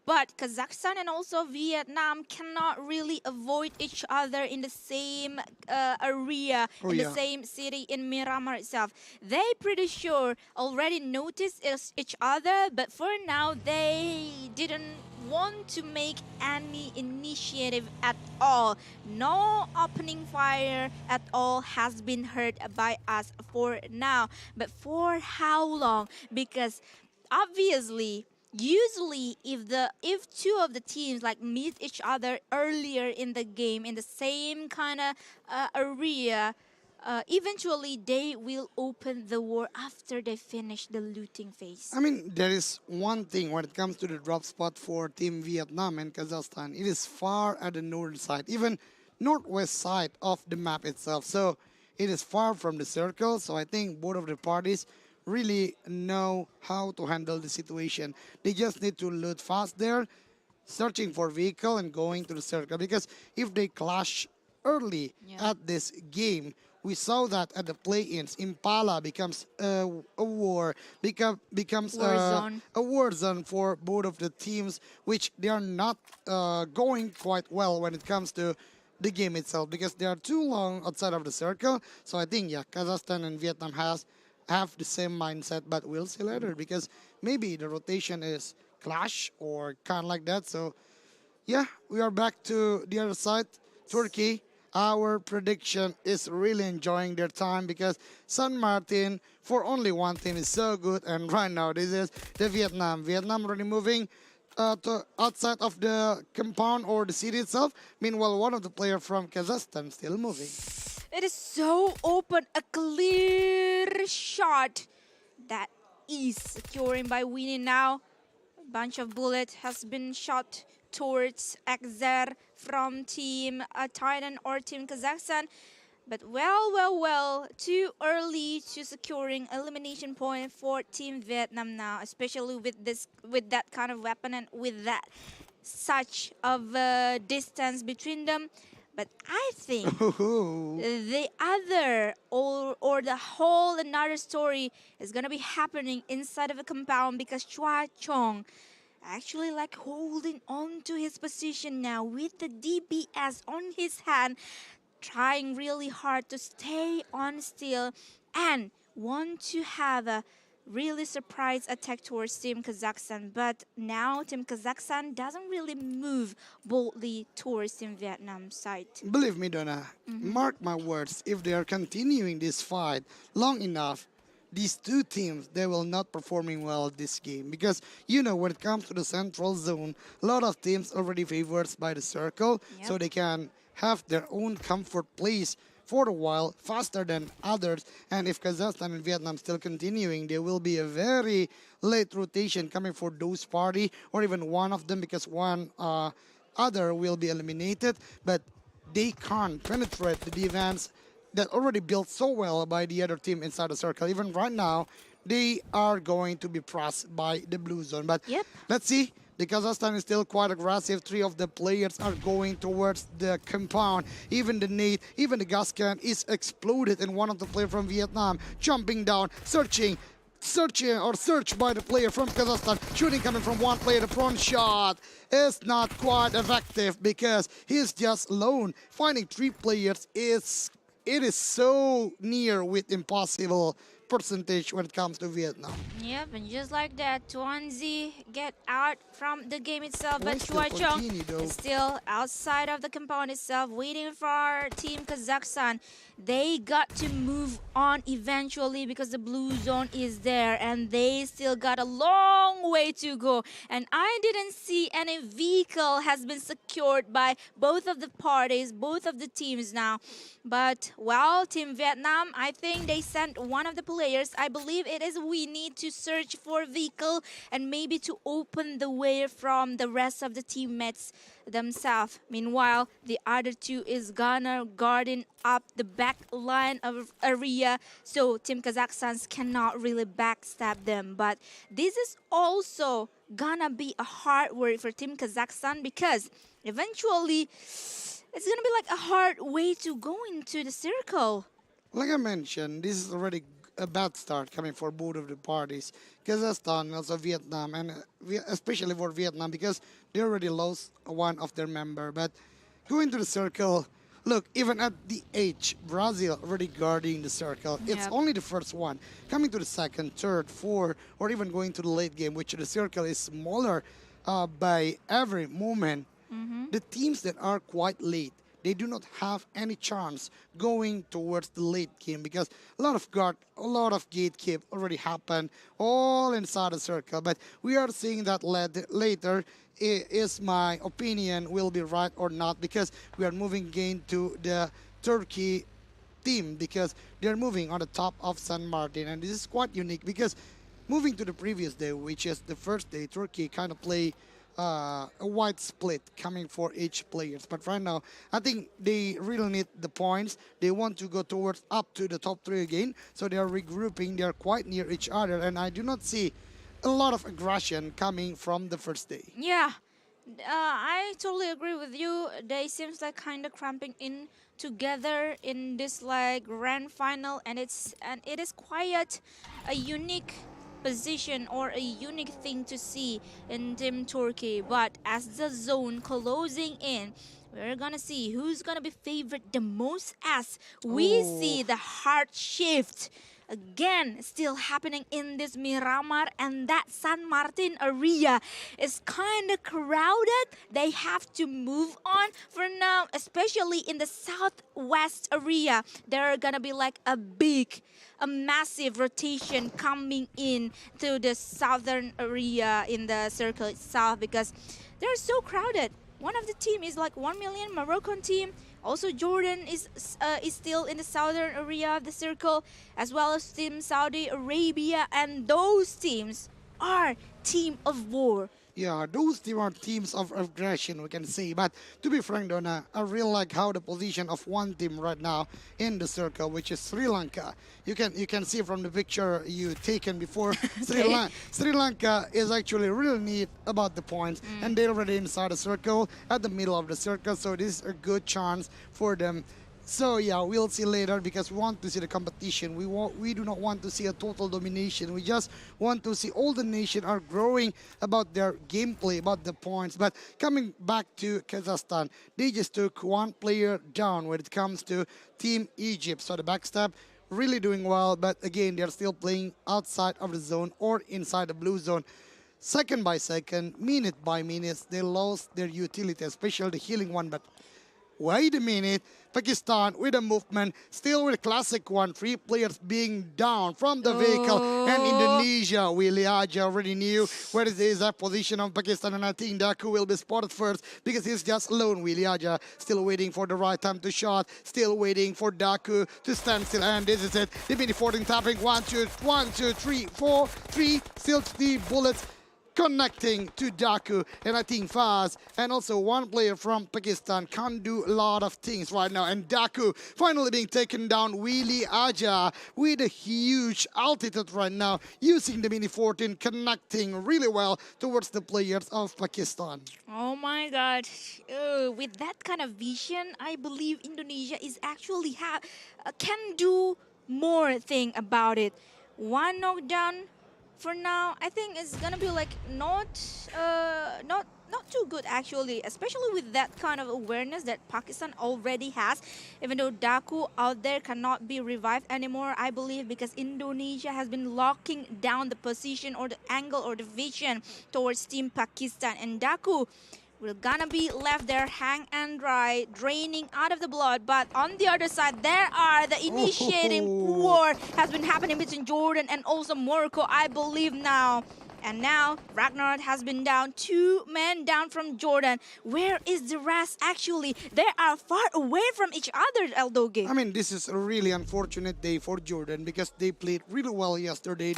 but Kazakhstan and also Vietnam cannot really avoid each other in the same area, in the same city in Miramar itself. They pretty sure already noticed each other, but for now they didn't want to make any initiative at all. No opening fire at all has been heard by us for now. But for how long? Because obviously, usually if two of the teams like meet each other earlier in the game in the same kind of area, eventually they will open the war after they finish the looting phase. I mean, there is one thing when it comes to the drop spot for Team Vietnam and Kazakhstan. It is far at the northern side, even northwest side of the map itself. So it is far from the circle. So I think both of the parties really know how to handle the situation. They just need to loot fast there, searching for vehicle and going to the circle. Because if they clash early at this game, we saw that at the play-ins, Impala becomes a war, becomes a war zone for both of the teams, which they are not going quite well when it comes to the game itself, because they are too long outside of the circle. So I think, yeah, Kazakhstan and Vietnam have the same mindset, but we'll see later, because maybe the rotation is clash or kind of like that. So, yeah, we are back to the other side, Turkey. Our prediction is really enjoying their time because San Martin for only one team is so good. And right now, this is the Vietnam. Vietnam already moving outside of the compound or the city itself. Meanwhile, one of the player from Kazakhstan still moving. It is so open, a clear shot that is securing by Winnie now. A bunch of bullets has been shot towards XZ from Team Titan or Team Kazakhstan. But well, too early to securing elimination point for Team Vietnam now, especially with that kind of weapon and with that such of a distance between them. But I think the other or the whole another story is gonna be happening inside of a compound because Chua Chong actually like holding on to his position now with the DBS on his hand, trying really hard to stay on still and want to have a really surprise attack towards Team Kazakhstan. But now Team Kazakhstan doesn't really move boldly towards Team Vietnam side. Believe me, Donna, mark my words, if they are continuing this fight long enough, these two teams, they will not performing well this game. Because, you know, when it comes to the central zone, a lot of teams already favored by the circle, so they can have their own comfort place for a while, faster than others. And if Kazakhstan and Vietnam still continuing, there will be a very late rotation coming for those party, or even one of them, because one other will be eliminated. But they can't penetrate the defense that already built so well by the other team inside the circle. Even right now, they are going to be pressed by the blue zone. But let's see. The Kazakhstan is still quite aggressive. 3 of the players are going towards the compound. Even the nade, even the gas can is exploded, and one of the players from Vietnam jumping down, searched by the player from Kazakhstan. Shooting coming from one player. The front shot is not quite effective because he's just alone. Finding 3 players is so near with impossible percentage when it comes to Vietnam. Yep, and just like that, Tuanzi get out from the game itself, but still Chua Chong continue, though. is still outside of the compound itself, waiting for Team Kazakhstan. They got to move on eventually because the blue zone is there, and they still got a long way to go. And I didn't see any vehicle has been secured by both of the parties, both of the teams now. But, well, Team Vietnam, I think they sent one of the players. I believe it is we need to search for a vehicle and maybe to open the way from the rest of the teammates themselves. Meanwhile, the other 2 is gonna guarding up the back line of area, so Team Kazakhstan cannot really backstab them. But this is also gonna be a hard work for Team Kazakhstan because eventually it's gonna be like a hard way to go into the circle. Like I mentioned, this is already a bad start coming for both of the parties. Kazakhstan, also Vietnam, and especially for Vietnam because they already lost one of their member. But going to the circle, look, even at the age, Brazil already guarding the circle. It's only the first one. Coming to the second, third, fourth, or even going to the late game, which the circle is smaller by every moment. The teams that are quite late, they do not have any chance going towards the late game because a lot of gatekeep already happened all inside the circle. But we are seeing that later. Is my opinion will be right or not, because we are moving again to the Turkey team because they are moving on the top of San Martin, and this is quite unique because moving to the previous day, which is the first day, Turkey kind of play a wide split coming for each players. But right now, I think they really need the points. They want to go towards up to the top 3 again. So they are regrouping. They are quite near each other. And I do not see a lot of aggression coming from the first day. Yeah, I totally agree with you. They seems like kind of cramping in together in this like grand final, and it is quite a unique position or a unique thing to see in Team Turkey. But as the zone closing in, we're gonna see who's gonna be favored the most as we see the hard shift again still happening in this Miramar, and that San Martin area is kind of crowded. They have to move on for now, especially in the southwest area. There are gonna be like a massive rotation coming in to the southern area in the circle itself because they're so crowded. One of the team is like 1 million Moroccan team. Also, Jordan is still in the southern area of the circle, as well as Team Saudi Arabia, and those teams are team of war. Yeah, those two are teams of aggression, we can say. But to be frank, Donna, I really like how the position of one team right now in the circle, which is Sri Lanka. You can see from the picture you taken before. Sri Lanka is actually really neat about the points, and they're already inside the circle, at the middle of the circle. So this is a good chance for them. So yeah, we'll see later because we want to see the competition. We do not want to see a total domination. We just want to see all the nations are growing about their gameplay, about the points. But coming back to Kazakhstan, they just took one player down when it comes to Team Egypt. So the backstab really doing well, but again, they're still playing outside of the zone or inside the blue zone. Second by second, minute by minute, they lost their utility, especially the healing one. But wait a minute, Pakistan with a movement, still with a classic one, 3 players being down from the vehicle, and Indonesia, Willy Aja already knew where is the exact position of Pakistan, and I think Daku will be spotted first because he's just alone. Willy Aja still waiting for the right time to shot, still waiting for Daku to stand still, and this is it. The mini 14 tapping, 1, 2, 3, 4, 3, still 3 bullets connecting to Daku, and I think Faz and also one player from Pakistan can do a lot of things right now, and Daku finally being taken down. Willy Aja with a huge altitude right now, using the mini 14, connecting really well towards the players of Pakistan. Oh my god. With that kind of vision, I believe Indonesia is actually can do more thing about it. One knockdown for now, I think it's gonna be like not too good actually, especially with that kind of awareness that Pakistan already has. Even though Daku out there cannot be revived anymore, I believe, because Indonesia has been locking down the position or the angle or the vision towards Team Pakistan, and Daku will gonna be left there hang and dry, draining out of the blood. But on the other side, there are the initiating war has been happening between Jordan and also Morocco, I believe now. And now Ragnar has been down, 2 men down from Jordan. Where is the rest actually? They are far away from each other, Eldoge. I mean, this is a really unfortunate day for Jordan because they played really well yesterday.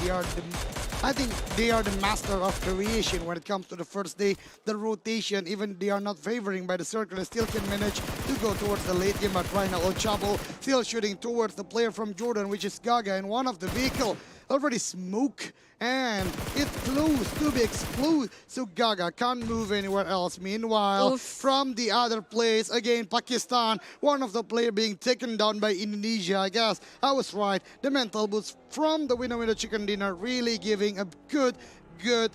I think they are the master of creation when it comes to the first day. The rotation, even they are not favoring by the circle, they still can manage to go towards the late game. But right now, El Chabo still shooting towards the player from Jordan, which is Gaga, in one of the vehicle. Already smoke, and it's close to be exploded, so Gaga can't move anywhere else. Meanwhile, from the other place, again, Pakistan, one of the player being taken down by Indonesia. I guess I was right. The mental boost from the winner with the chicken dinner really giving a good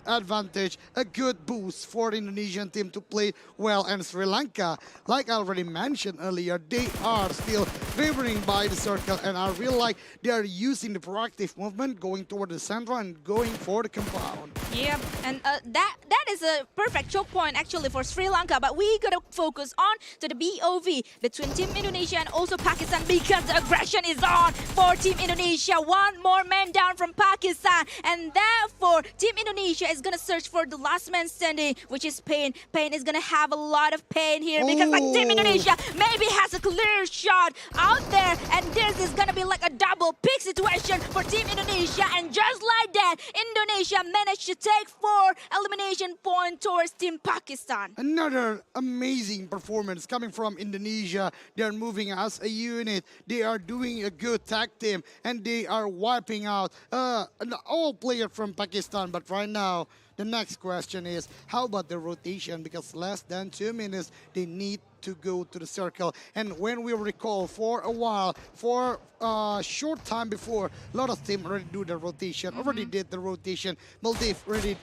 advantage, a good boost for the Indonesian team to play well. And Sri Lanka, like I already mentioned earlier, they are still favoring by the circle, and I really like they are using the proactive movement, going toward the center and going for the compound. Yep, and that is a perfect choke point actually for Sri Lanka, but we gotta focus on to the BOV between Team Indonesia and also Pakistan because the aggression is on for Team Indonesia. One more man down from Pakistan, and therefore Team Indonesia is gonna search for the last man standing, which is Pain. Pain is gonna have a lot of pain here because like Team Indonesia maybe has a clear shot out there, and this is gonna be like a double pick situation for Team Indonesia, and just like that, Indonesia managed to take 4 elimination points towards Team Pakistan. Another amazing performance coming from Indonesia. They are moving as a unit. They are doing a good tag team, and they are wiping out all players from Pakistan. But right now, the next question is, how about the rotation? Because less than 2 minutes, they need to go to the circle. And when we recall, for a while, for a short time before, a lot of teams already do the rotation, already did the rotation. Maldives already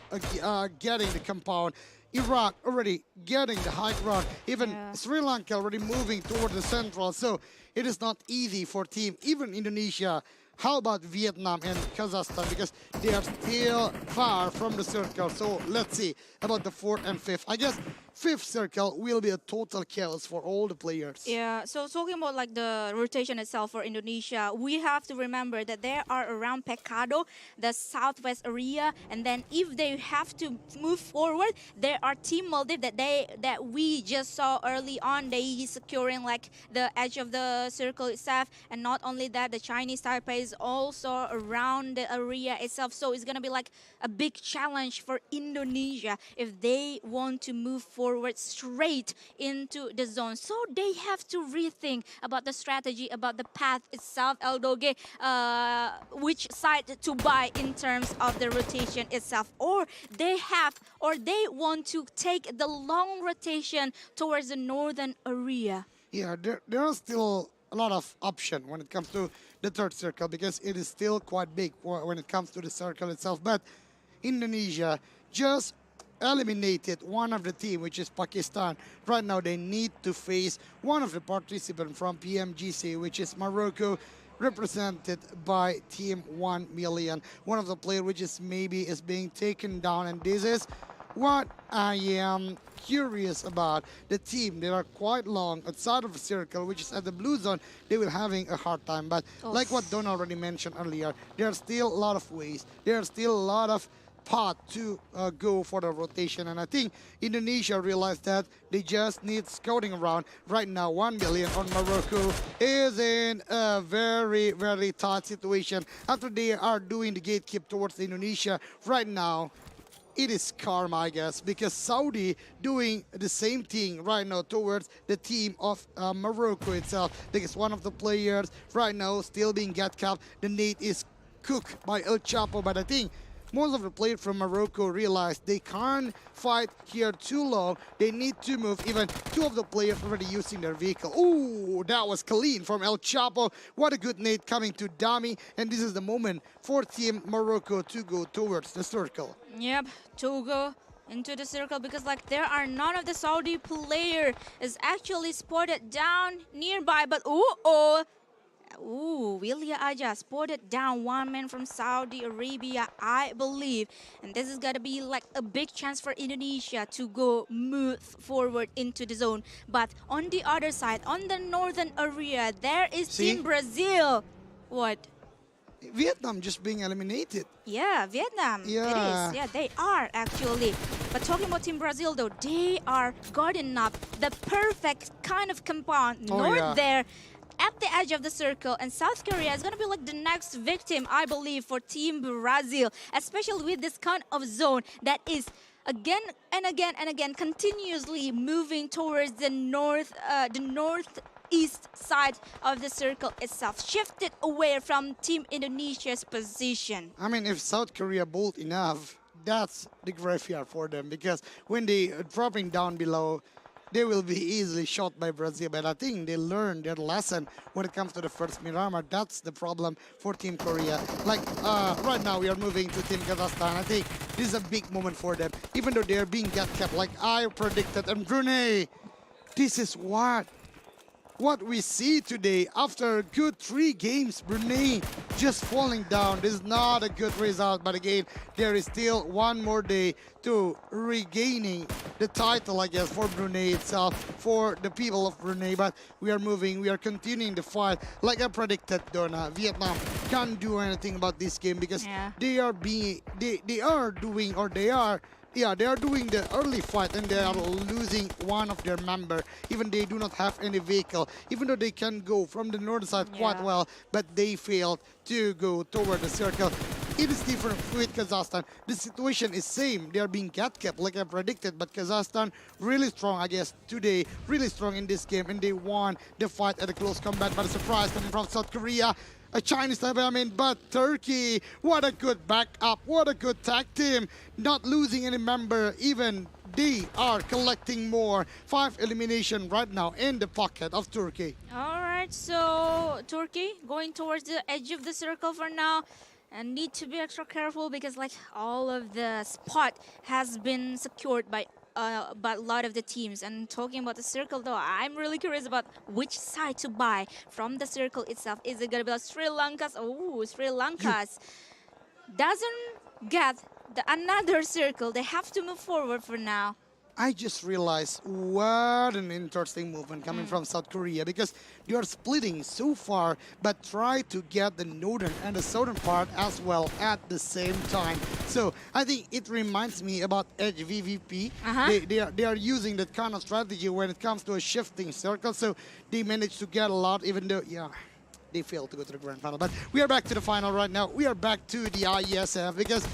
getting the compound. Iraq already getting the high ground. Even Sri Lanka already moving toward the central. So it is not easy for team, even Indonesia. How about Vietnam and Kazakhstan? Because they are still far from the circle. So let's see about the 4th and 5th. I guess 5th circle will be a total chaos for all the players. Yeah, so talking about like the rotation itself for Indonesia, we have to remember that they are around Pekado, the southwest area, and then if they have to move forward, there are Team Maldives that we just saw early on. They securing like the edge of the circle itself, and not only that, the Chinese Taipei is also around the area itself. So it's gonna be like a big challenge for Indonesia if they want to move forward straight into the zone. So they have to rethink about the strategy, about the path itself, Eldoge, which side to buy in terms of the rotation itself. Or they want to take the long rotation towards the northern area. Yeah, there are still a lot of option when it comes to the 3rd circle because it is still quite big when it comes to the circle itself. But Indonesia just eliminated one of the team, which is Pakistan. Right now, they need to face one of the participants from PMGC, which is Morocco, represented by Team 1 Million. One of the players which is maybe is being taken down, and this is what I am curious about. The team, they are quite long outside of the circle, which is at the blue zone. They will having a hard time. But like what Don already mentioned earlier, there are still a lot of ways. There are still a lot of path to go for the rotation, and I think Indonesia realized that they just need scouting around. Right now, 1 million on Morocco is in a very, very tight situation after they are doing the gatekeep towards Indonesia. Right now, it is karma, I guess, because Saudi doing the same thing right now towards the team of Morocco itself, because one of the players right now still being gatekept. The nade is cooked by El Chapo, but I think most of the players from Morocco realize they can't fight here too long. They need to move. Even 2 of the players already using their vehicle. Ooh, that was clean from El Chapo. What a good nade coming to Dami. And this is the moment for Team Morocco to go towards the circle. Yep, to go into the circle because like there are none of the Saudi player is actually spotted down nearby. But Willia Aja spotted down one man from Saudi Arabia, I believe. And this is going to be like a big chance for Indonesia to go move forward into the zone. But on the other side, on the northern area, there is Team Brazil. What? Vietnam just being eliminated. Yeah, Vietnam. Yeah. It is. Yeah, they are actually. But talking about Team Brazil though, they are guarding up the perfect kind of compound. There at the edge of the circle, and South Korea is going to be like the next victim, I believe, for Team Brazil, especially with this kind of zone that is again and again continuously moving towards the northeast side of the circle itself, shifted away from Team Indonesia's position. I mean, if South Korea bold enough, that's the graveyard for them, because when they are dropping down below, they will be easily shot by Brazil. But I think they learned their lesson when it comes to the first Miramar. That's the problem for Team Korea. Like right now, we are moving to Team Kazakhstan. I think this is a big moment for them, even though they are being kept like I predicted. And Brunei, this is what we see today after a good 3 games. Brunei just falling down. This is not a good result, but again, there is still one more day to regaining the title, I guess, for Brunei itself, for the people of Brunei. But we are moving, we are continuing the fight. Like I predicted, Donna, Vietnam can't do anything about this game because they are doing the early fight, and they are losing one of their member. Even they do not have any vehicle, even though they can go from the north side quite well, but they failed to go toward the circle. It is different with Kazakhstan. The situation is same. They are being kept like I predicted, but Kazakhstan really strong, I guess, today, really strong in this game, and they won the fight at a close combat. But a surprise coming from South Korea. A Chinese type, but Turkey, what a good backup, what a good tag team, not losing any member, even they are collecting more. 5 elimination right now in the pocket of Turkey. All right, so Turkey going towards the edge of the circle for now. And need to be extra careful because like all of the spot has been secured by about a lot of the teams. And talking about the circle, though, I'm really curious about which side to buy from the circle itself. Is it gonna be like Sri Lanka's? Oh, Sri Lanka's doesn't get another circle. They have to move forward for now. I just realized what an interesting movement coming from South Korea, because they are splitting so far, but try to get the northern and the southern part as well at the same time. So I think it reminds me about HVVP. They are using that kind of strategy when it comes to a shifting circle. So they managed to get a lot, even though, they failed to go to the grand final. But we are back to the final right now. We are back to the IESF because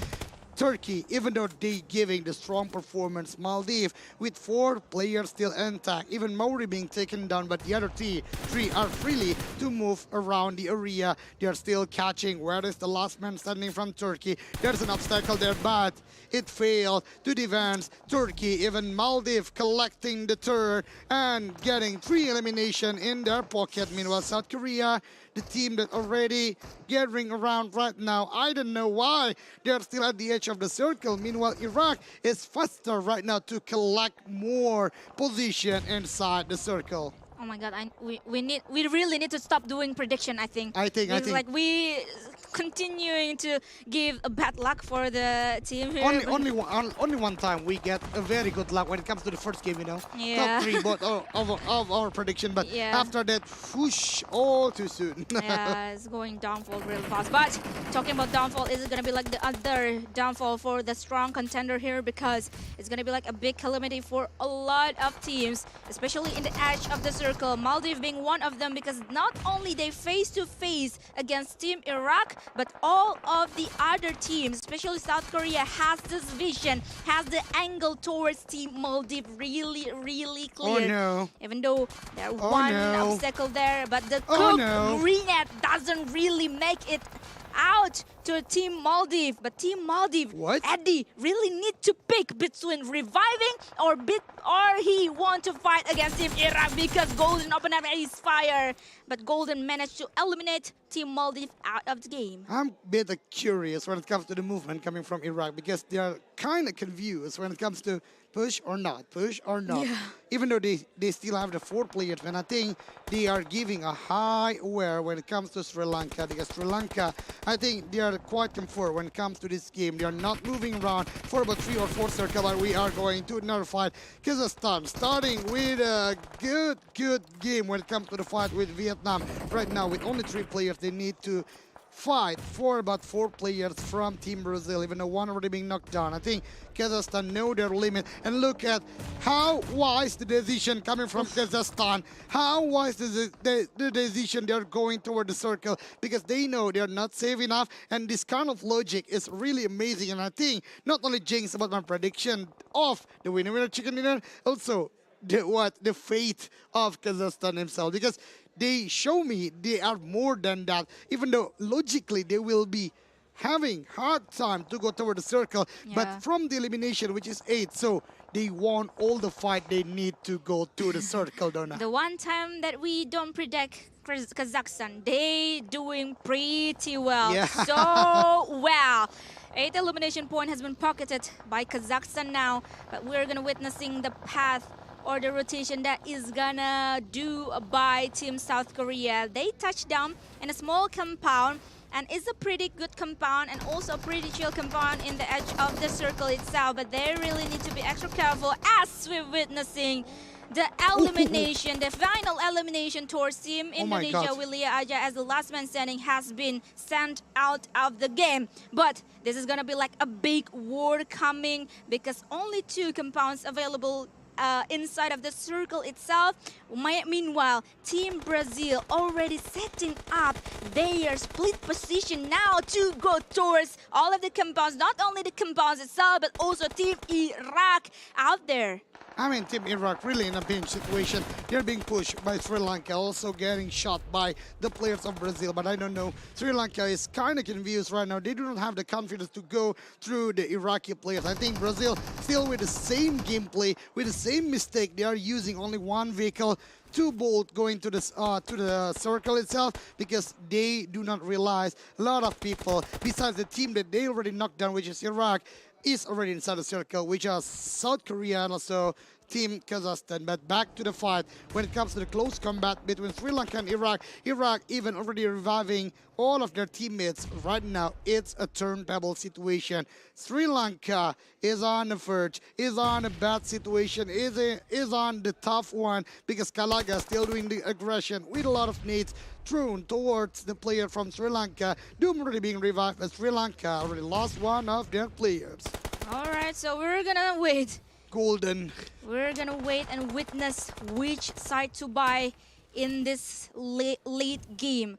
Turkey, even though they giving the strong performance, Maldives with 4 players still intact, even Maori being taken down, but the other three are freely to move around the area. They are still catching. Where is the last man standing from Turkey? There's an obstacle there, but it failed to defense. Turkey, even Maldives collecting the turn and getting 3 elimination in their pocket. Meanwhile, South Korea, the team that already gathering around right now. I don't know why they're still at the edge of the circle. Meanwhile, Iraq is faster right now to collect more position inside the circle. Oh my God! We really need to stop doing prediction. I think. Like we continuing to give a bad luck for the team here. Only one time we get a very good luck when it comes to the first game, you know. Yeah. Top 3 both of our prediction, but after that, whoosh, all too soon. Yeah, it's going downfall real fast. But talking about downfall, is it gonna be like the other downfall for the strong contender here? Because it's gonna be like a big calamity for a lot of teams, especially in the edge of the circle. Maldives being one of them, because not only they face to face against Team Iraq, but all of the other teams, especially South Korea, has this vision, has the angle towards Team Maldives really, really clear. Oh no. Even though there's one obstacle there, but the Cook Renet doesn't really make it out to Team Maldives. But Team Maldives, Eddie, really need to pick between reviving or he want to fight against Team Iraq, because Golden opened up his fire. But Golden managed to eliminate Team Maldives out of the game. I'm a bit curious when it comes to the movement coming from Iraq, because they are kind of confused when it comes to push or not. Yeah. Even though they still have the 4 players, and I think they are giving a high aware when it comes to Sri Lanka, because Sri Lanka, I think they are quite comfort when it comes to this game. They are not moving around for about 3 or 4 circles, but we are going to another fight. Kazakhstan starting with a good game when it comes to the fight with Vietnam. Right now, with only 3 players, they need to fight for about 4 players from Team Brazil, even though one already being knocked down. I think Kazakhstan know their limit, and look at how wise the decision coming from Kazakhstan. How wise is the decision they're going toward the circle, because they know they're not safe enough, and this kind of logic is really amazing. And I think not only jinx about my prediction of the winner chicken dinner, also the fate of Kazakhstan himself, because they show me they are more than that, even though logically they will be having hard time to go toward the circle. But from the elimination, which is 8, so they won all the fight they need to go to the circle, Donna. The one time that we don't predict Kazakhstan, they doing pretty well. So well. 8 elimination point has been pocketed by Kazakhstan now, but we're gonna witnessing the path or the rotation that is gonna do by Team South Korea. They touch down in a small compound, and it's a pretty good compound and also a pretty chill compound in the edge of the circle itself, but they really need to be extra careful as we're witnessing the elimination, the final elimination towards Team Indonesia. Wilia Aja, as the last man standing, has been sent out of the game. But this is gonna be like a big war coming, because only 2 compounds available inside of the circle itself. Meanwhile, Team Brazil already setting up their split position now to go towards all of the compounds, not only the compounds itself, but also Team Iraq out there. I mean, Team Iraq really in a pinch situation. They're being pushed by Sri Lanka, also getting shot by the players of Brazil. But I don't know, Sri Lanka is kind of confused right now. They do not have the confidence to go through the Iraqi players. I think Brazil still with the same gameplay, with the same mistake. They are using only 1 vehicle, 2 bolt going to the circle itself, because they do not realize a lot of people, besides the team that they already knocked down, which is Iraq, is already inside the circle, which are South Korea and also Team Kazakhstan. But back to the fight when it comes to the close combat between Sri Lanka and Iraq. Iraq even already reviving all of their teammates. Right now, it's a turntable situation. Sri Lanka is on the verge, is on a bad situation, is on the tough one because Kalaga still doing the aggression with a lot of nades thrown towards the player from Sri Lanka. Doom already being revived, but Sri Lanka already lost one of their players. All right, so we're gonna wait. Golden. We're gonna wait and witness which side to buy in this late game.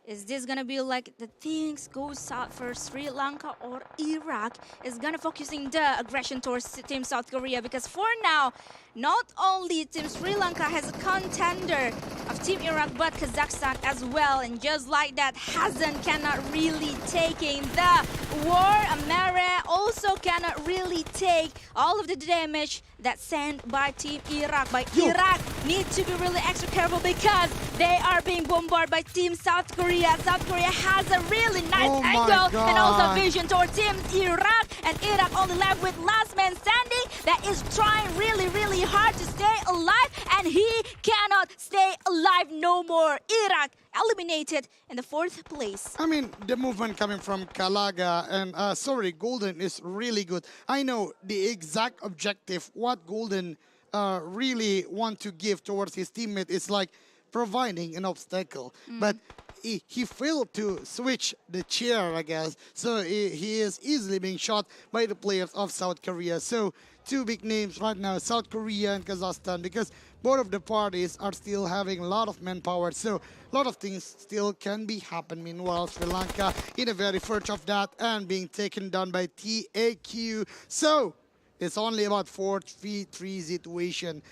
Is this gonna be like the things go south for Sri Lanka, or Iraq is gonna focusing the aggression towards Team South Korea? Because for now, not only Team Sri Lanka has a contender of Team Iraq, but Kazakhstan as well. And just like that, Hazan cannot really taking the war. Amare also cannot really take all of the damage that's sent by Team Iraq. But Iraq need to be really extra careful because they are being bombarded by Team South Korea. South Korea has a really nice angle and also vision toward Team Iraq. And Iraq only left with last man standing that is trying really, really hard to stay alive. And he cannot stay alive no more. Iraq eliminated in the 4th place. I mean, the movement coming from Kalaga and, Golden is really good. I know the exact objective, what Golden really want to give towards his teammate is like providing an obstacle. But he failed to switch the chair, I guess. So he is easily being shot by the players of South Korea. So two big names right now, South Korea and Kazakhstan, because both of the parties are still having a lot of manpower. So a lot of things still can be happening. Meanwhile, Sri Lanka in the very verge of that and being taken down by TAQ. So it's only about 4-3 situation.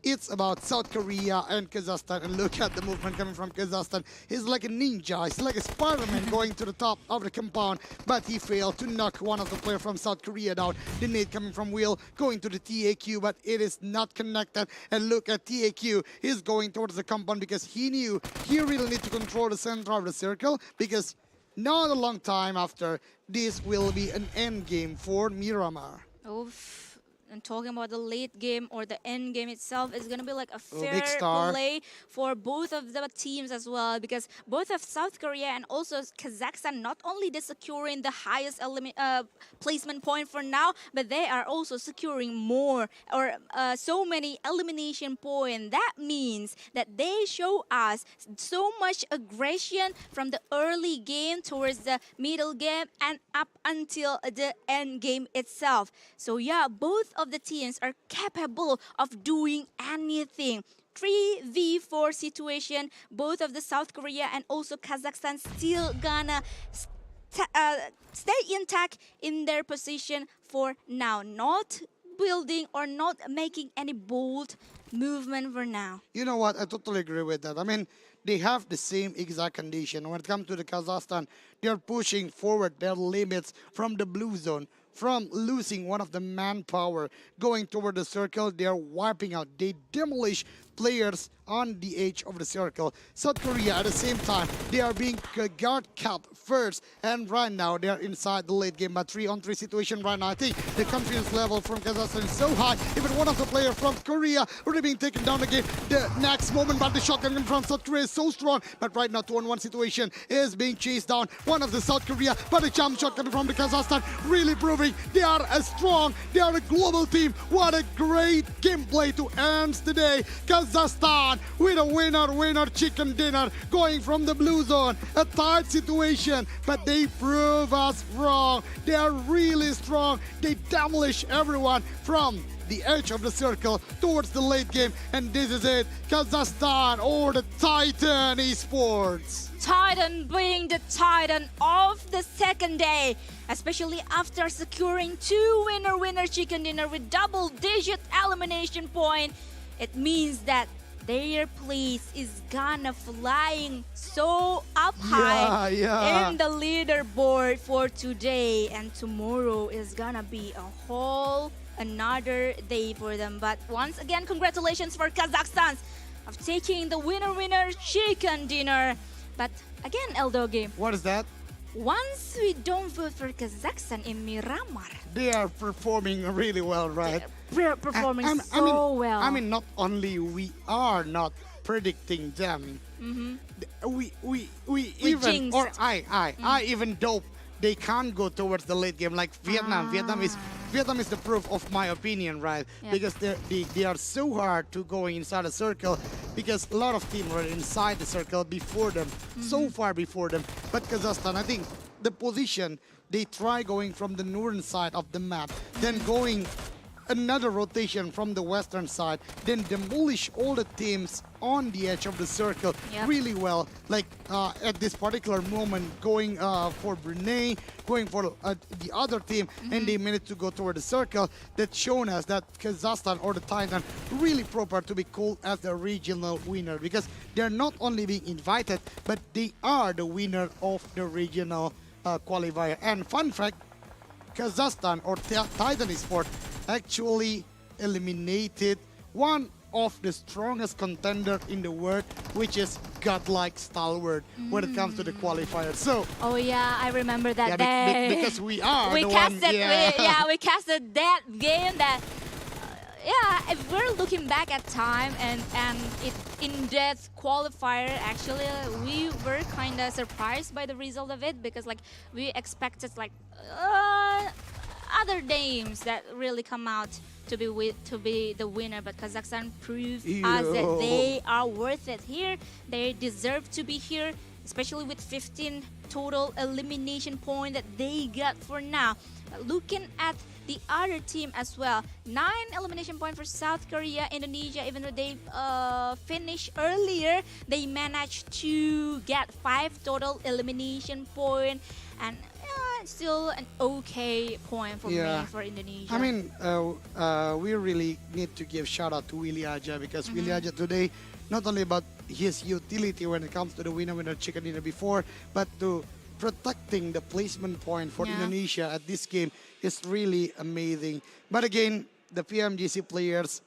It's about South Korea and Kazakhstan. And look at the movement coming from Kazakhstan. He's like a ninja. He's like a Spider-Man going to the top of the compound. But he failed to knock one of the players from South Korea down. The nade coming from Will going to the TAQ, but it is not connected. And look at TAQ. He's going towards the compound because he knew he really need to control the center of the circle, because not a long time after, this will be an end game for Miramar. Oof. And talking about the late game or the end game itself, is going to be like a fair play for both of the teams as well, because both of South Korea and also Kazakhstan not only they securing the highest placement point for now, but they are also securing more or so many elimination points. That means that they show us so much aggression from the early game towards the middle game and up until the end game itself. So yeah, both of the teams are capable of doing anything. 3v4 situation, both of the South Korea and also Kazakhstan still gonna stay intact in their position for now, not building or not making any bold movement for now. You know what, I totally agree with that. I mean, they have the same exact condition. When it comes to the Kazakhstan, they are pushing forward their limits from the blue zone. From losing one of the manpower, going toward the circle, they are wiping out. They demolish players on the edge of the circle. South Korea at the same time, they are being guard capped first, and right now they are inside the late game. But 3-on-3 situation right now, I think the confidence level from Kazakhstan is so high. Even one of the players from Korea already being taken down again. The next moment, but the shot coming from South Korea is so strong. But right now, 2-on-1 situation is being chased down. One of the South Korea, but a jump shot coming from the Kazakhstan, really proving they are a strong, they are a global team. What a great gameplay to end the day. Kazakhstan with a winner chicken dinner going from the blue zone. A tight situation, but they prove us wrong. They are really strong. They demolish everyone from the edge of the circle towards the late game. And this is it. Kazakhstan or the Titan Esports. Titan being the Titan of the second day, especially after securing 2 winner chicken dinner with double-digit elimination point. It means that their place is gonna flying so up high in the leaderboard for today, and tomorrow is gonna be a whole another day for them. But once again, congratulations for Kazakhstan of taking the winner chicken dinner. But again, Eldo game. What is that? once we don't vote for Kazakhstan in Miramar, They are performing really well, right? they're performing well. I mean, not only we are not predicting them, we even jinxed. or I even dope they can't go towards the late game like Vietnam. Vietnam is the proof of my opinion, right? Yeah. Because they are so hard to go inside the circle because a lot of teams were inside the circle before them, so far before them. But Kazakhstan, I think the position they try going from the northern side of the map, then going another rotation from the western side, then demolish all the teams on the edge of the circle really well. Like at this particular moment, going for Brunei, going for the other team, and they managed to go toward the circle. That's shown us that Kazakhstan or the Titan really proper to be called as the regional winner because they're not only being invited, but they are the winner of the regional qualifier. And fun fact, Kazakhstan or Titan Esports actually eliminated one of the strongest contender in the world, which is godlike stalwart when it comes to the qualifier. So oh yeah, I remember that yeah, day. because we are we the casted, one. we casted that game that. Yeah, if we're looking back at time and it in that qualifier, actually we were kind of surprised by the result of it because like we expected like other names that really come out to be the winner, but Kazakhstan proved us that they are worth it here. They deserve to be here, especially with 15 total elimination point that they got for now. Looking at the other team as well, 9 elimination point for South Korea, Indonesia. Even though they finished earlier, they managed to get 5 total elimination point, and still an okay point for me for Indonesia. I mean, we really need to give shout out to Willy Aja because Willy Aja today, not only about his utility when it comes to the winner chicken dinner before, but to protecting the placement point for Indonesia at this game is really amazing. But again, the PMGC players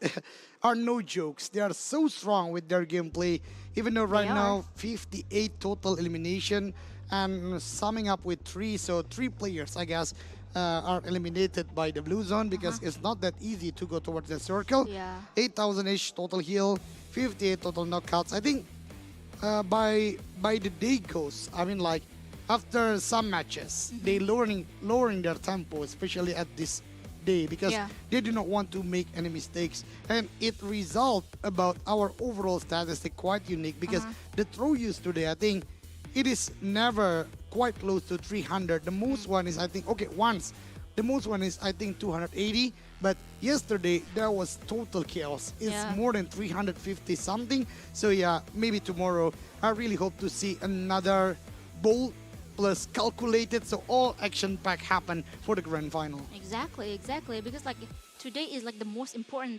are no jokes. They are so strong with their gameplay, even though right now 58 total elimination and summing up with 3. So 3 players, I guess, are eliminated by the blue zone because it's not that easy to go towards the circle. 8,000-ish total heal, 58 total knockouts. I think by the day goes, I mean like after some matches, they lowering their tempo, especially at this day because they do not want to make any mistakes, and it result about our overall statistic quite unique because the throw use today, I think it is never quite close to 300. The most one is I think once. The most one is I think 280, but yesterday there was total chaos. It's more than 350 something. So yeah, maybe tomorrow I really hope to see another bold plus calculated, so all action pack happen for the grand final. Exactly, because like today is like the most important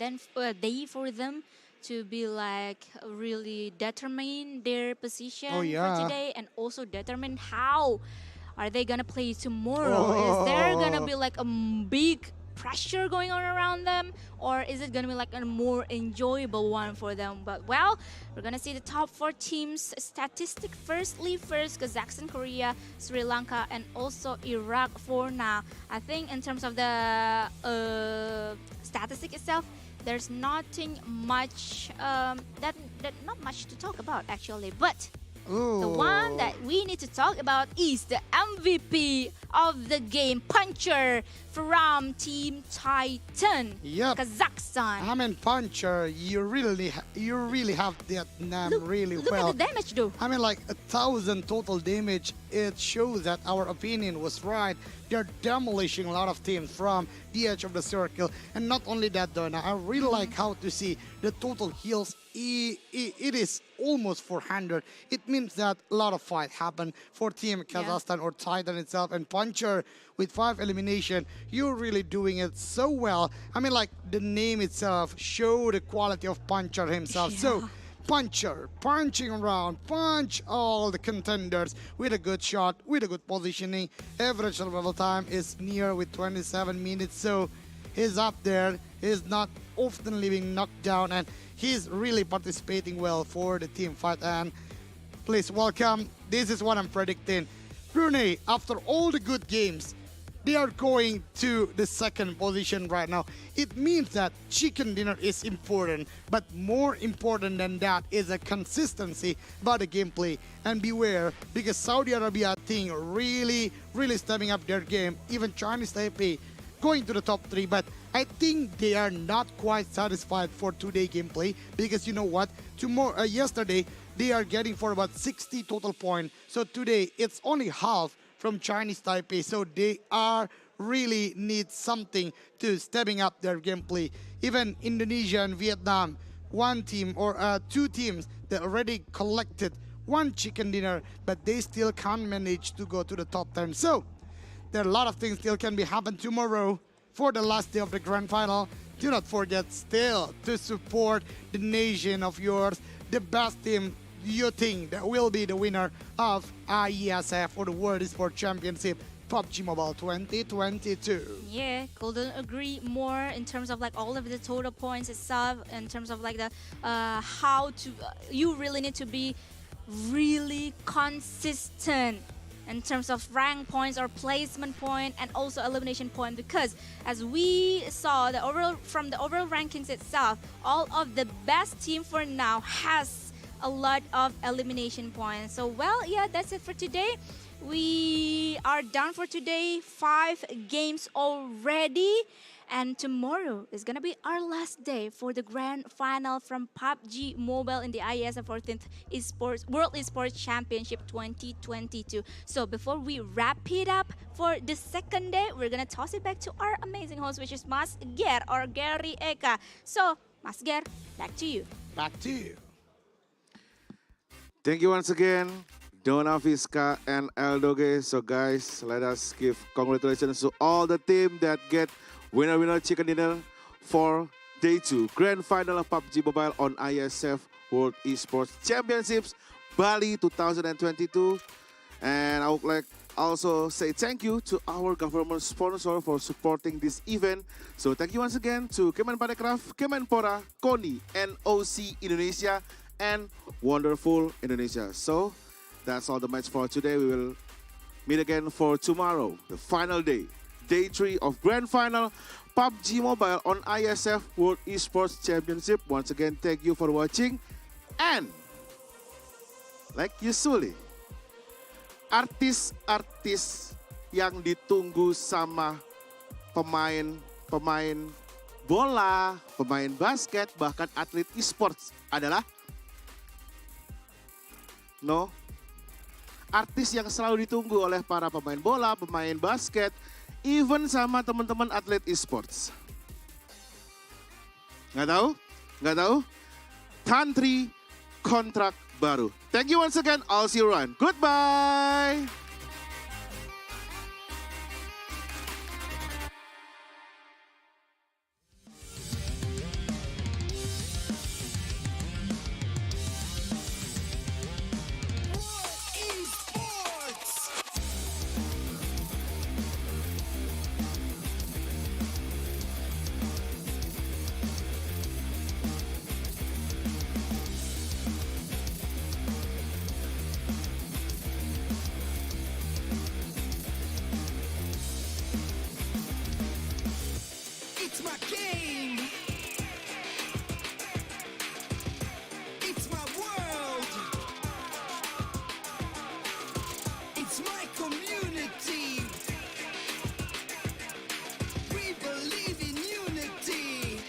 day for them to be like really determine their position for today, and also determine how are they gonna play tomorrow. Is there gonna be like a big pressure going on around them, or is it gonna be like a more enjoyable one for them? But well, we're gonna see the top 4 teams statistic first. Kazakhstan, Korea, Sri Lanka, and also Iraq for now. I think in terms of the statistic itself, there's nothing much not much to talk about actually, but the one that we need to talk about is the MVP of the game, Puncher from Team Titan, Kazakhstan. I mean, Puncher, you really have that name really well. Look at the damage though. I mean, like 1,000 total damage. It shows that our opinion was right. They're demolishing a lot of teams from the edge of the circle. And not only that, Donna, I really like how to see the total heals. It is almost 400. It means that a lot of fight happened for Team Kazakhstan or Titan itself. And Puncher with 5 elimination, you're really doing it so well. I mean, like the name itself show the quality of Puncher himself. So Puncher, punching around, punch all the contenders with a good shot, with a good positioning. Average survival time is near with 27 minutes, so he's up there. He's not often leaving knocked down, and he's really participating well for the team fight. And please welcome, this is what I'm predicting. Brunei, after all the good games, they are going to the second position right now. It means that chicken dinner is important, but more important than that is a consistency about the gameplay. And beware, because Saudi Arabia think really stepping up their game. Even Chinese Taipei going to the top 3, but I think they are not quite satisfied for today gameplay, because you know what? Yesterday they are getting for about 60 total points. So today it's only half from Chinese Taipei. So they are really need something to stepping up their gameplay. Even Indonesia and Vietnam, one team or two teams that already collected one chicken dinner, but they still can't manage to go to the top 10. So there are a lot of things still can be happen tomorrow for the last day of the grand final. Do not forget still to support the nation of yours, the best team you think that will be the winner of IESF or the World Esports Championship PUBG Mobile 2022. Yeah, couldn't agree more in terms of like all of the total points itself, in terms of like the how to you really need to be really consistent in terms of rank points or placement point and also elimination point, because as we saw from the overall rankings itself, all of the best team for now has a lot of elimination points. So well, yeah, that's it for today. We are done for today. 5 games already. And tomorrow is going to be our last day for the grand final from PUBG Mobile in the IESF 14th World Esports Championship 2022. So before we wrap it up for the second day, we're going to toss it back to our amazing host, which is Mas Ger or Gary Eka. So, Mas Ger, back to you. Back to you. Thank you once again, Dona Fiska and Eldoge. So guys, let us give congratulations to all the team that get winner chicken dinner for day 2 grand final of PUBG Mobile on IESF World Esports Championships Bali 2022. And I would like also say thank you to our government sponsor for supporting this event. So thank you once again to Kemenparekraf, Kemenpora, KONI, NOC Indonesia, and Wonderful Indonesia. So that's all the match for today. We will meet again for tomorrow, the final day, day 3 of grand final PUBG Mobile on IESF World Esports Championship. Once again, thank you for watching. And like usually, artis-artis yang ditunggu sama pemain bola, pemain basket, bahkan atlet esports adalah artis yang selalu ditunggu oleh para pemain bola, pemain basket, even sama teman-teman atlet esports. Nggak tahu? Tantri kontrak baru. Thank you once again. I'll see you around. Goodbye. It's my game. It's my world. It's my community. We believe in unity.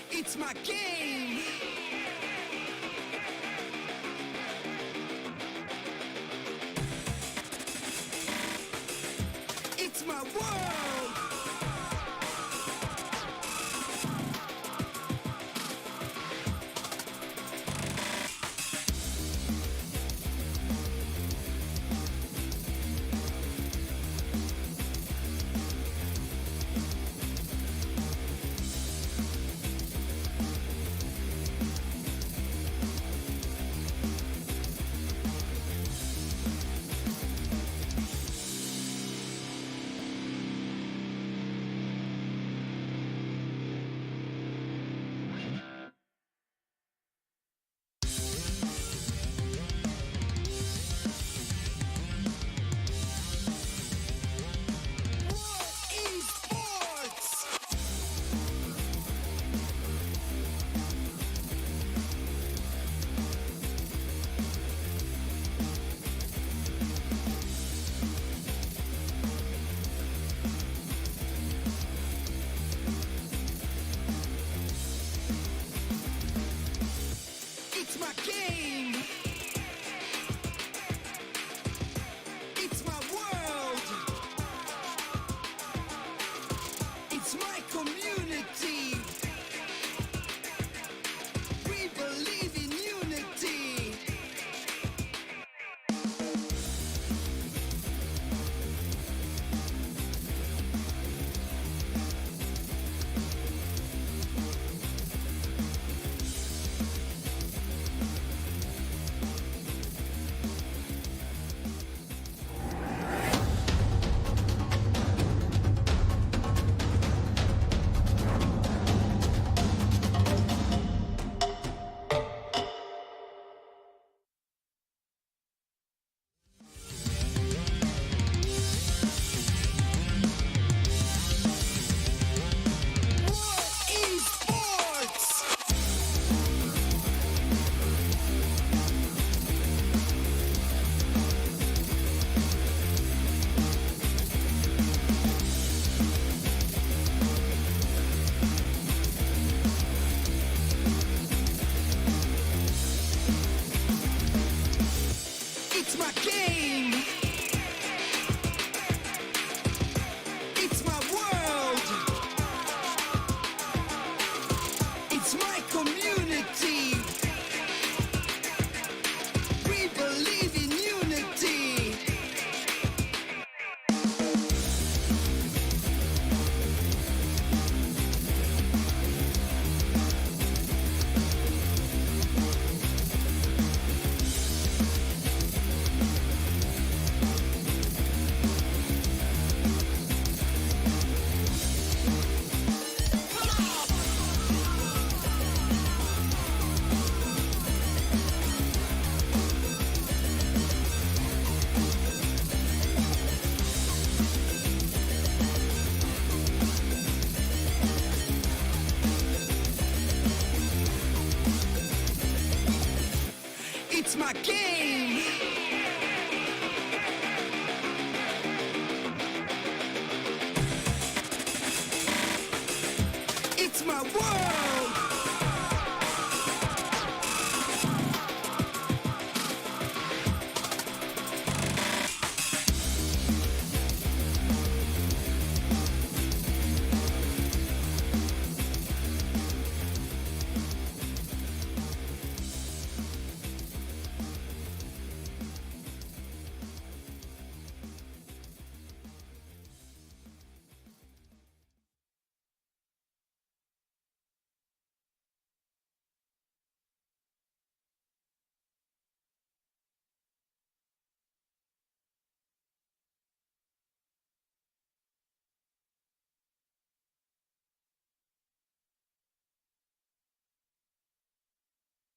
It's my game. It's my world. It's my game. It's my world. It's my community. We believe in unity. It's my game.